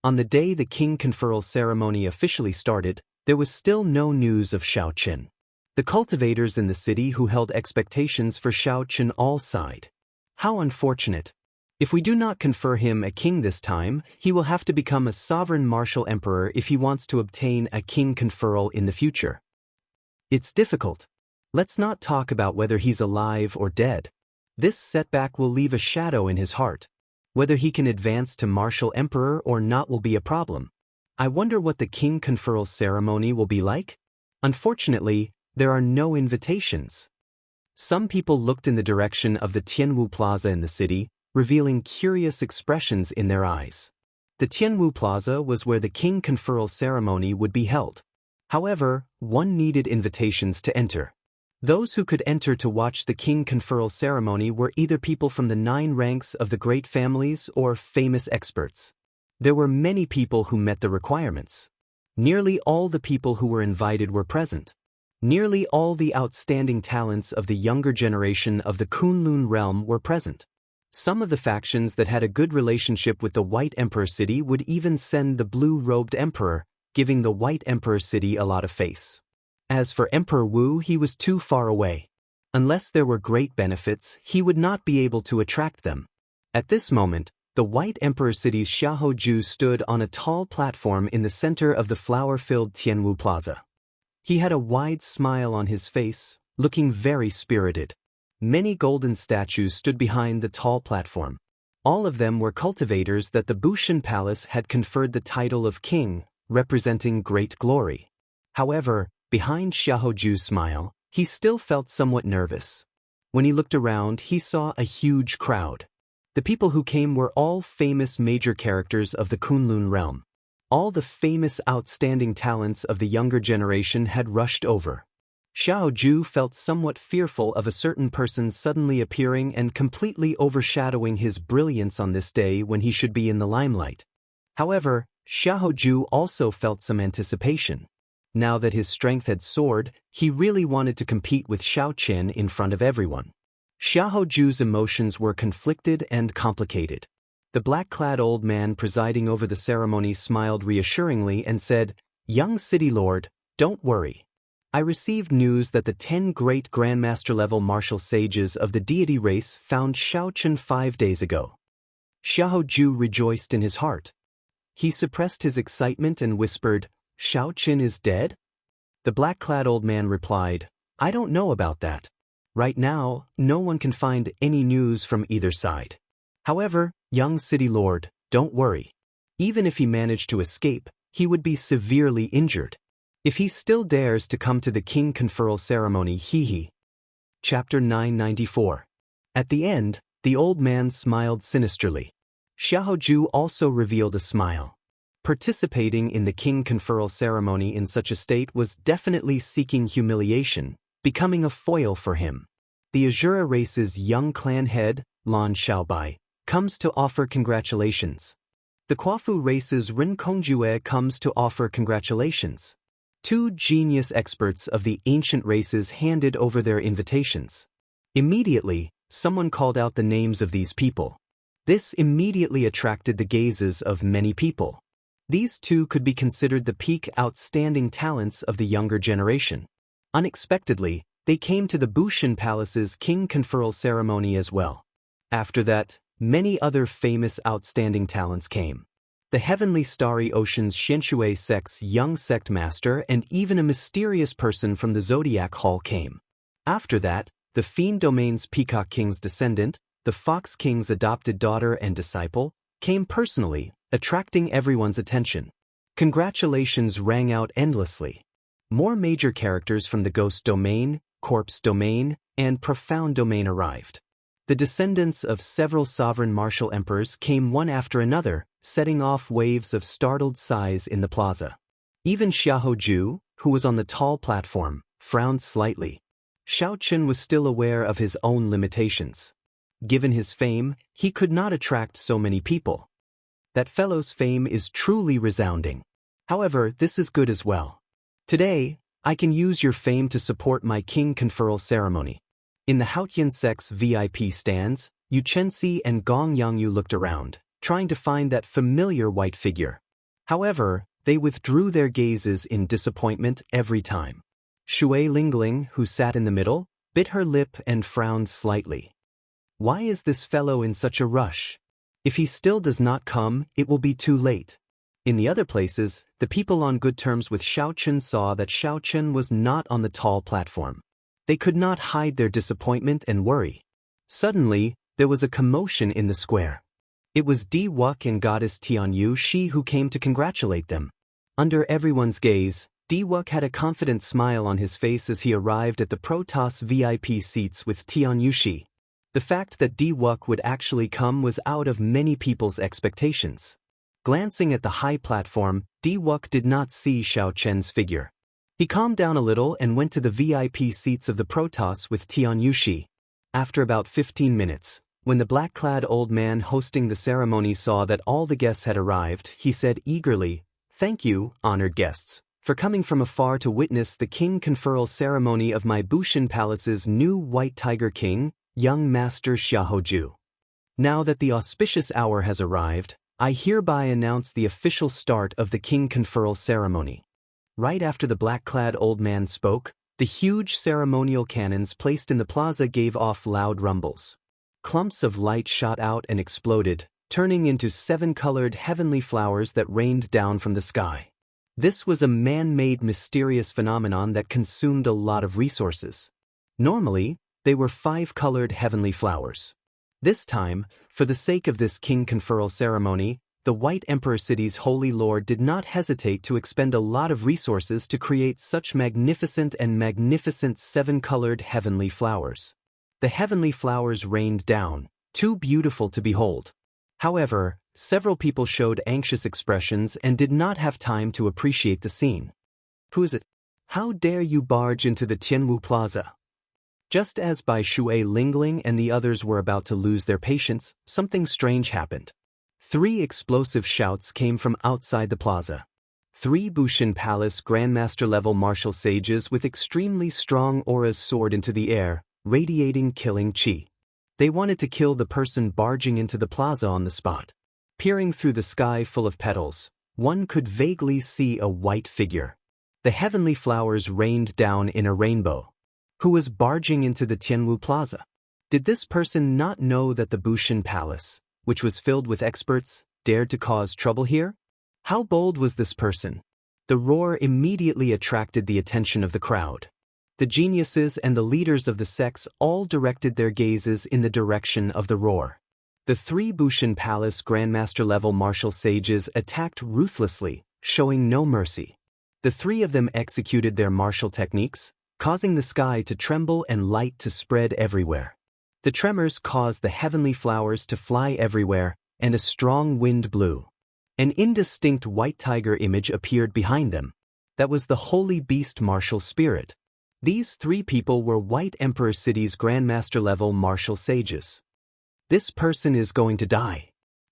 On the day the king conferral ceremony officially started, there was still no news of Xiao Chen. The cultivators in the city who held expectations for Xiao Chen all sighed. How unfortunate. If we do not confer him a king this time, he will have to become a sovereign martial emperor if he wants to obtain a king conferral in the future. It's difficult. Let's not talk about whether he's alive or dead. This setback will leave a shadow in his heart. Whether he can advance to martial emperor or not will be a problem. I wonder what the king conferral ceremony will be like? Unfortunately, there are no invitations. Some people looked in the direction of the Tianwu Plaza in the city, revealing curious expressions in their eyes. The Tianwu Plaza was where the king conferral ceremony would be held. However, one needed invitations to enter. Those who could enter to watch the king conferral ceremony were either people from the 9 ranks of the great families or famous experts. There were many people who met the requirements. Nearly all the people who were invited were present. Nearly all the outstanding talents of the younger generation of the Kunlun realm were present. Some of the factions that had a good relationship with the White Emperor city would even send the blue-robed emperor, giving the White Emperor city a lot of face. As for Emperor Wu, he was too far away. Unless there were great benefits, he would not be able to attract them. At this moment, the White Emperor city's Xiaoju stood on a tall platform in the center of the flower-filled Tianwu Plaza. He had a wide smile on his face, looking very spirited. Many golden statues stood behind the tall platform. All of them were cultivators that the Bushan Palace had conferred the title of king, representing great glory. However, behind Xiaoju's smile, he still felt somewhat nervous. When he looked around, he saw a huge crowd. The people who came were all famous major characters of the Kunlun realm. All the famous outstanding talents of the younger generation had rushed over. Xiaoju felt somewhat fearful of a certain person suddenly appearing and completely overshadowing his brilliance on this day when he should be in the limelight. However, Xiaoju also felt some anticipation. Now that his strength had soared, he really wanted to compete with Xiaochen in front of everyone. Xiaoju's emotions were conflicted and complicated. The black-clad old man presiding over the ceremony smiled reassuringly and said, "Young city lord, don't worry. I received news that the 10 great grandmaster-level martial sages of the deity race found Xiaochen 5 days ago." Xiaoju rejoiced in his heart. He suppressed his excitement and whispered, "Xiaochen is dead?" The black-clad old man replied, "I don't know about that. Right now, no one can find any news from either side. However, young city lord, don't worry. Even if he managed to escape, he would be severely injured. If he still dares to come to the king conferral ceremony, he." Chapter 994. At the end, the old man smiled sinisterly. Xiaoju also revealed a smile. Participating in the king conferral ceremony in such a state was definitely seeking humiliation, becoming a foil for him. The Azura race's young clan head, Lan Xiaobai, comes to offer congratulations. The Quafu race's Ren Kongjue comes to offer congratulations. 2 genius experts of the ancient races handed over their invitations. Immediately, someone called out the names of these people. This immediately attracted the gazes of many people. These 2 could be considered the peak outstanding talents of the younger generation. Unexpectedly, they came to the Bushan Palace's king conferral ceremony as well. After that, many other famous outstanding talents came. The heavenly starry ocean's Xianxia sect's young sect master and even a mysterious person from the Zodiac Hall came. After that, the Fiend Domain's Peacock King's descendant, the Fox King's adopted daughter and disciple, came personally, attracting everyone's attention. Congratulations rang out endlessly. More major characters from the Ghost Domain, Corpse Domain, and Profound Domain arrived. The descendants of several sovereign martial emperors came one after another, setting off waves of startled sighs in the plaza. Even Xiaoju, who was on the tall platform, frowned slightly. Xiaochen was still aware of his own limitations. Given his fame, he could not attract so many people. That fellow's fame is truly resounding. However, this is good as well. Today, I can use your fame to support my king conferral ceremony. In the Haotian sect's VIP stands, Yu Chenxi and Gong Yangyu looked around, trying to find that familiar white figure. However, they withdrew their gazes in disappointment every time. Shui Lingling, who sat in the middle, bit her lip and frowned slightly. Why is this fellow in such a rush? If he still does not come, it will be too late. In the other places, the people on good terms with Xiaochen saw that Xiaochen was not on the tall platform. They could not hide their disappointment and worry. Suddenly, there was a commotion in the square. It was Di Wuk and goddess Tianyu Shi who came to congratulate them. Under everyone's gaze, Di Wuk had a confident smile on his face as he arrived at the Protoss VIP seats with Tianyu Shi. The fact that Di Wuk would actually come was out of many people's expectations. Glancing at the high platform, Di Wuk did not see Xiaochen's figure. He calmed down a little and went to the VIP seats of the Protoss with Tianyu Shi. After about 15 minutes, when the black-clad old man hosting the ceremony saw that all the guests had arrived, he said eagerly, Thank you, honored guests, for coming from afar to witness the king conferral ceremony of my Bushan Palace's new White Tiger King, young Master Xiaoju. Now that the auspicious hour has arrived, I hereby announce the official start of the king conferral ceremony. Right after the black-clad old man spoke, the huge ceremonial cannons placed in the plaza gave off loud rumbles. Clumps of light shot out and exploded, turning into 7-colored heavenly flowers that rained down from the sky. This was a man-made mysterious phenomenon that consumed a lot of resources. Normally, they were 5-colored heavenly flowers. This time, for the sake of this king conferral ceremony, the White Emperor City's Holy Lord did not hesitate to expend a lot of resources to create such magnificent 7-colored heavenly flowers. The heavenly flowers rained down, too beautiful to behold. However, several people showed anxious expressions and did not have time to appreciate the scene. Who is it? How dare you barge into the Tianwu Plaza? Just as Bai Shui Lingling and the others were about to lose their patience, something strange happened. 3 explosive shouts came from outside the plaza. 3 Bushan Palace Grandmaster-level martial sages with extremely strong auras soared into the air, radiating killing chi. They wanted to kill the person barging into the plaza on the spot. Peering through the sky full of petals, one could vaguely see a white figure. The heavenly flowers rained down in a rainbow. Who was barging into the Tianwu Plaza? Did this person not know that the Bushan Palace, which was filled with experts, dared to cause trouble here? How bold was this person? The roar immediately attracted the attention of the crowd. The geniuses and the leaders of the sects all directed their gazes in the direction of the roar. The 3 Bushan Palace Grandmaster-level martial sages attacked ruthlessly, showing no mercy. The 3 of them executed their martial techniques, causing the sky to tremble and light to spread everywhere. The tremors caused the heavenly flowers to fly everywhere, and a strong wind blew. An indistinct white tiger image appeared behind them. That was the holy beast martial spirit. These 3 people were White Emperor City's Grandmaster-level martial sages. This person is going to die.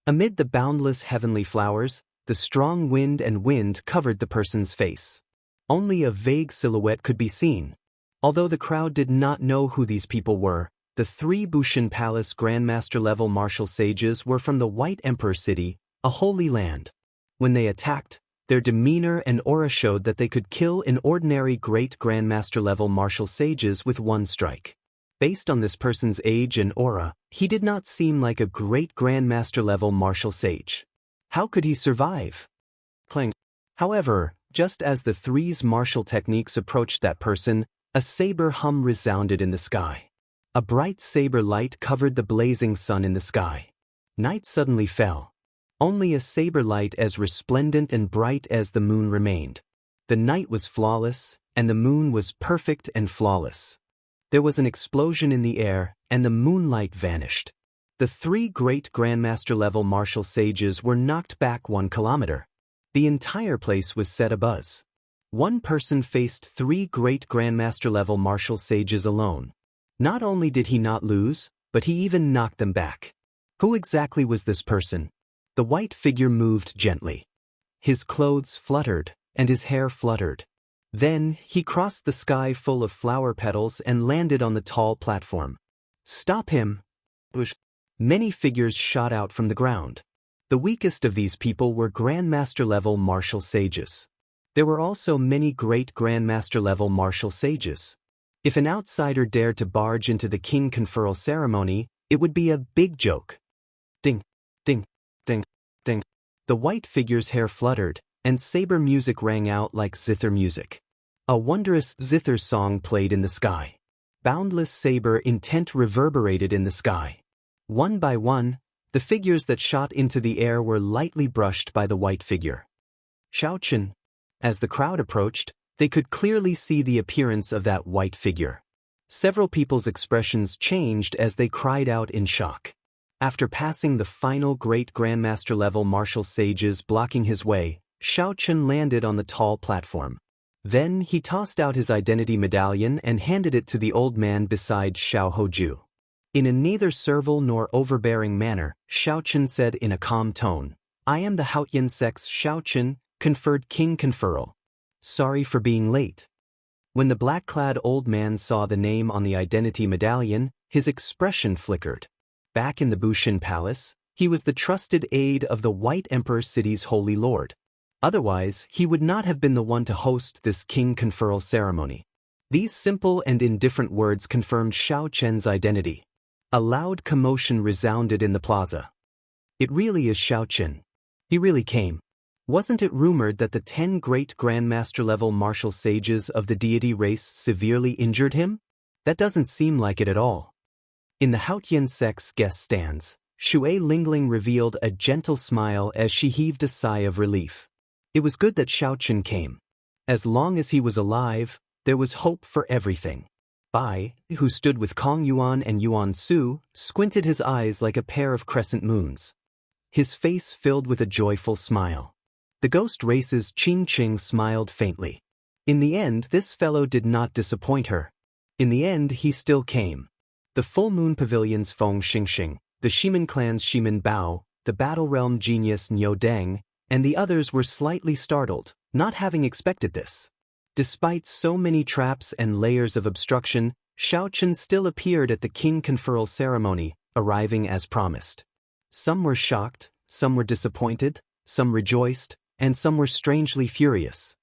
Amid the boundless heavenly flowers, the strong wind covered the person's face. Only a vague silhouette could be seen. Although the crowd did not know who these people were, the 3 Bushan Palace Grandmaster-level martial sages were from the White Emperor City, a holy land. When they attacked, their demeanor and aura showed that they could kill an ordinary great Grandmaster-level martial sages with one strike. Based on this person's age and aura, he did not seem like a great Grandmaster-level martial sage. How could he survive? Clang. However, just as the 3's martial techniques approached that person, a saber hum resounded in the sky. A bright saber light covered the blazing sun in the sky. Night suddenly fell. Only a saber light as resplendent and bright as the moon remained. The night was flawless, and the moon was perfect and flawless. There was an explosion in the air, and the moonlight vanished. The 3 great Grandmaster-level martial sages were knocked back 1 kilometer. The entire place was set abuzz. One person faced 3 great Grandmaster-level martial sages alone. Not only did he not lose, but he even knocked them back. Who exactly was this person? The white figure moved gently. His clothes fluttered, and his hair fluttered. Then, he crossed the sky full of flower petals and landed on the tall platform. Stop him! Many figures shot out from the ground. The weakest of these people were Grandmaster-level martial sages. There were also many great Grandmaster-level martial sages. If an outsider dared to barge into the king conferral ceremony, it would be a big joke. Ding, ding, ding, ding. The white figure's hair fluttered, and saber music rang out like zither music. A wondrous zither song played in the sky. Boundless saber intent reverberated in the sky. One by one, the figures that shot into the air were lightly brushed by the white figure. Xiaochen. As the crowd approached, they could clearly see the appearance of that white figure. Several people's expressions changed as they cried out in shock. After passing the final great Grandmaster-level martial sages blocking his way, Xiaochen landed on the tall platform. Then he tossed out his identity medallion and handed it to the old man beside Xiaoju. In a neither servile nor overbearing manner, Xiaochen said in a calm tone, "I am the Haotian sect's Xiaochen, conferred king conferral. Sorry for being late. When the black-clad old man saw the name on the identity medallion, his expression flickered. Back in the Bushin Palace, he was the trusted aide of the White Emperor City's Holy Lord. Otherwise, he would not have been the one to host this king conferral ceremony. These simple and indifferent words confirmed Xiao Chen's identity. A loud commotion resounded in the plaza. It really is Xiao Chen. He really came. Wasn't it rumored that the 10 great grandmaster-level martial sages of the deity race severely injured him? That doesn't seem like it at all. In the Haotian sect's guest stands, Shui Lingling revealed a gentle smile as she heaved a sigh of relief. It was good that Xiao Chen came. As long as he was alive, there was hope for everything. Bai, who stood with Kong Yuan and Yuan Su, squinted his eyes like a pair of crescent moons. His face filled with a joyful smile. The ghost race's Qing Qing smiled faintly. In the end, this fellow did not disappoint her. In the end, he still came. The Full Moon Pavilion's Feng Xingxing, the Shiman clan's Shiman Bao, the Battle Realm genius Niu Deng, and the others were slightly startled, not having expected this. Despite so many traps and layers of obstruction, Xiao Chen still appeared at the king conferral ceremony, arriving as promised. Some were shocked, some were disappointed, some rejoiced, and some were strangely furious.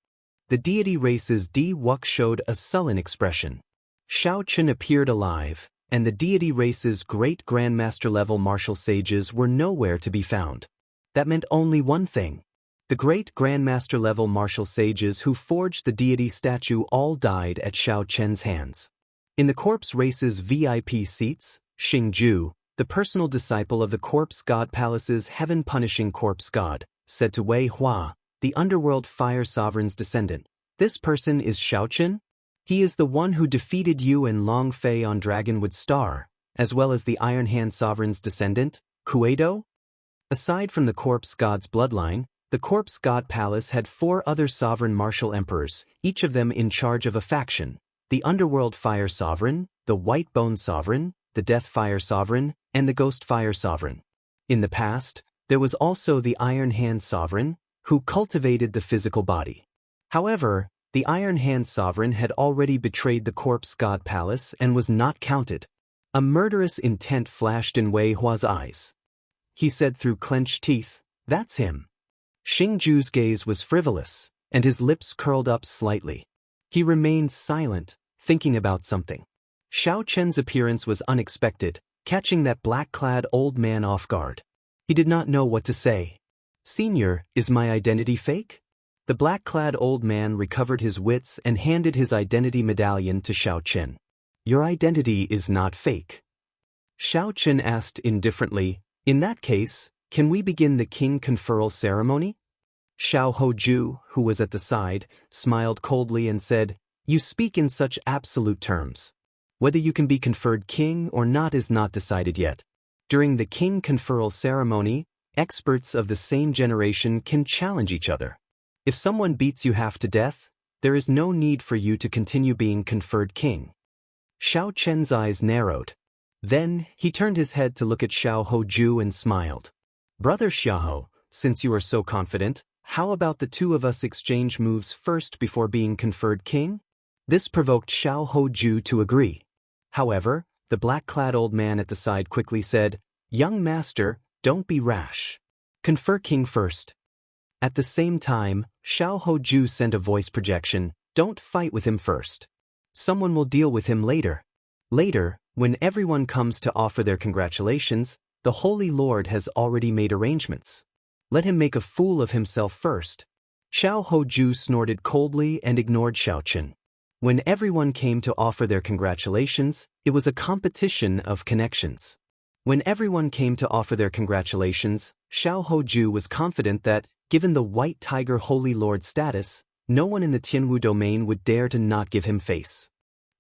The deity race's Di Wuk showed a sullen expression. Xiao Chen appeared alive, and the deity race's great grandmaster-level martial sages were nowhere to be found. That meant only one thing. The great grandmaster-level martial sages who forged the deity statue all died at Xiao Chen's hands. In the corpse race's VIP seats, Xing Ju, the personal disciple of the corpse god palace's heaven-punishing corpse god, said to Wei Hua, the underworld fire sovereign's descendant, "This person is Xiao Chen? He is the one who defeated you and Long Fei on Dragonwood Star, as well as the Iron Hand sovereign's descendant, Kueido?" Aside from the corpse god's bloodline, the corpse god palace had 4 other sovereign martial emperors, each of them in charge of a faction: the underworld fire sovereign, the white bone sovereign, the death fire sovereign, and the ghost fire sovereign. In the past, there was also the Iron Hand sovereign, who cultivated the physical body. However, the Iron Hand sovereign had already betrayed the corpse god palace and was not counted. A murderous intent flashed in Wei Hua's eyes. He said through clenched teeth, "That's him." Xing Ju's gaze was frivolous, and his lips curled up slightly. He remained silent, thinking about something. Xiao Chen's appearance was unexpected, catching that black-clad old man off guard. He did not know what to say. "Senior, is my identity fake?" The black-clad old man recovered his wits and handed his identity medallion to Xiao Chen. "Your identity is not fake." Xiao Chen asked indifferently, "In that case, can we begin the king conferral ceremony?" Xiao Hoju, who was at the side, smiled coldly and said, "You speak in such absolute terms. Whether you can be conferred king or not is not decided yet. During the king conferral ceremony, experts of the same generation can challenge each other. If someone beats you half to death, there is no need for you to continue being conferred king." Xiao Chen's eyes narrowed. Then, he turned his head to look at Xiao Hoju and smiled. "Brother Xiao, since you are so confident, how about the 2 of us exchange moves first before being conferred king?" This provoked Xiao Hoju to agree. However, the black-clad old man at the side quickly said, "Young master, don't be rash. Confer king first." At the same time, Xiao Hoju sent a voice projection, "Don't fight with him first. Someone will deal with him later. Later, when everyone comes to offer their congratulations, the Holy Lord has already made arrangements. Let him make a fool of himself first." Xiao Hoju snorted coldly and ignored Xiao Chen. When everyone came to offer their congratulations, it was a competition of connections. When everyone came to offer their congratulations, Xiao Hoju was confident that, given the White Tiger Holy Lord status, no one in the Tianwu domain would dare to not give him face.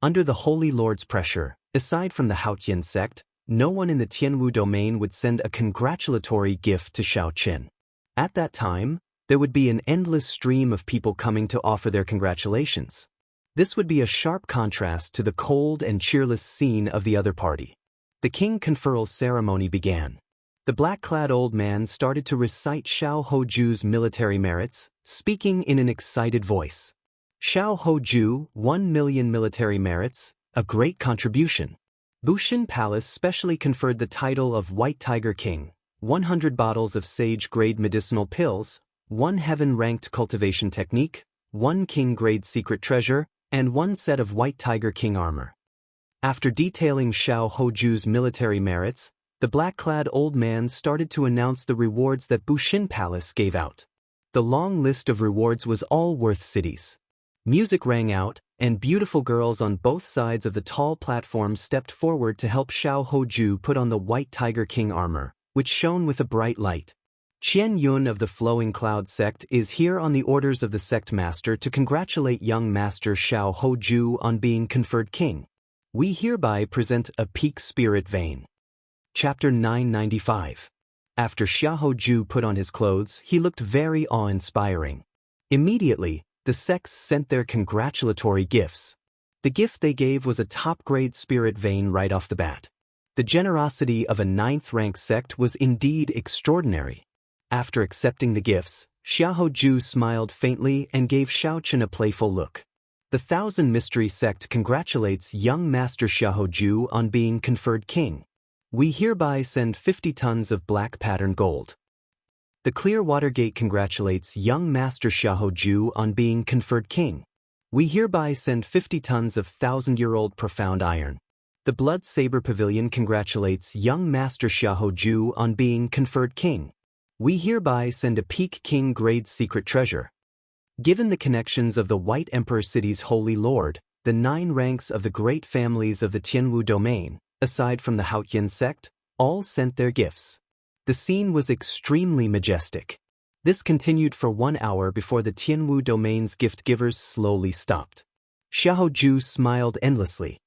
Under the Holy Lord's pressure, aside from the Haotian sect, no one in the Tianwu domain would send a congratulatory gift to Xiao Chen. At that time, there would be an endless stream of people coming to offer their congratulations. This would be a sharp contrast to the cold and cheerless scene of the other party. The king conferral ceremony began. The black-clad old man started to recite Xiao Hoju's military merits, speaking in an excited voice. Xiao Hoju, 1 million military merits, a great contribution. Bushin Palace specially conferred the title of White Tiger King, 100 bottles of sage-grade medicinal pills, 1 heaven-ranked cultivation technique, 1 king-grade secret treasure, and 1 set of White Tiger King armor. After detailing Xiao Hoju's military merits, the black-clad old man started to announce the rewards that Bushin Palace gave out. The long list of rewards was all worth cities. Music rang out, and beautiful girls on both sides of the tall platform stepped forward to help Xiao Hoju put on the White Tiger King armor, which shone with a bright light. Qian Yun of the Flowing Cloud sect is here on the orders of the sect master to congratulate young master Xiao Hoju on being conferred king. We hereby present a peak spirit vein. Chapter 995. After Xiao Hoju put on his clothes, he looked very awe-inspiring. Immediately, the sects sent their congratulatory gifts. The gift they gave was a top-grade spirit vein right off the bat. The generosity of a 9th-rank sect was indeed extraordinary. After accepting the gifts, Xiao Hoju smiled faintly and gave Xiaochen a playful look. The Thousand Mystery sect congratulates young Master Xiao Hoju on being conferred king. We hereby send 50 tons of black pattern gold. The Clearwater Gate congratulates young Master Xiao Hoju on being conferred king. We hereby send 50 tons of 1,000-year-old profound iron. The Blood Saber Pavilion congratulates young Master Xiao Hoju on being conferred king. We hereby send a peak king-grade secret treasure. Given the connections of the White Emperor City's Holy Lord, the 9 ranks of the great families of the Tianwu domain, aside from the Haotian sect, all sent their gifts. The scene was extremely majestic. This continued for 1 hour before the Tianwu domain's gift-givers slowly stopped. Xiao Hoju smiled endlessly.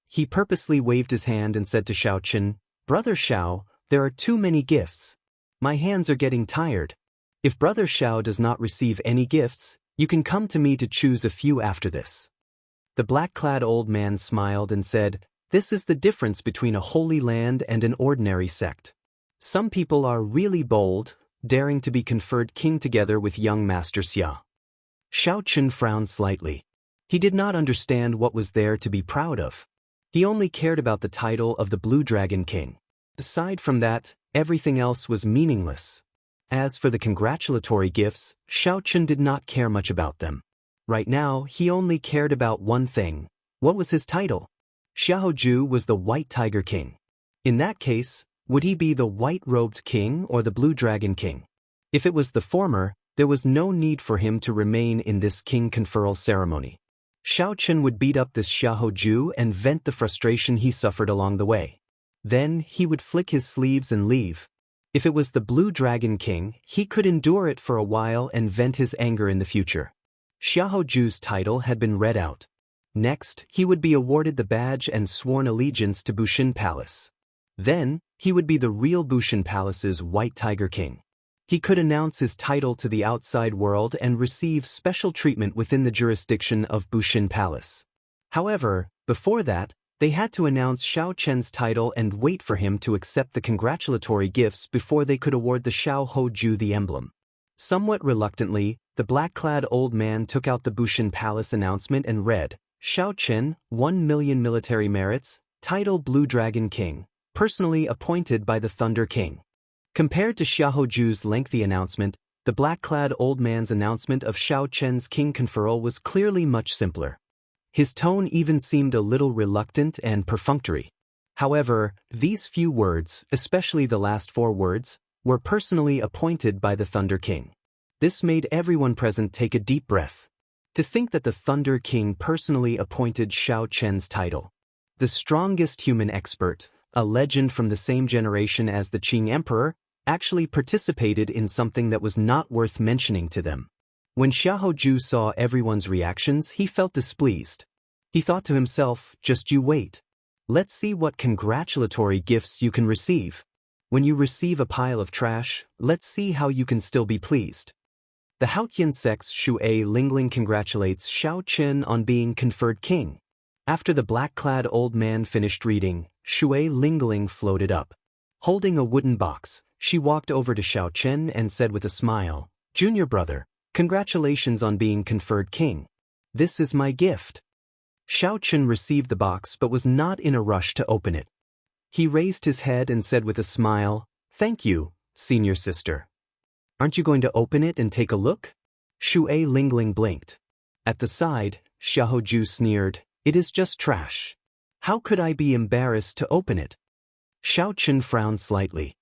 He purposely waved his hand and said to Xiaochen, "Brother Xiao, there are too many gifts. My hands are getting tired. If Brother Xiao does not receive any gifts, you can come to me to choose a few after this." The black-clad old man smiled and said, "This is the difference between a holy land and an ordinary sect. Some people are really bold, daring to be conferred king together with young Master Xia." Xiaochen frowned slightly. He did not understand what was there to be proud of. He only cared about the title of the Blue Dragon King. Aside from that, everything else was meaningless. As for the congratulatory gifts, Xiaochen did not care much about them. Right now, he only cared about one thing. What was his title? Xiao Hoju was the White Tiger King. In that case, would he be the White-Robed King or the Blue Dragon King? If it was the former, there was no need for him to remain in this king conferral ceremony. Xiaochen would beat up this Xiao Hoju and vent the frustration he suffered along the way. Then he would flick his sleeves and leave. If it was the Blue Dragon King, he could endure it for a while and vent his anger in the future. Xiao Hoju's title had been read out. Next, he would be awarded the badge and sworn allegiance to Bushin Palace. Then, he would be the real Bushin Palace's White Tiger King. He could announce his title to the outside world and receive special treatment within the jurisdiction of Bushin Palace. However, before that, they had to announce Xiao Chen's title and wait for him to accept the congratulatory gifts before they could award the Xiao Hoju the emblem. Somewhat reluctantly, the black-clad old man took out the Bushin Palace announcement and read, "Xiao Chen, 1 million military merits, title Blue Dragon King, personally appointed by the Thunder King." Compared to Xiao Hoju's lengthy announcement, the black-clad old man's announcement of Xiao Chen's king conferral was clearly much simpler. His tone even seemed a little reluctant and perfunctory. However, these few words, especially the last 4 words, were personally appointed by the Thunder King. This made everyone present take a deep breath. To think that the Thunder King personally appointed Xiao Chen's title. The strongest human expert, a legend from the same generation as the Qing Emperor, actually participated in something that was not worth mentioning to them. When Xiao Hoju saw everyone's reactions, he felt displeased. He thought to himself, just you wait. Let's see what congratulatory gifts you can receive. When you receive a pile of trash, let's see how you can still be pleased. The Haotian sect's Shui Lingling congratulates Xiao Chen on being conferred king. After the black-clad old man finished reading, Shui Lingling floated up. Holding a wooden box, she walked over to Xiao Chen and said with a smile, "Junior brother, Congratulations on being conferred king. This is my gift. Xiaochen received the box but was not in a rush to open it. He raised his head and said with a smile, "Thank you, senior sister." "Aren't you going to open it and take a look?" Shui Lingling blinked. At the side, Xiaoju sneered, "It is just trash. How could I be embarrassed to open it?" Xiaochen frowned slightly.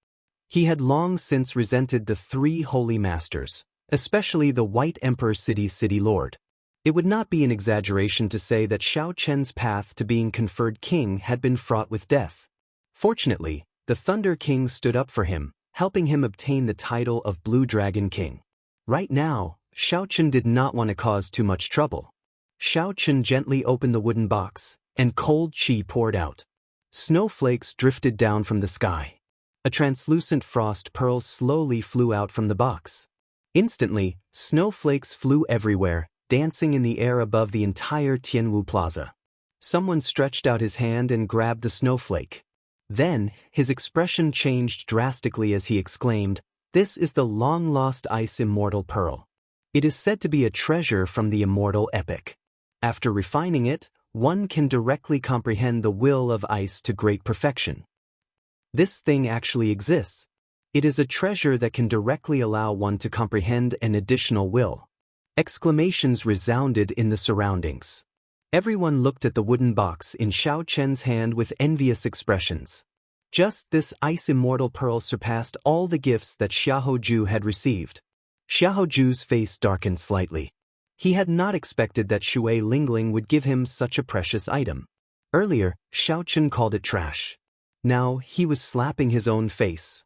He had long since resented the three holy masters, especially the White Emperor City's city lord. It would not be an exaggeration to say that Xiaochen's path to being conferred king had been fraught with death. Fortunately, the Thunder King stood up for him, helping him obtain the title of Blue Dragon King. Right now, Xiaochen did not want to cause too much trouble. Xiaochen gently opened the wooden box, and cold qi poured out. Snowflakes drifted down from the sky. A translucent frost pearl slowly flew out from the box. Instantly, snowflakes flew everywhere, dancing in the air above the entire Tianwu Plaza. Someone stretched out his hand and grabbed the snowflake. Then, his expression changed drastically as he exclaimed, "This is the long-lost Ice Immortal Pearl. It is said to be a treasure from the immortal epic. After refining it, one can directly comprehend the will of ice to great perfection. This thing actually exists. It is a treasure that can directly allow one to comprehend an additional will." Exclamations resounded in the surroundings. Everyone looked at the wooden box in Xiaochen's hand with envious expressions. Just this Ice Immortal Pearl surpassed all the gifts that Xiaoju had received. Xiaoju's face darkened slightly. He had not expected that Shui Lingling would give him such a precious item. Earlier, Xiaochen called it trash. Now, he was slapping his own face.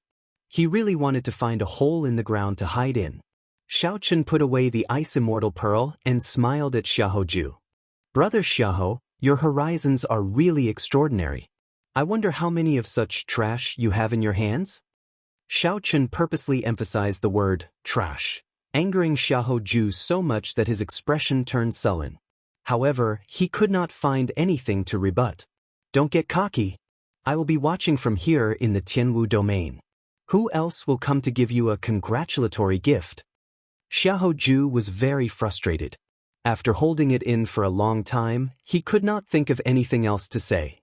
He really wanted to find a hole in the ground to hide in. Xiaochen put away the Ice Immortal Pearl and smiled at Xiaoju. "Brother Xiao, your horizons are really extraordinary. I wonder how many of such trash you have in your hands?" Xiaochen purposely emphasized the word trash, angering Xiaoju so much that his expression turned sullen. However, he could not find anything to rebut. "Don't get cocky. I will be watching from here in the Tianwu domain. Who else will come to give you a congratulatory gift?" Xiaoju was very frustrated. After holding it in for a long time, he could not think of anything else to say.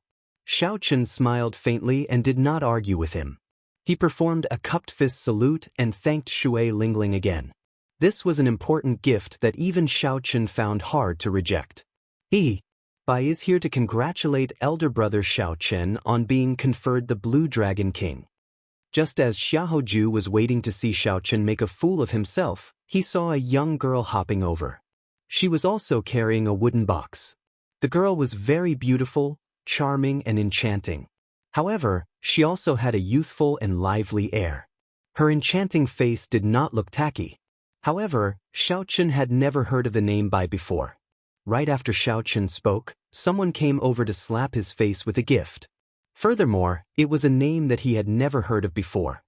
Xiaochen smiled faintly and did not argue with him. He performed a cupped fist salute and thanked Shui Lingling again. This was an important gift that even Xiaochen found hard to reject. Bai is here to congratulate elder brother Xiaochen on being conferred the Blue Dragon King. Just as Xiaoju was waiting to see Xiaochen make a fool of himself, he saw a young girl hopping over. She was also carrying a wooden box. The girl was very beautiful, charming, and enchanting. However, she also had a youthful and lively air. Her enchanting face did not look tacky. However, Xiaochen had never heard of the name Bai before. Right after Xiaochen spoke, someone came over to slap his face with a gift. Furthermore, it was a name that he had never heard of before.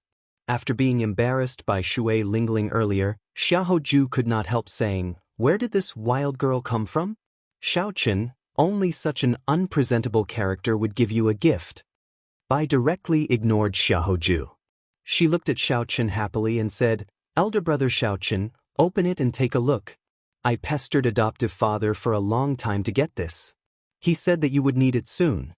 After being embarrassed by Shui Lingling earlier, Xiaoju could not help saying, "Where did this wild girl come from?" "Xiaochen, only such an unpresentable character would give you a gift." Bai directly ignored Xiaoju. She looked at Xiaochen happily and said, "Elder brother Xiaochen, open it and take a look. I pestered adoptive father for a long time to get this. He said that you would need it soon."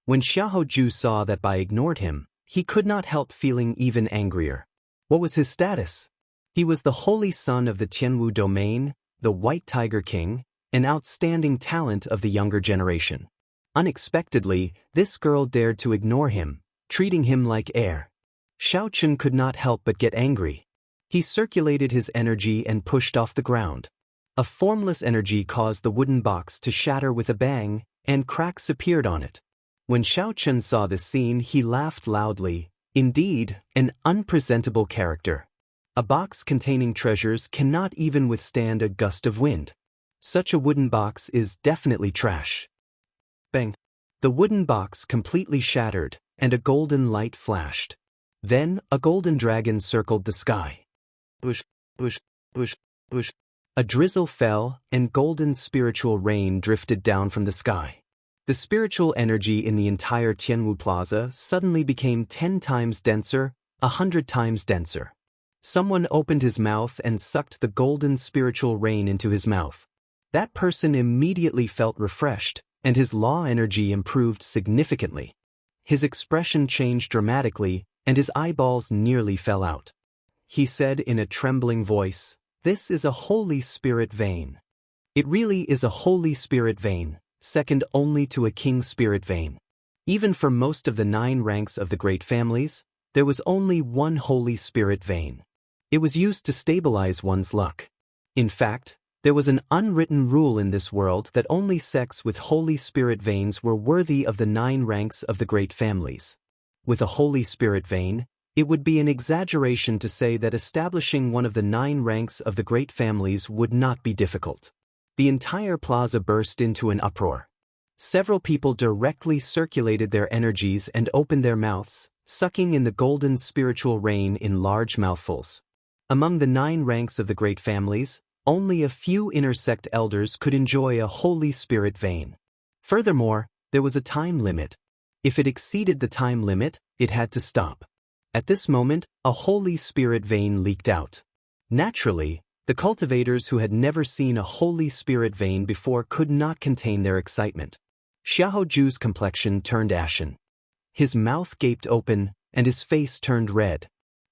When Xiaoju saw that Bai ignored him, he could not help feeling even angrier. What was his status? He was the holy son of the Tianwu domain, the White Tiger King, an outstanding talent of the younger generation. Unexpectedly, this girl dared to ignore him, treating him like air. Xiaochen could not help but get angry. He circulated his energy and pushed off the ground. A formless energy caused the wooden box to shatter with a bang, and cracks appeared on it. When Xiaochen saw this scene, he laughed loudly. Indeed, an unpresentable character. A box containing treasures cannot even withstand a gust of wind. Such a wooden box is definitely trash. Bang! The wooden box completely shattered, and a golden light flashed. Then, a golden dragon circled the sky. Bush, bush, bush, bush. A drizzle fell, and golden spiritual rain drifted down from the sky. The spiritual energy in the entire Tianwu Plaza suddenly became 10 times denser, 100 times denser. Someone opened his mouth and sucked the golden spiritual rain into his mouth. That person immediately felt refreshed, and his law energy improved significantly. His expression changed dramatically, and his eyeballs nearly fell out. He said in a trembling voice, "This is a Holy Spirit vein. It really is a Holy Spirit vein, second only to a King Spirit vein. Even for most of the 9 ranks of the great families, there was only one Holy Spirit vein. It was used to stabilize one's luck. In fact, there was an unwritten rule in this world that only sects with Holy Spirit veins were worthy of the 9 ranks of the great families. With a Holy Spirit vein, it would be an exaggeration to say that establishing one of the 9 ranks of the great families would not be difficult. The entire plaza burst into an uproar. Several people directly circulated their energies and opened their mouths, sucking in the golden spiritual rain in large mouthfuls. Among the 9 ranks of the great families, only a few inner sect elders could enjoy a Holy Spirit vein. Furthermore, there was a time limit. If it exceeded the time limit, it had to stop. At this moment, a Holy Spirit vein leaked out. Naturally, the cultivators who had never seen a Holy Spirit vein before could not contain their excitement. Xiaoju's complexion turned ashen. His mouth gaped open, and his face turned red.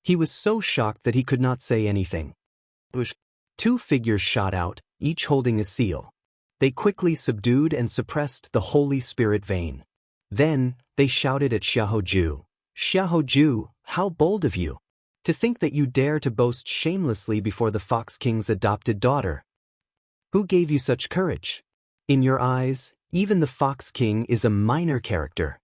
He was so shocked that he could not say anything. 2 figures shot out, each holding a seal. They quickly subdued and suppressed the Holy Spirit vein. Then, they shouted at Xiaoju, "Xiaoju, how bold of you! To think that you dare to boast shamelessly before the Fox King's adopted daughter. Who gave you such courage? In your eyes, even the Fox King is a minor character."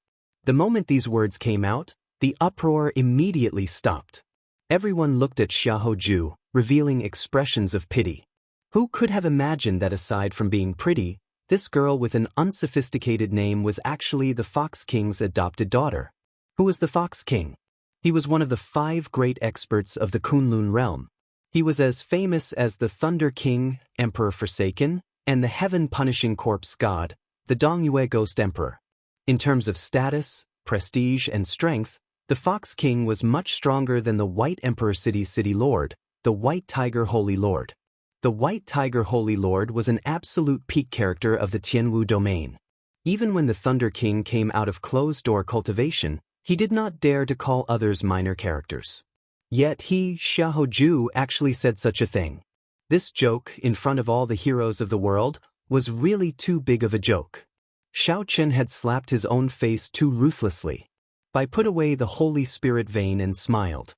The moment these words came out, the uproar immediately stopped. Everyone looked at Xiaoju, revealing expressions of pity. Who could have imagined that aside from being pretty, this girl with an unsophisticated name was actually the Fox King's adopted daughter? Who was the Fox King? He was one of the 5 great experts of the Kunlun realm. He was as famous as the Thunder King, Emperor Forsaken, and the Heaven-Punishing Corpse God, the Dongyue Ghost Emperor. In terms of status, prestige, and strength, the Fox King was much stronger than the White Emperor City Lord, the White Tiger Holy Lord. The White Tiger Holy Lord was an absolute peak character of the Tianwu domain. Even when the Thunder King came out of closed-door cultivation, he did not dare to call others minor characters. Yet he, Xiaoju, actually said such a thing. This joke, in front of all the heroes of the world, was really too big of a joke. Xiao Chen had slapped his own face too ruthlessly. Bai put away the Holy Spirit vein and smiled.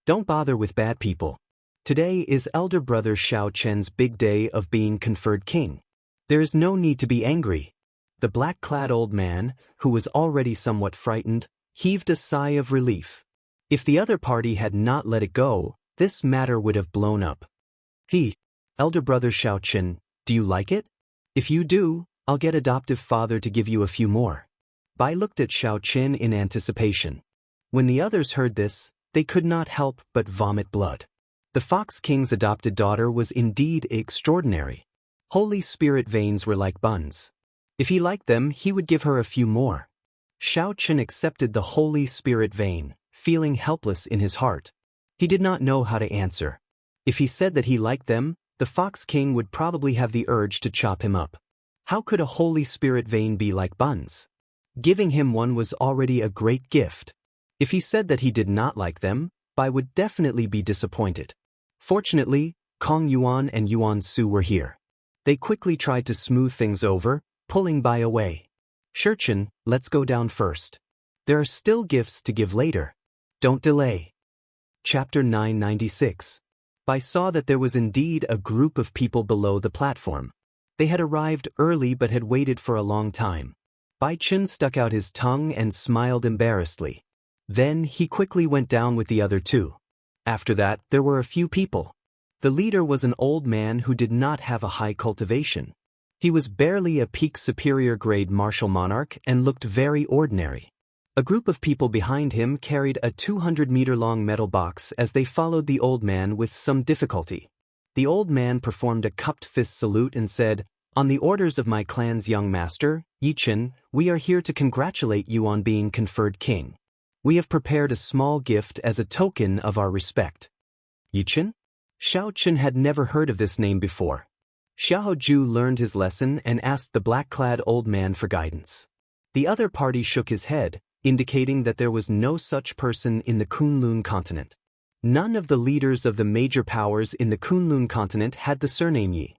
Don't bother with bad people. Today is elder brother Xiao Chen's big day of being conferred king. There is no need to be angry. The black-clad old man, who was already somewhat frightened, heaved a sigh of relief. If the other party had not let it go, this matter would have blown up. Elder brother Xiao Chen, do you like it? If you do, I'll get adoptive father to give you a few more. Bai looked at Xiao Chen in anticipation. When the others heard this, they could not help but vomit blood. The Fox King's adopted daughter was indeed extraordinary. Holy Spirit veins were like buns. If he liked them, he would give her a few more. Xiao Chen accepted the Holy Spirit vein, feeling helpless in his heart. He did not know how to answer. If he said that he liked them, the Fox King would probably have the urge to chop him up. How could a Holy Spirit vein be like buns? Giving him one was already a great gift. If he said that he did not like them, Bai would definitely be disappointed. Fortunately, Kong Yuan and Yuan Su were here. They quickly tried to smooth things over, pulling Bai away. "Shurchen, let's go down first. There are still gifts to give later. Don't delay." Chapter 996. Bai saw that there was indeed a group of people below the platform. They had arrived early but had waited for a long time. Bai Chen stuck out his tongue and smiled embarrassedly. Then he quickly went down with the other 2. After that, there were a few people. The leader was an old man who did not have a high cultivation. He was barely a peak superior grade martial monarch and looked very ordinary. A group of people behind him carried a 200-meter-long metal box as they followed the old man with some difficulty. The old man performed a cupped fist salute and said, "On the orders of my clan's young master, Yichen, we are here to congratulate you on being conferred king. We have prepared a small gift as a token of our respect." Yichen? Xiao Chen had never heard of this name before. Xiao Ju learned his lesson and asked the black-clad old man for guidance. The other party shook his head, indicating that there was no such person in the Kunlun continent. None of the leaders of the major powers in the Kunlun continent had the surname Yi.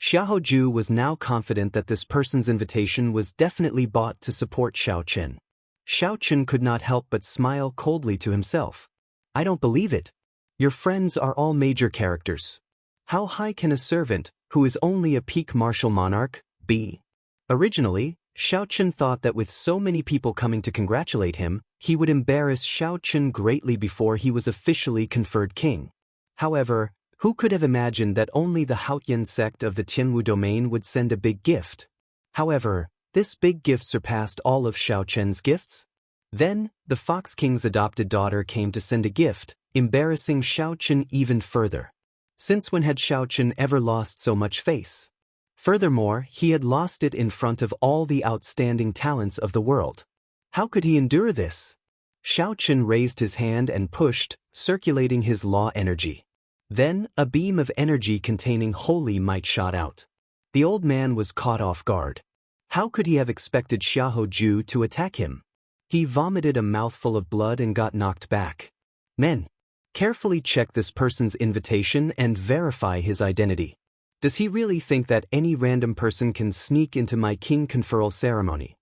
Xiao Ju was now confident that this person's invitation was definitely bought to support Xiao Chen. Xiao Chen could not help but smile coldly to himself. I don't believe it. Your friends are all major characters. How high can a servant, who is only a peak martial monarch, be? Originally, Xiao Chen thought that with so many people coming to congratulate him, he would embarrass Xiao Chen greatly before he was officially conferred king. However, who could have imagined that only the Haotian sect of the Tianwu domain would send a big gift? However, this big gift surpassed all of Xiao Chen's gifts. Then, the Fox King's adopted daughter came to send a gift, embarrassing Xiao Chen even further. Since when had Xiao Chen ever lost so much face? Furthermore, he had lost it in front of all the outstanding talents of the world. How could he endure this? Xiao Chen raised his hand and pushed, circulating his law energy. Then, a beam of energy containing holy might shot out. The old man was caught off guard. How could he have expected Xiao Ju to attack him? He vomited a mouthful of blood and got knocked back. Men, carefully check this person's invitation and verify his identity. Does he really think that any random person can sneak into my king conferral ceremony?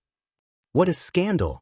What a scandal!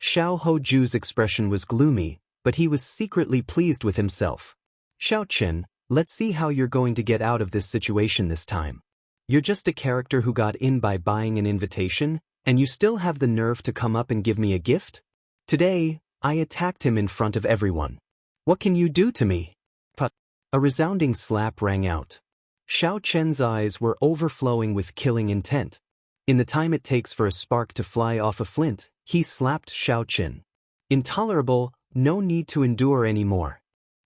Xiao Ju's expression was gloomy, but he was secretly pleased with himself. Xiao Chen, let's see how you're going to get out of this situation this time. You're just a character who got in by buying an invitation, and you still have the nerve to come up and give me a gift? Today, I attacked him in front of everyone. What can you do to me? But a resounding slap rang out. Xiao Chen's eyes were overflowing with killing intent. In the time it takes for a spark to fly off a flint, he slapped Xiao Chen. Intolerable, no need to endure anymore.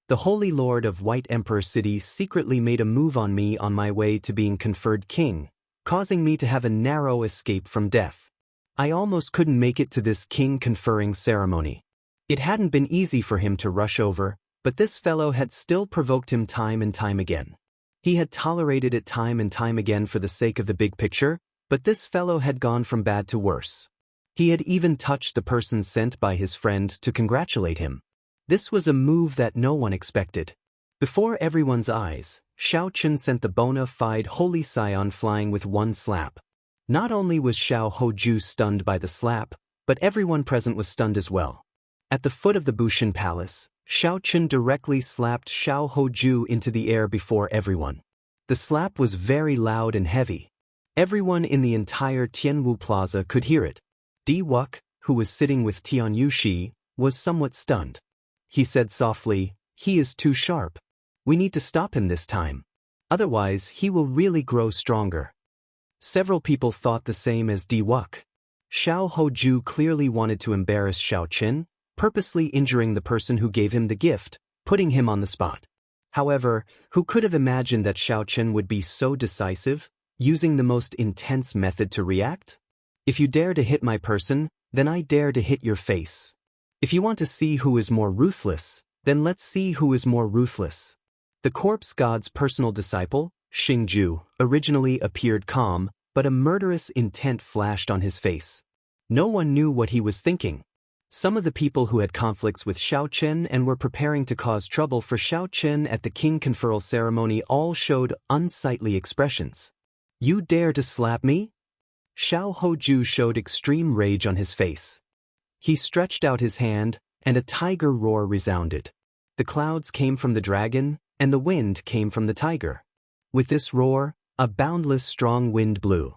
The Holy Lord of White Emperor City secretly made a move on me on my way to being conferred king, causing me to have a narrow escape from death. I almost couldn't make it to this king conferring ceremony. It hadn't been easy for him to rush over, but this fellow had still provoked him time and time again. He had tolerated it time and time again for the sake of the big picture, but this fellow had gone from bad to worse. He had even touched the person sent by his friend to congratulate him. This was a move that no one expected. Before everyone's eyes, Xiao Chen sent the bona fide Holy Scion flying with one slap. Not only was Xiao Ju stunned by the slap, but everyone present was stunned as well. At the foot of the Bushin Palace, Xiao Chen directly slapped Xiao Ju into the air before everyone. The slap was very loud and heavy. Everyone in the entire Tianwu Plaza could hear it. Di Wuk, who was sitting with Tian Yushi, was somewhat stunned. He said softly, "He is too sharp. We need to stop him this time. Otherwise, he will really grow stronger." Several people thought the same as Di Wuk. Xiao Ju clearly wanted to embarrass Xiao Chen, purposely injuring the person who gave him the gift, putting him on the spot. However, who could have imagined that Xiao Chen would be so decisive, using the most intense method to react? If you dare to hit my person, then I dare to hit your face. If you want to see who is more ruthless, then let's see who is more ruthless. The corpse god's personal disciple, Xingju, originally appeared calm, but a murderous intent flashed on his face. No one knew what he was thinking. Some of the people who had conflicts with Xiao Chen and were preparing to cause trouble for Xiao Chen at the king conferral ceremony all showed unsightly expressions. You dare to slap me? Xiao Ju showed extreme rage on his face. He stretched out his hand, and a tiger roar resounded. The clouds came from the dragon, and the wind came from the tiger. With this roar, a boundless strong wind blew.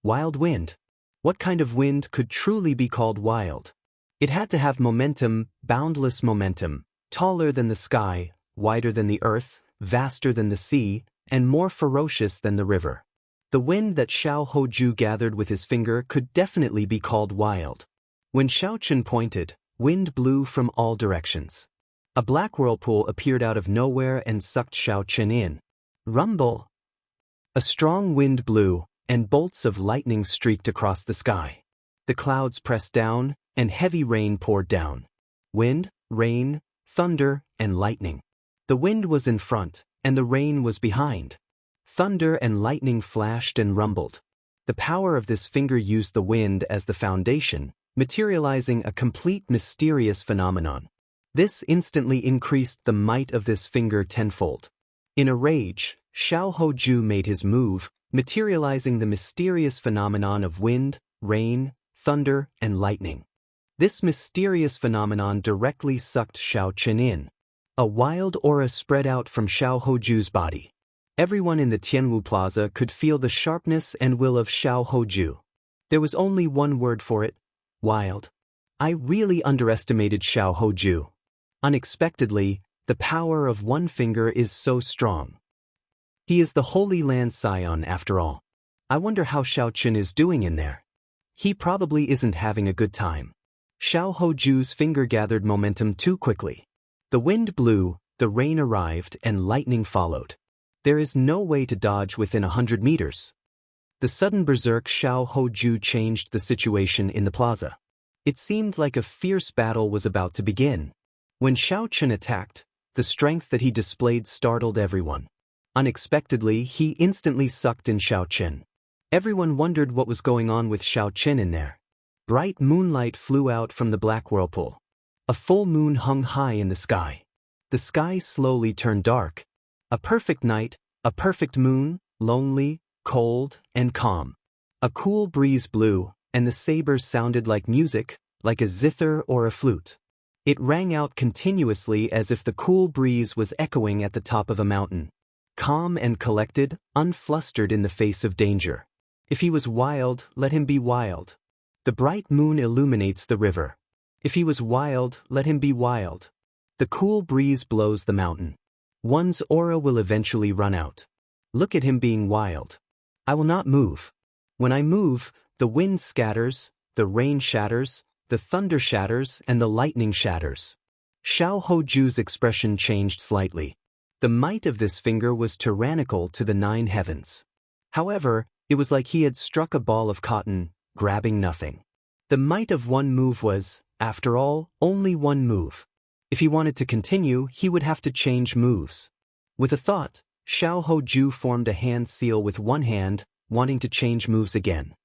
Wild wind. What kind of wind could truly be called wild? It had to have momentum, boundless momentum, taller than the sky, wider than the earth, vaster than the sea, and more ferocious than the river. The wind that Xiao Ju gathered with his finger could definitely be called wild. When Xiao Chen pointed, wind blew from all directions. A black whirlpool appeared out of nowhere and sucked Xiao Chen in. Rumble! A strong wind blew, and bolts of lightning streaked across the sky. The clouds pressed down, and heavy rain poured down. Wind, rain, thunder, and lightning. The wind was in front, and the rain was behind. Thunder and lightning flashed and rumbled. The power of this finger used the wind as the foundation, materializing a complete mysterious phenomenon. This instantly increased the might of this finger tenfold. In a rage, Xiao Hoju made his move, materializing the mysterious phenomenon of wind, rain, thunder, and lightning. This mysterious phenomenon directly sucked Xiao Chen in. A wild aura spread out from Xiao Hoju's body. Everyone in the Tianwu Plaza could feel the sharpness and will of Xiao Hoju. There was only one word for it: wild. I really underestimated Xiao Hoju. Unexpectedly, the power of one finger is so strong. He is the Holy Land Scion after all. I wonder how Xiao Chen is doing in there. He probably isn't having a good time. Xiao Hoju's finger gathered momentum too quickly. The wind blew, the rain arrived, and lightning followed. There is no way to dodge within 100 meters. The sudden berserk Xiao Hoju changed the situation in the plaza. It seemed like a fierce battle was about to begin. When Xiao Chen attacked, the strength that he displayed startled everyone. Unexpectedly, he instantly sucked in Xiao Chen. Everyone wondered what was going on with Xiao Chen in there. Bright moonlight flew out from the black whirlpool. A full moon hung high in the sky. The sky slowly turned dark. A perfect night, a perfect moon, lonely, cold, and calm. A cool breeze blew, and the sabers sounded like music, like a zither or a flute. It rang out continuously as if the cool breeze was echoing at the top of a mountain. Calm and collected, unflustered in the face of danger. If he was wild, let him be wild. The bright moon illuminates the river. If he was wild, let him be wild. The cool breeze blows the mountain. One's aura will eventually run out. Look at him being wild. I will not move. When I move, the wind scatters, the rain shatters, the thunder shatters, and the lightning shatters. Xiao Hoju's expression changed slightly. The might of this finger was tyrannical to the 9 heavens. However, it was like he had struck a ball of cotton, grabbing nothing. The might of one move was, after all, only one move. If he wanted to continue, he would have to change moves. With a thought, Xiao Hoju formed a hand seal with one hand, wanting to change moves again.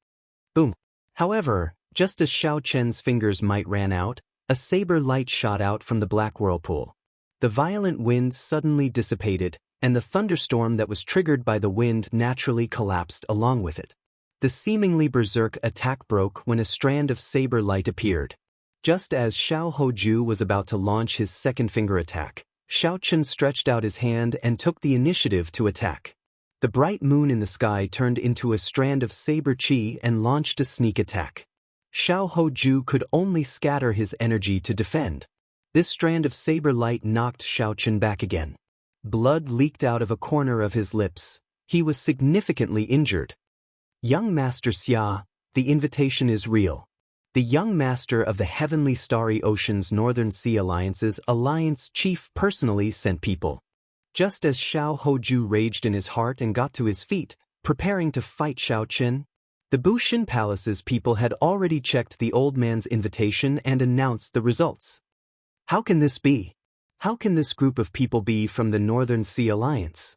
Boom. However, just as Xiao Chen's fingers' might ran out, a saber light shot out from the black whirlpool. The violent wind suddenly dissipated, and the thunderstorm that was triggered by the wind naturally collapsed along with it. The seemingly berserk attack broke when a strand of saber light appeared. Just as Xiao Hoju was about to launch his second finger attack, Xiao Chen stretched out his hand and took the initiative to attack. The bright moon in the sky turned into a strand of saber chi and launched a sneak attack. Xiao Hoju could only scatter his energy to defend. This strand of saber light knocked Xiao Chen back again. Blood leaked out of a corner of his lips. He was significantly injured. Young Master Xia, the invitation is real. The young master of the Heavenly Starry Ocean's Northern Sea Alliance's alliance chief personally sent people. Just as Xiao Hoju raged in his heart and got to his feet, preparing to fight Xiao Chen, the Bushin Palace's people had already checked the old man's invitation and announced the results. How can this be? How can this group of people be from the Northern Sea Alliance?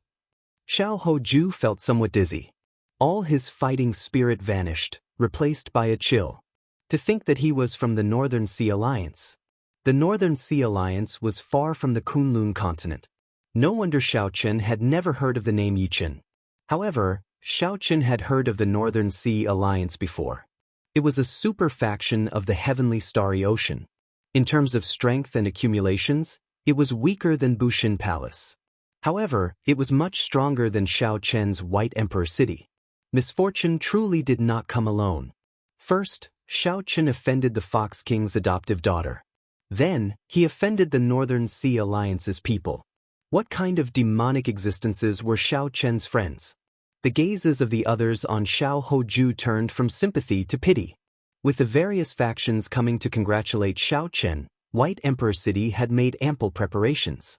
Xiao Hoju felt somewhat dizzy. All his fighting spirit vanished, replaced by a chill. To think that he was from the Northern Sea Alliance. The Northern Sea Alliance was far from the Kunlun continent. No wonder Xiao Chen had never heard of the name Yichen. However, Xiao Chen had heard of the Northern Sea Alliance before. It was a super faction of the Heavenly Starry Ocean. In terms of strength and accumulations, it was weaker than Bushin Palace. However, it was much stronger than Xiao Chen's White Emperor City. Misfortune truly did not come alone. First, Xiao Chen offended the Fox King's adoptive daughter. Then, he offended the Northern Sea Alliance's people. What kind of demonic existences were Xiao Chen's friends? The gazes of the others on Xiao Hoju turned from sympathy to pity. With the various factions coming to congratulate Xiao Chen, White Emperor City had made ample preparations.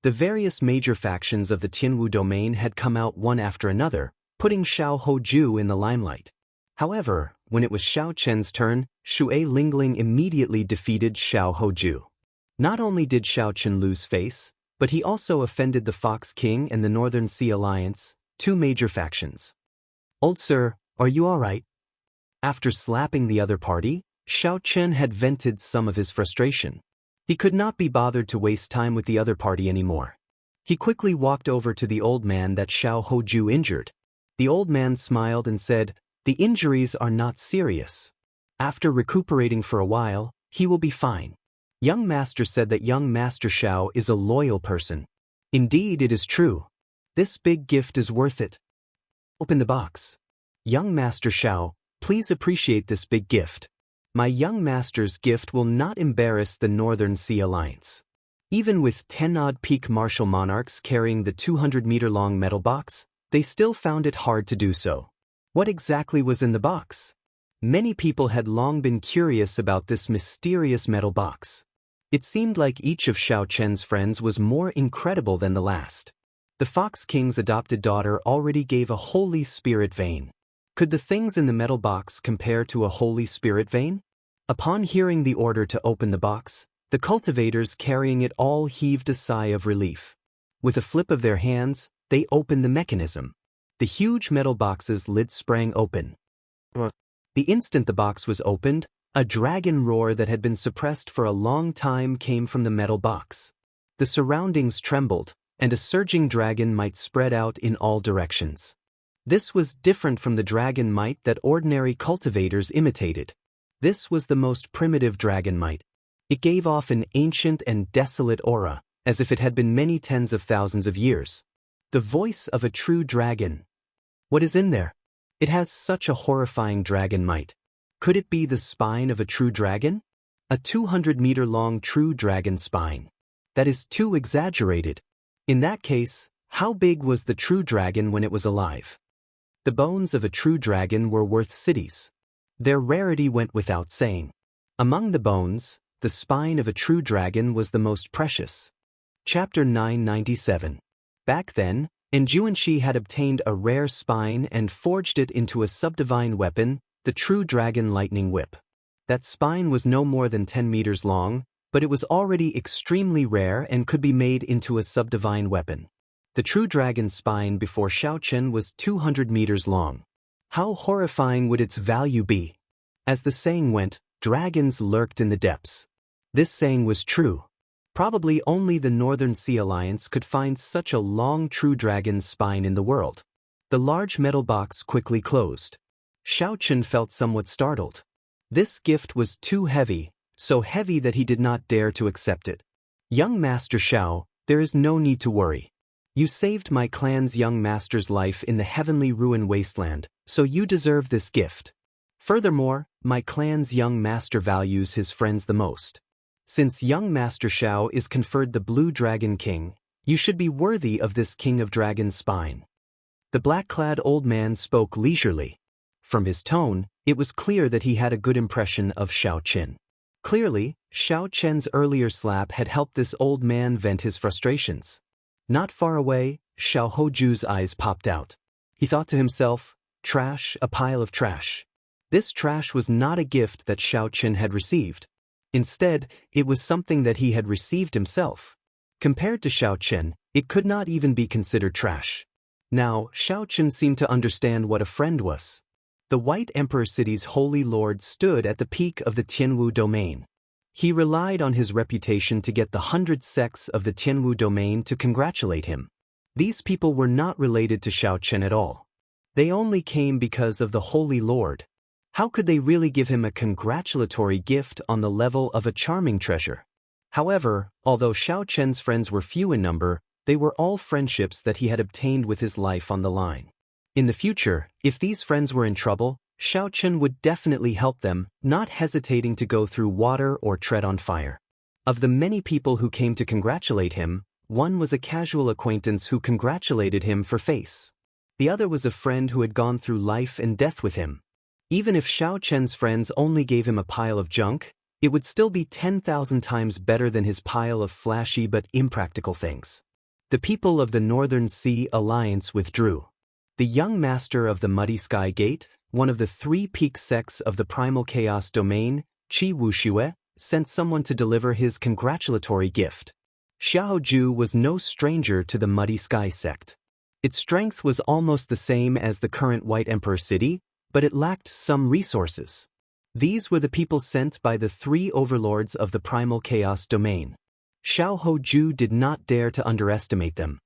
The various major factions of the Tianwu domain had come out one after another, putting Xiao Hoju in the limelight. However, when it was Xiao Chen's turn, Xue Lingling immediately defeated Xiao Hoju. Not only did Xiao Chen lose face, but he also offended the Fox King and the Northern Sea Alliance, two major factions. "Old sir, are you all right?" After slapping the other party, Xianxia had vented some of his frustration. He could not be bothered to waste time with the other party anymore. He quickly walked over to the old man that Xiao Hoju injured. The old man smiled and said, "The injuries are not serious. After recuperating for a while, he will be fine." Young Master said that young Master Xiao is a loyal person. Indeed, it is true. This big gift is worth it. Open the box. Young Master Xiao, please appreciate this big gift. My young master's gift will not embarrass the Northern Sea Alliance. Even with 10-odd peak martial monarchs carrying the 200-meter-long metal box, they still found it hard to do so. What exactly was in the box? Many people had long been curious about this mysterious metal box. It seemed like each of Xiaoqian's friends was more incredible than the last. The Fox King's adopted daughter already gave a Holy Spirit vein. Could the things in the metal box compare to a Holy Spirit vein? Upon hearing the order to open the box, the cultivators carrying it all heaved a sigh of relief. With a flip of their hands, they opened the mechanism. The huge metal box's lid sprang open. The instant the box was opened, a dragon roar that had been suppressed for a long time came from the metal box. The surroundings trembled, and a surging dragon might spread out in all directions. This was different from the dragon might that ordinary cultivators imitated. This was the most primitive dragon might. It gave off an ancient and desolate aura, as if it had been many tens of thousands of years. The voice of a true dragon. What is in there? It has such a horrifying dragon might. Could it be the spine of a true dragon? A 200-meter-long true dragon spine. That is too exaggerated. In that case, how big was the true dragon when it was alive? The bones of a true dragon were worth cities. Their rarity went without saying. Among the bones, the spine of a true dragon was the most precious. Chapter 997. Back then, Xianxia had obtained a rare spine and forged it into a subdivine weapon, the true dragon lightning whip. That spine was no more than 10 meters long, but it was already extremely rare and could be made into a subdivine weapon. The true dragon spine before Xiaoqian was 200 meters long. How horrifying would its value be? As the saying went, dragons lurked in the depths. This saying was true. Probably only the Northern Sea Alliance could find such a long true dragon's spine in the world. The large metal box quickly closed. Xiaoqian felt somewhat startled. This gift was too heavy, so heavy that he did not dare to accept it. Young Master Xiao, there is no need to worry. You saved my clan's young master's life in the heavenly ruin wasteland, so you deserve this gift. Furthermore, my clan's young master values his friends the most. Since young Master Xiao is conferred the Blue Dragon King, you should be worthy of this King of Dragons spine. The black-clad old man spoke leisurely. From his tone, it was clear that he had a good impression of Xiaoqian. Clearly, Xiaoqian's earlier slap had helped this old man vent his frustrations. Not far away, Xiao Hoju's eyes popped out. He thought to himself, trash, a pile of trash. This trash was not a gift that Xiaoqian had received. Instead, it was something that he had received himself. Compared to Xiaoqian, it could not even be considered trash. Now, Xiaoqian seemed to understand what a friend was. The White Emperor City's Holy Lord stood at the peak of the Tianwu domain. He relied on his reputation to get the 100 sects of the Tianwu domain to congratulate him. These people were not related to Xiaoqian at all. They only came because of the Holy Lord. How could they really give him a congratulatory gift on the level of a charming treasure? However, although Xiaoqian's friends were few in number, they were all friendships that he had obtained with his life on the line. In the future, if these friends were in trouble, Xiaoqian would definitely help them, not hesitating to go through water or tread on fire. Of the many people who came to congratulate him, one was a casual acquaintance who congratulated him for face. The other was a friend who had gone through life and death with him. Even if Xiaoqian's friends only gave him a pile of junk, it would still be 10,000 times better than his pile of flashy but impractical things. The people of the Northern Sea Alliance withdrew. The young master of the Muddy Sky Gate, one of the 3 peak sects of the Primal Chaos domain, Wuxia, sent someone to deliver his congratulatory gift. Xiaoju was no stranger to the Muddy Sky sect. Its strength was almost the same as the current White Emperor city, but it lacked some resources. These were the people sent by the three overlords of the primal chaos domain. Xiaoju did not dare to underestimate them.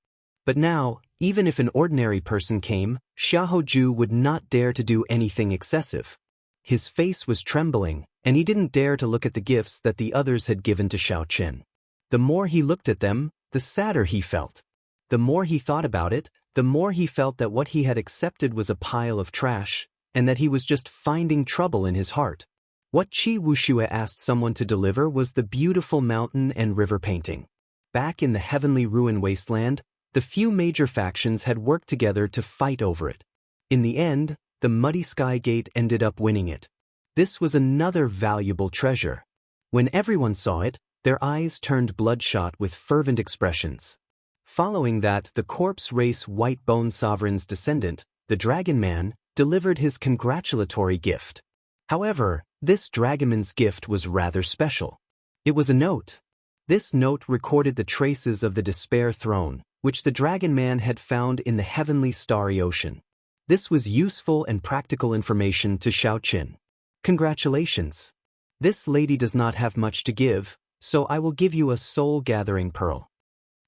But now, even if an ordinary person came, Xiaoju would not dare to do anything excessive. His face was trembling, and he didn't dare to look at the gifts that the others had given to Xiaochen. The more he looked at them, the sadder he felt. The more he thought about it, the more he felt that what he had accepted was a pile of trash, and that he was just finding trouble in his heart. What Wuxia asked someone to deliver was the beautiful mountain and river painting. Back in the heavenly ruin wasteland, the few major factions had worked together to fight over it. In the end, the Muddy Sky Gate ended up winning it. This was another valuable treasure. When everyone saw it, their eyes turned bloodshot with fervent expressions. Following that, the corpse race White Bone Sovereign's descendant, the Dragon Man, delivered his congratulatory gift. However, this Dragonman's gift was rather special. It was a note. This note recorded the traces of the Despair Throne, which the Dragon Man had found in the heavenly starry ocean. This was useful and practical information to Xiaochen. Congratulations. This lady does not have much to give, so I will give you a soul-gathering pearl.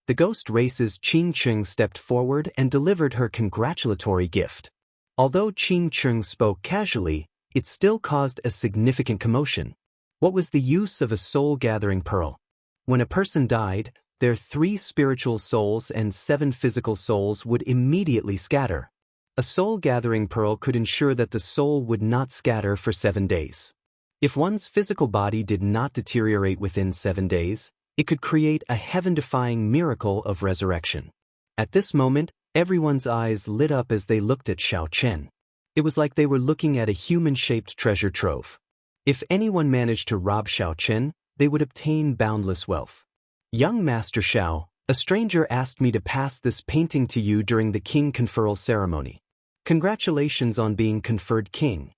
The ghost race's Qingcheng stepped forward and delivered her congratulatory gift. Although Qingcheng spoke casually, it still caused a significant commotion. What was the use of a soul-gathering pearl? When a person died, their 3 spiritual souls and 7 physical souls would immediately scatter. A soul-gathering pearl could ensure that the soul would not scatter for 7 days. If one's physical body did not deteriorate within 7 days, it could create a heaven-defying miracle of resurrection. At this moment, everyone's eyes lit up as they looked at Xiaochen. It was like they were looking at a human-shaped treasure trove. If anyone managed to rob Xiaochen, they would obtain boundless wealth. Young Master Xiao, a stranger asked me to pass this painting to you during the king conferral ceremony. Congratulations on being conferred king.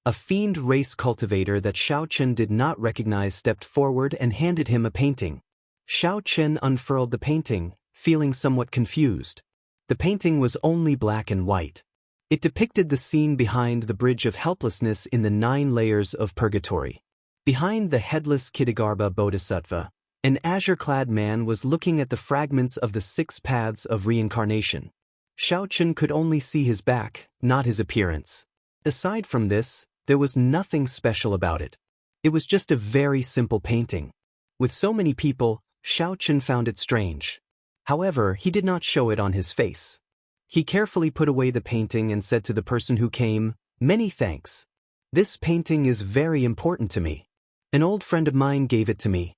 A fiend race cultivator that Xiaochen did not recognize stepped forward and handed him a painting. Xiaochen unfurled the painting, feeling somewhat confused. The painting was only black and white. It depicted the scene behind the Bridge of Helplessness in the 9 layers of purgatory. Behind the headless Kitagarbha Bodhisattva, an azure-clad man was looking at the fragments of the 6 paths of reincarnation. Xiaochen could only see his back, not his appearance. Aside from this, there was nothing special about it. It was just a very simple painting. With so many people, Xiaochen found it strange. However, he did not show it on his face. He carefully put away the painting and said to the person who came, "Many thanks. This painting is very important to me. An old friend of mine gave it to me."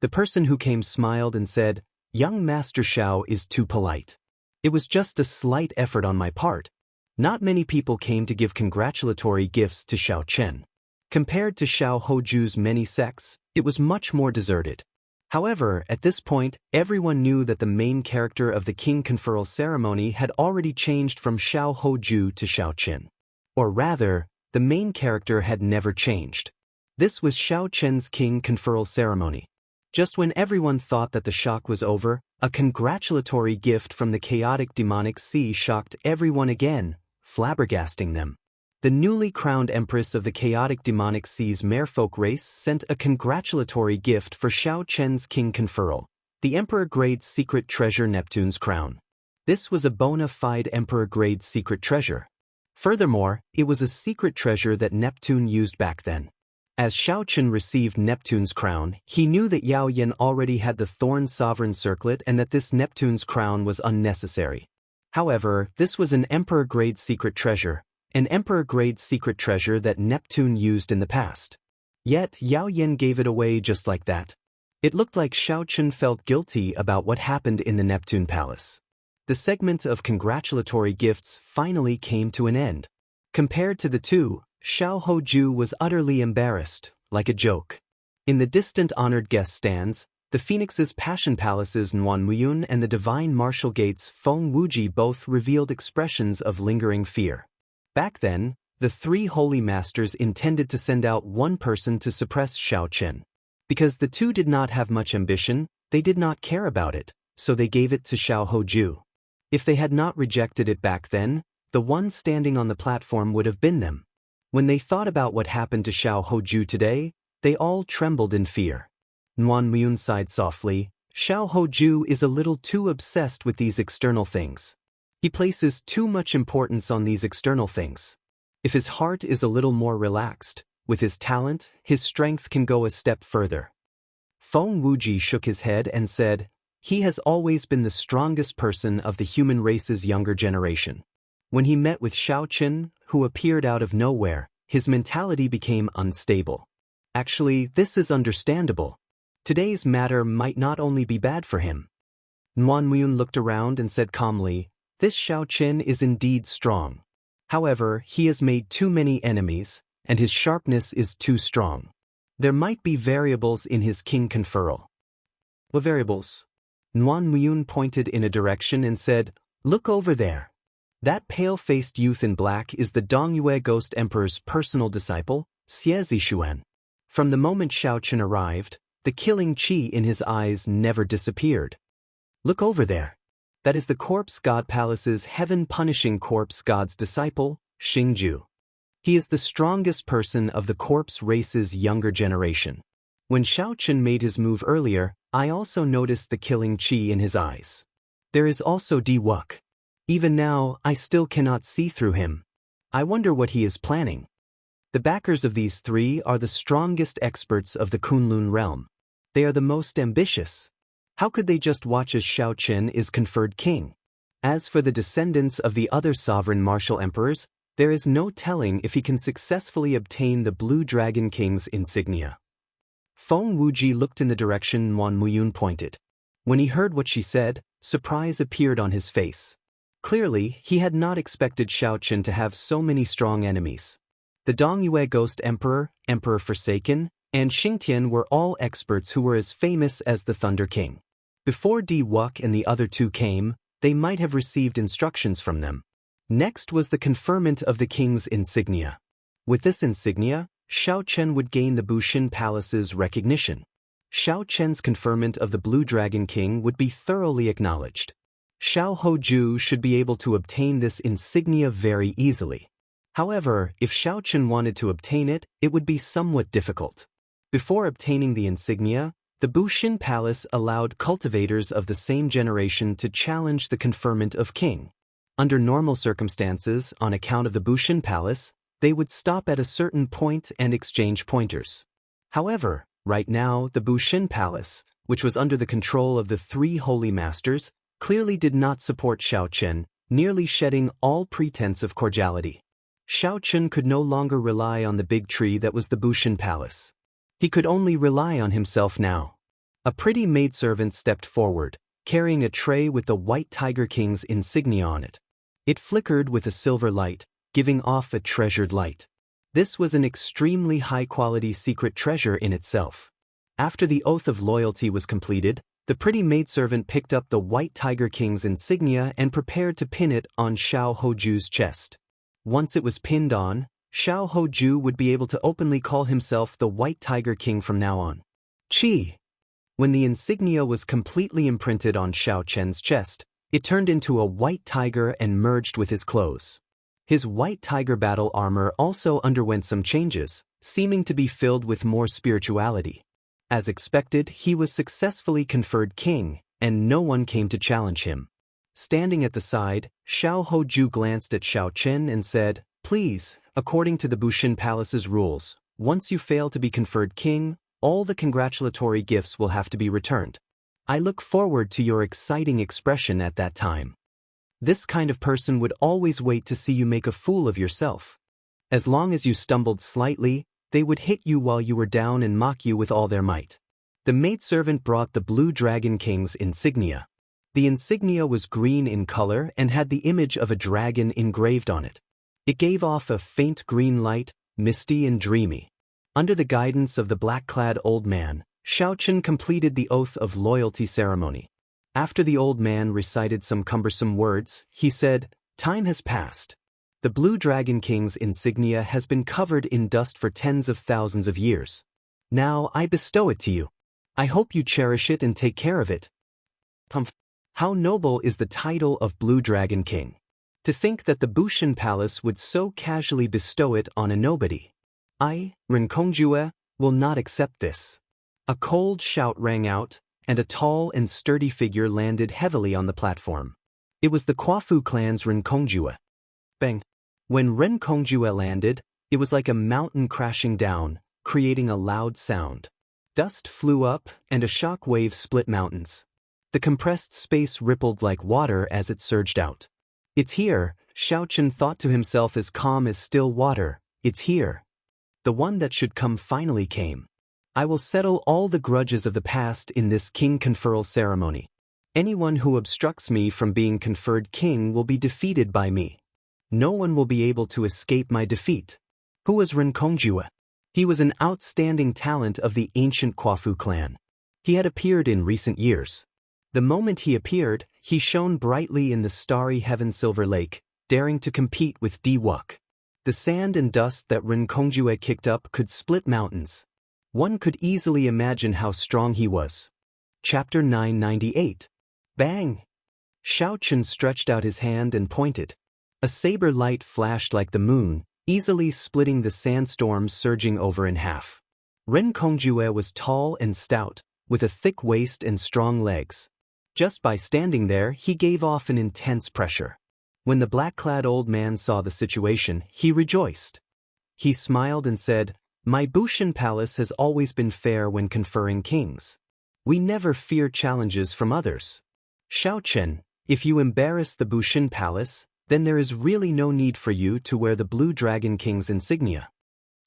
The person who came smiled and said, "Young Master Xiao is too polite. It was just a slight effort on my part." Not many people came to give congratulatory gifts to Xiaochen. Compared to Xiaoju's many sects, it was much more deserted. However, at this point, everyone knew that the main character of the king conferral ceremony had already changed from Xiaoju to Xiaochen. Or rather, the main character had never changed. This was Xiaochen's king conferral ceremony. Just when everyone thought that the shock was over, a congratulatory gift from the chaotic demonic sea shocked everyone again, flabbergasting them. The newly crowned empress of the chaotic demonic sea's merfolk race sent a congratulatory gift for Xiaochen's king conferral, the emperor-grade secret treasure Neptune's crown. This was a bona fide emperor-grade secret treasure. Furthermore, it was a secret treasure that Neptune used back then. As Xiaochen received Neptune's crown, he knew that Yao Yan already had the Thorn Sovereign Circlet and that this Neptune's crown was unnecessary. However, this was an emperor-grade secret treasure, an emperor-grade secret treasure that Neptune used in the past. Yet Yao Yan gave it away just like that. It looked like Xiaochen felt guilty about what happened in the Neptune Palace. The segment of congratulatory gifts finally came to an end. Compared to the two, Xiaoju was utterly embarrassed, like a joke. In the distant honored guest stands, the Phoenix's Passion Palaces Nuanmuyun and the Divine Martial Gates Feng Wuji both revealed expressions of lingering fear. Back then, the 3 holy masters intended to send out one person to suppress Xiaochen. Because the two did not have much ambition, they did not care about it, so they gave it to Xiao Hoju. If they had not rejected it back then, the one standing on the platform would have been them. When they thought about what happened to Xiao Hoju today, they all trembled in fear. Nguyen Myun sighed softly. Xiao Hoju is a little too obsessed with these external things. He places too much importance on these external things. If his heart is a little more relaxed, with his talent, his strength can go a step further. Feng Wuji shook his head and said, he has always been the strongest person of the human race's younger generation. When he met with Xiaoqin, who appeared out of nowhere, his mentality became unstable. Actually, this is understandable. Today's matter might not only be bad for him. Nguyen Myun looked around and said calmly, this Xiaoqin is indeed strong. However, he has made too many enemies, and his sharpness is too strong. There might be variables in his king conferral. What variables? Nguyen Myun pointed in a direction and said, look over there. That pale-faced youth in black is the Dongyue Ghost Emperor's personal disciple, Xie Zishuan. From the moment Xiaoqin arrived, the killing qi in his eyes never disappeared. Look over there. That is the Corpse God Palace's heaven-punishing Corpse God's disciple, Xingju. He is the strongest person of the corpse race's younger generation. When Xiaoqin made his move earlier, I also noticed the killing qi in his eyes. There is also Di Wuk. Even now, I still cannot see through him. I wonder what he is planning. The backers of these three are the strongest experts of the Kunlun realm. They are the most ambitious. How could they just watch as Xiaoqin is conferred king? As for the descendants of the other sovereign martial emperors, there is no telling if he can successfully obtain the Blue Dragon King's insignia. Feng Wuji looked in the direction Nguyen Myun pointed. When he heard what she said, surprise appeared on his face. Clearly, he had not expected Xiaoqin to have so many strong enemies. The Dongyue Ghost Emperor, Emperor Forsaken, and Xingtian were all experts who were as famous as the Thunder King. Before Di Wuk and the other two came, they might have received instructions from them. Next was the conferment of the king's insignia. With this insignia, Xiaoqin would gain the Bushin Palace's recognition. Xiaoqin's conferment of the Blue Dragon King would be thoroughly acknowledged. Xiao Hoju should be able to obtain this insignia very easily. However, if Xiaoqin wanted to obtain it, it would be somewhat difficult. Before obtaining the insignia, the Bushin Palace allowed cultivators of the same generation to challenge the conferment of king. Under normal circumstances, on account of the Bushin Palace, they would stop at a certain point and exchange pointers. However, right now, the Bushin Palace, which was under the control of the three holy masters, clearly did not support Xiaoqin, nearly shedding all pretense of cordiality. Xiaoqin could no longer rely on the big tree that was the Bushin Palace. He could only rely on himself now. A pretty maidservant stepped forward, carrying a tray with the White Tiger King's insignia on it. It flickered with a silver light, giving off a treasured light. This was an extremely high-quality secret treasure in itself. After the oath of loyalty was completed, the pretty maidservant picked up the White Tiger King's insignia and prepared to pin it on Xiao Hoju's chest. Once it was pinned on, Xiao Hoju would be able to openly call himself the White Tiger King from now on. Qi. When the insignia was completely imprinted on Xiaoqin's chest, it turned into a white tiger and merged with his clothes. His white tiger battle armor also underwent some changes, seeming to be filled with more spirituality. As expected, he was successfully conferred king, and no one came to challenge him. Standing at the side, Xiao Hoju glanced at Xiaoqin and said, please, according to the Bushin Palace's rules, once you fail to be conferred king, all the congratulatory gifts will have to be returned. I look forward to your exciting expression at that time. This kind of person would always wait to see you make a fool of yourself. As long as you stumbled slightly, they would hit you while you were down and mock you with all their might. The maidservant brought the Blue Dragon King's insignia. The insignia was green in color and had the image of a dragon engraved on it. It gave off a faint green light, misty and dreamy. Under the guidance of the black-clad old man, Xiaoqin completed the oath of loyalty ceremony. After the old man recited some cumbersome words, he said, time has passed. The Blue Dragon King's insignia has been covered in dust for tens of thousands of years. Now I bestow it to you. I hope you cherish it and take care of it. How noble is the title of Blue Dragon King. To think that the Bushan Palace would so casually bestow it on a nobody. I, Renkongjue, will not accept this. A cold shout rang out, and a tall and sturdy figure landed heavily on the platform. It was the Kwafu clan's Renkongjue. Bang! When Renkongjue landed, it was like a mountain crashing down, creating a loud sound. Dust flew up, and a shock wave split mountains. The compressed space rippled like water as it surged out. It's here, Xiaochen thought to himself as calm as still water. It's here. The one that should come finally came. I will settle all the grudges of the past in this king conferral ceremony. Anyone who obstructs me from being conferred king will be defeated by me. No one will be able to escape my defeat. Who was Renkongjue? He was an outstanding talent of the ancient Kwafu clan. He had appeared in recent years. The moment he appeared, he shone brightly in the starry heaven Silver Lake, daring to compete with Di-Wuk. The sand and dust that Renkongjue kicked up could split mountains. One could easily imagine how strong he was. Chapter 998. Bang! Xiaochen stretched out his hand and pointed. A saber light flashed like the moon, easily splitting the sandstorm surging over in half. Renkongjue was tall and stout, with a thick waist and strong legs. Just by standing there, he gave off an intense pressure. When the black-clad old man saw the situation, he rejoiced. He smiled and said, "My Bushan Palace has always been fair when conferring kings. We never fear challenges from others. Xiaochen, if you embarrass the Bushan Palace, then there is really no need for you to wear the Blue Dragon King's insignia."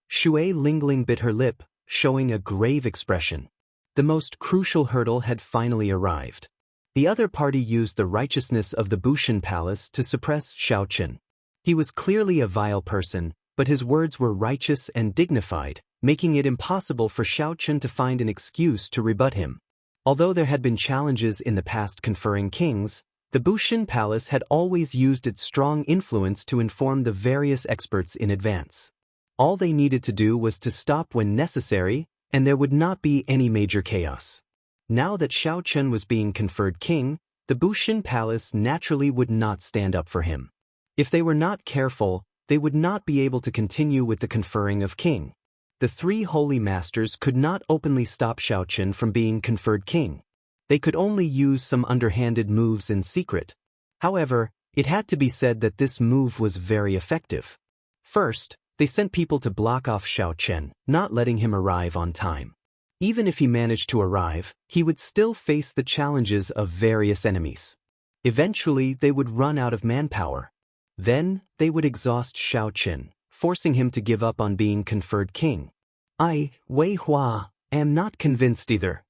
Shui Lingling bit her lip, showing a grave expression. The most crucial hurdle had finally arrived. The other party used the righteousness of the Bushan Palace to suppress Xiaochen. He was clearly a vile person, but his words were righteous and dignified, making it impossible for Xiaochen to find an excuse to rebut him. Although there had been challenges in the past conferring kings, the Bushan Palace had always used its strong influence to inform the various experts in advance. All they needed to do was to stop when necessary, and there would not be any major chaos. Now that Xiaochen was being conferred king, the Bushan Palace naturally would not stand up for him. If they were not careful, they would not be able to continue with the conferring of king. The three holy masters could not openly stop Xiaochen from being conferred king. They could only use some underhanded moves in secret. However, it had to be said that this move was very effective. First, they sent people to block off Xiaochen, not letting him arrive on time. Even if he managed to arrive, he would still face the challenges of various enemies. Eventually, they would run out of manpower. Then, they would exhaust Xiaochen, forcing him to give up on being conferred king. I, Wei Hua, am not convinced either.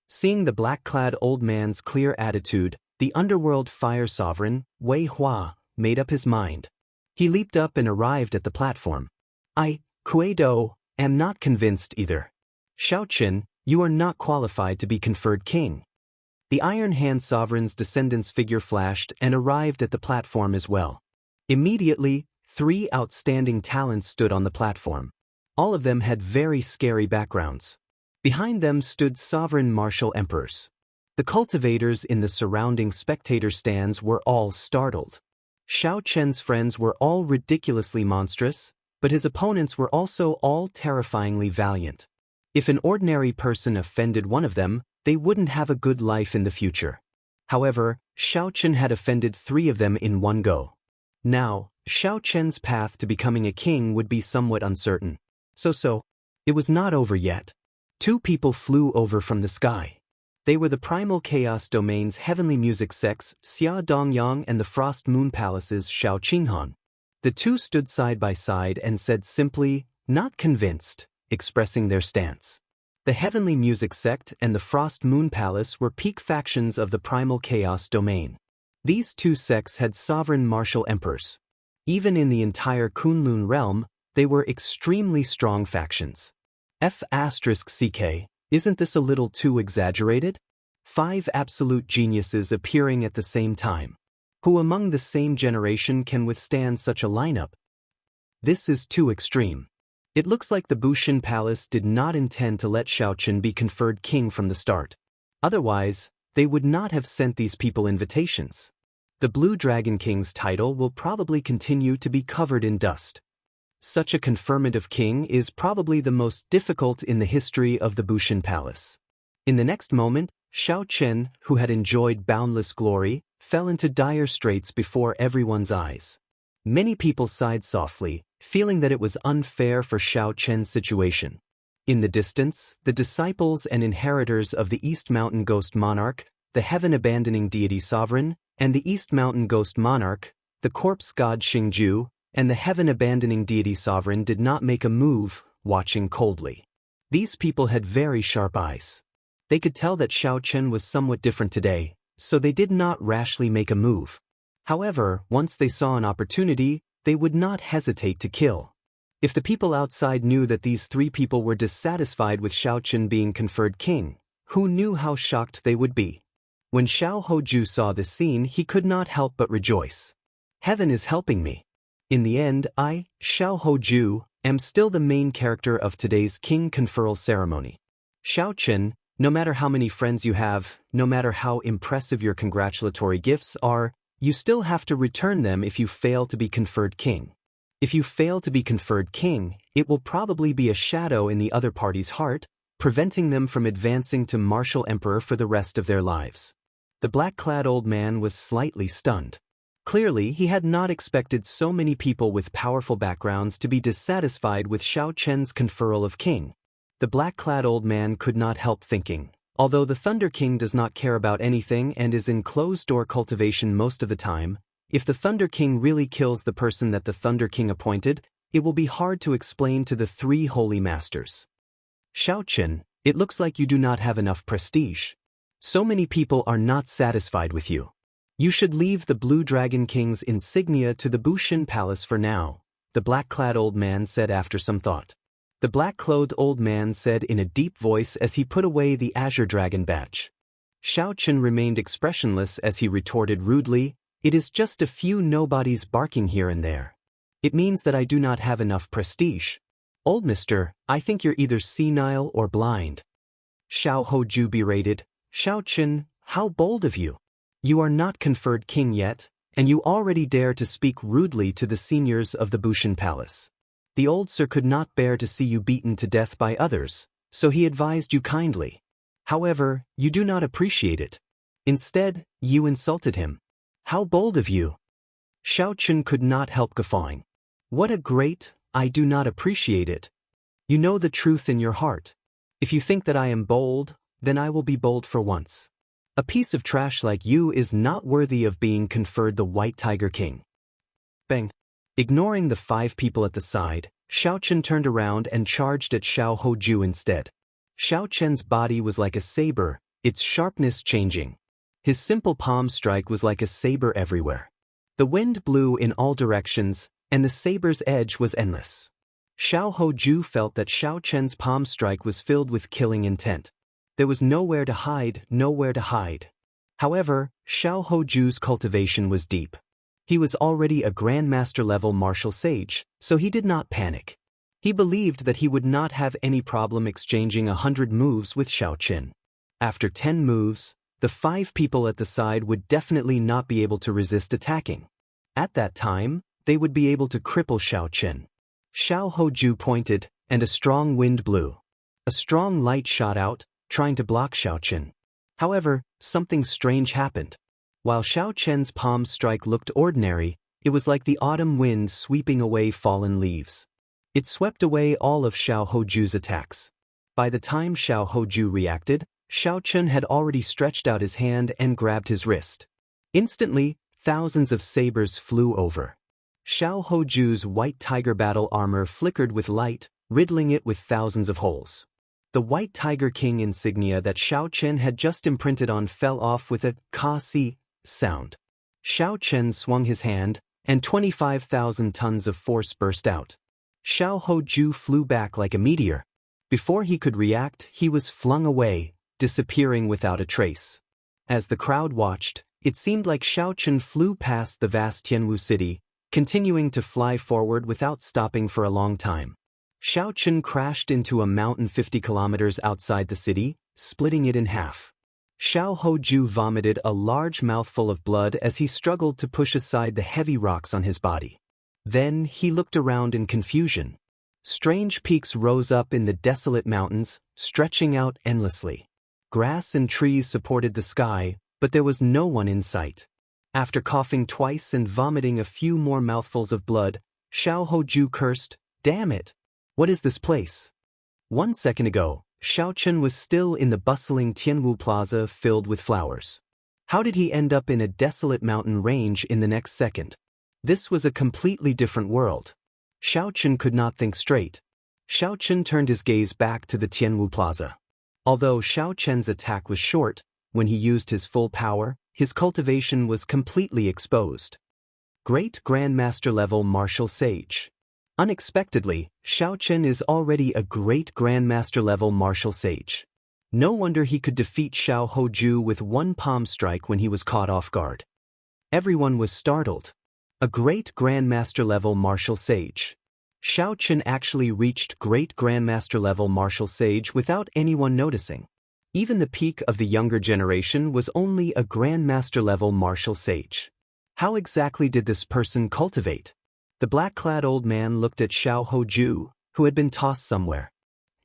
Seeing the black-clad old man's clear attitude, the underworld fire sovereign, Wei Hua, made up his mind. He leaped up and arrived at the platform. I, Kuei-do, am not convinced either. Xiaochen, you are not qualified to be conferred king. The Iron Hand Sovereign's descendant's figure flashed and arrived at the platform as well. Immediately, three outstanding talents stood on the platform. All of them had very scary backgrounds. Behind them stood sovereign martial emperors. The cultivators in the surrounding spectator stands were all startled. Xiaochen's friends were all ridiculously monstrous, but his opponents were also all terrifyingly valiant. If an ordinary person offended one of them, they wouldn't have a good life in the future. However, Xiaochen had offended three of them in one go. Now, Xiaochen's path to becoming a king would be somewhat uncertain. So, it was not over yet. Two people flew over from the sky. They were the Primal Chaos Domain's heavenly music sects, Xia Dongyang, and the Frost Moon Palace's Xiao Qinghan. The two stood side by side and said simply, "Not convinced," expressing their stance. The Heavenly Music Sect and the Frost Moon Palace were peak factions of the Primal Chaos Domain. These two sects had sovereign martial emperors. Even in the entire Kunlun realm, they were extremely strong factions. F***CK, isn't this a little too exaggerated? 5 absolute geniuses appearing at the same time. Who among the same generation can withstand such a lineup? This is too extreme. It looks like the Bushin Palace did not intend to let Xiaochen be conferred king from the start. Otherwise, they would not have sent these people invitations. The Blue Dragon King's title will probably continue to be covered in dust. Such a conferment of king is probably the most difficult in the history of the Bushin Palace. In the next moment, Xiaochen, who had enjoyed boundless glory, fell into dire straits before everyone's eyes. Many people sighed softly, feeling that it was unfair for Xiaochen's situation. In the distance, the disciples and inheritors of the East Mountain Ghost Monarch, the heaven-abandoning deity sovereign, and the East Mountain Ghost Monarch, the corpse god Xingju, and the heaven-abandoning deity sovereign did not make a move, watching coldly. These people had very sharp eyes. They could tell that Xiaochen was somewhat different today, so they did not rashly make a move. However, once they saw an opportunity, they would not hesitate to kill. If the people outside knew that these three people were dissatisfied with Xiaochen being conferred king, who knew how shocked they would be? When Xiao Hoju saw this scene, he could not help but rejoice. Heaven is helping me. In the end, I, Xiao Hoju, am still the main character of today's king conferral ceremony. Xiaochen, no matter how many friends you have, no matter how impressive your congratulatory gifts are, you still have to return them if you fail to be conferred king. If you fail to be conferred king, it will probably be a shadow in the other party's heart, preventing them from advancing to martial emperor for the rest of their lives. The black-clad old man was slightly stunned. Clearly, he had not expected so many people with powerful backgrounds to be dissatisfied with Xiaochen's conferral of king. The black-clad old man could not help thinking, although the Thunder King does not care about anything and is in closed-door cultivation most of the time, if the Thunder King really kills the person that the Thunder King appointed, it will be hard to explain to the three holy masters. Xiaochen, it looks like you do not have enough prestige. So many people are not satisfied with you. You should leave the Blue Dragon King's insignia to the Bushin Palace for now, the black-clad old man said after some thought. The black-clothed old man said in a deep voice as he put away the Azure Dragon badge. Xiaochen remained expressionless as he retorted rudely, "It is just a few nobodies barking here and there. It means that I do not have enough prestige. Old mister, I think you're either senile or blind." Xiao Hoju berated, "Xiaochen, how bold of you! You are not conferred king yet, and you already dare to speak rudely to the seniors of the Bushin Palace. The old sir could not bear to see you beaten to death by others, so he advised you kindly. However, you do not appreciate it. Instead, you insulted him. How bold of you!" Xiaochen could not help guffawing. "What a great, I do not appreciate it. You know the truth in your heart. If you think that I am bold, then I will be bold for once. A piece of trash like you is not worthy of being conferred the White Tiger King." Bang! Ignoring the five people at the side, Xiaochen turned around and charged at Xiao Hoju instead. Xiaochen's body was like a saber, its sharpness changing. His simple palm strike was like a saber everywhere. The wind blew in all directions, and the saber's edge was endless. Xiao Hoju felt that Xiaochen's palm strike was filled with killing intent. There was nowhere to hide, nowhere to hide. However, Xiao Hoju's cultivation was deep. He was already a grandmaster-level martial sage, so he did not panic. He believed that he would not have any problem exchanging 100 moves with Xiaochen. After 10 moves, the 5 people at the side would definitely not be able to resist attacking. At that time, they would be able to cripple Xiaochen. Xiao Hoju pointed, and a strong wind blew. A strong light shot out, trying to block Xiaochen. However, something strange happened. While Xiaochen's palm strike looked ordinary, it was like the autumn wind sweeping away fallen leaves. It swept away all of Xiao Hoju's attacks. By the time Xiao Hoju reacted, Xiaochen had already stretched out his hand and grabbed his wrist. Instantly, thousands of sabers flew over. Xiao Hoju's white tiger battle armor flickered with light, riddling it with thousands of holes. The White Tiger King insignia that Xiaochen had just imprinted on fell off with a ka-si sound. Xiaochen swung his hand, and 25,000 tons of force burst out. Xiao Hoju flew back like a meteor. Before he could react, he was flung away, disappearing without a trace. As the crowd watched, it seemed like Xiaochen flew past the vast Tianwu city, continuing to fly forward without stopping for a long time. Xiao Chen crashed into a mountain 50 kilometers outside the city, splitting it in half. Xiao Hoju vomited a large mouthful of blood as he struggled to push aside the heavy rocks on his body. Then he looked around in confusion. Strange peaks rose up in the desolate mountains, stretching out endlessly. Grass and trees supported the sky, but there was no one in sight. After coughing twice and vomiting a few more mouthfuls of blood, Xiao Hoju cursed, "Damn it! What is this place?" 1 second ago, Xiao Chen was still in the bustling Tianwu Plaza filled with flowers. How did he end up in a desolate mountain range in the next second? This was a completely different world. Xiao Chen could not think straight. Xiao Chen turned his gaze back to the Tianwu Plaza. Although Xiao Chen's attack was short, when he used his full power, his cultivation was completely exposed. Great Grandmaster level martial sage. Unexpectedly, Xiao Chen is already a great Grandmaster level martial sage. No wonder he could defeat Xiao Hoju with one palm strike when he was caught off guard. Everyone was startled. A great Grandmaster level martial sage. Xiao Chen actually reached great Grandmaster level martial sage without anyone noticing. Even the peak of the younger generation was only a Grandmaster level martial sage. How exactly did this person cultivate? The black-clad old man looked at Xiao Hoju, who had been tossed somewhere.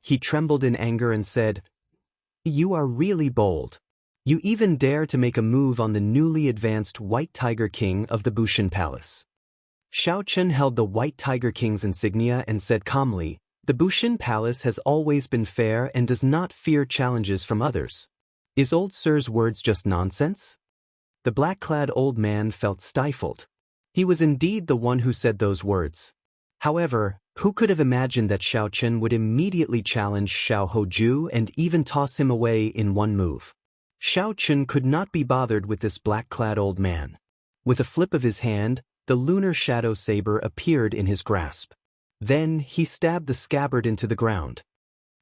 He trembled in anger and said, "You are really bold. You even dare to make a move on the newly advanced White Tiger King of the Bushin Palace." Xiao Chen held the White Tiger King's insignia and said calmly, "The Bushin Palace has always been fair and does not fear challenges from others. Is old sir's words just nonsense?" The black-clad old man felt stifled. He was indeed the one who said those words. However, who could have imagined that Xiao Chen would immediately challenge Xiao Hoju and even toss him away in one move? Xiao Chen could not be bothered with this black-clad old man. With a flip of his hand, the lunar shadow saber appeared in his grasp. Then he stabbed the scabbard into the ground.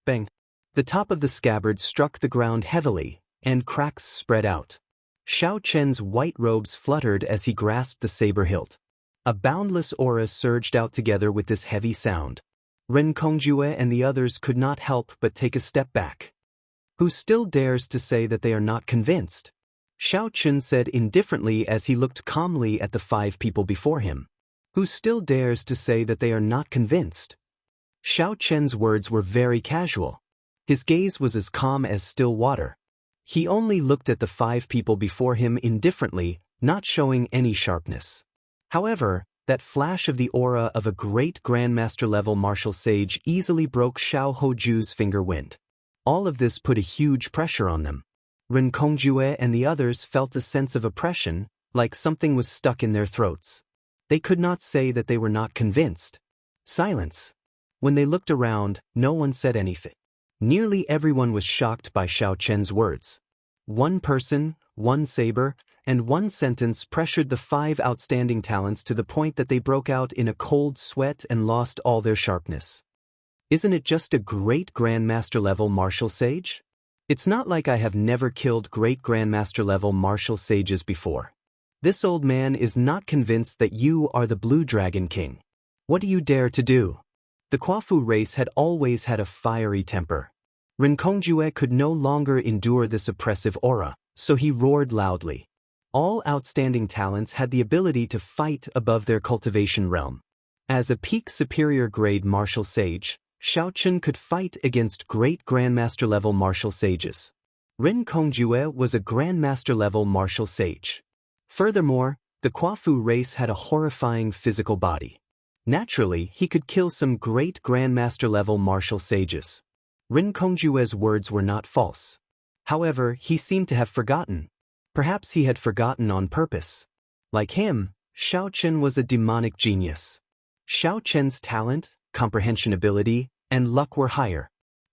Bang! The top of the scabbard struck the ground heavily, and cracks spread out. Xiao Chen's white robes fluttered as he grasped the saber hilt. A boundless aura surged out together with this heavy sound. Ren Kongjue and the others could not help but take a step back. Who still dares to say that they are not convinced? Xiao Chen said indifferently as he looked calmly at the 5 people before him. Who still dares to say that they are not convinced? Xiao Chen's words were very casual. His gaze was as calm as still water. He only looked at the 5 people before him indifferently, not showing any sharpness. However, that flash of the aura of a great Grandmaster-level martial sage easily broke Xiao Hoju's finger wind. All of this put a huge pressure on them. Ren Kongjue and the others felt a sense of oppression, like something was stuck in their throats. They could not say that they were not convinced. Silence. When they looked around, no one said anything. Nearly everyone was shocked by Xiao Chen's words. One person, one saber, and one sentence pressured the 5 outstanding talents to the point that they broke out in a cold sweat and lost all their sharpness. Isn't it just a great Grandmaster-level martial sage? It's not like I have never killed great Grandmaster-level martial sages before. This old man is not convinced that you are the Blue Dragon King. What do you dare to do? The Quafu race had always had a fiery temper. Ren Kongjue could no longer endure this oppressive aura, so he roared loudly. All outstanding talents had the ability to fight above their cultivation realm. As a peak superior grade martial sage, Xiao Chen could fight against great Grandmaster-level martial sages. Ren Kongjue was a Grandmaster-level martial sage. Furthermore, the Quafu race had a horrifying physical body. Naturally, he could kill some great Grandmaster-level martial sages. Ren Kongjue's words were not false. However, he seemed to have forgotten. Perhaps he had forgotten on purpose. Like him, Xiao Chen was a demonic genius. Xiao Chen's talent, comprehension ability, and luck were higher.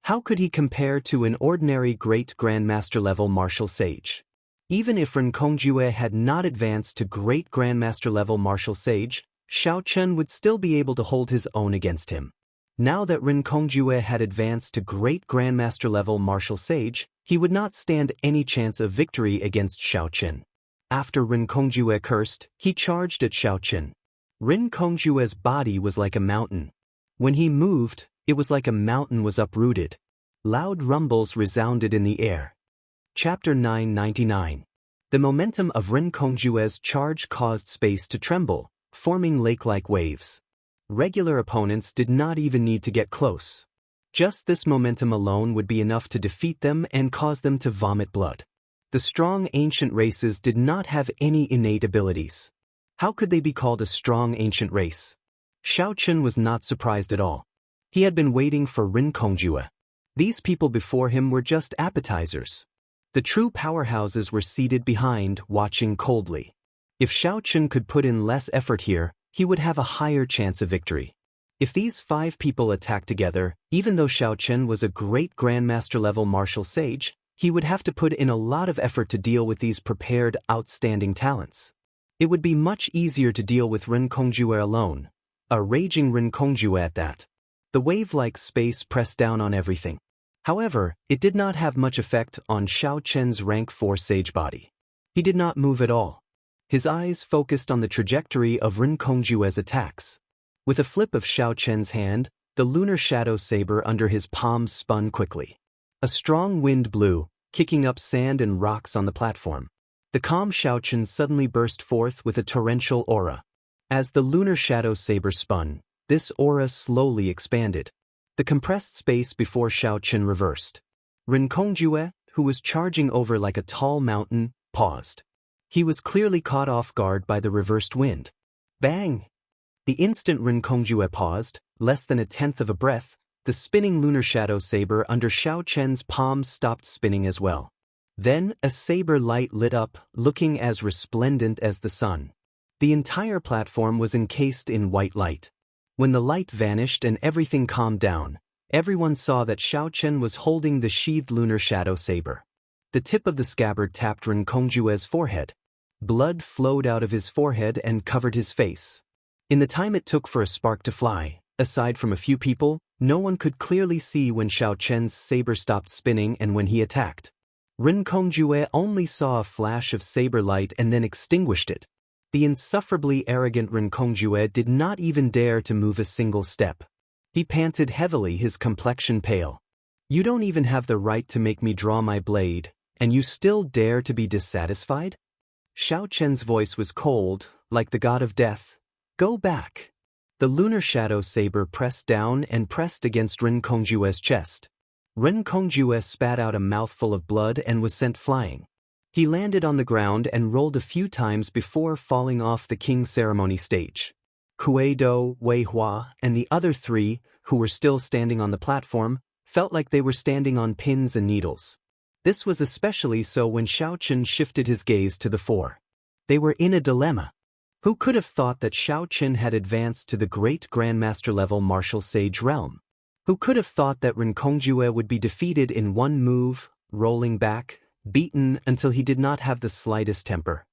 How could he compare to an ordinary great Grandmaster-level martial sage? Even if Ren Kongjue had not advanced to great Grandmaster-level martial sage, Xiao Chen would still be able to hold his own against him. Now that Ren Kongjue had advanced to great Grandmaster-level martial sage, he would not stand any chance of victory against Xiao Chen. After Ren Kongjue cursed, he charged at Xiao Chen. Ren Kongjue's body was like a mountain. When he moved, It was like a mountain was uprooted. Loud rumbles resounded in the air. Chapter 999. The momentum of Renkongjue's charge caused space to tremble, forming lake-like waves. Regular opponents did not even need to get close. Just this momentum alone would be enough to defeat them and cause them to vomit blood. The strong ancient races did not have any innate abilities. How could they be called a strong ancient race? Xiaochen was not surprised at all. He had been waiting for Renkongjue. These people before him were just appetizers. The true powerhouses were seated behind, watching coldly. If Xiaochen could put in less effort here, he would have a higher chance of victory. If these 5 people attacked together, even though Xiaochen was a great Grandmaster-level martial sage, he would have to put in a lot of effort to deal with these prepared, outstanding talents. It would be much easier to deal with Renkongjue alone. A raging Renkongjue at that. The wave-like space pressed down on everything. However, it did not have much effect on Xiaochen's rank 4 sage body. He did not move at all. His eyes focused on the trajectory of Renkongjue's attacks. With a flip of Xiaochen's hand, the lunar shadow saber under his palm spun quickly. A strong wind blew, kicking up sand and rocks on the platform. The calm Xiaochen suddenly burst forth with a torrential aura. As the lunar shadow saber spun, this aura slowly expanded. The compressed space before Xiaochen reversed. Renkongjue, who was charging over like a tall mountain, paused. He was clearly caught off guard by the reversed wind. Bang! The instant Renkongjue paused, less than a tenth of a breath, the spinning lunar shadow saber under Xiaochen's palm stopped spinning as well. Then a saber light lit up, looking as resplendent as the sun. The entire platform was encased in white light. When the light vanished and everything calmed down, everyone saw that Xiaochen was holding the sheathed lunar shadow saber. The tip of the scabbard tapped Renkongjue's forehead. Blood flowed out of his forehead and covered his face. In the time it took for a spark to fly, aside from a few people, no one could clearly see when Xiaochen's saber stopped spinning and when he attacked. Renkongjue only saw a flash of saber light and then extinguished it. The insufferably arrogant Renkongjue did not even dare to move a single step. He panted heavily, his complexion pale. You don't even have the right to make me draw my blade, and you still dare to be dissatisfied? Xiaochen's voice was cold, like the god of death. Go back. The lunar shadow saber pressed down and pressed against Renkongjue's chest. Renkongjue spat out a mouthful of blood and was sent flying. He landed on the ground and rolled a few times before falling off the king ceremony stage. Kuei-do, Wei-hua, and the other 3, who were still standing on the platform, felt like they were standing on pins and needles. This was especially so when Xiaochen shifted his gaze to the fore. They were in a dilemma. Who could have thought that Xiaochen had advanced to the great Grandmaster-level martial sage realm? Who could have thought that Renkongjue would be defeated in one move, rolling back, beaten until he did not have the slightest temper?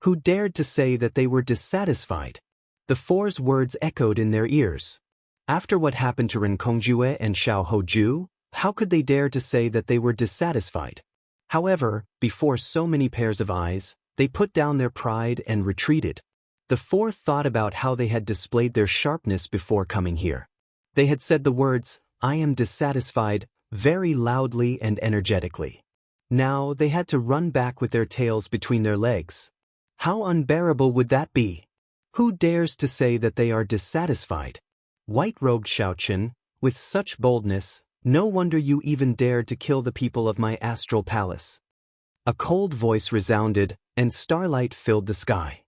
Who dared to say that they were dissatisfied? The 4's words echoed in their ears. After what happened to Renkongjue and Xiao Hoju, how could they dare to say that they were dissatisfied? However, before so many pairs of eyes, they put down their pride and retreated. The 4 thought about how they had displayed their sharpness before coming here. They had said the words, "I am dissatisfied," very loudly and energetically. Now they had to run back with their tails between their legs. How unbearable would that be? Who dares to say that they are dissatisfied? White-robed Xiaochen, with such boldness, no wonder you even dared to kill the people of my astral palace. A cold voice resounded, and starlight filled the sky.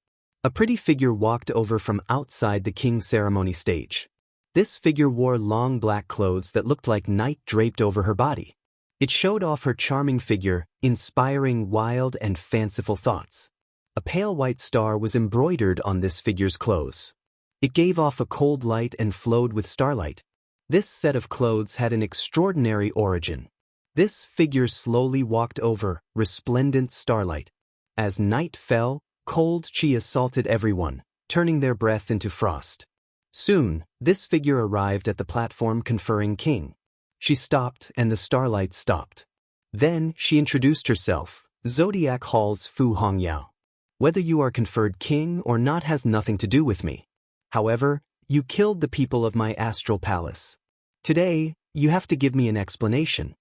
A pretty figure walked over from outside the king's ceremony stage. This figure wore long black clothes that looked like night draped over her body. It showed off her charming figure, inspiring wild and fanciful thoughts. A pale white star was embroidered on this figure's clothes. It gave off a cold light and flowed with starlight. This set of clothes had an extraordinary origin. This figure slowly walked over resplendent starlight. As night fell, cold chi assaulted everyone, turning their breath into frost. Soon, this figure arrived at the platform conferring king. She stopped and the starlight stopped. Then she introduced herself, Zodiac Hall's Fu Hongyao. Whether you are conferred king or not has nothing to do with me. However, you killed the people of my astral palace. Today, you have to give me an explanation.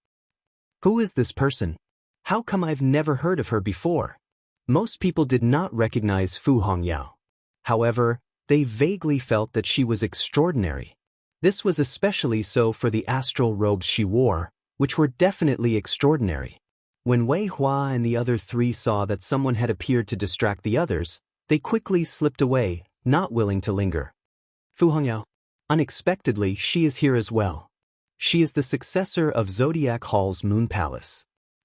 Who is this person? How come I've never heard of her before? Most people did not recognize Fu Hongyao. However, they vaguely felt that she was extraordinary. This was especially so for the astral robes she wore, which were definitely extraordinary. When Wei Hua and the other three saw that someone had appeared to distract the others, they quickly slipped away, not willing to linger. Fu Hongyao. Unexpectedly, she is here as well. She is the successor of Zodiac Hall's Moon Palace.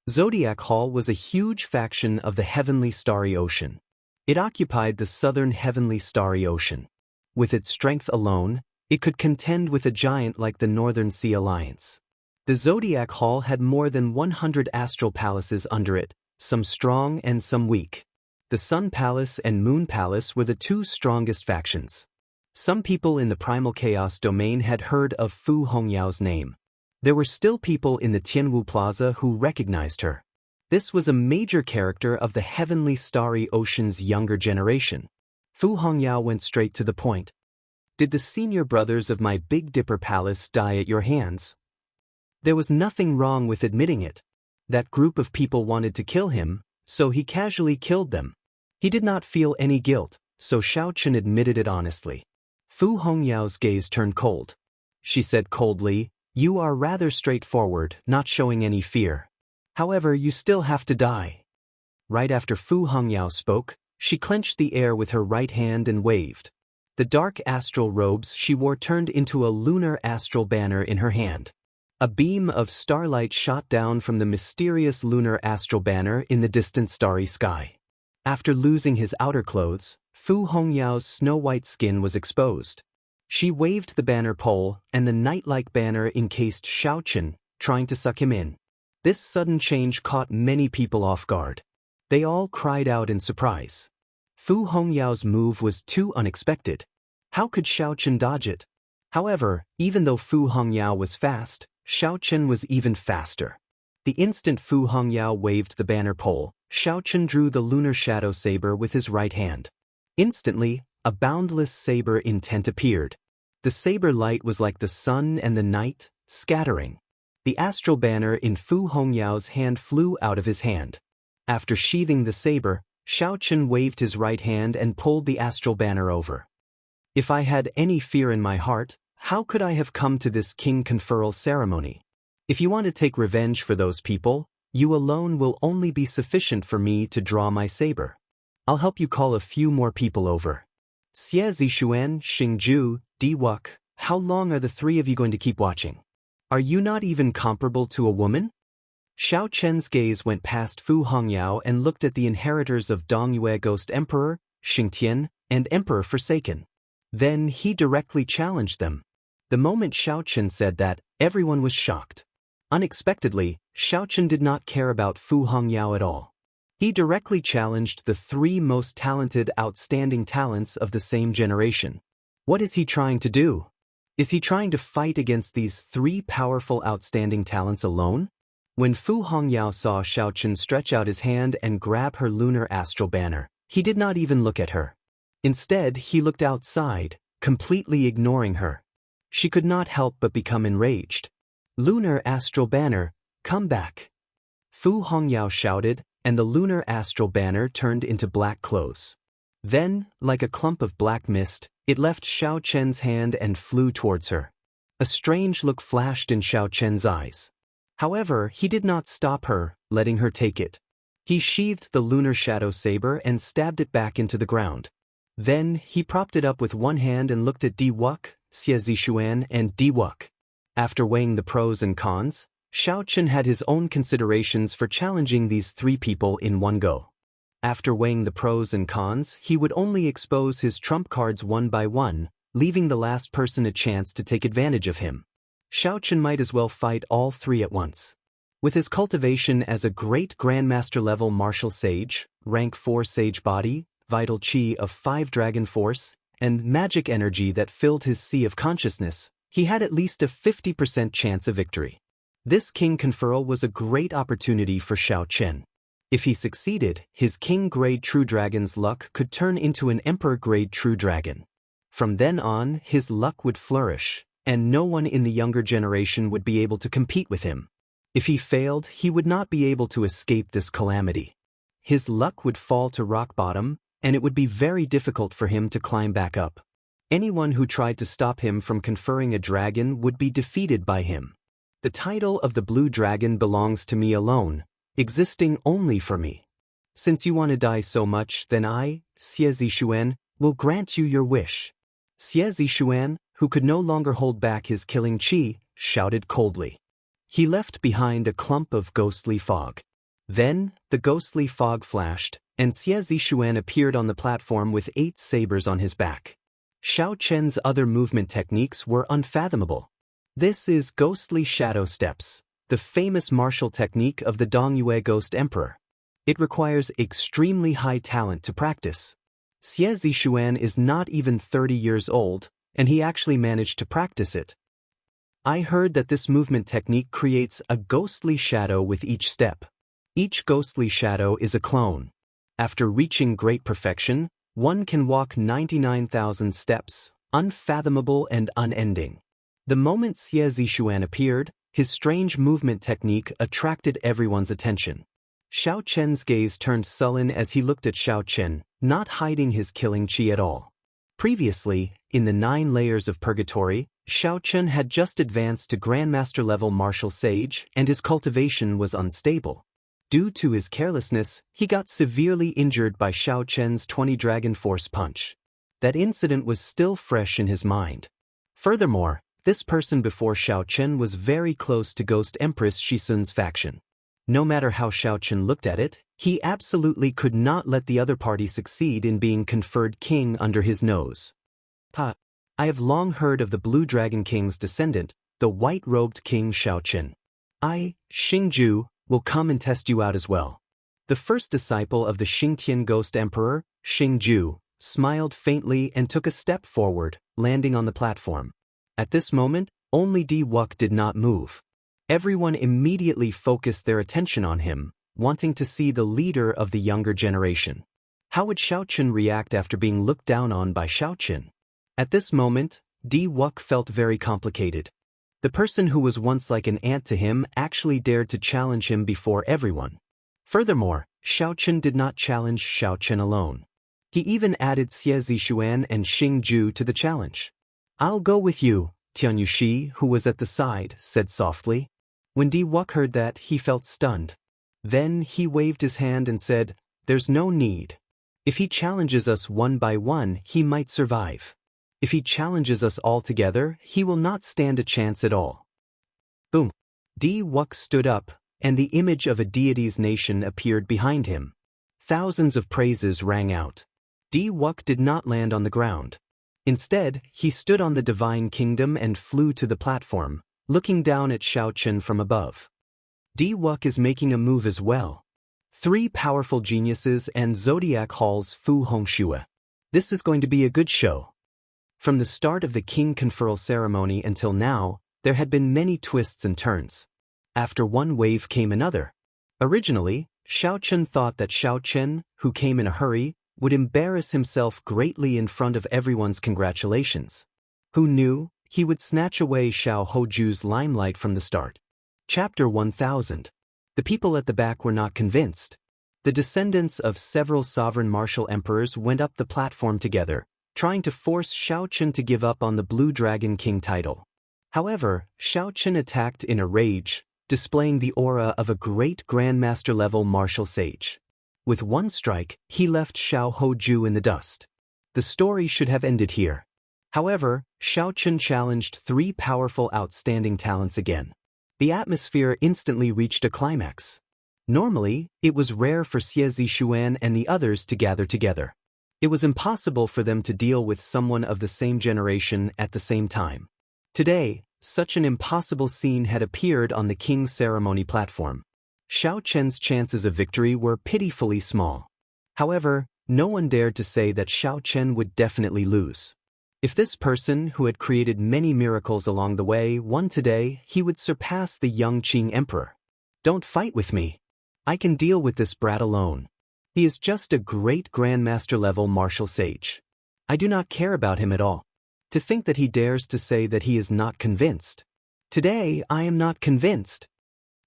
Zodiac Hall was a huge faction of the Heavenly Starry Ocean. It occupied the southern Heavenly Starry Ocean. With its strength alone, it could contend with a giant like the Northern Sea Alliance. The Zodiac Hall had more than 100 astral palaces under it, some strong and some weak. The Sun Palace and Moon Palace were the two strongest factions. Some people in the Primal Chaos domain had heard of Fu Hongyao's name. There were still people in the Tianwu Plaza who recognized her. This was a major character of the Heavenly Starry Ocean's younger generation. Fu Hongyao went straight to the point. Did the senior brothers of my Big Dipper Palace die at your hands? There was nothing wrong with admitting it. That group of people wanted to kill him, so he casually killed them. He did not feel any guilt, so Xiaochen admitted it honestly. Fu Hongyao's gaze turned cold. She said coldly, "You are rather straightforward, not showing any fear. However, you still have to die." Right after Fu Hongyao spoke, she clenched the air with her right hand and waved. The dark astral robes she wore turned into a lunar astral banner in her hand. A beam of starlight shot down from the mysterious lunar astral banner in the distant starry sky. After losing his outer clothes, Fu Hongyao's snow-white skin was exposed. She waved the banner pole, and the night-like banner encased Xiaochen, trying to suck him in. This sudden change caught many people off guard. They all cried out in surprise. Fu Hongyao's move was too unexpected. How could Xiaochen dodge it? However, even though Fu Hongyao was fast, Xiaochen was even faster. The instant Fu Hongyao waved the banner pole, Xiaochen drew the lunar shadow saber with his right hand. Instantly, a boundless saber intent appeared. The saber light was like the sun and the night, scattering. The astral banner in Fu Hongyao's hand flew out of his hand. After sheathing the saber, Xiaochen waved his right hand and pulled the astral banner over. If I had any fear in my heart, how could I have come to this king conferral ceremony? If you want to take revenge for those people, you alone will only be sufficient for me to draw my saber. I'll help you call a few more people over. Xie Zixuan, Xingju, Diwuk, how long are the three of you going to keep watching? Are you not even comparable to a woman? Xiao Chen's gaze went past Fu Hongyao and looked at the inheritors of Dongyue Ghost Emperor, Xingtian, and Emperor Forsaken. Then he directly challenged them. The moment Xiao Chen said that, everyone was shocked. Unexpectedly, Xiao Chen did not care about Fu Hongyao at all. He directly challenged the three most talented outstanding talents of the same generation. What is he trying to do? Is he trying to fight against these three powerful outstanding talents alone? When Fu Hongyao saw Xiao Chen stretch out his hand and grab her lunar astral banner, he did not even look at her. Instead, he looked outside, completely ignoring her. She could not help but become enraged. "Lunar astral banner, come back!" Fu Hongyao shouted, and the lunar astral banner turned into black clothes. Then, like a clump of black mist, it left Xiao Chen's hand and flew towards her. A strange look flashed in Xiao Chen's eyes. However, he did not stop her, letting her take it. He sheathed the lunar shadow saber and stabbed it back into the ground. Then, he propped it up with one hand and looked at Diwuk, Xie Zixuan, and Diwuk. After weighing the pros and cons, Xiao Chen had his own considerations for challenging these three people in one go. After weighing the pros and cons, he would only expose his trump cards one by one, leaving the last person a chance to take advantage of him. Xiao Chen might as well fight all three at once. With his cultivation as a great Grandmaster-level martial sage, rank 4 sage body, vital chi of 5 dragon force, and magic energy that filled his sea of consciousness, he had at least a 50% chance of victory. This king conferral was a great opportunity for Xiao Chen. If he succeeded, his king-grade true dragon's luck could turn into an emperor-grade true dragon. From then on, his luck would flourish, and no one in the younger generation would be able to compete with him. If he failed, he would not be able to escape this calamity. His luck would fall to rock bottom, and it would be very difficult for him to climb back up. Anyone who tried to stop him from conferring a dragon would be defeated by him. The title of the blue dragon belongs to me alone, existing only for me. Since you want to die so much, then I, Xie Zishuan, will grant you your wish. Xie Zishuan, who could no longer hold back his killing qi, shouted coldly. He left behind a clump of ghostly fog. Then, the ghostly fog flashed, and Xie Zishuan appeared on the platform with 8 sabers on his back. Xiao Chen's other movement techniques were unfathomable. This is ghostly shadow steps, the famous martial technique of the Dongyue Ghost Emperor. It requires extremely high talent to practice. Xie Zishuan is not even 30 years old, and he actually managed to practice it. I heard that this movement technique creates a ghostly shadow with each step. Each ghostly shadow is a clone. After reaching great perfection, one can walk 99,000 steps, unfathomable and unending. The moment Xie Zishuan appeared, his strange movement technique attracted everyone's attention. Xiao Chen's gaze turned sullen as he looked at Xiao Chen, not hiding his killing qi at all. Previously, in the 9 layers of purgatory, Xiao Chen had just advanced to Grandmaster-level martial sage, and his cultivation was unstable. Due to his carelessness, he got severely injured by Xiao Chen's 20 Dragon Force punch. That incident was still fresh in his mind. Furthermore, this person before Xiao Chen was very close to Ghost Empress Shisun's faction. No matter how Xiao Chen looked at it, he absolutely could not let the other party succeed in being conferred king under his nose. I have long heard of the Blue Dragon King's descendant, the white-robed King Xiao Chen. I, Xingju, will come and test you out as well. The first disciple of the Xingtian Ghost Emperor, Xingju, smiled faintly and took a step forward, landing on the platform. At this moment, only Di Wuk did not move. Everyone immediately focused their attention on him, wanting to see the leader of the younger generation. How would Xiao Chen react after being looked down on by Xiao Chen? At this moment, Di Wuk felt very complicated. The person who was once like an ant to him actually dared to challenge him before everyone. Furthermore, Xiao Chen did not challenge Xiao Chen alone. He even added Xie Zishuan and Xingju to the challenge. I'll go with you, Tian Yuxi, who was at the side, said softly. When Di Wuk heard that, he felt stunned. Then he waved his hand and said, "There's no need. If he challenges us one by one, he might survive. If he challenges us all together, he will not stand a chance at all." Boom. Di Wuk stood up, and the image of a deity's nation appeared behind him. Thousands of praises rang out. Di Wuk did not land on the ground. Instead, he stood on the divine kingdom and flew to the platform, looking down at Xiao Chen from above. Di Wuk is making a move as well. 3 powerful geniuses and Zodiac Hall's Fu Hongxue. This is going to be a good show. From the start of the king conferral ceremony until now, there had been many twists and turns. After one wave came another. Originally, Xiao Chen thought that Xiao Chen, who came in a hurry, would embarrass himself greatly in front of everyone's congratulations. Who knew, he would snatch away Xiao Hoju's limelight from the start. Chapter 1000. The people at the back were not convinced. The descendants of several sovereign martial emperors went up the platform together, trying to force Xiao Chen to give up on the Blue Dragon King title. However, Xiao Chen attacked in a rage, displaying the aura of a great Grandmaster-level martial sage. With one strike, he left Xiao Hoju in the dust. The story should have ended here. However, Xiao Chen challenged 3 powerful outstanding talents again. The atmosphere instantly reached a climax. Normally, it was rare for Xie Zishuan and the others to gather together. It was impossible for them to deal with someone of the same generation at the same time. Today, such an impossible scene had appeared on the king's ceremony platform. Xiao Chen's chances of victory were pitifully small. However, no one dared to say that Xiao Chen would definitely lose. If this person, who had created many miracles along the way, won today, he would surpass the young Qing emperor. Don't fight with me. I can deal with this brat alone. He is just a great Grandmaster-level martial sage. I do not care about him at all. To think that he dares to say that he is not convinced. Today, I am not convinced.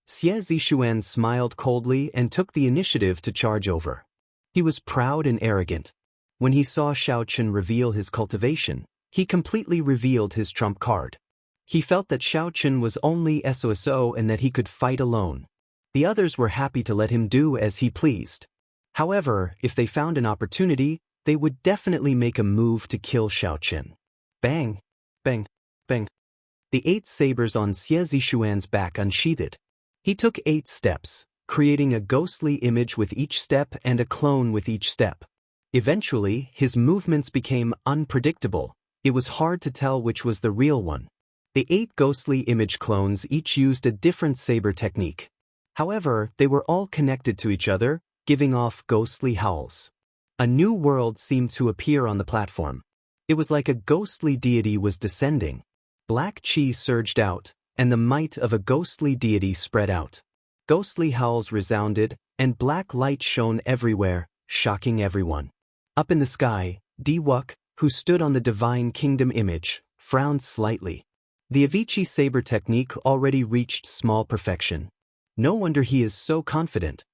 Xie Zishuan smiled coldly and took the initiative to charge over. He was proud and arrogant. When he saw Xiaochen reveal his cultivation, he completely revealed his trump card. He felt that Xiaochen was only SOSO and that he could fight alone. The others were happy to let him do as he pleased. However, if they found an opportunity, they would definitely make a move to kill Xiaochen. Bang! Bang! Bang! The 8 sabers on Xie Zishuan's back unsheathed. He took 8 steps, creating a ghostly image with each step and a clone with each step. Eventually, his movements became unpredictable. It was hard to tell which was the real one. The 8 ghostly image clones each used a different saber technique. However, they were all connected to each other, giving off ghostly howls. A new world seemed to appear on the platform. It was like a ghostly deity was descending. Black chi surged out, and the might of a ghostly deity spread out. Ghostly howls resounded, and black light shone everywhere, shocking everyone. Up in the sky, Diwuk, who stood on the divine kingdom image, frowned slightly. The Avicii saber technique already reached small perfection. No wonder he is so confident.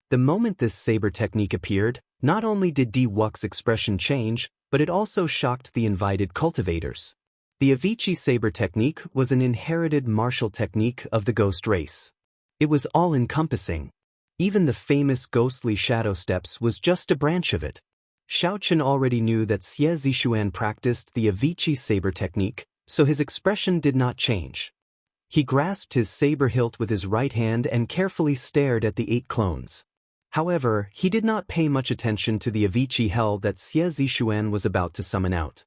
The moment this saber technique appeared, not only did Diwuk's expression change, but it also shocked the invited cultivators. The Avicii saber technique was an inherited martial technique of the ghost race. It was all-encompassing. Even the famous ghostly shadow steps was just a branch of it. Xiaochen already knew that Xie Zishuan practiced the Avicii saber technique, so his expression did not change. He grasped his saber hilt with his right hand and carefully stared at the 8 clones. However, he did not pay much attention to the Avicii hell that Xie Zishuan was about to summon out.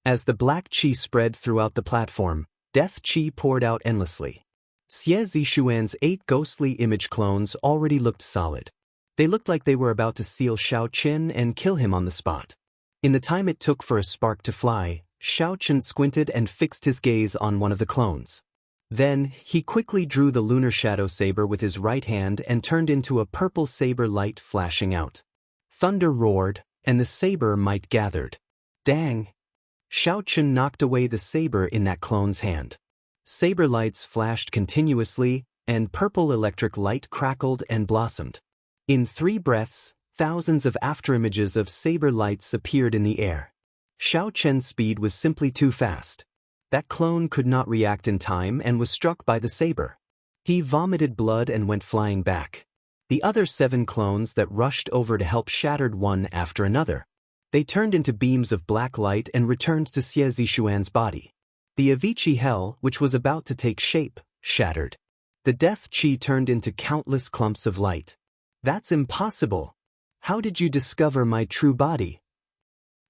As the black chi spread throughout the platform, death chi poured out endlessly. Xie Zishuan's 8 ghostly image clones already looked solid. They looked like they were about to seal Xiaochen and kill him on the spot. In the time it took for a spark to fly, Xiaochen squinted and fixed his gaze on one of the clones. Then, he quickly drew the lunar shadow saber with his right hand and turned into a purple saber light flashing out. Thunder roared, and the saber might gathered. Dang! Xiaochen knocked away the saber in that clone's hand. Saber lights flashed continuously, and purple electric light crackled and blossomed. In 3 breaths, thousands of afterimages of saber lights appeared in the air. Xiaochen's speed was simply too fast. That clone could not react in time and was struck by the saber. He vomited blood and went flying back. The other 7 clones that rushed over to help shattered one after another. They turned into beams of black light and returned to Xie Zishuan's body. The Avicii hell, which was about to take shape, shattered. The death chi turned into countless clumps of light. That's impossible. How did you discover my true body?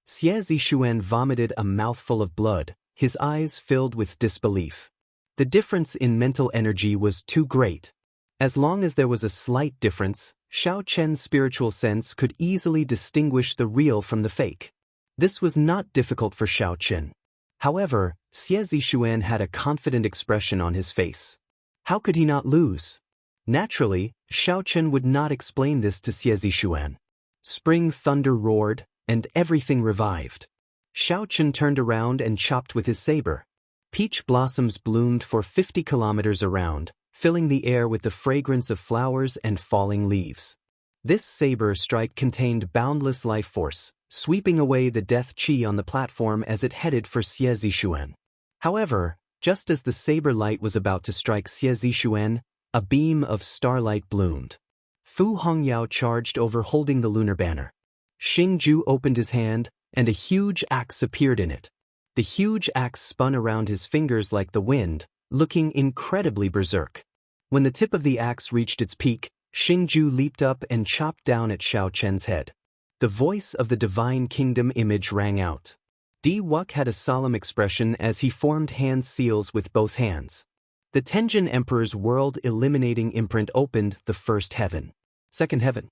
Xie Zishuan vomited a mouthful of blood, his eyes filled with disbelief. The difference in mental energy was too great. As long as there was a slight difference, Xiaochen's spiritual sense could easily distinguish the real from the fake. This was not difficult for Xiaochen. However, Xie Zishuan had a confident expression on his face. How could he not lose? Naturally, Xiaochen would not explain this to Xie Zishuan. Spring thunder roared, and everything revived. Xiaochen turned around and chopped with his saber. Peach blossoms bloomed for 50 kilometers around, filling the air with the fragrance of flowers and falling leaves. This saber strike contained boundless life force, sweeping away the death chi on the platform as it headed for Xie Zishuan. However, just as the saber light was about to strike Xie Zishuan, a beam of starlight bloomed. Fu Hongyao charged over holding the lunar banner. Xingju opened his hand, and a huge axe appeared in it. The huge axe spun around his fingers like the wind, looking incredibly berserk. When the tip of the axe reached its peak, Xingju leaped up and chopped down at Xiaochen's head. The voice of the divine kingdom image rang out. Diwuk had a solemn expression as he formed hand seals with both hands. The Tenjin Emperor's world-eliminating imprint opened the 1st heaven, 2nd heaven,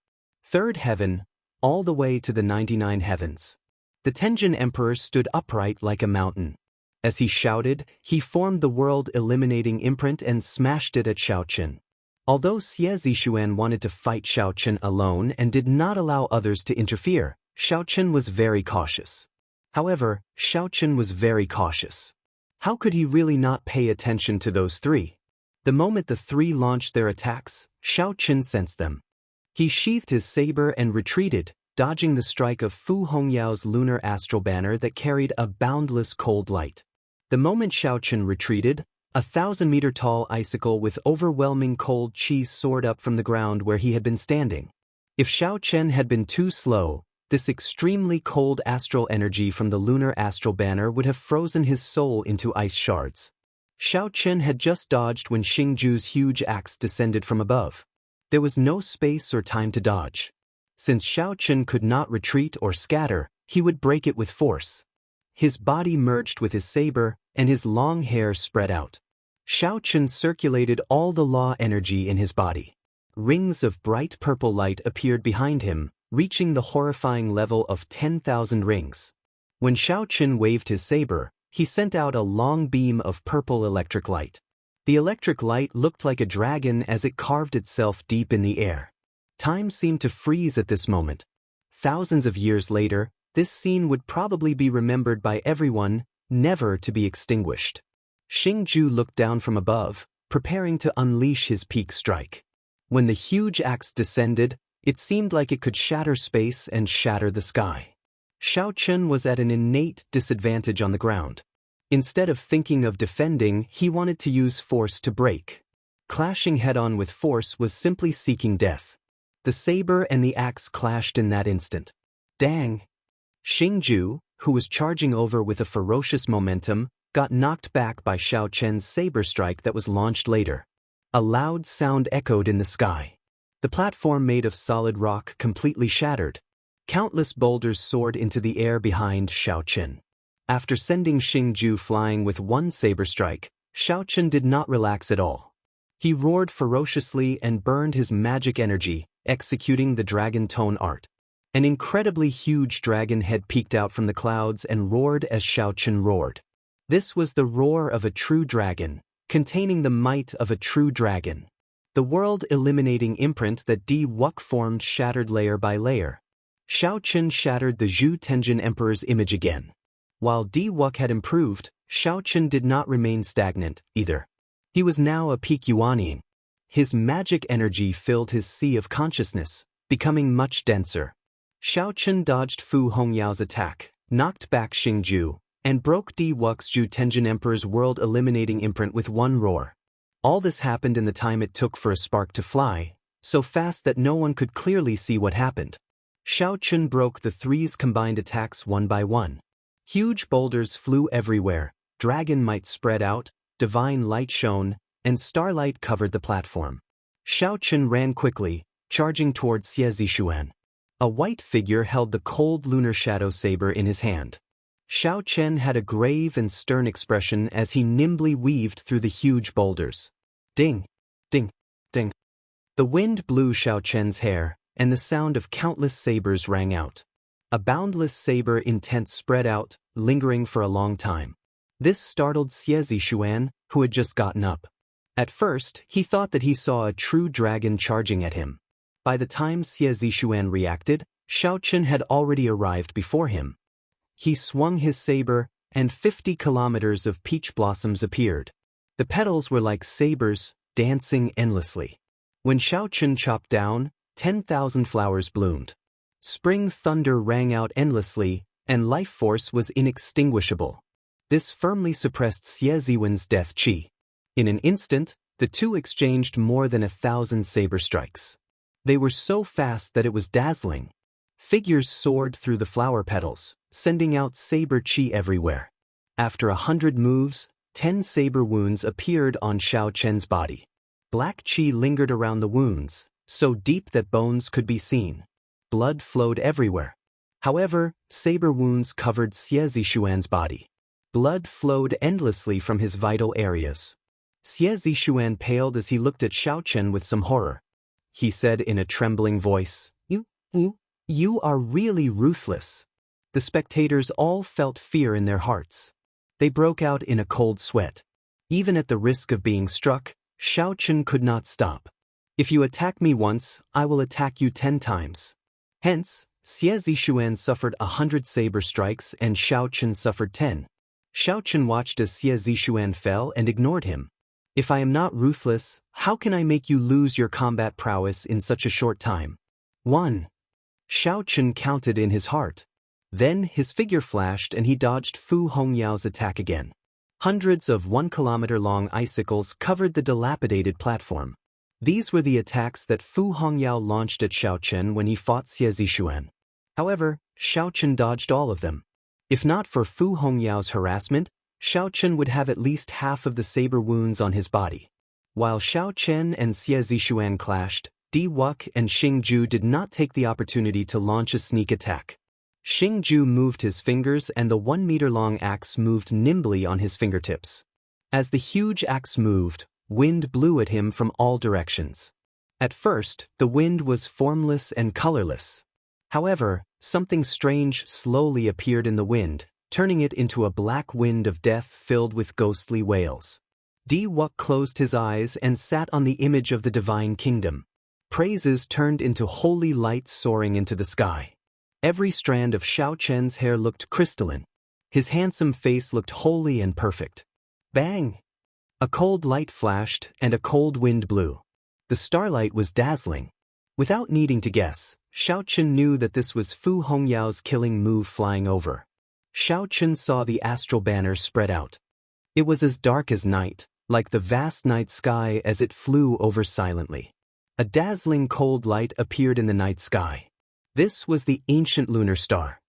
3rd heaven, all the way to the 99 heavens. The Tenjin Emperor stood upright like a mountain. As he shouted, he formed the world-eliminating imprint and smashed it at Xiaochen. Although Xie Zishuan wanted to fight Xiaochen alone and did not allow others to interfere, Xiaochen was very cautious. However, Xiaochen was very cautious. How could he really not pay attention to those three? The moment the three launched their attacks, Xiaochen sensed them. He sheathed his saber and retreated, dodging the strike of Fu Hongyao's lunar astral banner that carried a boundless cold light. The moment Xiaochen retreated, a 1,000-meter-tall icicle with overwhelming cold chi soared up from the ground where he had been standing. If Xiaochen had been too slow, this extremely cold astral energy from the lunar astral banner would have frozen his soul into ice shards. Xiaochen had just dodged when Xingju's huge axe descended from above. There was no space or time to dodge. Since Xiaochen could not retreat or scatter, he would break it with force. His body merged with his saber, and his long hair spread out. Xiaochen circulated all the law energy in his body. Rings of bright purple light appeared behind him, reaching the horrifying level of 10,000 rings. When Xiaochen waved his saber, he sent out a long beam of purple electric light. The electric light looked like a dragon as it carved itself deep in the air. Time seemed to freeze at this moment. Thousands of years later, this scene would probably be remembered by everyone, never to be extinguished. Xingju looked down from above, preparing to unleash his peak strike. When the huge axe descended, it seemed like it could shatter space and shatter the sky. Xiaochen was at an innate disadvantage on the ground. Instead of thinking of defending, he wanted to use force to break. Clashing head-on with force was simply seeking death. The saber and the axe clashed in that instant. Dang! Xingju, who was charging over with a ferocious momentum, got knocked back by Xiaochen's saber strike that was launched later. A loud sound echoed in the sky. The platform made of solid rock completely shattered. Countless boulders soared into the air behind Xiaochen. After sending Xingju flying with one saber strike, Xiaochen did not relax at all. He roared ferociously and burned his magic energy, executing the dragon tone art. An incredibly huge dragon head peeked out from the clouds and roared as Xiaochen roared. This was the roar of a true dragon, containing the might of a true dragon. The world-eliminating imprint that Di Wuk formed shattered layer by layer. Xiaochen shattered the Zhu Tenjin Emperor's image again. While Di Wuk had improved, Xiaochen did not remain stagnant, either. He was now a peak Yuanying. His magic energy filled his sea of consciousness, becoming much denser. Xiaochen dodged Fu Hongyao's attack, knocked back Xingju, and broke Di Wuk's Zhu Tenjin Emperor's world-eliminating imprint with one roar. All this happened in the time it took for a spark to fly, so fast that no one could clearly see what happened. Xiaochen broke the three's combined attacks one by one. Huge boulders flew everywhere, dragon might spread out, divine light shone, and starlight covered the platform. Xiaochen ran quickly, charging towards Xie Zishuan. A white figure held the cold lunar shadow saber in his hand. Xiaochen had a grave and stern expression as he nimbly weaved through the huge boulders. Ding! Ding! Ding! The wind blew Xiaochen's hair, and the sound of countless sabers rang out. A boundless saber intent spread out, lingering for a long time. This startled Xie Zishuan, who had just gotten up. At first, he thought that he saw a true dragon charging at him. By the time Xie Zishuan reacted, Xiaochen had already arrived before him. He swung his saber, and 50 kilometers of peach blossoms appeared. The petals were like sabers, dancing endlessly. When Xiaochen chopped down, 10,000 flowers bloomed. Spring thunder rang out endlessly, and life force was inextinguishable. This firmly suppressed Xie Ziwen's death chi. In an instant, the two exchanged more than 1,000 saber strikes. They were so fast that it was dazzling. Figures soared through the flower petals, sending out saber chi everywhere. After 100 moves, 10 saber wounds appeared on Xiaochen's body. Black chi lingered around the wounds, so deep that bones could be seen. Blood flowed everywhere. However, saber wounds covered Xie Zishuan's body. Blood flowed endlessly from his vital areas. Xie Zishuan paled as he looked at Xiaochen with some horror. He said in a trembling voice, You are really ruthless." The spectators all felt fear in their hearts. They broke out in a cold sweat. Even at the risk of being struck, Xiaochen could not stop. "If you attack me once, I will attack you 10 times. Hence, Xie Zishuan suffered 100 saber strikes and Xiao Chen suffered 10. Xiao Chen watched as Xie Zishuan fell and ignored him. If I am not ruthless, how can I make you lose your combat prowess in such a short time? 1. Xiao Chen counted in his heart. Then his figure flashed and he dodged Fu Hongyao's attack again. Hundreds of 1-kilometer-long icicles covered the dilapidated platform. These were the attacks that Fu Hongyao launched at Xiao Chen when he fought Xie Zishuan. However, Xiao Chen dodged all of them. If not for Fu Hongyao's harassment, Xiao Chen would have at least half of the saber wounds on his body. While Xiao Chen and Xie Zishuan clashed, Di Wuk and Xing Ju did not take the opportunity to launch a sneak attack. Xing Ju moved his fingers and the 1-meter-long axe moved nimbly on his fingertips. As the huge axe moved, wind blew at him from all directions. At first, the wind was formless and colorless. However, something strange slowly appeared in the wind, turning it into a black wind of death filled with ghostly wails. Di Wuk closed his eyes and sat on the image of the divine kingdom. Praises turned into holy light soaring into the sky. Every strand of Xiao Chen's hair looked crystalline. His handsome face looked holy and perfect. Bang! A cold light flashed and a cold wind blew. The starlight was dazzling. Without needing to guess, Xiao Chen knew that this was Fu Hongyao's killing move flying over. Xiao Chen saw the astral banner spread out. It was as dark as night, like the vast night sky as it flew over silently. A dazzling cold light appeared in the night sky. This was the ancient lunar star.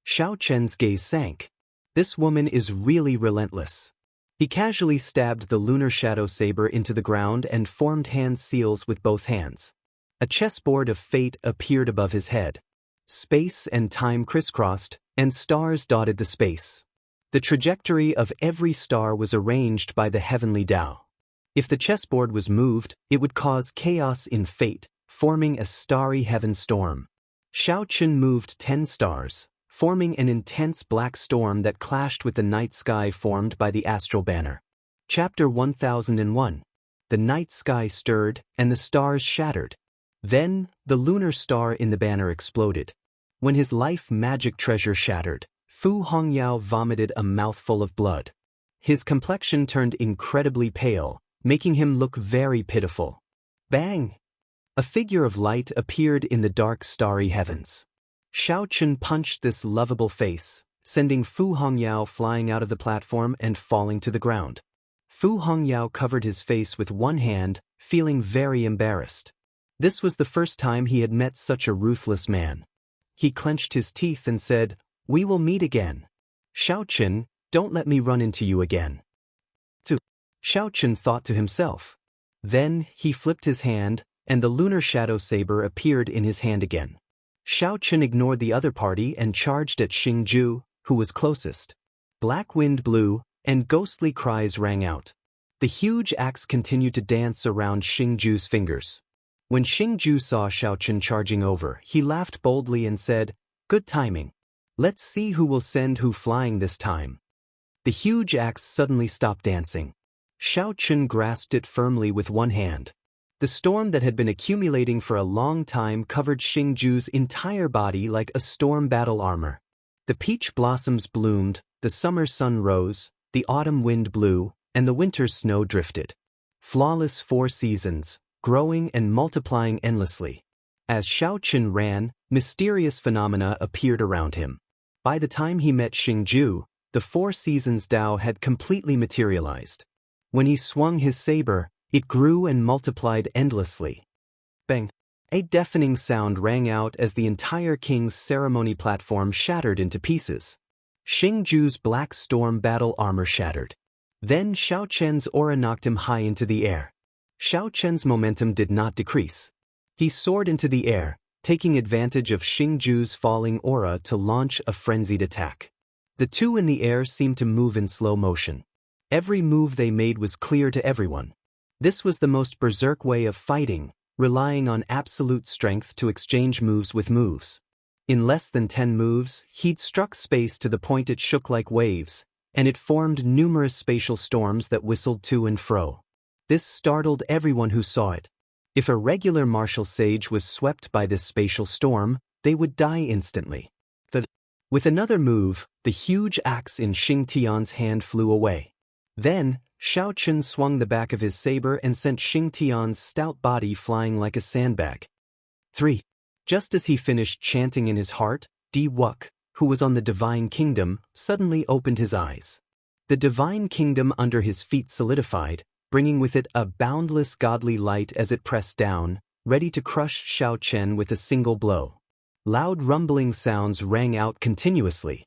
Xiao Chen's gaze sank. This woman is really relentless. He casually stabbed the lunar shadow saber into the ground and formed hand seals with both hands. A chessboard of fate appeared above his head. Space and time crisscrossed, and stars dotted the space. The trajectory of every star was arranged by the heavenly Tao. If the chessboard was moved, it would cause chaos in fate, forming a starry heaven storm. Xiao Chen moved 10 stars, forming an intense black storm that clashed with the night sky formed by the astral banner. Chapter 1001. The night sky stirred, and the stars shattered. Then, the lunar star in the banner exploded. When his life magic treasure shattered, Fu Hongyao vomited a mouthful of blood. His complexion turned incredibly pale, making him look very pitiful. Bang! A figure of light appeared in the dark starry heavens. Xiao Chen punched this lovable face, sending Fu Hongyao flying out of the platform and falling to the ground. Fu Hongyao covered his face with one hand, feeling very embarrassed. This was the first time he had met such a ruthless man. He clenched his teeth and said, "We will meet again. Xiao Chen, don't let me run into you again." Xiao Chen thought to himself. Then, he flipped his hand, and the lunar shadow saber appeared in his hand again. Xiao Chen ignored the other party and charged at Xing Ju, who was closest. Black wind blew, and ghostly cries rang out. The huge axe continued to dance around Xing Ju's fingers. When Xing Ju saw Xiao Chen charging over, he laughed boldly and said, "Good timing. Let's see who will send who flying this time." The huge axe suddenly stopped dancing. Xiao Chen grasped it firmly with one hand. The storm that had been accumulating for a long time covered Xing Ju's entire body like a storm battle armor. The peach blossoms bloomed, the summer sun rose, the autumn wind blew, and the winter snow drifted. Flawless 4 seasons, growing and multiplying endlessly. As Xiao Chen ran, mysterious phenomena appeared around him. By the time he met Xing Ju, the 4 seasons Tao had completely materialized. When he swung his saber, it grew and multiplied endlessly. Bang! A deafening sound rang out as the entire king's ceremony platform shattered into pieces. Xing Ju's black storm battle armor shattered. Then Xiao Chen's aura knocked him high into the air. Xiao Chen's momentum did not decrease. He soared into the air, taking advantage of Xing Ju's falling aura to launch a frenzied attack. The two in the air seemed to move in slow motion. Every move they made was clear to everyone. This was the most berserk way of fighting, relying on absolute strength to exchange moves with moves. In less than 10 moves, he'd struck space to the point it shook like waves, and it formed numerous spatial storms that whistled to and fro. This startled everyone who saw it. If a regular martial sage was swept by this spatial storm, they would die instantly. With another move, the huge axe in Xianxia's hand flew away. Then, Xiaochen swung the back of his saber and sent Xianxia's stout body flying like a sandbag. 3. Just as he finished chanting in his heart, Di Wuk, who was on the Divine Kingdom, suddenly opened his eyes. The Divine Kingdom under his feet solidified, bringing with it a boundless godly light as it pressed down, ready to crush Xiaochen with a single blow. Loud rumbling sounds rang out continuously.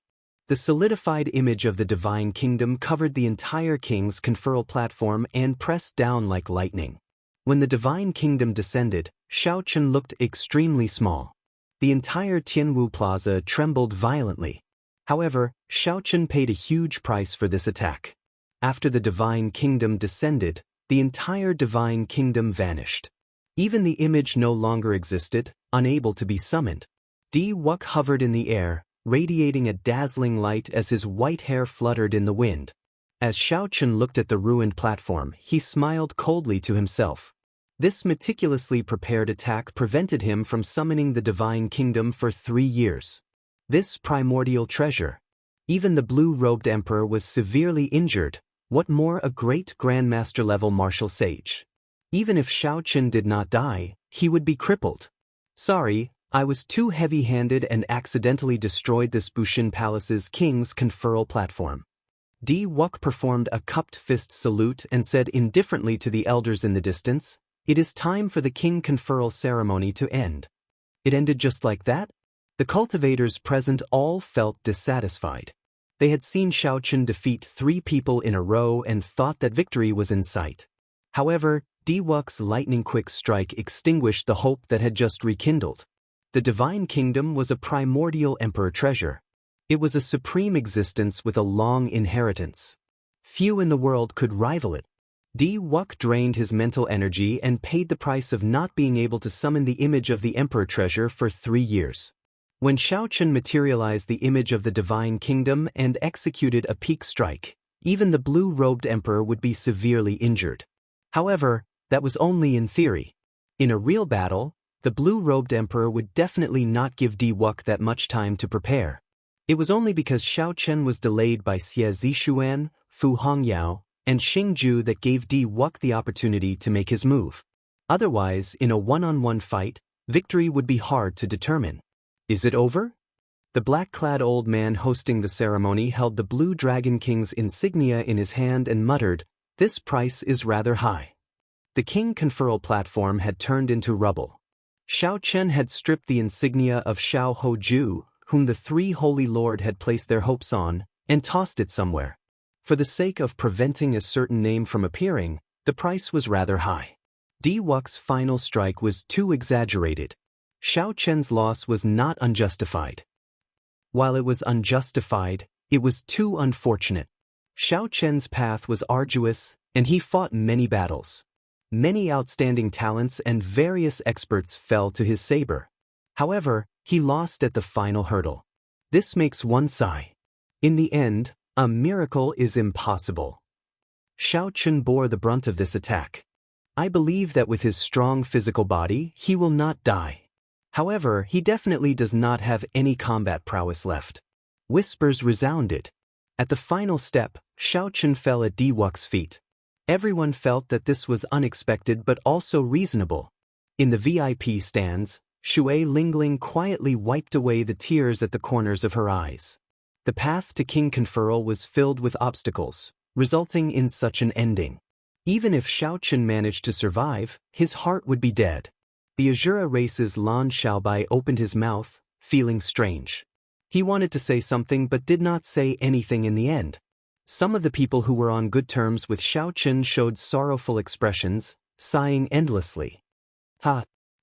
The solidified image of the Divine Kingdom covered the entire king's conferral platform and pressed down like lightning. When the Divine Kingdom descended, Xiaochen looked extremely small. The entire Tianwu Plaza trembled violently. However, Xiaochen paid a huge price for this attack. After the Divine Kingdom descended, the entire Divine Kingdom vanished. Even the image no longer existed, unable to be summoned. Di Wuk hovered in the air, radiating a dazzling light as his white hair fluttered in the wind. As Xiaochen looked at the ruined platform, he smiled coldly to himself. This meticulously prepared attack prevented him from summoning the Divine Kingdom for 3 years. This primordial treasure. Even the blue-robed emperor was severely injured, what more a great grandmaster-level martial sage. Even if Xiaochen did not die, he would be crippled. Sorry, I was too heavy-handed and accidentally destroyed this Bushin Palace's king's conferral platform. Di Wuk performed a cupped fist salute and said indifferently to the elders in the distance, "It is time for the king conferral ceremony to end." It ended just like that? The cultivators present all felt dissatisfied. They had seen Xiaochen defeat 3 people in a row and thought that victory was in sight. However, Di Wuk's lightning-quick strike extinguished the hope that had just rekindled. The Divine Kingdom was a primordial emperor treasure. It was a supreme existence with a long inheritance. Few in the world could rival it. Di Wuk drained his mental energy and paid the price of not being able to summon the image of the emperor treasure for 3 years. When Xiaochen materialized the image of the Divine Kingdom and executed a peak strike, even the blue-robed emperor would be severely injured. However, that was only in theory. In a real battle, the blue-robed emperor would definitely not give Di Wuk that much time to prepare. It was only because Xiaochen was delayed by Xie Zishuan, Fu Hongyao, and Xingju that gave Di Wuk the opportunity to make his move. Otherwise, in a one-on-one fight, victory would be hard to determine. Is it over? The black-clad old man hosting the ceremony held the Blue Dragon King's insignia in his hand and muttered, "This price is rather high." The king conferral platform had turned into rubble. Xiaochen had stripped the insignia of Xiao Hoju, whom the 3 Holy Lord had placed their hopes on, and tossed it somewhere. For the sake of preventing a certain name from appearing, the price was rather high. Di Wuk's final strike was too exaggerated. Xiaochen's loss was not unjustified. While it was unjustified, it was too unfortunate. Xiaochen's path was arduous, and he fought many battles. Many outstanding talents and various experts fell to his saber. However, he lost at the final hurdle. This makes one sigh. In the end, a miracle is impossible. Xiaochen bore the brunt of this attack. I believe that with his strong physical body, he will not die. However, he definitely does not have any combat prowess left. Whispers resounded. At the final step, Xiaochen fell at Di Wuk's feet. Everyone felt that this was unexpected but also reasonable. In the VIP stands, Shui Lingling quietly wiped away the tears at the corners of her eyes. The path to king conferral was filled with obstacles, resulting in such an ending. Even if Xiaochen managed to survive, his heart would be dead. The Azura race's Lan Xiaobai opened his mouth, feeling strange. He wanted to say something but did not say anything in the end. Some of the people who were on good terms with Xiaochen showed sorrowful expressions, sighing endlessly.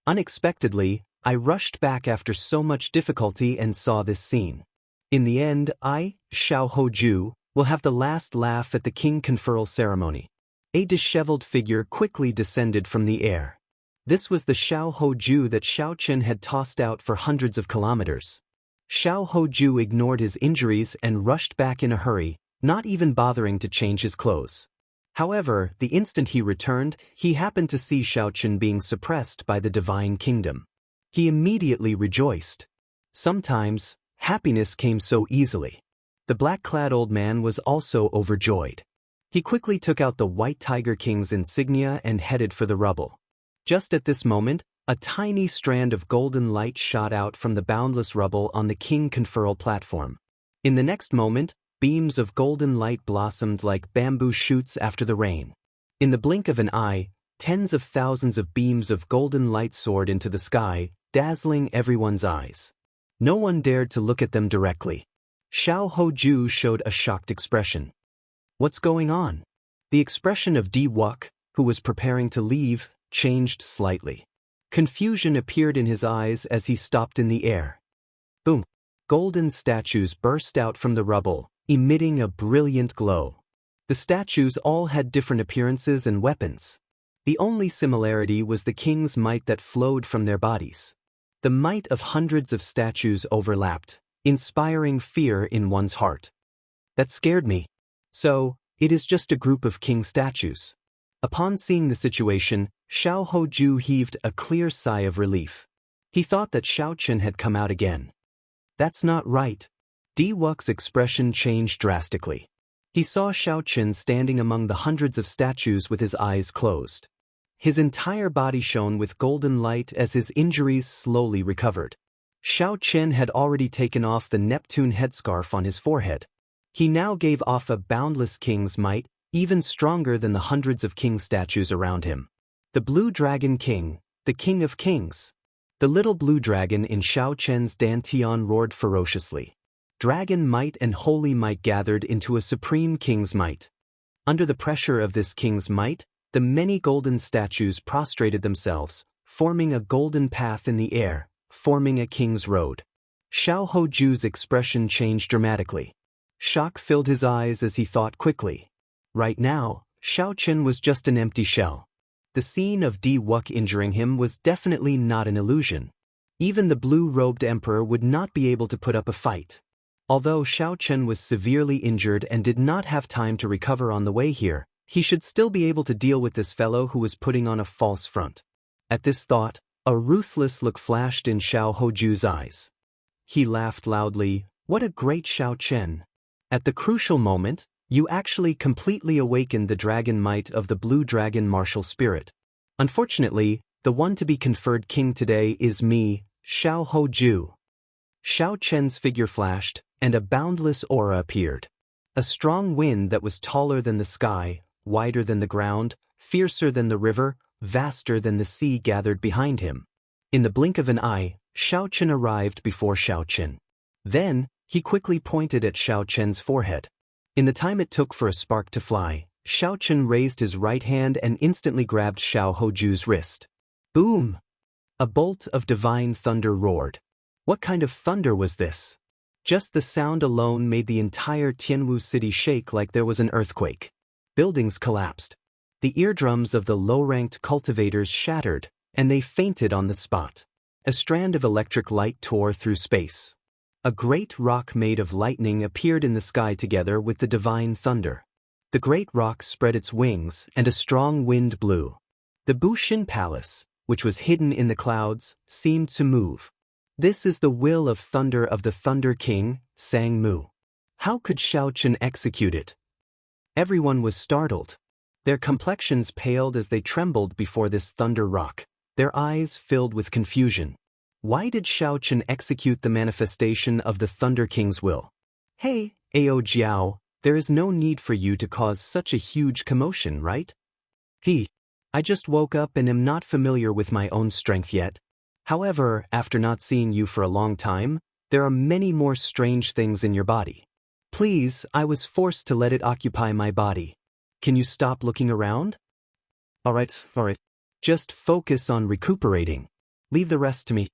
Unexpectedly, I rushed back after so much difficulty and saw this scene. In the end, I, Xiao Hoju, will have the last laugh at the king conferral ceremony. A disheveled figure quickly descended from the air. This was the Xiao Hoju that Xiaochen had tossed out for hundreds of kilometers. Xiao Hoju ignored his injuries and rushed back in a hurry, not even bothering to change his clothes. However, the instant he returned, he happened to see Xiaochen being suppressed by the Divine Kingdom. He immediately rejoiced. Sometimes, happiness came so easily. The black-clad old man was also overjoyed. He quickly took out the White Tiger King's insignia and headed for the rubble. Just at this moment, a tiny strand of golden light shot out from the boundless rubble on the king conferral platform. In the next moment, beams of golden light blossomed like bamboo shoots after the rain. In the blink of an eye, tens of thousands of beams of golden light soared into the sky, dazzling everyone's eyes. No one dared to look at them directly. Xiao Hoju showed a shocked expression. What's going on? The expression of Di Wuk, who was preparing to leave, changed slightly. Confusion appeared in his eyes as he stopped in the air. Boom! Golden statues burst out from the rubble, emitting a brilliant glow. The statues all had different appearances and weapons. The only similarity was the king's might that flowed from their bodies. The might of hundreds of statues overlapped, inspiring fear in one's heart. That scared me. So, it is just a group of king statues. Upon seeing the situation, Xiao Hoju heaved a clear sigh of relief. He thought that Xiaochen had come out again. That's not right. Di Wuk's expression changed drastically. He saw Xiaochen standing among the hundreds of statues with his eyes closed. His entire body shone with golden light as his injuries slowly recovered. Xiaochen had already taken off the Neptune headscarf on his forehead. He now gave off a boundless king's might, even stronger than the hundreds of king statues around him. The Blue Dragon King, the King of Kings. The little blue dragon in Xiaochen's dantian roared ferociously. Dragon might and holy might gathered into a supreme king's might. Under the pressure of this king's might, the many golden statues prostrated themselves, forming a golden path in the air, forming a king's road. Xiao Hoju's expression changed dramatically. Shock filled his eyes as he thought quickly. Right now, Xiaochen was just an empty shell. The scene of Di Wuk injuring him was definitely not an illusion. Even the blue-robed emperor would not be able to put up a fight. Although Xiaochen was severely injured and did not have time to recover on the way here, he should still be able to deal with this fellow who was putting on a false front. At this thought, a ruthless look flashed in Xiao Hoju's eyes. He laughed loudly. What a great Xiaochen! At the crucial moment, you actually completely awakened the dragon might of the blue dragon martial spirit. Unfortunately, the one to be conferred king today is me, Xiao Hoju. Xiaochen's figure flashed, and a boundless aura appeared. A strong wind that was taller than the sky, wider than the ground, fiercer than the river, vaster than the sea gathered behind him. In the blink of an eye, Xiaochen arrived before Xiaochen. Then, he quickly pointed at Xiaochen's forehead. In the time it took for a spark to fly, Xiaochen raised his right hand and instantly grabbed Xiao Hoju's wrist. Boom! A bolt of divine thunder roared. What kind of thunder was this? Just the sound alone made the entire Tianwu city shake like there was an earthquake. Buildings collapsed. The eardrums of the low-ranked cultivators shattered, and they fainted on the spot. A strand of electric light tore through space. A great rock made of lightning appeared in the sky together with the divine thunder. The great rock spread its wings, and a strong wind blew. The Bushin Palace, which was hidden in the clouds, seemed to move. This is the will of thunder of the Thunder King, sang Mu. How could Xiaochen execute it? Everyone was startled. Their complexions paled as they trembled before this thunder rock. Their eyes filled with confusion. Why did Xiaochen execute the manifestation of the Thunder King's will? Hey, Ao Jiao, there is no need for you to cause such a huge commotion, right? I just woke up and am not familiar with my own strength yet. However, after not seeing you for a long time, there are many more strange things in your body. Please, I was forced to let it occupy my body. Can you stop looking around? Alright. Just focus on recuperating. Leave the rest to me.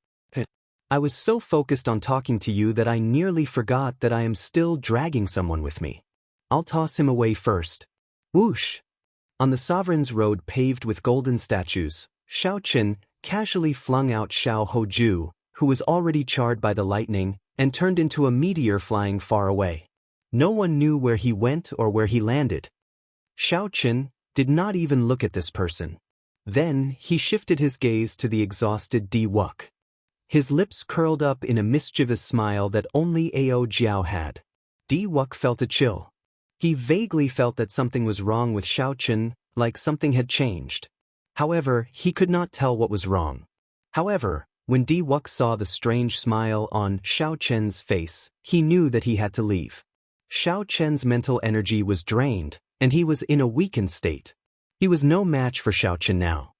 I was so focused on talking to you that I nearly forgot that I am still dragging someone with me. I'll toss him away first. Whoosh! On the Sovereign's Road paved with golden statues, Xiaochen casually flung out Xiao Hoju, who was already charred by the lightning, and turned into a meteor flying far away. No one knew where he went or where he landed. Xiaochen did not even look at this person. Then, he shifted his gaze to the exhausted Di Wuk. His lips curled up in a mischievous smile that only Ao Jiao had. Di Wuk felt a chill. He vaguely felt that something was wrong with Xiaochen, like something had changed. However, he could not tell what was wrong. However, when Di Wuk saw the strange smile on Xiaochen's face, he knew that he had to leave. Xiaochen's mental energy was drained, and he was in a weakened state. He was no match for Xiaochen now.